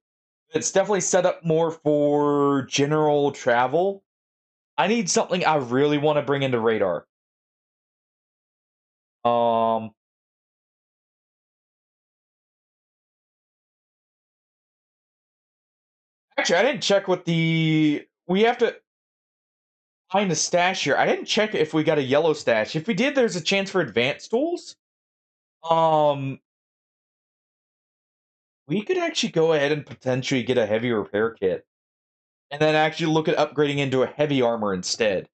It's definitely set up more for general travel. I need something I really want to bring into radar. Actually, I didn't check what we have to find a stash here. I didn't check if we got a yellow stash. If we did, there's a chance for advanced tools. We could actually go ahead and potentially get a heavy repair kit. And then actually look at upgrading into a heavy armor instead.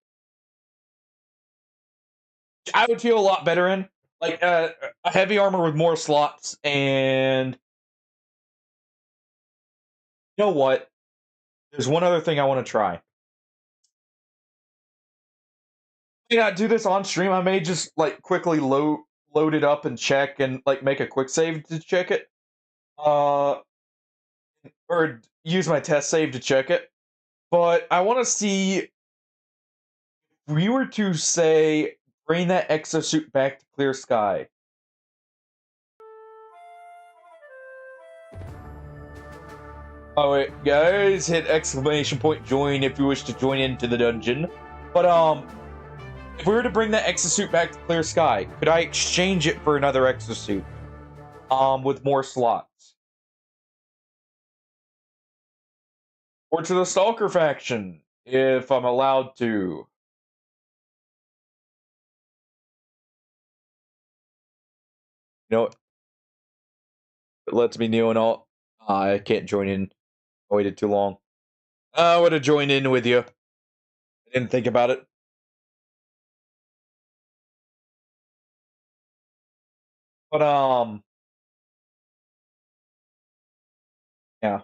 I would feel a lot better in. Like, a heavy armor with more slots, and you know what? There's one other thing I want to try. I may not do this on stream. I may just like quickly load it up and check and like make a quick save to check it. Or use my test save to check it. But I want to see if we were to say bring that exosuit back to clear sky. Oh wait, guys, hit exclamation point join if you wish to join into the dungeon. But if we were to bring that exosuit back to clear sky, could I exchange it for another exosuit? With more slots. Or to the Stalker faction, if I'm allowed to. You know, it lets me know and all. I can't join in. I waited too long. I would have joined in with you. I didn't think about it. But, yeah. I'm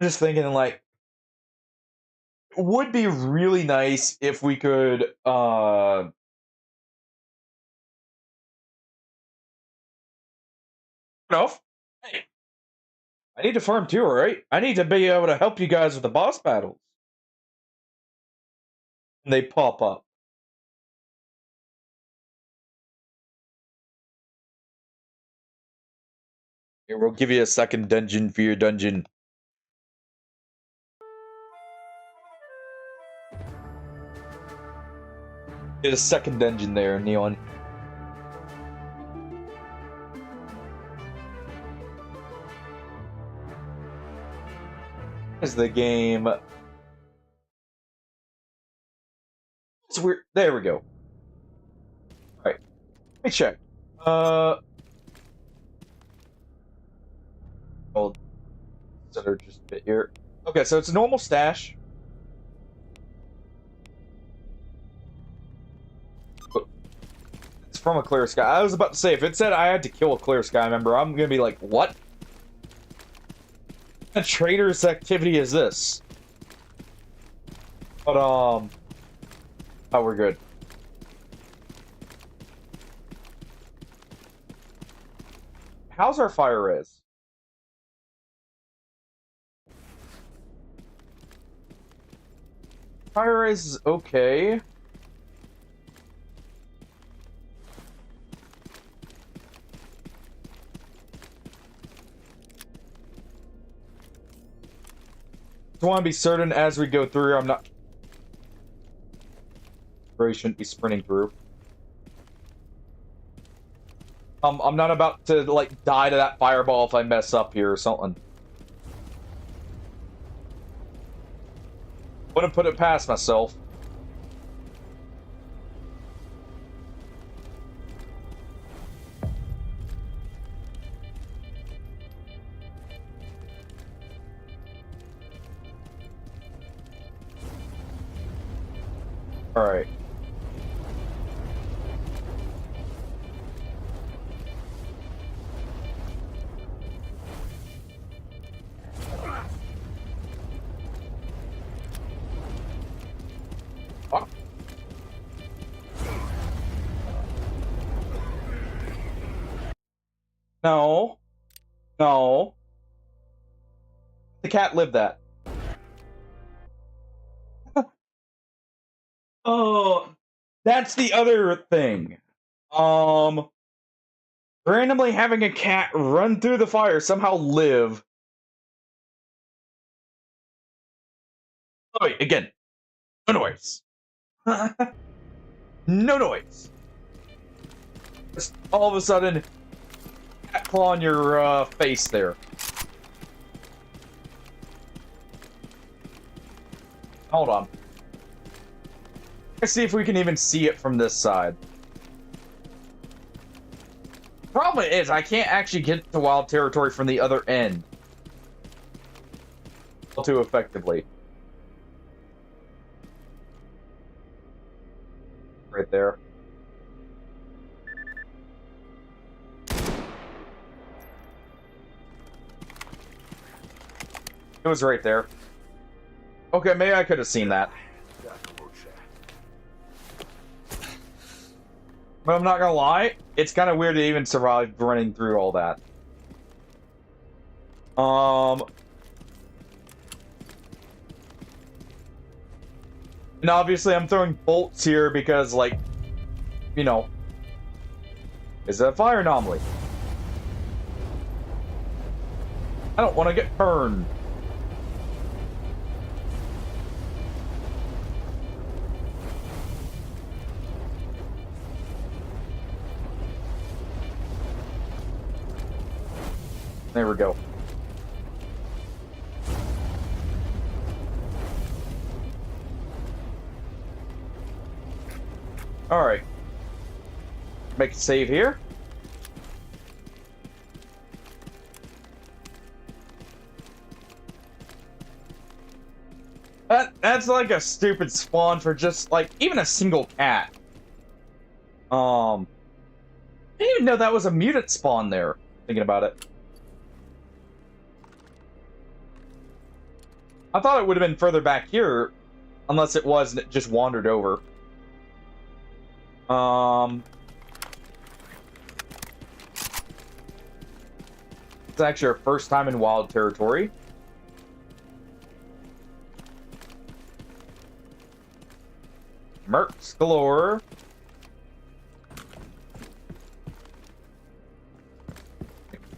just thinking, like, it would be really nice if we could, hey, I need to farm too, alright? I need to be able to help you guys with the boss battles. And they pop up. Here, we'll give you a second dungeon for your dungeon. Get a second dungeon there, Neon. Is the game? It's weird. There we go. All right, let me check. I'll consider just a bit here. Okay, so it's a normal stash. It's from a clear sky. I was about to say, if it said I had to kill a clear sky member, I'm gonna be like, what? What kind of traitorous activity is this? But, oh, we're good. How's our fire res? Fire res is okay. I want to be certain as we go through. I'm not. Really shouldn't be sprinting through. I'm not about to like die to that fireball if I mess up here or something. Wouldn't put it past myself. All right. Fuck. No. No. The cat lived that. Oh, that's the other thing. Randomly having a cat run through the fire, somehow live. Oh, wait, again. No noise. No noise. Just all of a sudden, cat claw on your face there. Hold on. Let's see if we can even see it from this side. Problem is, I can't actually get to wild territory from the other end. Too effectively. Right there. It was right there. Okay, maybe I could have seen that. But I'm not gonna lie, it's kind of weird to even survive running through all that. And obviously I'm throwing bolts here because, like, you know, is it a fire anomaly? I don't want to get burned. There we go. All right. Make a save here. That's like a stupid spawn for just, like, even a single cat. I didn't even know that was a mutant spawn there, thinking about it. I thought it would have been further back here, unless it was and it just wandered over. It's actually our first time in wild territory. Mercs galore.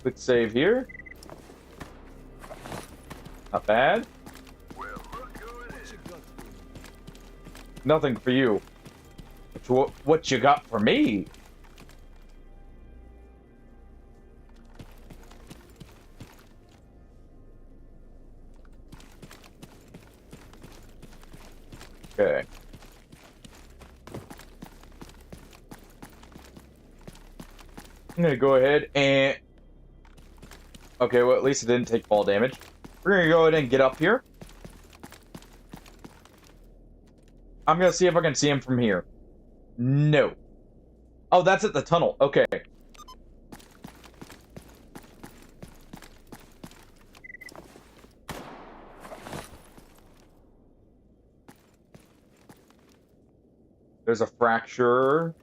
Quick save here. Not bad. Nothing for you. What you got for me? Okay. I'm gonna go ahead and... Okay, well, at least it didn't take fall damage. We're gonna go ahead and get up here. I'm gonna see if I can see him from here. No. Oh, that's at the tunnel. Okay. There's a fracture.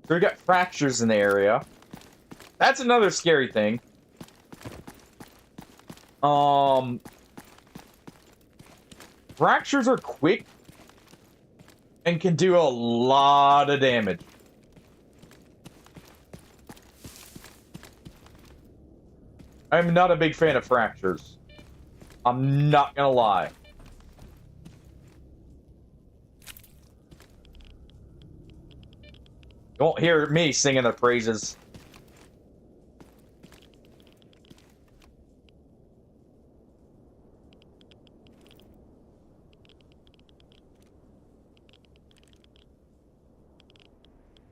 So we got fractures in the area. That's another scary thing. Fractures are quick and can do a lot of damage. I'm not a big fan of fractures. I'm not gonna lie. You won't hear me singing their praises.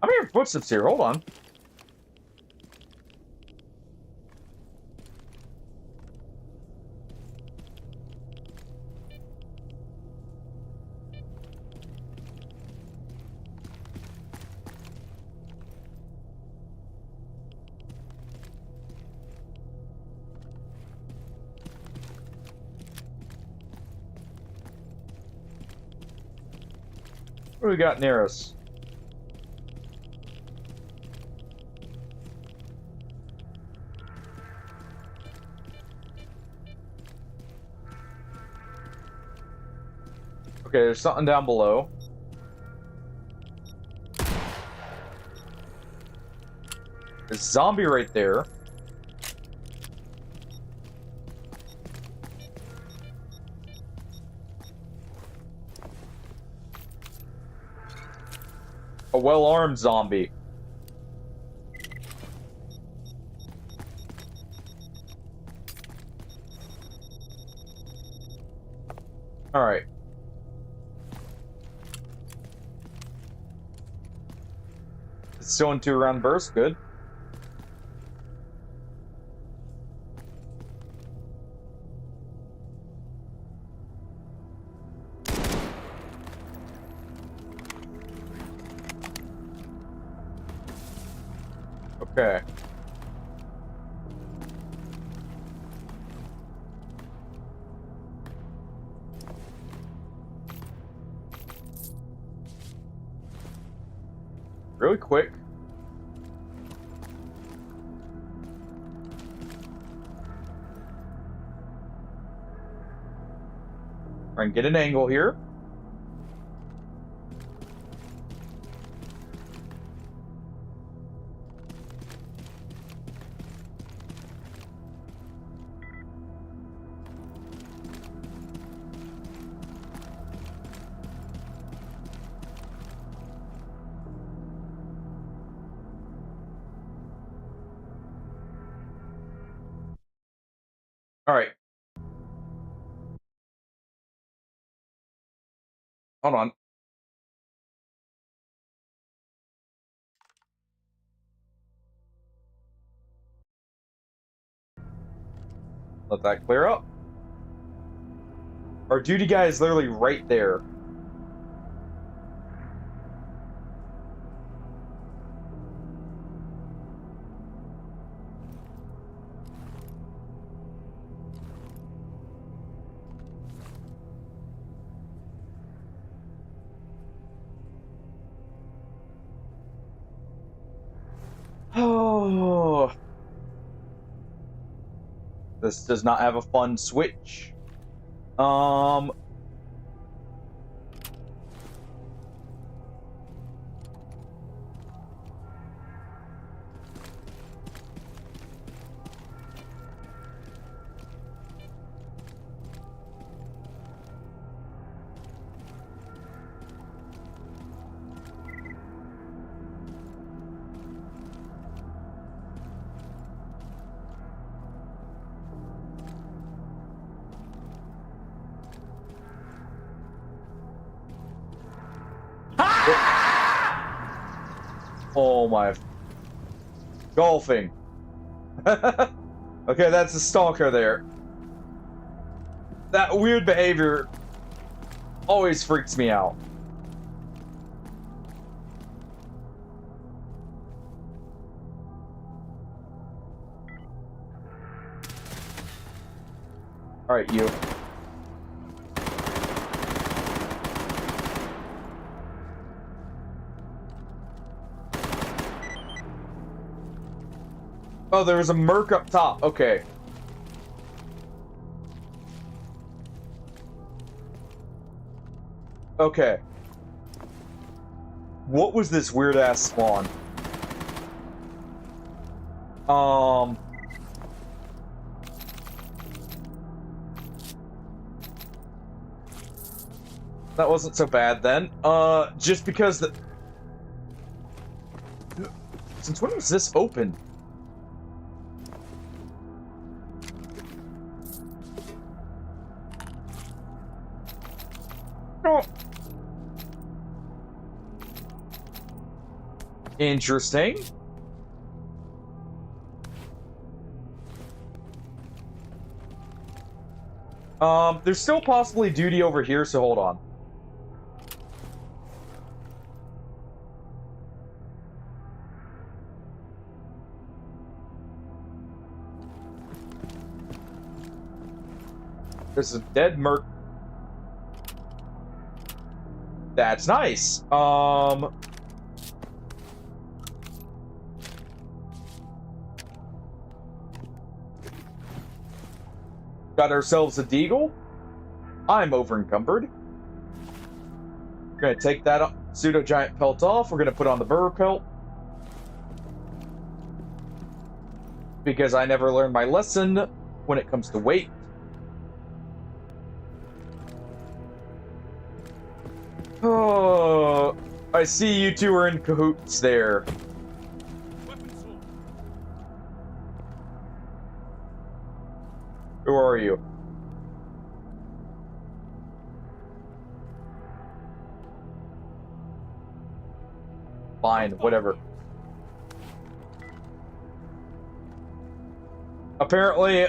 I'm hearing footsteps here. Hold on. What do we got near us? Okay, there's something down below. There's a zombie right there. A well-armed zombie. All right. It's still in 2-round burst. Good. Okay. Really quick. Try and get an angle here. All right. Hold on. Let that clear up. Our duty guy is literally right there. Oh. This does not have a fun switch. Oh my. Golfing. Okay, that's a stalker there. That weird behavior always freaks me out. Alright, you. Oh, there was a merc up top. Okay. Okay. What was this weird-ass spawn? That wasn't so bad then. Just because the... Since when was this open? Oh. Interesting. There's still possibly duty over here, so hold on. There's a dead merc. That's nice. Got ourselves a deagle. I'm over encumbered. We're gonna take that pseudo giant pelt off. We're gonna put on the burr pelt. Because I never learned my lesson when it comes to weight. Oh, I see you two are in cahoots there. Who are you? Fine, whatever. Apparently,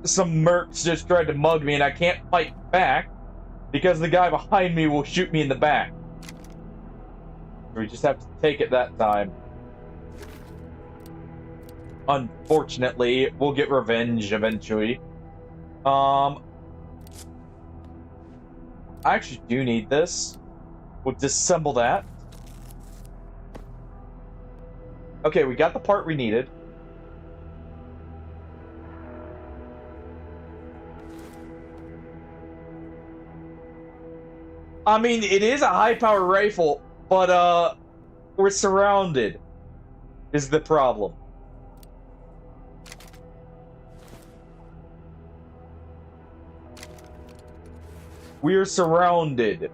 some mercs just tried to mug me and I can't fight back because the guy behind me will shoot me in the back. We just have to take it that time. Unfortunately, we'll get revenge eventually. I actually do need this. We'll disassemble that. Okay, we got the part we needed. I mean, it is a high-power rifle, but, we're surrounded, is the problem. We're surrounded.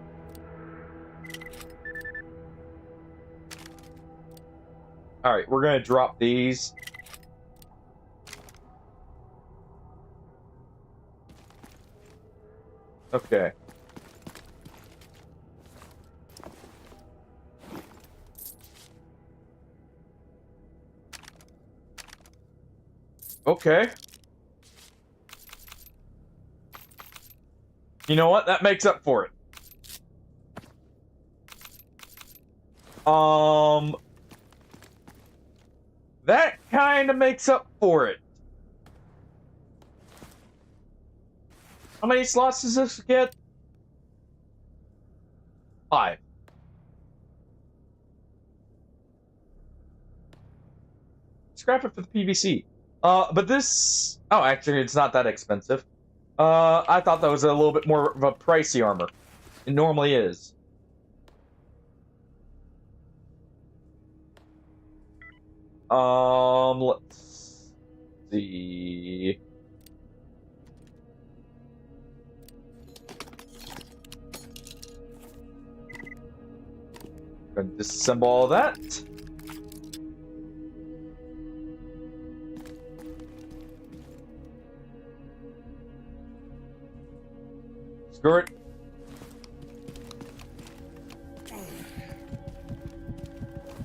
Alright, we're gonna drop these. Okay. Okay. You know what? That makes up for it. That kind of makes up for it. How many slots does this get? 5. Scrap it for the PVC. But this... Oh, actually, it's not that expensive. I thought that was a little bit more of a pricey armor. It normally is. Let's see... Gonna disassemble all that. Screw it.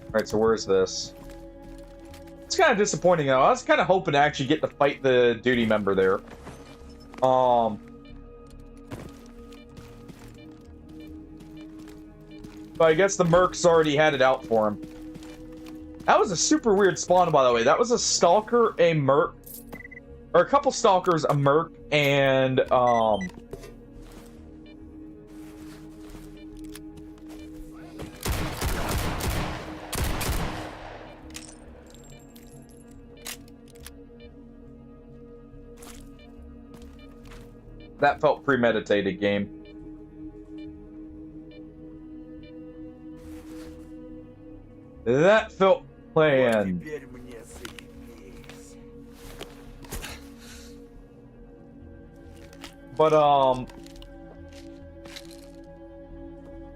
Alright, so where's this? It's kind of disappointing though. I was kind of hoping to actually get to fight the duty member there. But I guess the mercs already had it out for him. That was a super weird spawn, by the way. That was a stalker, a merc, or a couple stalkers, a merc, and that felt premeditated, game. That felt planned. But,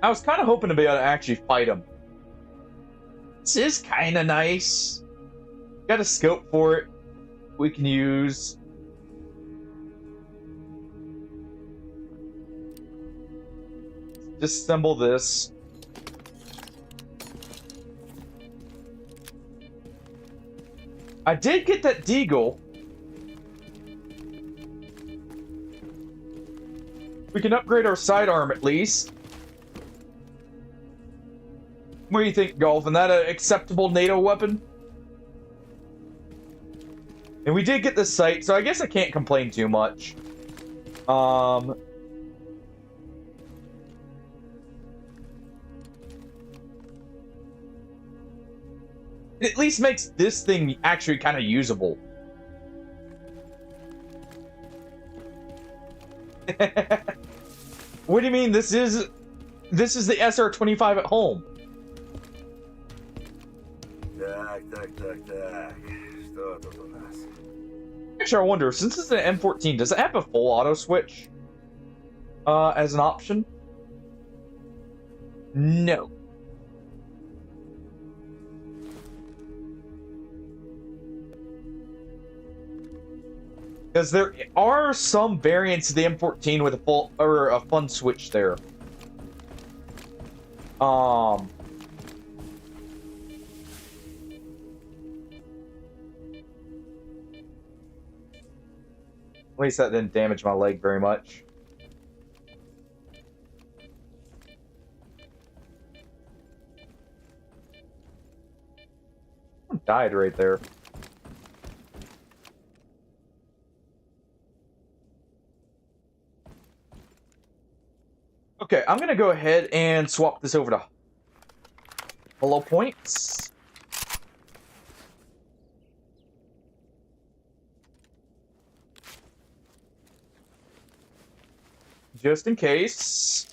I was kind of hoping to be able to actually fight him. This is kind of nice. Got a scope for it we can use. Disassemble this. I did get that deagle. We can upgrade our sidearm at least. What do you think, Golf? Is that an acceptable NATO weapon? And we did get the sight, so I guess I can't complain too much. It at least makes this thing actually kind of usable. What do you mean? This is the SR-25 at home. Actually, I wonder, since it's an M14, does it have a full auto switch? As an option? No. Because there are some variants of the M14 with a full or a fun switch there. At least that didn't damage my leg very much. Died right there. Okay, I'm gonna go ahead and swap this over to hollow points. Just in case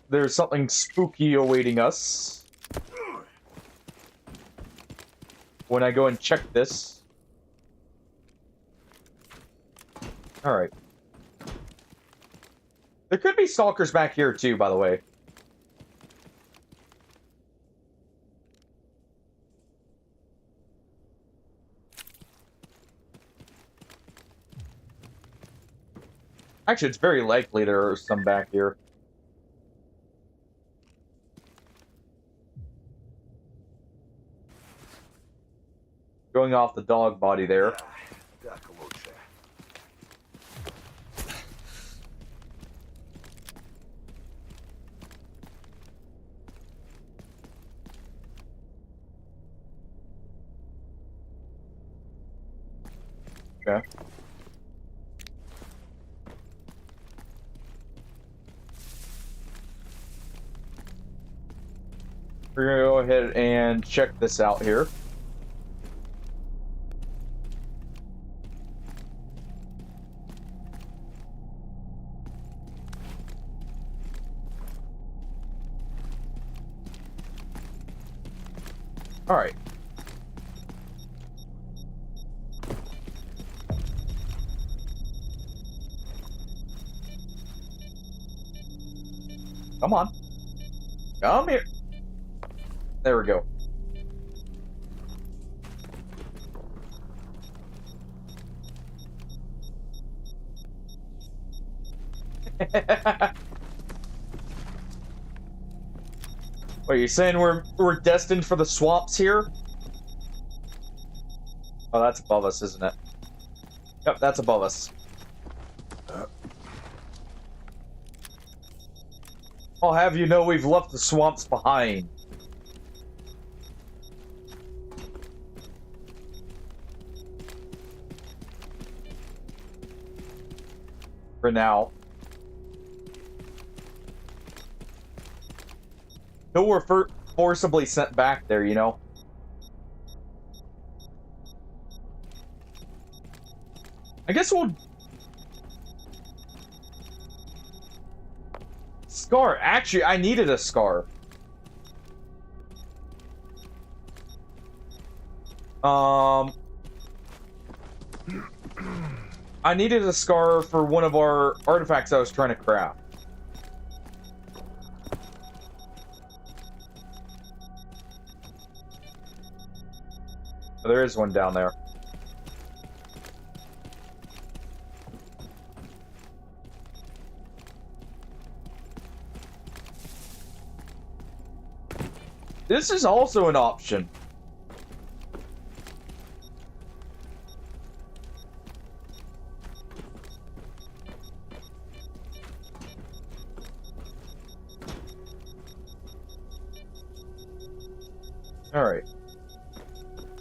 there's something spooky awaiting us when I go and check this. Alright. There could be stalkers back here too, by the way. Actually, it's very likely there are some back here. Going off the dog body there. Okay. We're gonna go ahead and check this out here. All right. Come on. Come here. There we go. What, you saying we're destined for the swamps here? Oh, that's above us, isn't it? Yep, that's above us. I'll have you know we've left the swamps behind. For now. Till we're forcibly sent back there, you know? I guess we'll... Scar. Actually, I needed a scar. I needed a scar for one of our artifacts I was trying to craft. Oh, there is one down there. This is also an option. Alright.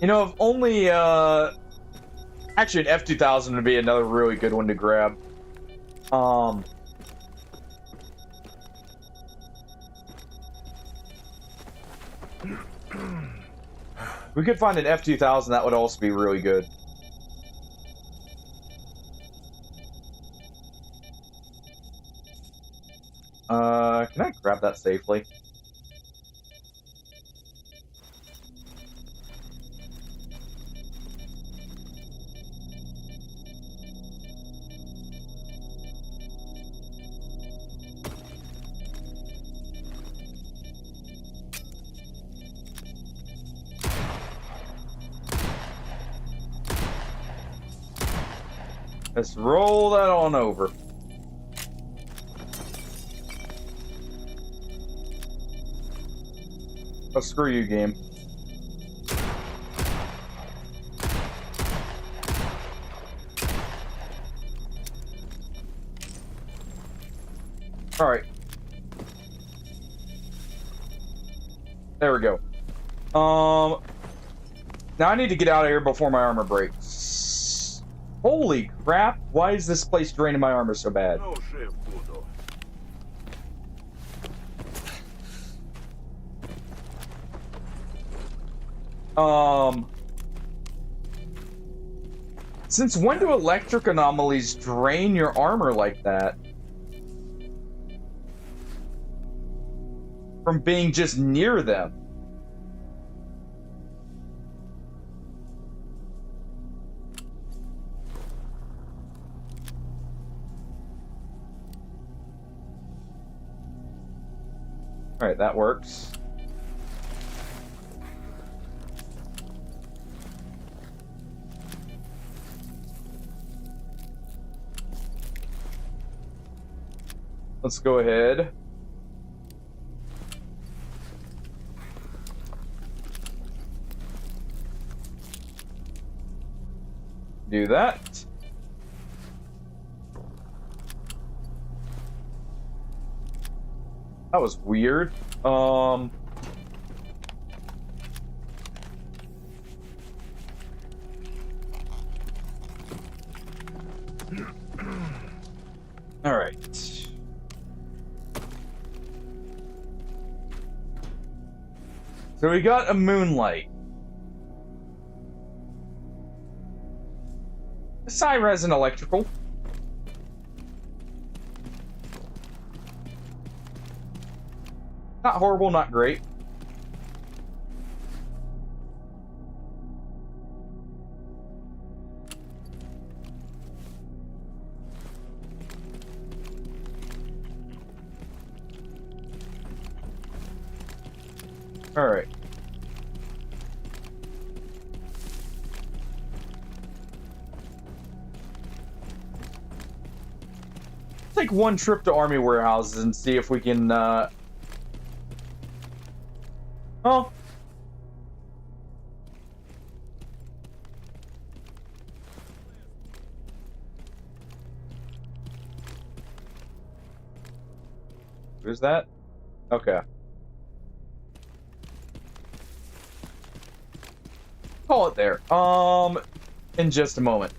You know, if only, actually an F2000 would be another really good one to grab. We could find an F2000, that would also be really good. Can I grab that safely? Let's roll that on over. Oh, screw you, game. Alright. There we go. Now I need to get out of here before my armor breaks. Holy crap, why is this place draining my armor so bad? Since when do electric anomalies drain your armor like that? From being just near them. Alright, that works. Let's go ahead. Do that. That was weird. All right. So we got a moonlight. Psi-res and electrical. Not horrible, not great. All right. Take one trip to army warehouses and see if we can, Oh. Who's that? Okay. Call it there. In just a moment.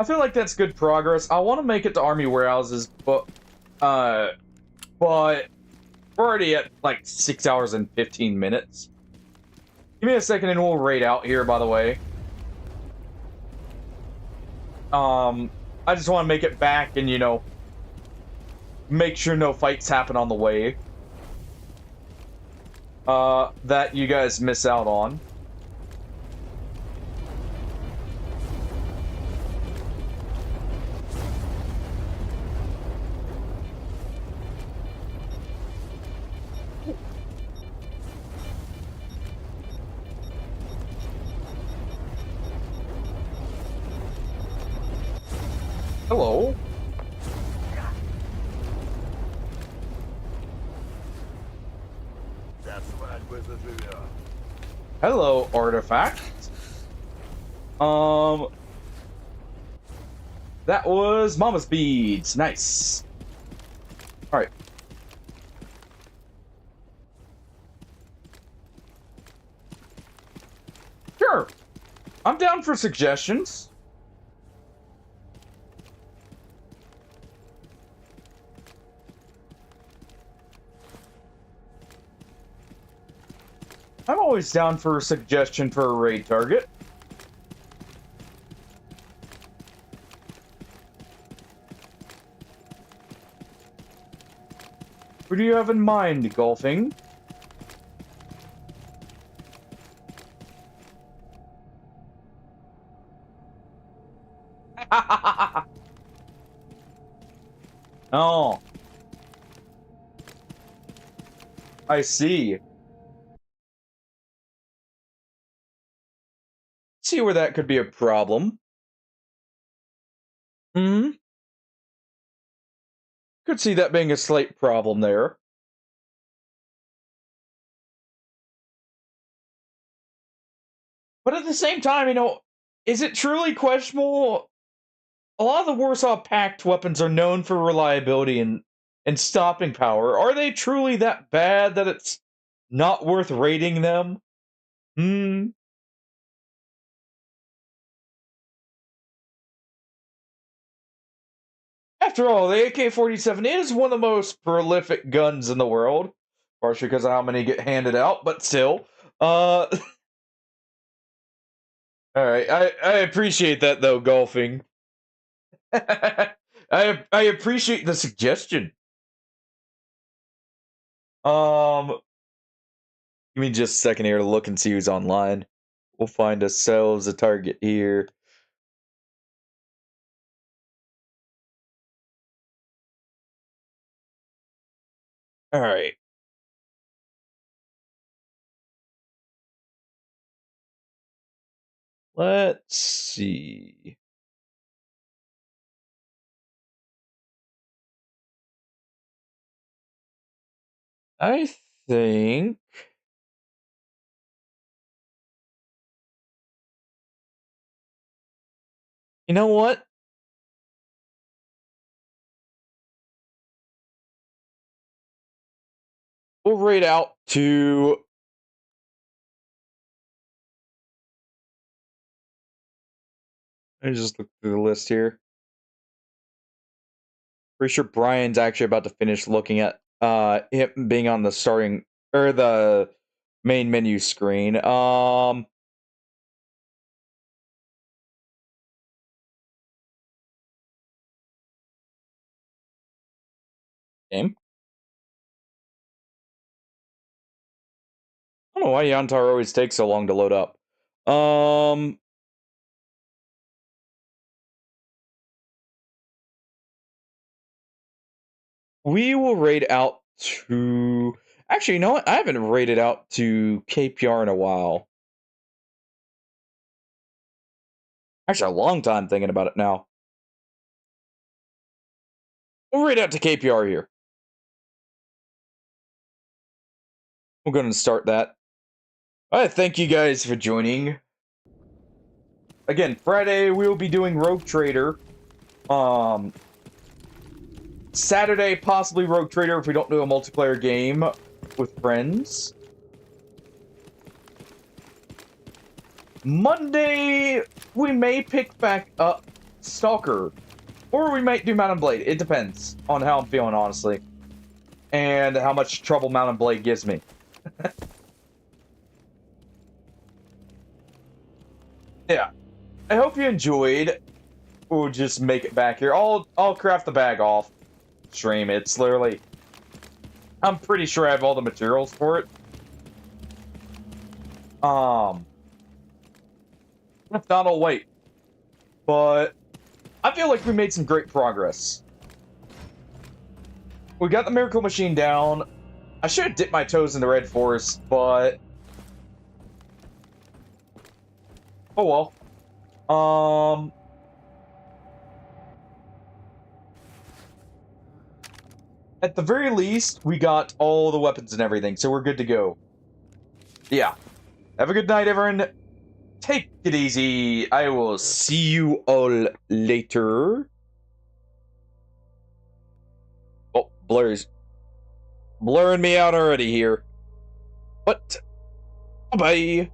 I feel like that's good progress. I want to make it to army warehouses, but we're already at like 6 hours and 15 minutes. Give me a second and we'll raid out here, by the way. I just want to make it back and, you know, make sure no fights happen on the way. That you guys miss out on. Hello. Hello, artifact. That was Mama's beads. Nice. All right. Sure. I'm down for suggestions. I'm always down for a suggestion for a raid target. Who do you have in mind, golfing? Oh. I see. See where that could be a problem. Hmm. Could see that being a slight problem there. But at the same time, you know, is it truly questionable? A lot of the Warsaw Pact weapons are known for reliability and stopping power. Are they truly that bad that it's not worth raiding them? Hmm. After all, the AK-47 is one of the most prolific guns in the world. Partially because of how many get handed out, but still. Alright, I appreciate that though, golfing. I appreciate the suggestion. Give me just a second here to look and see who's online. We'll find ourselves a target here. Alright. Let's see. I think... You know what? We'll raid out to... Let me just look through the list here. Pretty sure Brian's actually about to finish looking at him being on the starting or the main menu screen. Game. I don't know why Yantar always takes so long to load up. We will raid out to... Actually, you know what? I haven't raided out to KPR in a while. Actually, a long time thinking about it now. We'll raid out to KPR here. We're going to start that. Alright, thank you guys for joining. Again, Friday we'll be doing Rogue Trader. Saturday, possibly Rogue Trader if we don't do a multiplayer game with friends. Monday, we may pick back up Stalker. Or we might do Mount and Blade. It depends on how I'm feeling, honestly. And how much trouble Mount and Blade gives me. Yeah. I hope you enjoyed. We'll just make it back here. I'll craft the bag off stream. It's literally... I'm pretty sure I have all the materials for it. If not, I'll wait. But I feel like we made some great progress. We got the Miracle Machine down. I should have dipped my toes in the Red Forest, but... Oh well. At the very least, we got all the weapons and everything, so we're good to go. Yeah. Have a good night, everyone. Take it easy. I will see you all later. Oh, blur's blurring me out already here. But, bye-bye.